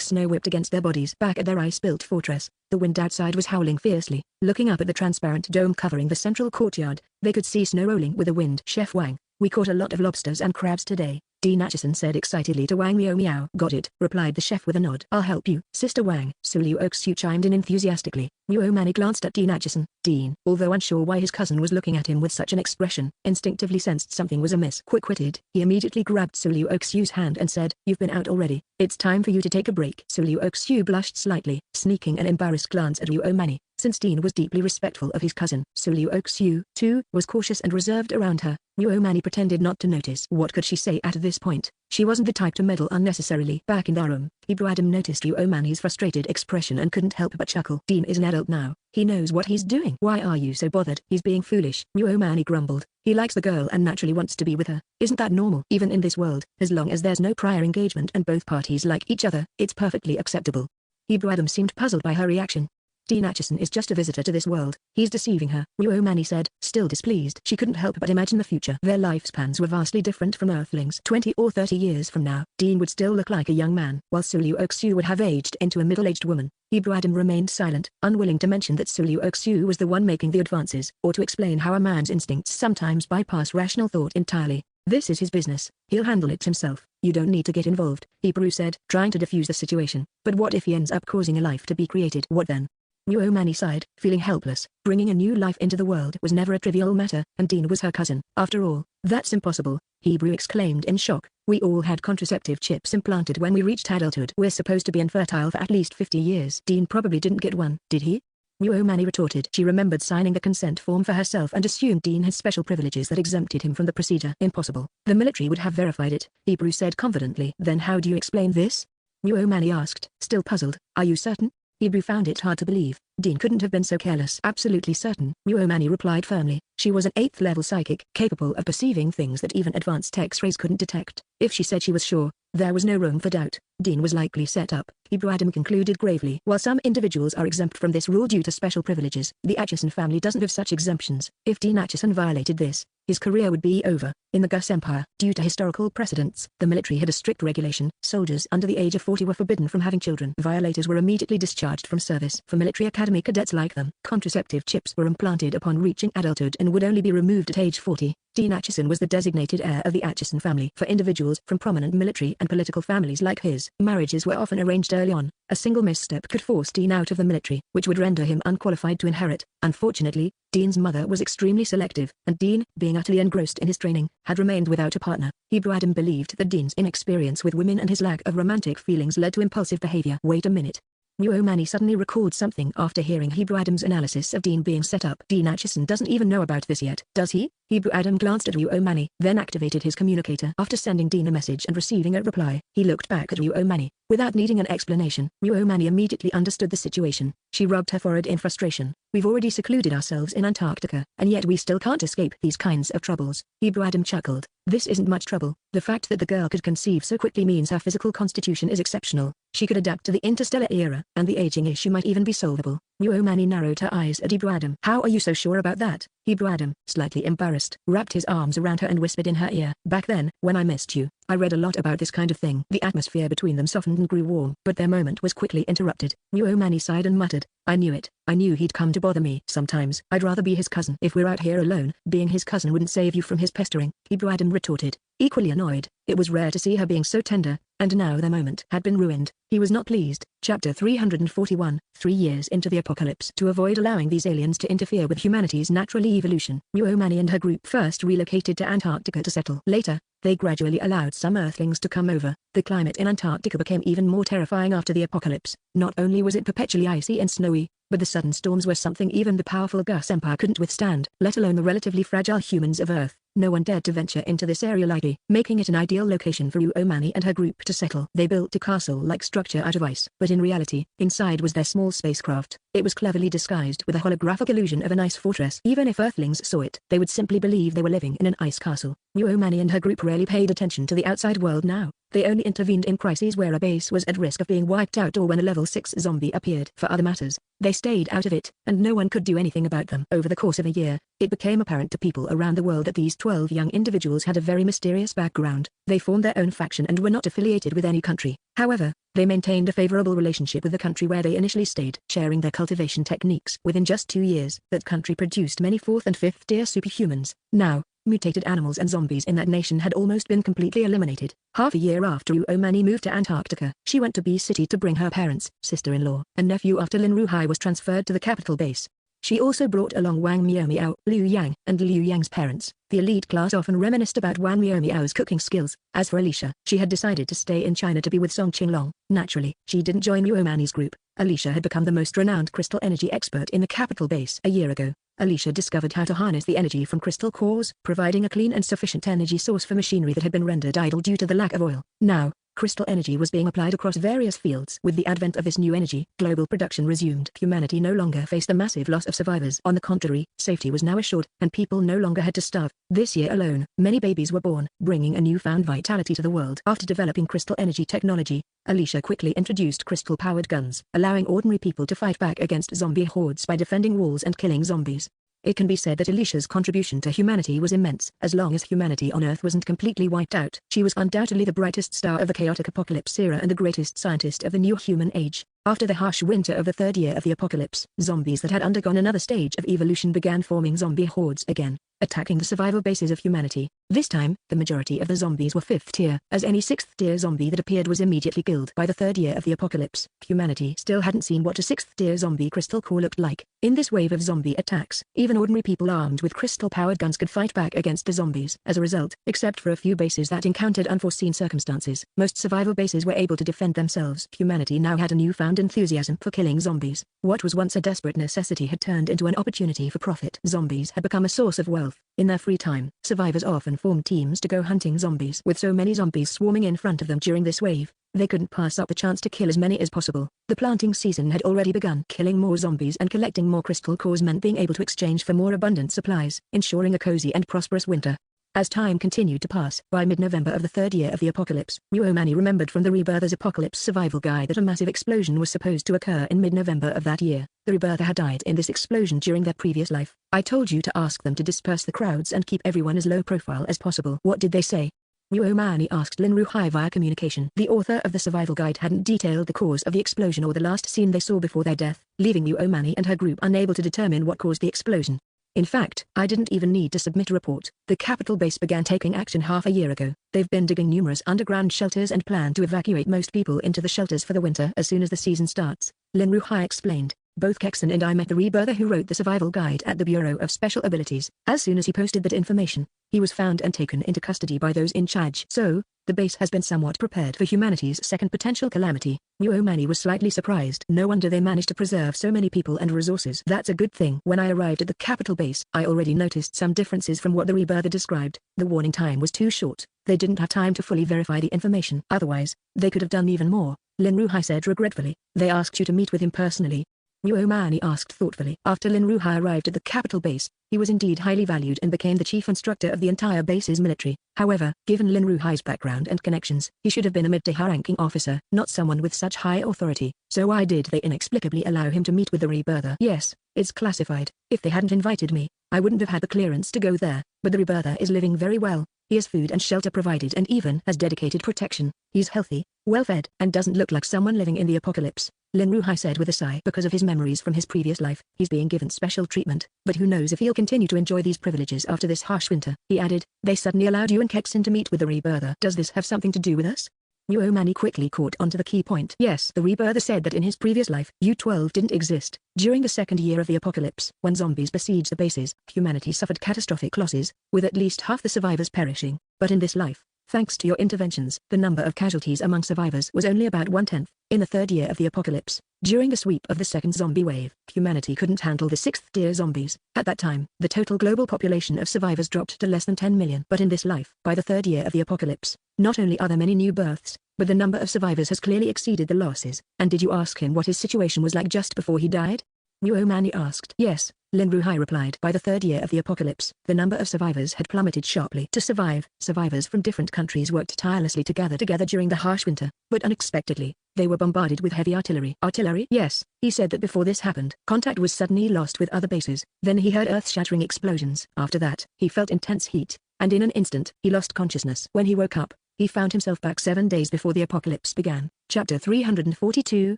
snow whipped against their bodies. Back at their ice-built fortress, the wind outside was howling fiercely. Looking up at the transparent dome covering the central courtyard, they could see snow rolling with the wind. Chef Wang, we caught a lot of lobsters and crabs today, Dean Acheson said excitedly to Wang. Meow meow. Got it, replied the chef with a nod. I'll help you, Sister Wang. Sulyu chimed in enthusiastically. Muo Mani glanced at Dean Acheson. Dean, although unsure why his cousin was looking at him with such an expression, instinctively sensed something was amiss. Quick-witted, he immediately grabbed Sulyu hand and said, You've been out already. It's time for you to take a break. Sulyu blushed slightly, sneaking an embarrassed glance at Muo Mani. Since Dean was deeply respectful of his cousin, Sulyu, too, was cautious and reserved around her. Muo Mani pretended not to notice. What could she say at this point? She wasn't the type to meddle unnecessarily. Back in their room, Hebrew Adam noticed Muo Mani's frustrated expression and couldn't help but chuckle. Dean is an adult now. He knows what he's doing. Why are you so bothered? He's being foolish. Muo Mani grumbled. He likes the girl and naturally wants to be with her. Isn't that normal? Even in this world, as long as there's no prior engagement and both parties like each other, it's perfectly acceptable. Hebrew Adam seemed puzzled by her reaction. Dean Acheson is just a visitor to this world. He's deceiving her, Muo Mani said, still displeased. She couldn't help but imagine the future. Their lifespans were vastly different from Earthlings. 20 or 30 years from now, Dean would still look like a young man, while Sulyu would have aged into a middle-aged woman. Hebrew Adam remained silent, unwilling to mention that Sulyu was the one making the advances, or to explain how a man's instincts sometimes bypass rational thought entirely. This is his business. He'll handle it himself. You don't need to get involved, Hebrew said, trying to defuse the situation. But what if he ends up causing a life to be created? What then? Muo Mani sighed, feeling helpless. Bringing a new life into the world was never a trivial matter, and Dean was her cousin. After all, that's impossible, Hebrew exclaimed in shock. We all had contraceptive chips implanted when we reached adulthood. We're supposed to be infertile for at least 50 years. Dean probably didn't get one, did he? Muo Mani retorted. She remembered signing the consent form for herself and assumed Dean had special privileges that exempted him from the procedure. Impossible. The military would have verified it, Hebrew said confidently. Then how do you explain this? Muo Mani asked, still puzzled. Are you certain? Hebrew found it hard to believe. Dean couldn't have been so careless. Absolutely certain, Muo Mani replied firmly. She was an 8th-level psychic, capable of perceiving things that even advanced X-rays couldn't detect. If she said she was sure, there was no room for doubt. Dean was likely set up, Hebrew Adam concluded gravely. While some individuals are exempt from this rule due to special privileges, the Acheson family doesn't have such exemptions. If Dean Acheson violated this, his career would be over. In the Gus Empire, due to historical precedents, the military had a strict regulation. Soldiers under the age of 40 were forbidden from having children. Violators were immediately discharged from service. For military academy cadets like them, contraceptive chips were implanted upon reaching adulthood and would only be removed at age 40. Dean Acheson was the designated heir of the Acheson family. For individuals from prominent military and political families like his, marriages were often arranged early on. A single misstep could force Dean out of the military, which would render him unqualified to inherit. Unfortunately, Dean's mother was extremely selective, and Dean, being utterly engrossed in his training, had remained without a partner. Hebrew Adam believed that Dean's inexperience with women and his lack of romantic feelings led to impulsive behavior. Wait a minute. Muo Mani suddenly recalled something after hearing Hebrew Adam's analysis of Dean being set up. Dean Acheson doesn't even know about this yet, does he? Hebrew Adam glanced at Muo Mani, then activated his communicator. After sending Dean a message and receiving a reply, he looked back at Muo Mani. Without needing an explanation, Muo Mani immediately understood the situation. She rubbed her forehead in frustration. We've already secluded ourselves in Antarctica, and yet we still can't escape these kinds of troubles. Hebrew Adam chuckled. This isn't much trouble. The fact that the girl could conceive so quickly means her physical constitution is exceptional. She could adapt to the interstellar era, and the aging issue might even be solvable. Muo Mani narrowed her eyes at Hebrew Adam. How are you so sure about that? Hebrew Adam, slightly embarrassed, wrapped his arms around her and whispered in her ear. Back then, when I missed you, I read a lot about this kind of thing. The atmosphere between them softened and grew warm, but their moment was quickly interrupted. Muomani sighed and muttered, I knew it. I knew he'd come to bother me. Sometimes, I'd rather be his cousin. If we're out here alone, being his cousin wouldn't save you from his pestering, Hebrew Adam retorted, equally annoyed. It was rare to see her being so tender, and now their moment had been ruined. He was not pleased. Chapter 341, 3 years into the apocalypse. To avoid allowing these aliens to interfere with humanity's natural evolution, Muomani and her group first relocated to Antarctica to settle. Later, they gradually allowed some Earthlings to come over. The climate in Antarctica became even more terrifying after the apocalypse. Not only was it perpetually icy and snowy, but the sudden storms were something even the powerful Gus Empire couldn't withstand, let alone the relatively fragile humans of Earth. No one dared to venture into this area lightly, making it an ideal location for Muomani and her group to settle. They built a castle-like structure out of ice, but in reality, inside was their small spacecraft. It was cleverly disguised with a holographic illusion of an ice fortress. Even if Earthlings saw it, they would simply believe they were living in an ice castle. Muomani and her group rarely paid attention to the outside world now. They only intervened in crises where a base was at risk of being wiped out or when a level 6 zombie appeared. For other matters, they stayed out of it, and no one could do anything about them. Over the course of a year, it became apparent to people around the world that these 12 young individuals had a very mysterious background. They formed their own faction and were not affiliated with any country. However, they maintained a favorable relationship with the country where they initially stayed, sharing their cultivation techniques. Within just 2 years, that country produced many 4th and 5th tier superhumans. Now, mutated animals and zombies in that nation had almost been completely eliminated. Half a year after Muomani moved to Antarctica, she went to B City to bring her parents, sister-in-law, and nephew after Lin Ruhai was transferred to the capital base. She also brought along Wang Miaomiao, Liu Yang, and Liu Yang's parents. The elite class often reminisced about Wang Miaomiao's cooking skills. As for Alicia, she had decided to stay in China to be with Song Qinglong. Naturally, she didn't join Muomani's group. Alicia had become the most renowned crystal energy expert in the capital base a year ago. Alicia discovered how to harness the energy from crystal cores, providing a clean and sufficient energy source for machinery that had been rendered idle due to the lack of oil. Now, crystal energy was being applied across various fields. With the advent of this new energy, global production resumed. Humanity no longer faced a massive loss of survivors. On the contrary, safety was now assured, and people no longer had to starve. This year alone, many babies were born, bringing a newfound vitality to the world. After developing crystal energy technology, Alicia quickly introduced crystal-powered guns, allowing ordinary people to fight back against zombie hordes by defending walls and killing zombies. It can be said that Alicia's contribution to humanity was immense. As long as humanity on Earth wasn't completely wiped out, she was undoubtedly the brightest star of the chaotic apocalypse era and the greatest scientist of the new human age. After the harsh winter of the 3rd year of the apocalypse, zombies that had undergone another stage of evolution began forming zombie hordes again, attacking the survival bases of humanity. This time, the majority of the zombies were 5th tier, as any 6th tier zombie that appeared was immediately killed. By the 3rd year of the apocalypse, humanity still hadn't seen what a 6th tier zombie crystal core looked like. In this wave of zombie attacks, even ordinary people armed with crystal-powered guns could fight back against the zombies. As a result, except for a few bases that encountered unforeseen circumstances, most survival bases were able to defend themselves. Humanity now had a newfound enthusiasm for killing zombies. What was once a desperate necessity had turned into an opportunity for profit. Zombies had become a source of wealth. In their free time, survivors often formed teams to go hunting zombies. With so many zombies swarming in front of them during this wave, they couldn't pass up the chance to kill as many as possible. The planting season had already begun. Killing more zombies and collecting more crystal cores meant being able to exchange for more abundant supplies, ensuring a cozy and prosperous winter. As time continued to pass, by mid-November of the 3rd year of the apocalypse, Muomani remembered from the Rebirther's Apocalypse Survival Guide that a massive explosion was supposed to occur in mid-November of that year. The Rebirther had died in this explosion during their previous life. I told you to ask them to disperse the crowds and keep everyone as low profile as possible. What did they say? Muomani asked Lin Ruhai via communication. The author of the survival guide hadn't detailed the cause of the explosion or the last scene they saw before their death, leaving Muomani and her group unable to determine what caused the explosion. In fact, I didn't even need to submit a report. The capital base began taking action half a year ago. They've been digging numerous underground shelters and plan to evacuate most people into the shelters for the winter as soon as the season starts, Lin Ruhai explained. Both Kexon and I met the Rebirther who wrote the survival guide at the Bureau of Special Abilities. As soon as he posted that information, he was found and taken into custody by those in charge. So, the base has been somewhat prepared for humanity's second potential calamity. Muomani was slightly surprised. No wonder they managed to preserve so many people and resources. That's a good thing. When I arrived at the capital base, I already noticed some differences from what the Rebirther described. The warning time was too short. They didn't have time to fully verify the information. Otherwise, they could have done even more, Lin Ruhai said regretfully. They asked you to meet with him personally. Mani asked thoughtfully. After Lin Ruhai arrived at the capital base, he was indeed highly valued and became the chief instructor of the entire base's military. However, given Lin Ruhai's background and connections, he should have been a mid-to-high-ranking officer, not someone with such high authority. So why did they inexplicably allow him to meet with the rebirther? Yes, it's classified. If they hadn't invited me, I wouldn't have had the clearance to go there, but the rebirther is living very well. He has food and shelter provided and even has dedicated protection. He's healthy, well-fed, and doesn't look like someone living in the apocalypse, Lin Ruhai said with a sigh. Because of his memories from his previous life, he's being given special treatment, but who knows if he'll continue to enjoy these privileges after this harsh winter. He added, they suddenly allowed you and Kexin to meet with the rebirther. Does this have something to do with us? Mani quickly caught onto the key point. Yes, the rebirther said that in his previous life, U-12 didn't exist. During the second year of the apocalypse, when zombies besieged the bases, humanity suffered catastrophic losses, with at least half the survivors perishing. But in this life, thanks to your interventions, the number of casualties among survivors was only about 1/10. In the third year of the apocalypse, during the sweep of the second zombie wave, humanity couldn't handle the sixth-tier zombies. At that time, the total global population of survivors dropped to less than 10 million. But in this life, by the third year of the apocalypse, not only are there many new births, but the number of survivors has clearly exceeded the losses. And did you ask him what his situation was like just before he died? Mani asked. Yes, Lin Ruhai replied. By the third year of the apocalypse, the number of survivors had plummeted sharply. To survive, survivors from different countries worked tirelessly to gather together during the harsh winter, but unexpectedly, they were bombarded with heavy artillery. Artillery? Yes, he said that before this happened, contact was suddenly lost with other bases. Then he heard earth-shattering explosions. After that, he felt intense heat, and in an instant, he lost consciousness. When he woke up, he found himself back 7 days before the apocalypse began. Chapter 342,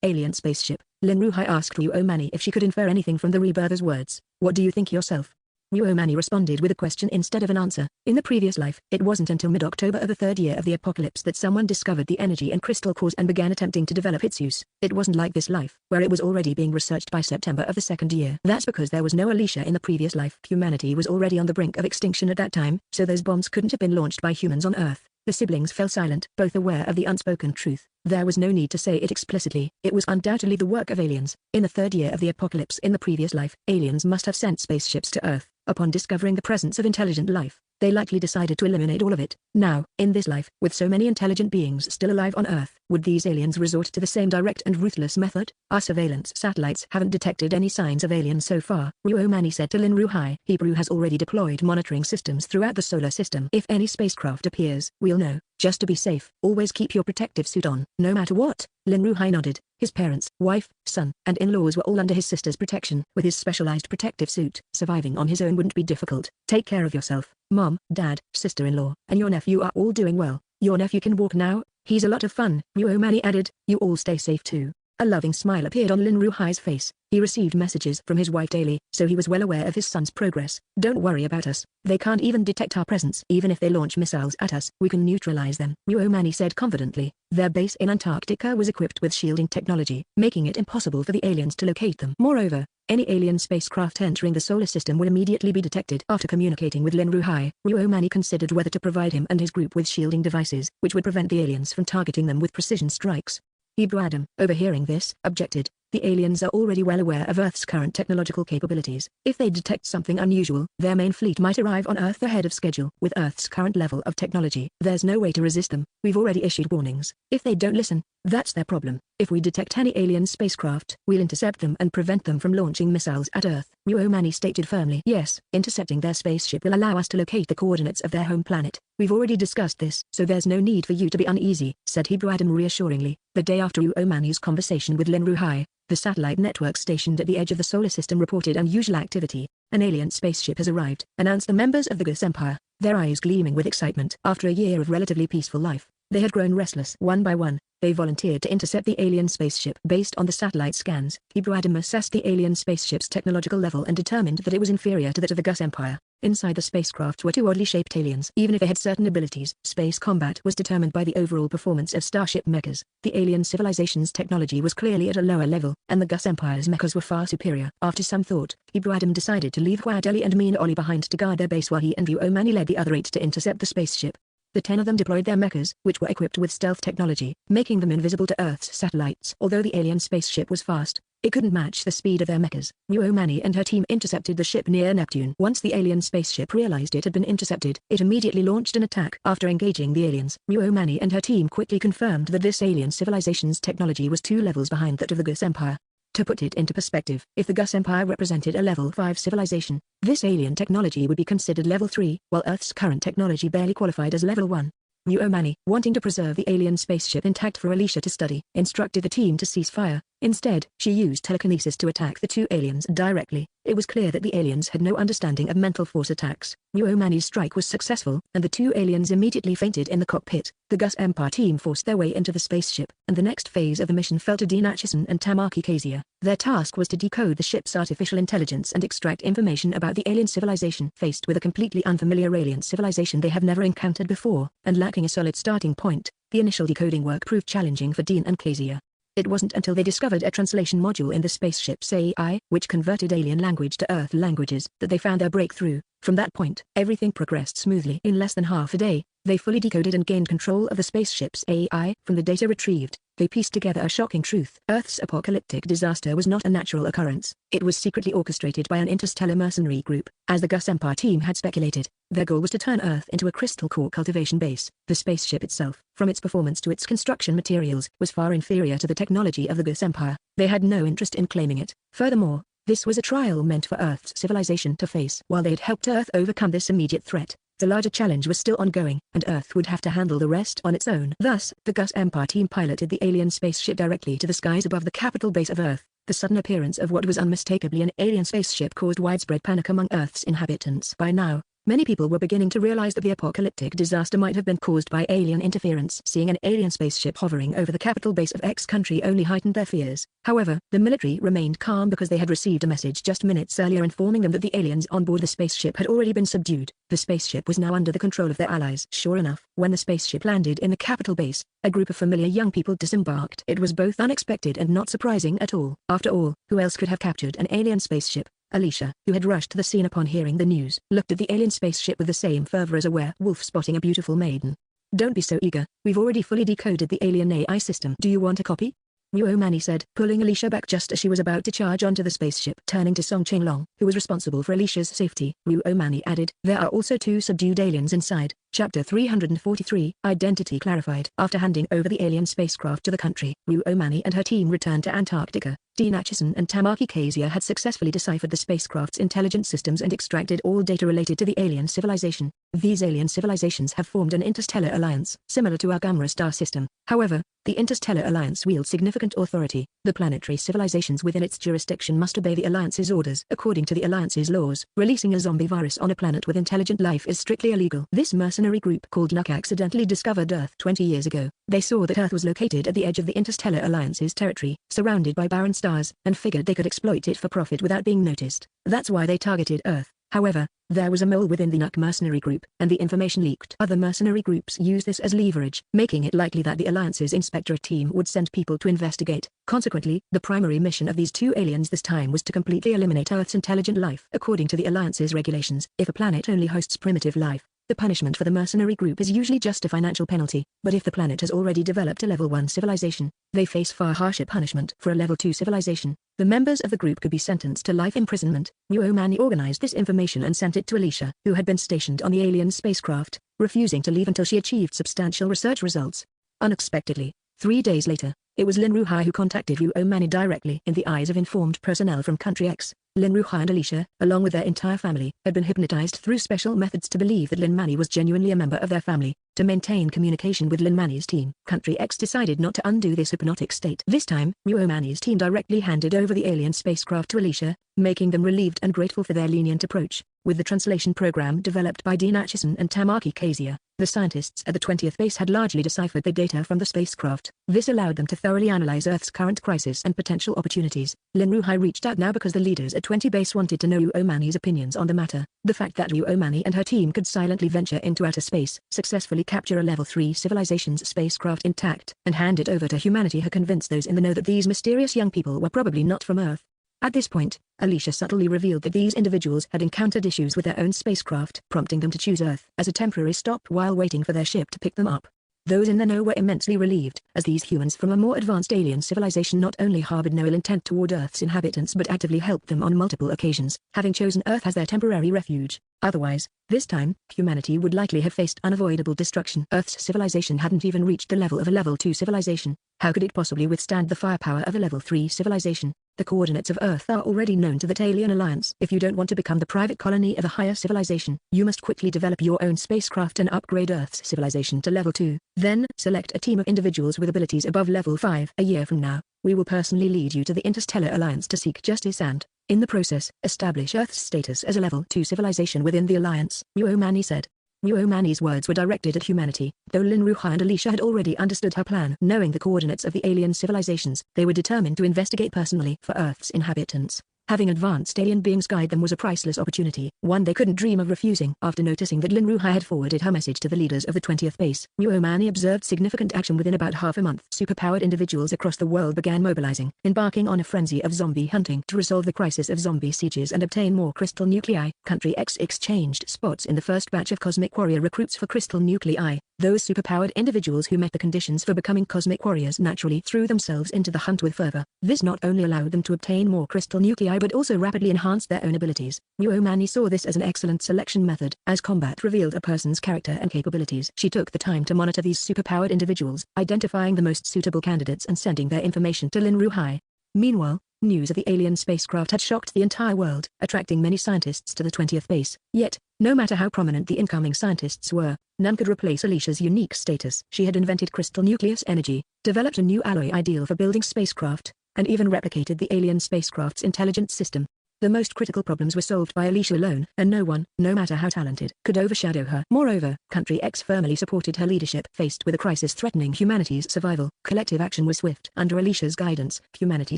Alien Spaceship. Lin Ruhai asked Mani if she could infer anything from the rebirther's words. What do you think yourself? Mani responded with a question instead of an answer. In the previous life, it wasn't until mid-October of the third year of the apocalypse that someone discovered the energy and crystal cores and began attempting to develop its use. It wasn't like this life, where it was already being researched by September of the second year. That's because there was no Alicia in the previous life. Humanity was already on the brink of extinction at that time, so those bombs couldn't have been launched by humans on Earth. The siblings fell silent, both aware of the unspoken truth. There was no need to say it explicitly. It was undoubtedly the work of aliens. In the third year of the apocalypse in the previous life, aliens must have sent spaceships to Earth. Upon discovering the presence of intelligent life, they likely decided to eliminate all of it. Now, in this life, with so many intelligent beings still alive on Earth, would these aliens resort to the same direct and ruthless method? Our surveillance satellites haven't detected any signs of aliens so far, Mani said to Lin Ruhai. Hebrew has already deployed monitoring systems throughout the solar system. If any spacecraft appears, we'll know. Just to be safe, always keep your protective suit on. No matter what, Lin Ruhai nodded. His parents, wife, son, and in-laws were all under his sister's protection. With his specialized protective suit, surviving on his own wouldn't be difficult. Take care of yourself. Mom, dad, sister-in-law, and your nephew are all doing well. Your nephew can walk now. He's a lot of fun, Mani added. You all stay safe too. A loving smile appeared on Lin Ruhai's face. He received messages from his wife daily, so he was well aware of his son's progress. Don't worry about us. They can't even detect our presence. Even if they launch missiles at us, we can neutralize them, Mani said confidently. Their base in Antarctica was equipped with shielding technology, making it impossible for the aliens to locate them. Moreover, any alien spacecraft entering the solar system will immediately be detected. After communicating with Lin Ruhai, Mani considered whether to provide him and his group with shielding devices, which would prevent the aliens from targeting them with precision strikes. Hebrew Adam, overhearing this, objected. The aliens are already well aware of Earth's current technological capabilities. If they detect something unusual, their main fleet might arrive on Earth ahead of schedule. With Earth's current level of technology, there's no way to resist them. We've already issued warnings. If they don't listen, that's their problem. If we detect any alien spacecraft, we'll intercept them and prevent them from launching missiles at Earth, Mani stated firmly. Yes, intercepting their spaceship will allow us to locate the coordinates of their home planet. We've already discussed this, so there's no need for you to be uneasy, said Hebrew Adam reassuringly. The day after Mani's conversation with Lin Ruhai, the satellite network stationed at the edge of the solar system reported unusual activity. An alien spaceship has arrived, announced the members of the Gus Empire, their eyes gleaming with excitement. After a year of relatively peaceful life, they had grown restless. One by one, they volunteered to intercept the alien spaceship. Based on the satellite scans, Hebrew Adam assessed the alien spaceship's technological level and determined that it was inferior to that of the Gus Empire. Inside the spacecraft were two oddly shaped aliens. Even if they had certain abilities, space combat was determined by the overall performance of starship mechas. The alien civilization's technology was clearly at a lower level, and the Gus Empire's mechas were far superior. After some thought, Hebrew Adam decided to leave Huadeli and Mina Oli behind to guard their base while he and Mani led the other 8 to intercept the spaceship. The 10 of them deployed their mechas, which were equipped with stealth technology, making them invisible to Earth's satellites. Although the alien spaceship was fast, it couldn't match the speed of their mechas. Mani and her team intercepted the ship near Neptune. Once the alien spaceship realized it had been intercepted, it immediately launched an attack. After engaging the aliens, Mani and her team quickly confirmed that this alien civilization's technology was 2 levels behind that of the Gus Empire. To put it into perspective, if the Gus Empire represented a level 5 civilization, this alien technology would be considered level 3, while Earth's current technology barely qualified as level 1. Muomani, wanting to preserve the alien spaceship intact for Alicia to study, instructed the team to cease fire. Instead, she used telekinesis to attack the two aliens directly. It was clear that the aliens had no understanding of mental force attacks. Muomani's strike was successful, and the two aliens immediately fainted in the cockpit. The Gus Empire team forced their way into the spaceship, and the next phase of the mission fell to Dean Acheson and Tamaki Kezia. Their task was to decode the ship's artificial intelligence and extract information about the alien civilization. Faced with a completely unfamiliar alien civilization they have never encountered before, and lacking a solid starting point, the initial decoding work proved challenging for Dean and Kezia. It wasn't until they discovered a translation module in the spaceship's AI, which converted alien language to Earth languages, that they found their breakthrough. From that point, everything progressed smoothly. In less than half a day, they fully decoded and gained control of the spaceship's AI. From the data retrieved, they pieced together a shocking truth. Earth's apocalyptic disaster was not a natural occurrence. It was secretly orchestrated by an interstellar mercenary group. As the Gus Empire team had speculated, their goal was to turn Earth into a crystal core cultivation base. The spaceship itself, from its performance to its construction materials, was far inferior to the technology of the Gus Empire. They had no interest in claiming it. Furthermore, this was a trial meant for Earth's civilization to face. While they had helped Earth overcome this immediate threat, the larger challenge was still ongoing, and Earth would have to handle the rest on its own. Thus, the Gus Empire team piloted the alien spaceship directly to the skies above the capital base of Earth. The sudden appearance of what was unmistakably an alien spaceship caused widespread panic among Earth's inhabitants. By now, many people were beginning to realize that the apocalyptic disaster might have been caused by alien interference. Seeing an alien spaceship hovering over the capital base of X country only heightened their fears. However, the military remained calm because they had received a message just minutes earlier informing them that the aliens on board the spaceship had already been subdued. The spaceship was now under the control of their allies. Sure enough, when the spaceship landed in the capital base, a group of familiar young people disembarked. It was both unexpected and not surprising at all. After all, who else could have captured an alien spaceship? Alicia, who had rushed to the scene upon hearing the news, looked at the alien spaceship with the same fervor as a werewolf spotting a beautiful maiden. "Don't be so eager, we've already fully decoded the alien AI system. Do you want a copy?" Muomani said, pulling Alicia back just as she was about to charge onto the spaceship. Turning to Song Chenglong, who was responsible for Alicia's safety, Muomani added, "There are also two subdued aliens inside." Chapter 343, Identity Clarified. After handing over the alien spacecraft to the country, Muomani and her team returned to Antarctica. Dean Acheson and Tamaki Kezia had successfully deciphered the spacecraft's intelligence systems and extracted all data related to the alien civilization. These alien civilizations have formed an interstellar alliance, similar to our Gamma star system. However, the interstellar alliance wields significant authority. The planetary civilizations within its jurisdiction must obey the alliance's orders. According to the alliance's laws, releasing a zombie virus on a planet with intelligent life is strictly illegal. This mercenary group called Nuck accidentally discovered Earth 20 years ago. They saw that Earth was located at the edge of the interstellar alliance's territory, surrounded by barren stars, and figured they could exploit it for profit without being noticed. That's why they targeted Earth. However, there was a mole within the Nuck mercenary group, and the information leaked. Other mercenary groups used this as leverage, making it likely that the Alliance's inspectorate team would send people to investigate. Consequently, the primary mission of these two aliens this time was to completely eliminate Earth's intelligent life. According to the Alliance's regulations, if a planet only hosts primitive life, the punishment for the mercenary group is usually just a financial penalty. But if the planet has already developed a level 1 civilization, they face far harsher punishment. For a level 2 civilization, the members of the group could be sentenced to life imprisonment. Muomani organized this information and sent it to Alicia, who had been stationed on the alien spacecraft, refusing to leave until she achieved substantial research results. Unexpectedly, 3 days later, it was Lin Ruhai who contacted Muomani directly. In the eyes of informed personnel from Country X, Lin Ruhai and Alicia, along with their entire family, had been hypnotized through special methods to believe that Lin Mani was genuinely a member of their family. To maintain communication with Lin Mani's team, Country X decided not to undo this hypnotic state. This time, Muomani's team directly handed over the alien spacecraft to Alicia, making them relieved and grateful for their lenient approach. With the translation program developed by Dean Acheson and Tamaki Kezia, the scientists at the 20th base had largely deciphered the data from the spacecraft. This allowed them to thoroughly analyze Earth's current crisis and potential opportunities. Lin Ruhai reached out now because the leaders at 20 base wanted to know Muomani's opinions on the matter. The fact that Muomani and her team could silently venture into outer space, successfully capture a level 3 civilization's spacecraft intact, and hand it over to humanity had convinced those in the know that these mysterious young people were probably not from Earth. At this point, Alicia subtly revealed that these individuals had encountered issues with their own spacecraft, prompting them to choose Earth as a temporary stop while waiting for their ship to pick them up. Those in the know were immensely relieved, as these humans from a more advanced alien civilization not only harbored no ill intent toward Earth's inhabitants but actively helped them on multiple occasions, having chosen Earth as their temporary refuge. Otherwise, this time, humanity would likely have faced unavoidable destruction. Earth's civilization hadn't even reached the level of a level 2 civilization. How could it possibly withstand the firepower of a level 3 civilization? The coordinates of Earth are already known to the Alien Alliance. If you don't want to become the private colony of a higher civilization, you must quickly develop your own spacecraft and upgrade Earth's civilization to level 2. Then, select a team of individuals with abilities above level 5. A year from now, we will personally lead you to the Interstellar Alliance to seek justice and, in the process, establish Earth's status as a level 2 civilization within the Alliance, Muomani said. Muomani's words were directed at humanity, though Lin Ruhai and Alicia had already understood her plan. Knowing the coordinates of the alien civilizations, they were determined to investigate personally for Earth's inhabitants. Having advanced alien beings guide them was a priceless opportunity, one they couldn't dream of refusing. After noticing that Lin Ruhai had forwarded her message to the leaders of the 20th base, Muomani observed significant action within about half a month. Superpowered individuals across the world began mobilizing, embarking on a frenzy of zombie hunting to resolve the crisis of zombie sieges and obtain more crystal nuclei. Country X exchanged spots in the first batch of Cosmic Warrior recruits for crystal nuclei. Those superpowered individuals who met the conditions for becoming Cosmic Warriors naturally threw themselves into the hunt with fervor. This not only allowed them to obtain more crystal nuclei but also rapidly enhanced their own abilities. Muomani saw this as an excellent selection method. As combat revealed a person's character and capabilities, she took the time to monitor these superpowered individuals, identifying the most suitable candidates and sending their information to Lin Ruhai. Meanwhile, news of the alien spacecraft had shocked the entire world, attracting many scientists to the 20th base. Yet, no matter how prominent the incoming scientists were, none could replace Alicia's unique status. She had invented crystal nucleus energy, developed a new alloy ideal for building spacecraft, and even replicated the alien spacecraft's intelligence system. The most critical problems were solved by Alicia alone, and no one, no matter how talented, could overshadow her. Moreover, Country X firmly supported her leadership. Faced with a crisis threatening humanity's survival, collective action was swift. Under Alicia's guidance, humanity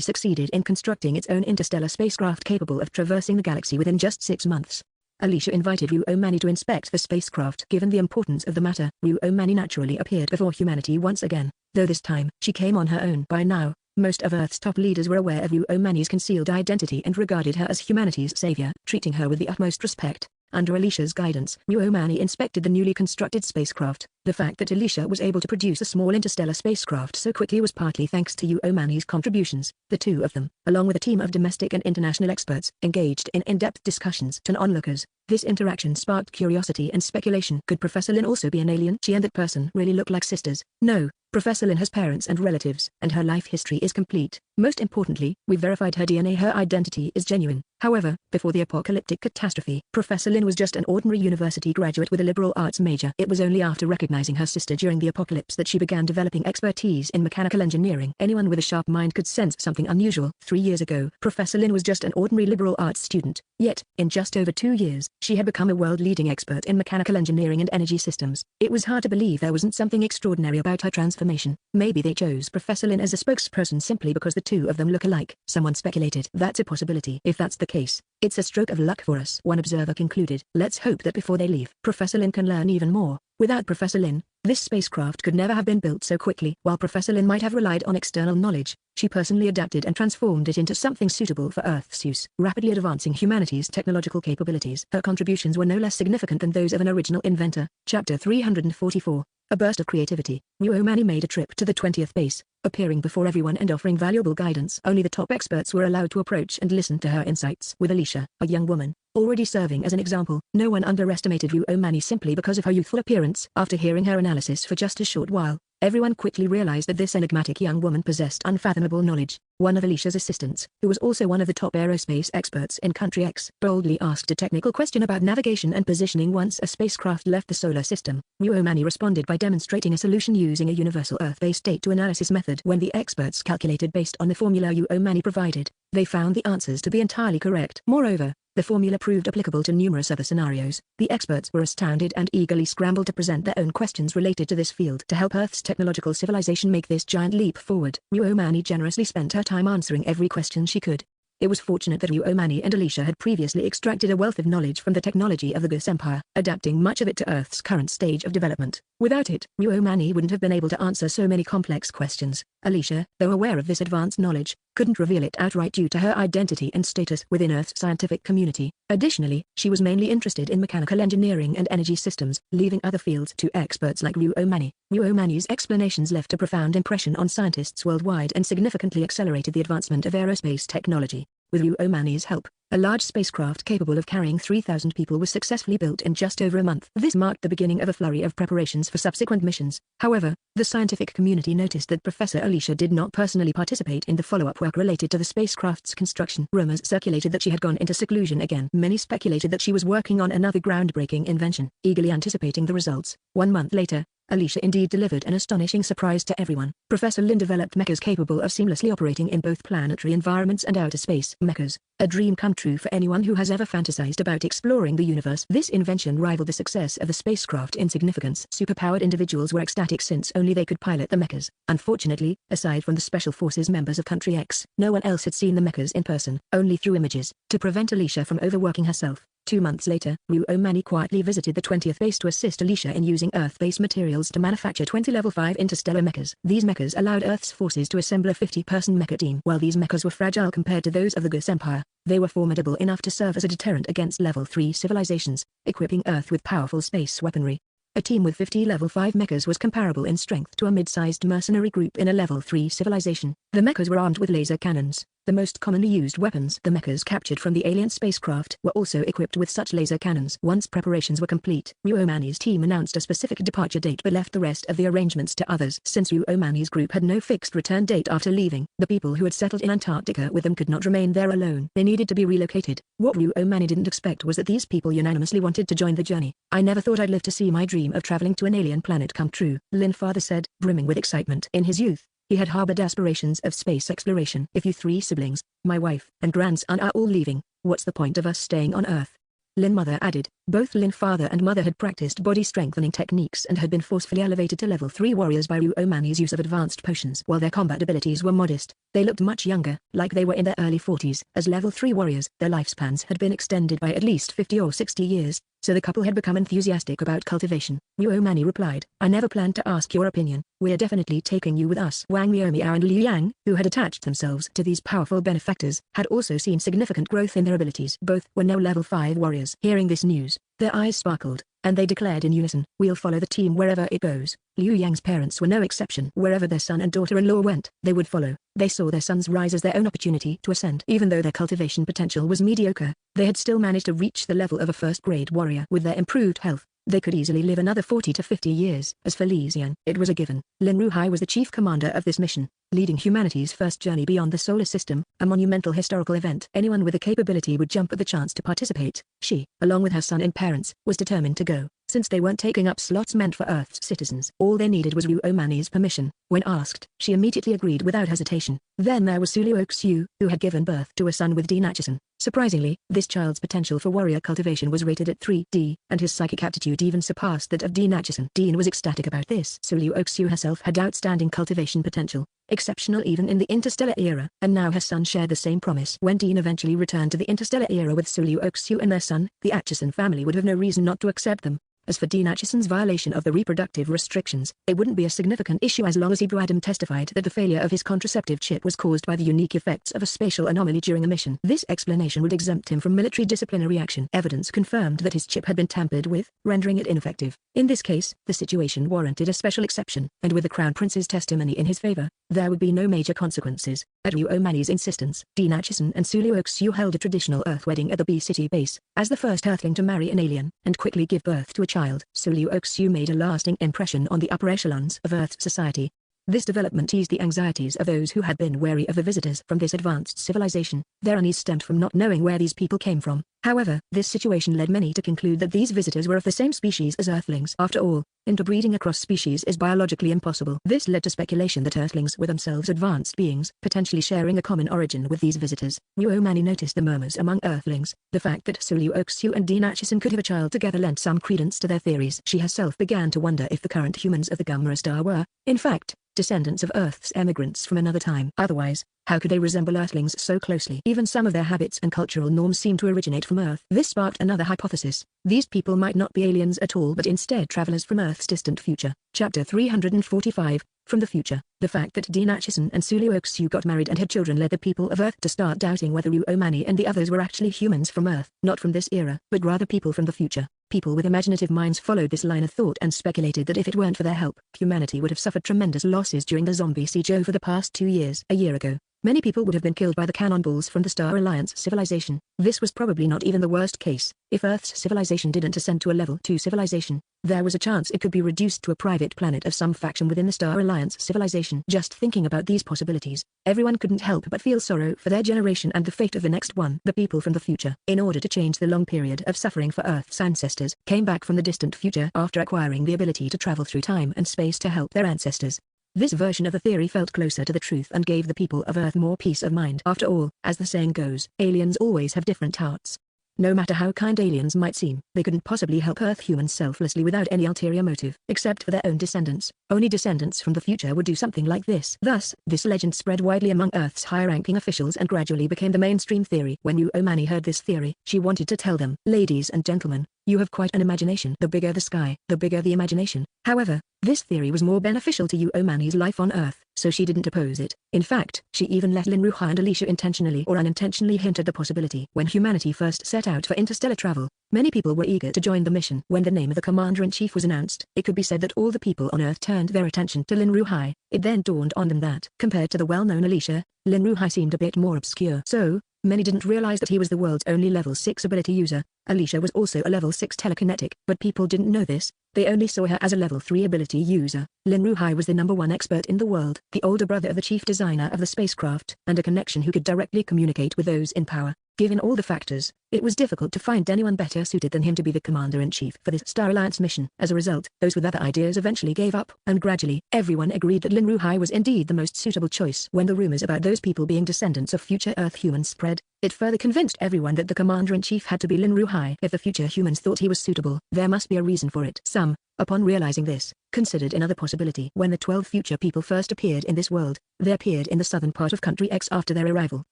succeeded in constructing its own interstellar spacecraft capable of traversing the galaxy within just 6 months. Alicia invited Muomani to inspect the spacecraft. Given the importance of the matter, Muomani naturally appeared before humanity once again, though this time, she came on her own. By now, most of Earth's top leaders were aware of Muomani's concealed identity and regarded her as humanity's savior, treating her with the utmost respect. Under Alicia's guidance, Muomani inspected the newly constructed spacecraft. The fact that Alicia was able to produce a small interstellar spacecraft so quickly was partly thanks to Muomani's contributions. The two of them, along with a team of domestic and international experts, engaged in in-depth discussions. To onlookers, this interaction sparked curiosity and speculation. Could Professor Lin also be an alien? She and that person really look like sisters. No, Professor Lin has parents and relatives, and her life history is complete. Most importantly, we verified her DNA. Her identity is genuine. However, before the apocalyptic catastrophe, Professor Lin was just an ordinary university graduate with a liberal arts major. It was only after recognizing her sister during the apocalypse that she began developing expertise in mechanical engineering. Anyone with a sharp mind could sense something unusual. 3 years ago, Professor Lin was just an ordinary liberal arts student. Yet, in just over 2 years, she had become a world-leading expert in mechanical engineering and energy systems. It was hard to believe there wasn't something extraordinary about her transformation. Maybe they chose Professor Lin as a spokesperson simply because the two of them look alike. Someone speculated that's a possibility. If that's the case, it's a stroke of luck for us. One observer concluded. Let's hope that before they leave, Professor Lin can learn even more. Without Professor Lin, this spacecraft could never have been built so quickly. While Professor Lin might have relied on external knowledge, she personally adapted and transformed it into something suitable for Earth's use, rapidly advancing humanity's technological capabilities. Her contributions were no less significant than those of an original inventor. Chapter 344. A burst of creativity. Muomani made a trip to the 20th base, appearing before everyone and offering valuable guidance. Only the top experts were allowed to approach and listen to her insights. With Alicia, a young woman, already serving as an example, no one underestimated Muomani simply because of her youthful appearance. After hearing her analysis for just a short while, everyone quickly realized that this enigmatic young woman possessed unfathomable knowledge. One of Alicia's assistants, who was also one of the top aerospace experts in Country X, boldly asked a technical question about navigation and positioning once a spacecraft left the solar system. Muomani responded by demonstrating a solution using a universal Earth-based data-to-analysis method. When the experts calculated based on the formula Muomani provided, they found the answers to be entirely correct. Moreover, the formula proved applicable to numerous other scenarios. The experts were astounded and eagerly scrambled to present their own questions related to this field to help Earth's technological civilization make this giant leap forward. Muomani generously spent her time answering every question she could. It was fortunate that Muomani and Alicia had previously extracted a wealth of knowledge from the technology of the Gus Empire, adapting much of it to Earth's current stage of development. Without it, Muomani wouldn't have been able to answer so many complex questions. Alicia, though aware of this advanced knowledge, couldn't reveal it outright due to her identity and status within Earth's scientific community. Additionally, she was mainly interested in mechanical engineering and energy systems, leaving other fields to experts like Muomani. Muomani's explanations left a profound impression on scientists worldwide and significantly accelerated the advancement of aerospace technology. With Ruomani's help, a large spacecraft capable of carrying 3,000 people was successfully built in just over a month. This marked the beginning of a flurry of preparations for subsequent missions. However, the scientific community noticed that Professor Alicia did not personally participate in the follow-up work related to the spacecraft's construction. Rumors circulated that she had gone into seclusion again. Many speculated that she was working on another groundbreaking invention, eagerly anticipating the results. 1 month later, Alicia indeed delivered an astonishing surprise to everyone. Professor Lin developed mechas capable of seamlessly operating in both planetary environments and outer space. Mechas, a dream come true for anyone who has ever fantasized about exploring the universe. This invention rivaled the success of the spacecraft in significance. Superpowered individuals were ecstatic since only they could pilot the mechas. Unfortunately, aside from the Special Forces members of Country X, no one else had seen the mechas in person, only through images. To prevent Alicia from overworking herself, 2 months later, Ruomani quietly visited the 20th base to assist Alicia in using Earth-based materials to manufacture 20 Level 5 interstellar mechas. These mechas allowed Earth's forces to assemble a 50-person mecha team. While these mechas were fragile compared to those of the Gus Empire, they were formidable enough to serve as a deterrent against Level 3 civilizations, equipping Earth with powerful space weaponry. A team with 50 Level 5 mechas was comparable in strength to a mid-sized mercenary group in a Level 3 civilization. The mechas were armed with laser cannons, the most commonly used weapons. The mechas captured from the alien spacecraft were also equipped with such laser cannons. Once preparations were complete, Ruomani's team announced a specific departure date but left the rest of the arrangements to others. Since Ruomani's group had no fixed return date after leaving, the people who had settled in Antarctica with them could not remain there alone. They needed to be relocated. What Ruomani didn't expect was that these people unanimously wanted to join the journey. "I never thought I'd live to see my dream of traveling to an alien planet come true," Lin father said, brimming with excitement. In his youth, he had harbored aspirations of space exploration. "If you 3 siblings, my wife, and grandson are all leaving, what's the point of us staying on Earth?" Lin mother added. Both Lin father and mother had practiced body strengthening techniques and had been forcefully elevated to level 3 warriors by Ruomani's use of advanced potions. While their combat abilities were modest, they looked much younger, like they were in their early 40s. As level 3 warriors, their lifespans had been extended by at least 50 or 60 years, so the couple had become enthusiastic about cultivation. Ruomani replied, "I never planned to ask your opinion. We're definitely taking you with us." Wang Miao and Liu Yang, who had attached themselves to these powerful benefactors, had also seen significant growth in their abilities. Both were now level 5 warriors. Hearing this news, their eyes sparkled, and they declared in unison, "We'll follow the team wherever it goes." Liu Yang's parents were no exception. Wherever their son and daughter-in-law went, they would follow. They saw their sons rise as their own opportunity to ascend. Even though their cultivation potential was mediocre, they had still managed to reach the level of a first-grade warrior. With their improved health, they could easily live another 40 to 50 years. As for Li Xian, it was a given. Lin Ruhai was the chief commander of this mission, leading humanity's first journey beyond the solar system, a monumental historical event. Anyone with the capability would jump at the chance to participate. She, along with her son and parents, was determined to go. Since they weren't taking up slots meant for Earth's citizens, all they needed was Ruomani's permission. When asked, she immediately agreed without hesitation. Then there was Suluo Xiu, who had given birth to a son with Dean Acheson. Surprisingly, this child's potential for warrior cultivation was rated at 3D, and his psychic aptitude even surpassed that of Dean Acheson. Dean was ecstatic about this. Suluo Xiu herself had outstanding cultivation potential, exceptional even in the interstellar era, and now her son shared the same promise. When Dean eventually returned to the interstellar era with Suluo Xiu and their son, the Acheson family would have no reason not to accept them. As for Dean Acheson's violation of the reproductive restrictions, it wouldn't be a significant issue as long as Ibrahim testified that the failure of his contraceptive chip was caused by the unique effects of a spatial anomaly during a mission. This explanation would exempt him from military disciplinary action. Evidence confirmed that his chip had been tampered with, rendering it ineffective. In this case, the situation warranted a special exception, and with the Crown Prince's testimony in his favor, there would be no major consequences. At Ruomani's insistence, Dean Acheson and Suluo Xiu held a traditional Earth wedding at the B-City base. As the first Earthling to marry an alien and quickly give birth to a child, Suluo Xiu made a lasting impression on the upper echelons of Earth's society. This development eased the anxieties of those who had been wary of the visitors from this advanced civilization. Their unease stemmed from not knowing where these people came from. However, this situation led many to conclude that these visitors were of the same species as Earthlings. After all, interbreeding across species is biologically impossible. This led to speculation that Earthlings were themselves advanced beings, potentially sharing a common origin with these visitors. Ruomani noticed the murmurs among Earthlings. The fact that Suluo Xiu and Dean Acheson could have a child together lent some credence to their theories. She herself began to wonder if the current humans of the Gamma star were, in fact, descendants of Earth's emigrants from another time. Otherwise, how could they resemble Earthlings so closely? Even some of their habits and cultural norms seemed to originate from Earth. This sparked another hypothesis. These people might not be aliens at all but instead travelers from Earth's distant future. Chapter 345, From the Future. The fact that Dean Acheson and Suluo Xiu got married and had children led the people of Earth to start doubting whether Ruomani and the others were actually humans from Earth, not from this era, but rather people from the future. People with imaginative minds followed this line of thought and speculated that if it weren't for their help, humanity would have suffered tremendous losses during the zombie siege over the past 2 years. A year ago, Many people would have been killed by the cannonballs from the Star Alliance civilization. This was probably not even the worst case. If Earth's civilization didn't ascend to a level 2 civilization, there was a chance it could be reduced to a private planet of some faction within the Star Alliance civilization. Just thinking about these possibilities, everyone couldn't help but feel sorrow for their generation and the fate of the next one. The people from the future, in order to change the long period of suffering for Earth's ancestors, came back from the distant future after acquiring the ability to travel through time and space to help their ancestors. This version of the theory felt closer to the truth and gave the people of Earth more peace of mind. After all, as the saying goes, aliens always have different hearts. No matter how kind aliens might seem, they couldn't possibly help Earth humans selflessly without any ulterior motive, except for their own descendants. Only descendants from the future would do something like this. Thus, this legend spread widely among Earth's high-ranking officials and gradually became the mainstream theory. When Uomani heard this theory, she wanted to tell them, "Ladies and gentlemen, you have quite an imagination. The bigger the sky, the bigger the imagination." However, this theory was more beneficial to Uomani's life on Earth, so she didn't oppose it. In fact, she even let Lin Ruhai and Alicia intentionally or unintentionally hint at the possibility. When humanity first set out for interstellar travel, many people were eager to join the mission. When the name of the commander-in-chief was announced, it could be said that all the people on Earth turned their attention to Lin Ruhai. It then dawned on them that, compared to the well-known Alicia, Lin Ruhai seemed a bit more obscure. So, many didn't realize that he was the world's only level 6 ability user. Alicia was also a level 6 telekinetic, but people didn't know this. They only saw her as a level 3 ability user. Lin Ruhai was the #1 expert in the world, the older brother of the chief designer of the spacecraft, and a connection who could directly communicate with those in power. Given all the factors, it was difficult to find anyone better suited than him to be the commander-in-chief for this Star Alliance mission. As a result, those with other ideas eventually gave up, and gradually, everyone agreed that Lin Ruhai was indeed the most suitable choice. When the rumors about those people being descendants of future Earth humans spread, it further convinced everyone that the commander-in-chief had to be Lin Ruhai. If the future humans thought he was suitable, there must be a reason for it. Some, upon realizing this, considered another possibility. When the 12 future people first appeared in this world, they appeared in the southern part of Country X. After their arrival,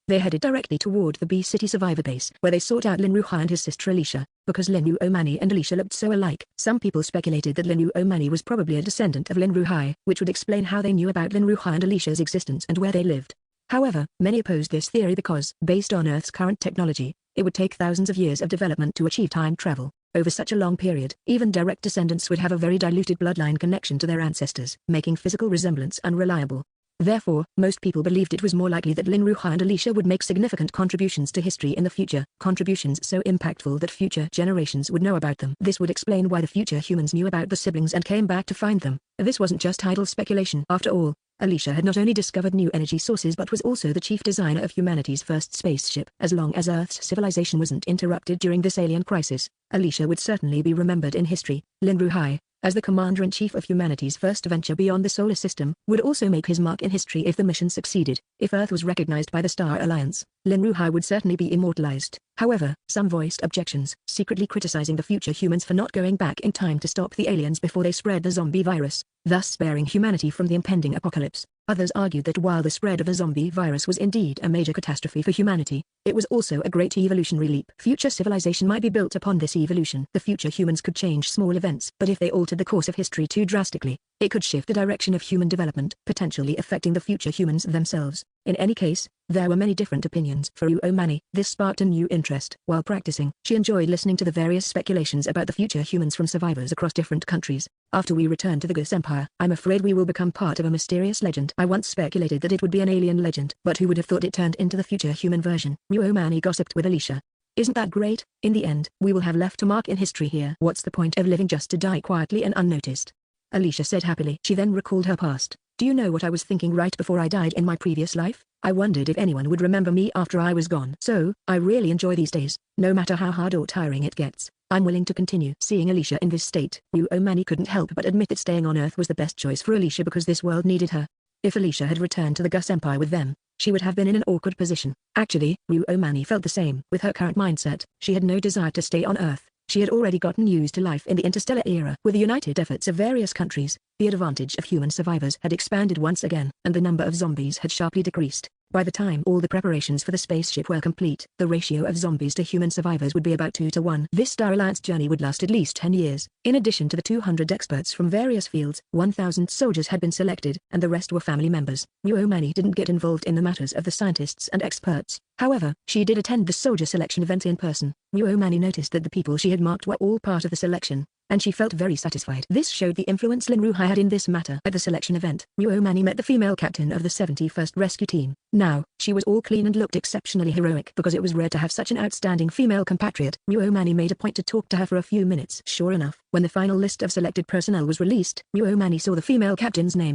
they headed directly toward the B City survivor base, where they sought out Lin Ruhai and his sister Alicia. Because Lin Uomani and Alicia looked so alike, some people speculated that Lin Uomani was probably a descendant of Lin Ruhai, which would explain how they knew about Lin Ruhai and Alicia's existence and where they lived. However, many opposed this theory because, based on Earth's current technology, it would take thousands of years of development to achieve time travel. Over such a long period, even direct descendants would have a very diluted bloodline connection to their ancestors, making physical resemblance unreliable. Therefore, most people believed it was more likely that Lin Ruhai and Alicia would make significant contributions to history in the future, contributions so impactful that future generations would know about them. This would explain why the future humans knew about the siblings and came back to find them. This wasn't just idle speculation. After all, Alicia had not only discovered new energy sources but was also the chief designer of humanity's first spaceship. As long as Earth's civilization wasn't interrupted during this alien crisis, Alicia would certainly be remembered in history. Lin Ruhai, as the commander-in-chief of humanity's first venture beyond the solar system, would also make his mark in history if the mission succeeded. If Earth was recognized by the Star Alliance, Lin Ruhai would certainly be immortalized. However, some voiced objections, secretly criticizing the future humans for not going back in time to stop the aliens before they spread the zombie virus, thus sparing humanity from the impending apocalypse. Others argued that while the spread of the zombie virus was indeed a major catastrophe for humanity, it was also a great evolutionary leap. Future civilization might be built upon this evolution. The future humans could change small events, but if they altered the course of history too drastically, it could shift the direction of human development, potentially affecting the future humans themselves. In any case, there were many different opinions. For Uomani, this sparked a new interest. While practicing, she enjoyed listening to the various speculations about the future humans from survivors across different countries. After we return to the Gus Empire, I'm afraid we will become part of a mysterious legend. I once speculated that it would be an alien legend, but who would have thought it turned into the future human version? Uomani gossiped with Alicia. Isn't that great? In the end, we will have left a mark in history here. What's the point of living just to die quietly and unnoticed? Alicia said happily. She then recalled her past. Do you know what I was thinking right before I died in my previous life? I wondered if anyone would remember me after I was gone. So, I really enjoy these days. No matter how hard or tiring it gets, I'm willing to continue. Seeing Alicia in this state, Uomani couldn't help but admit that staying on Earth was the best choice for Alicia because this world needed her. If Alicia had returned to the Gus Empire with them, she would have been in an awkward position. Actually, Uomani felt the same. With her current mindset, she had no desire to stay on Earth. She had already gotten used to life in the interstellar era. With the united efforts of various countries, the advantage of human survivors had expanded once again, and the number of zombies had sharply decreased. By the time all the preparations for the spaceship were complete, the ratio of zombies to human survivors would be about 2 to 1. This Star Alliance journey would last at least 10 years. In addition to the 200 experts from various fields, 1,000 soldiers had been selected, and the rest were family members. Uomani didn't get involved in the matters of the scientists and experts. However, she did attend the soldier selection event in person. Ruomani noticed that the people she had marked were all part of the selection, and she felt very satisfied. This showed the influence Lin Ruhai had in this matter. At the selection event, Ruomani met the female captain of the 71st Rescue Team. Now, she was all clean and looked exceptionally heroic because it was rare to have such an outstanding female compatriot. Ruomani made a point to talk to her for a few minutes. Sure enough, when the final list of selected personnel was released, Ruomani saw the female captain's name.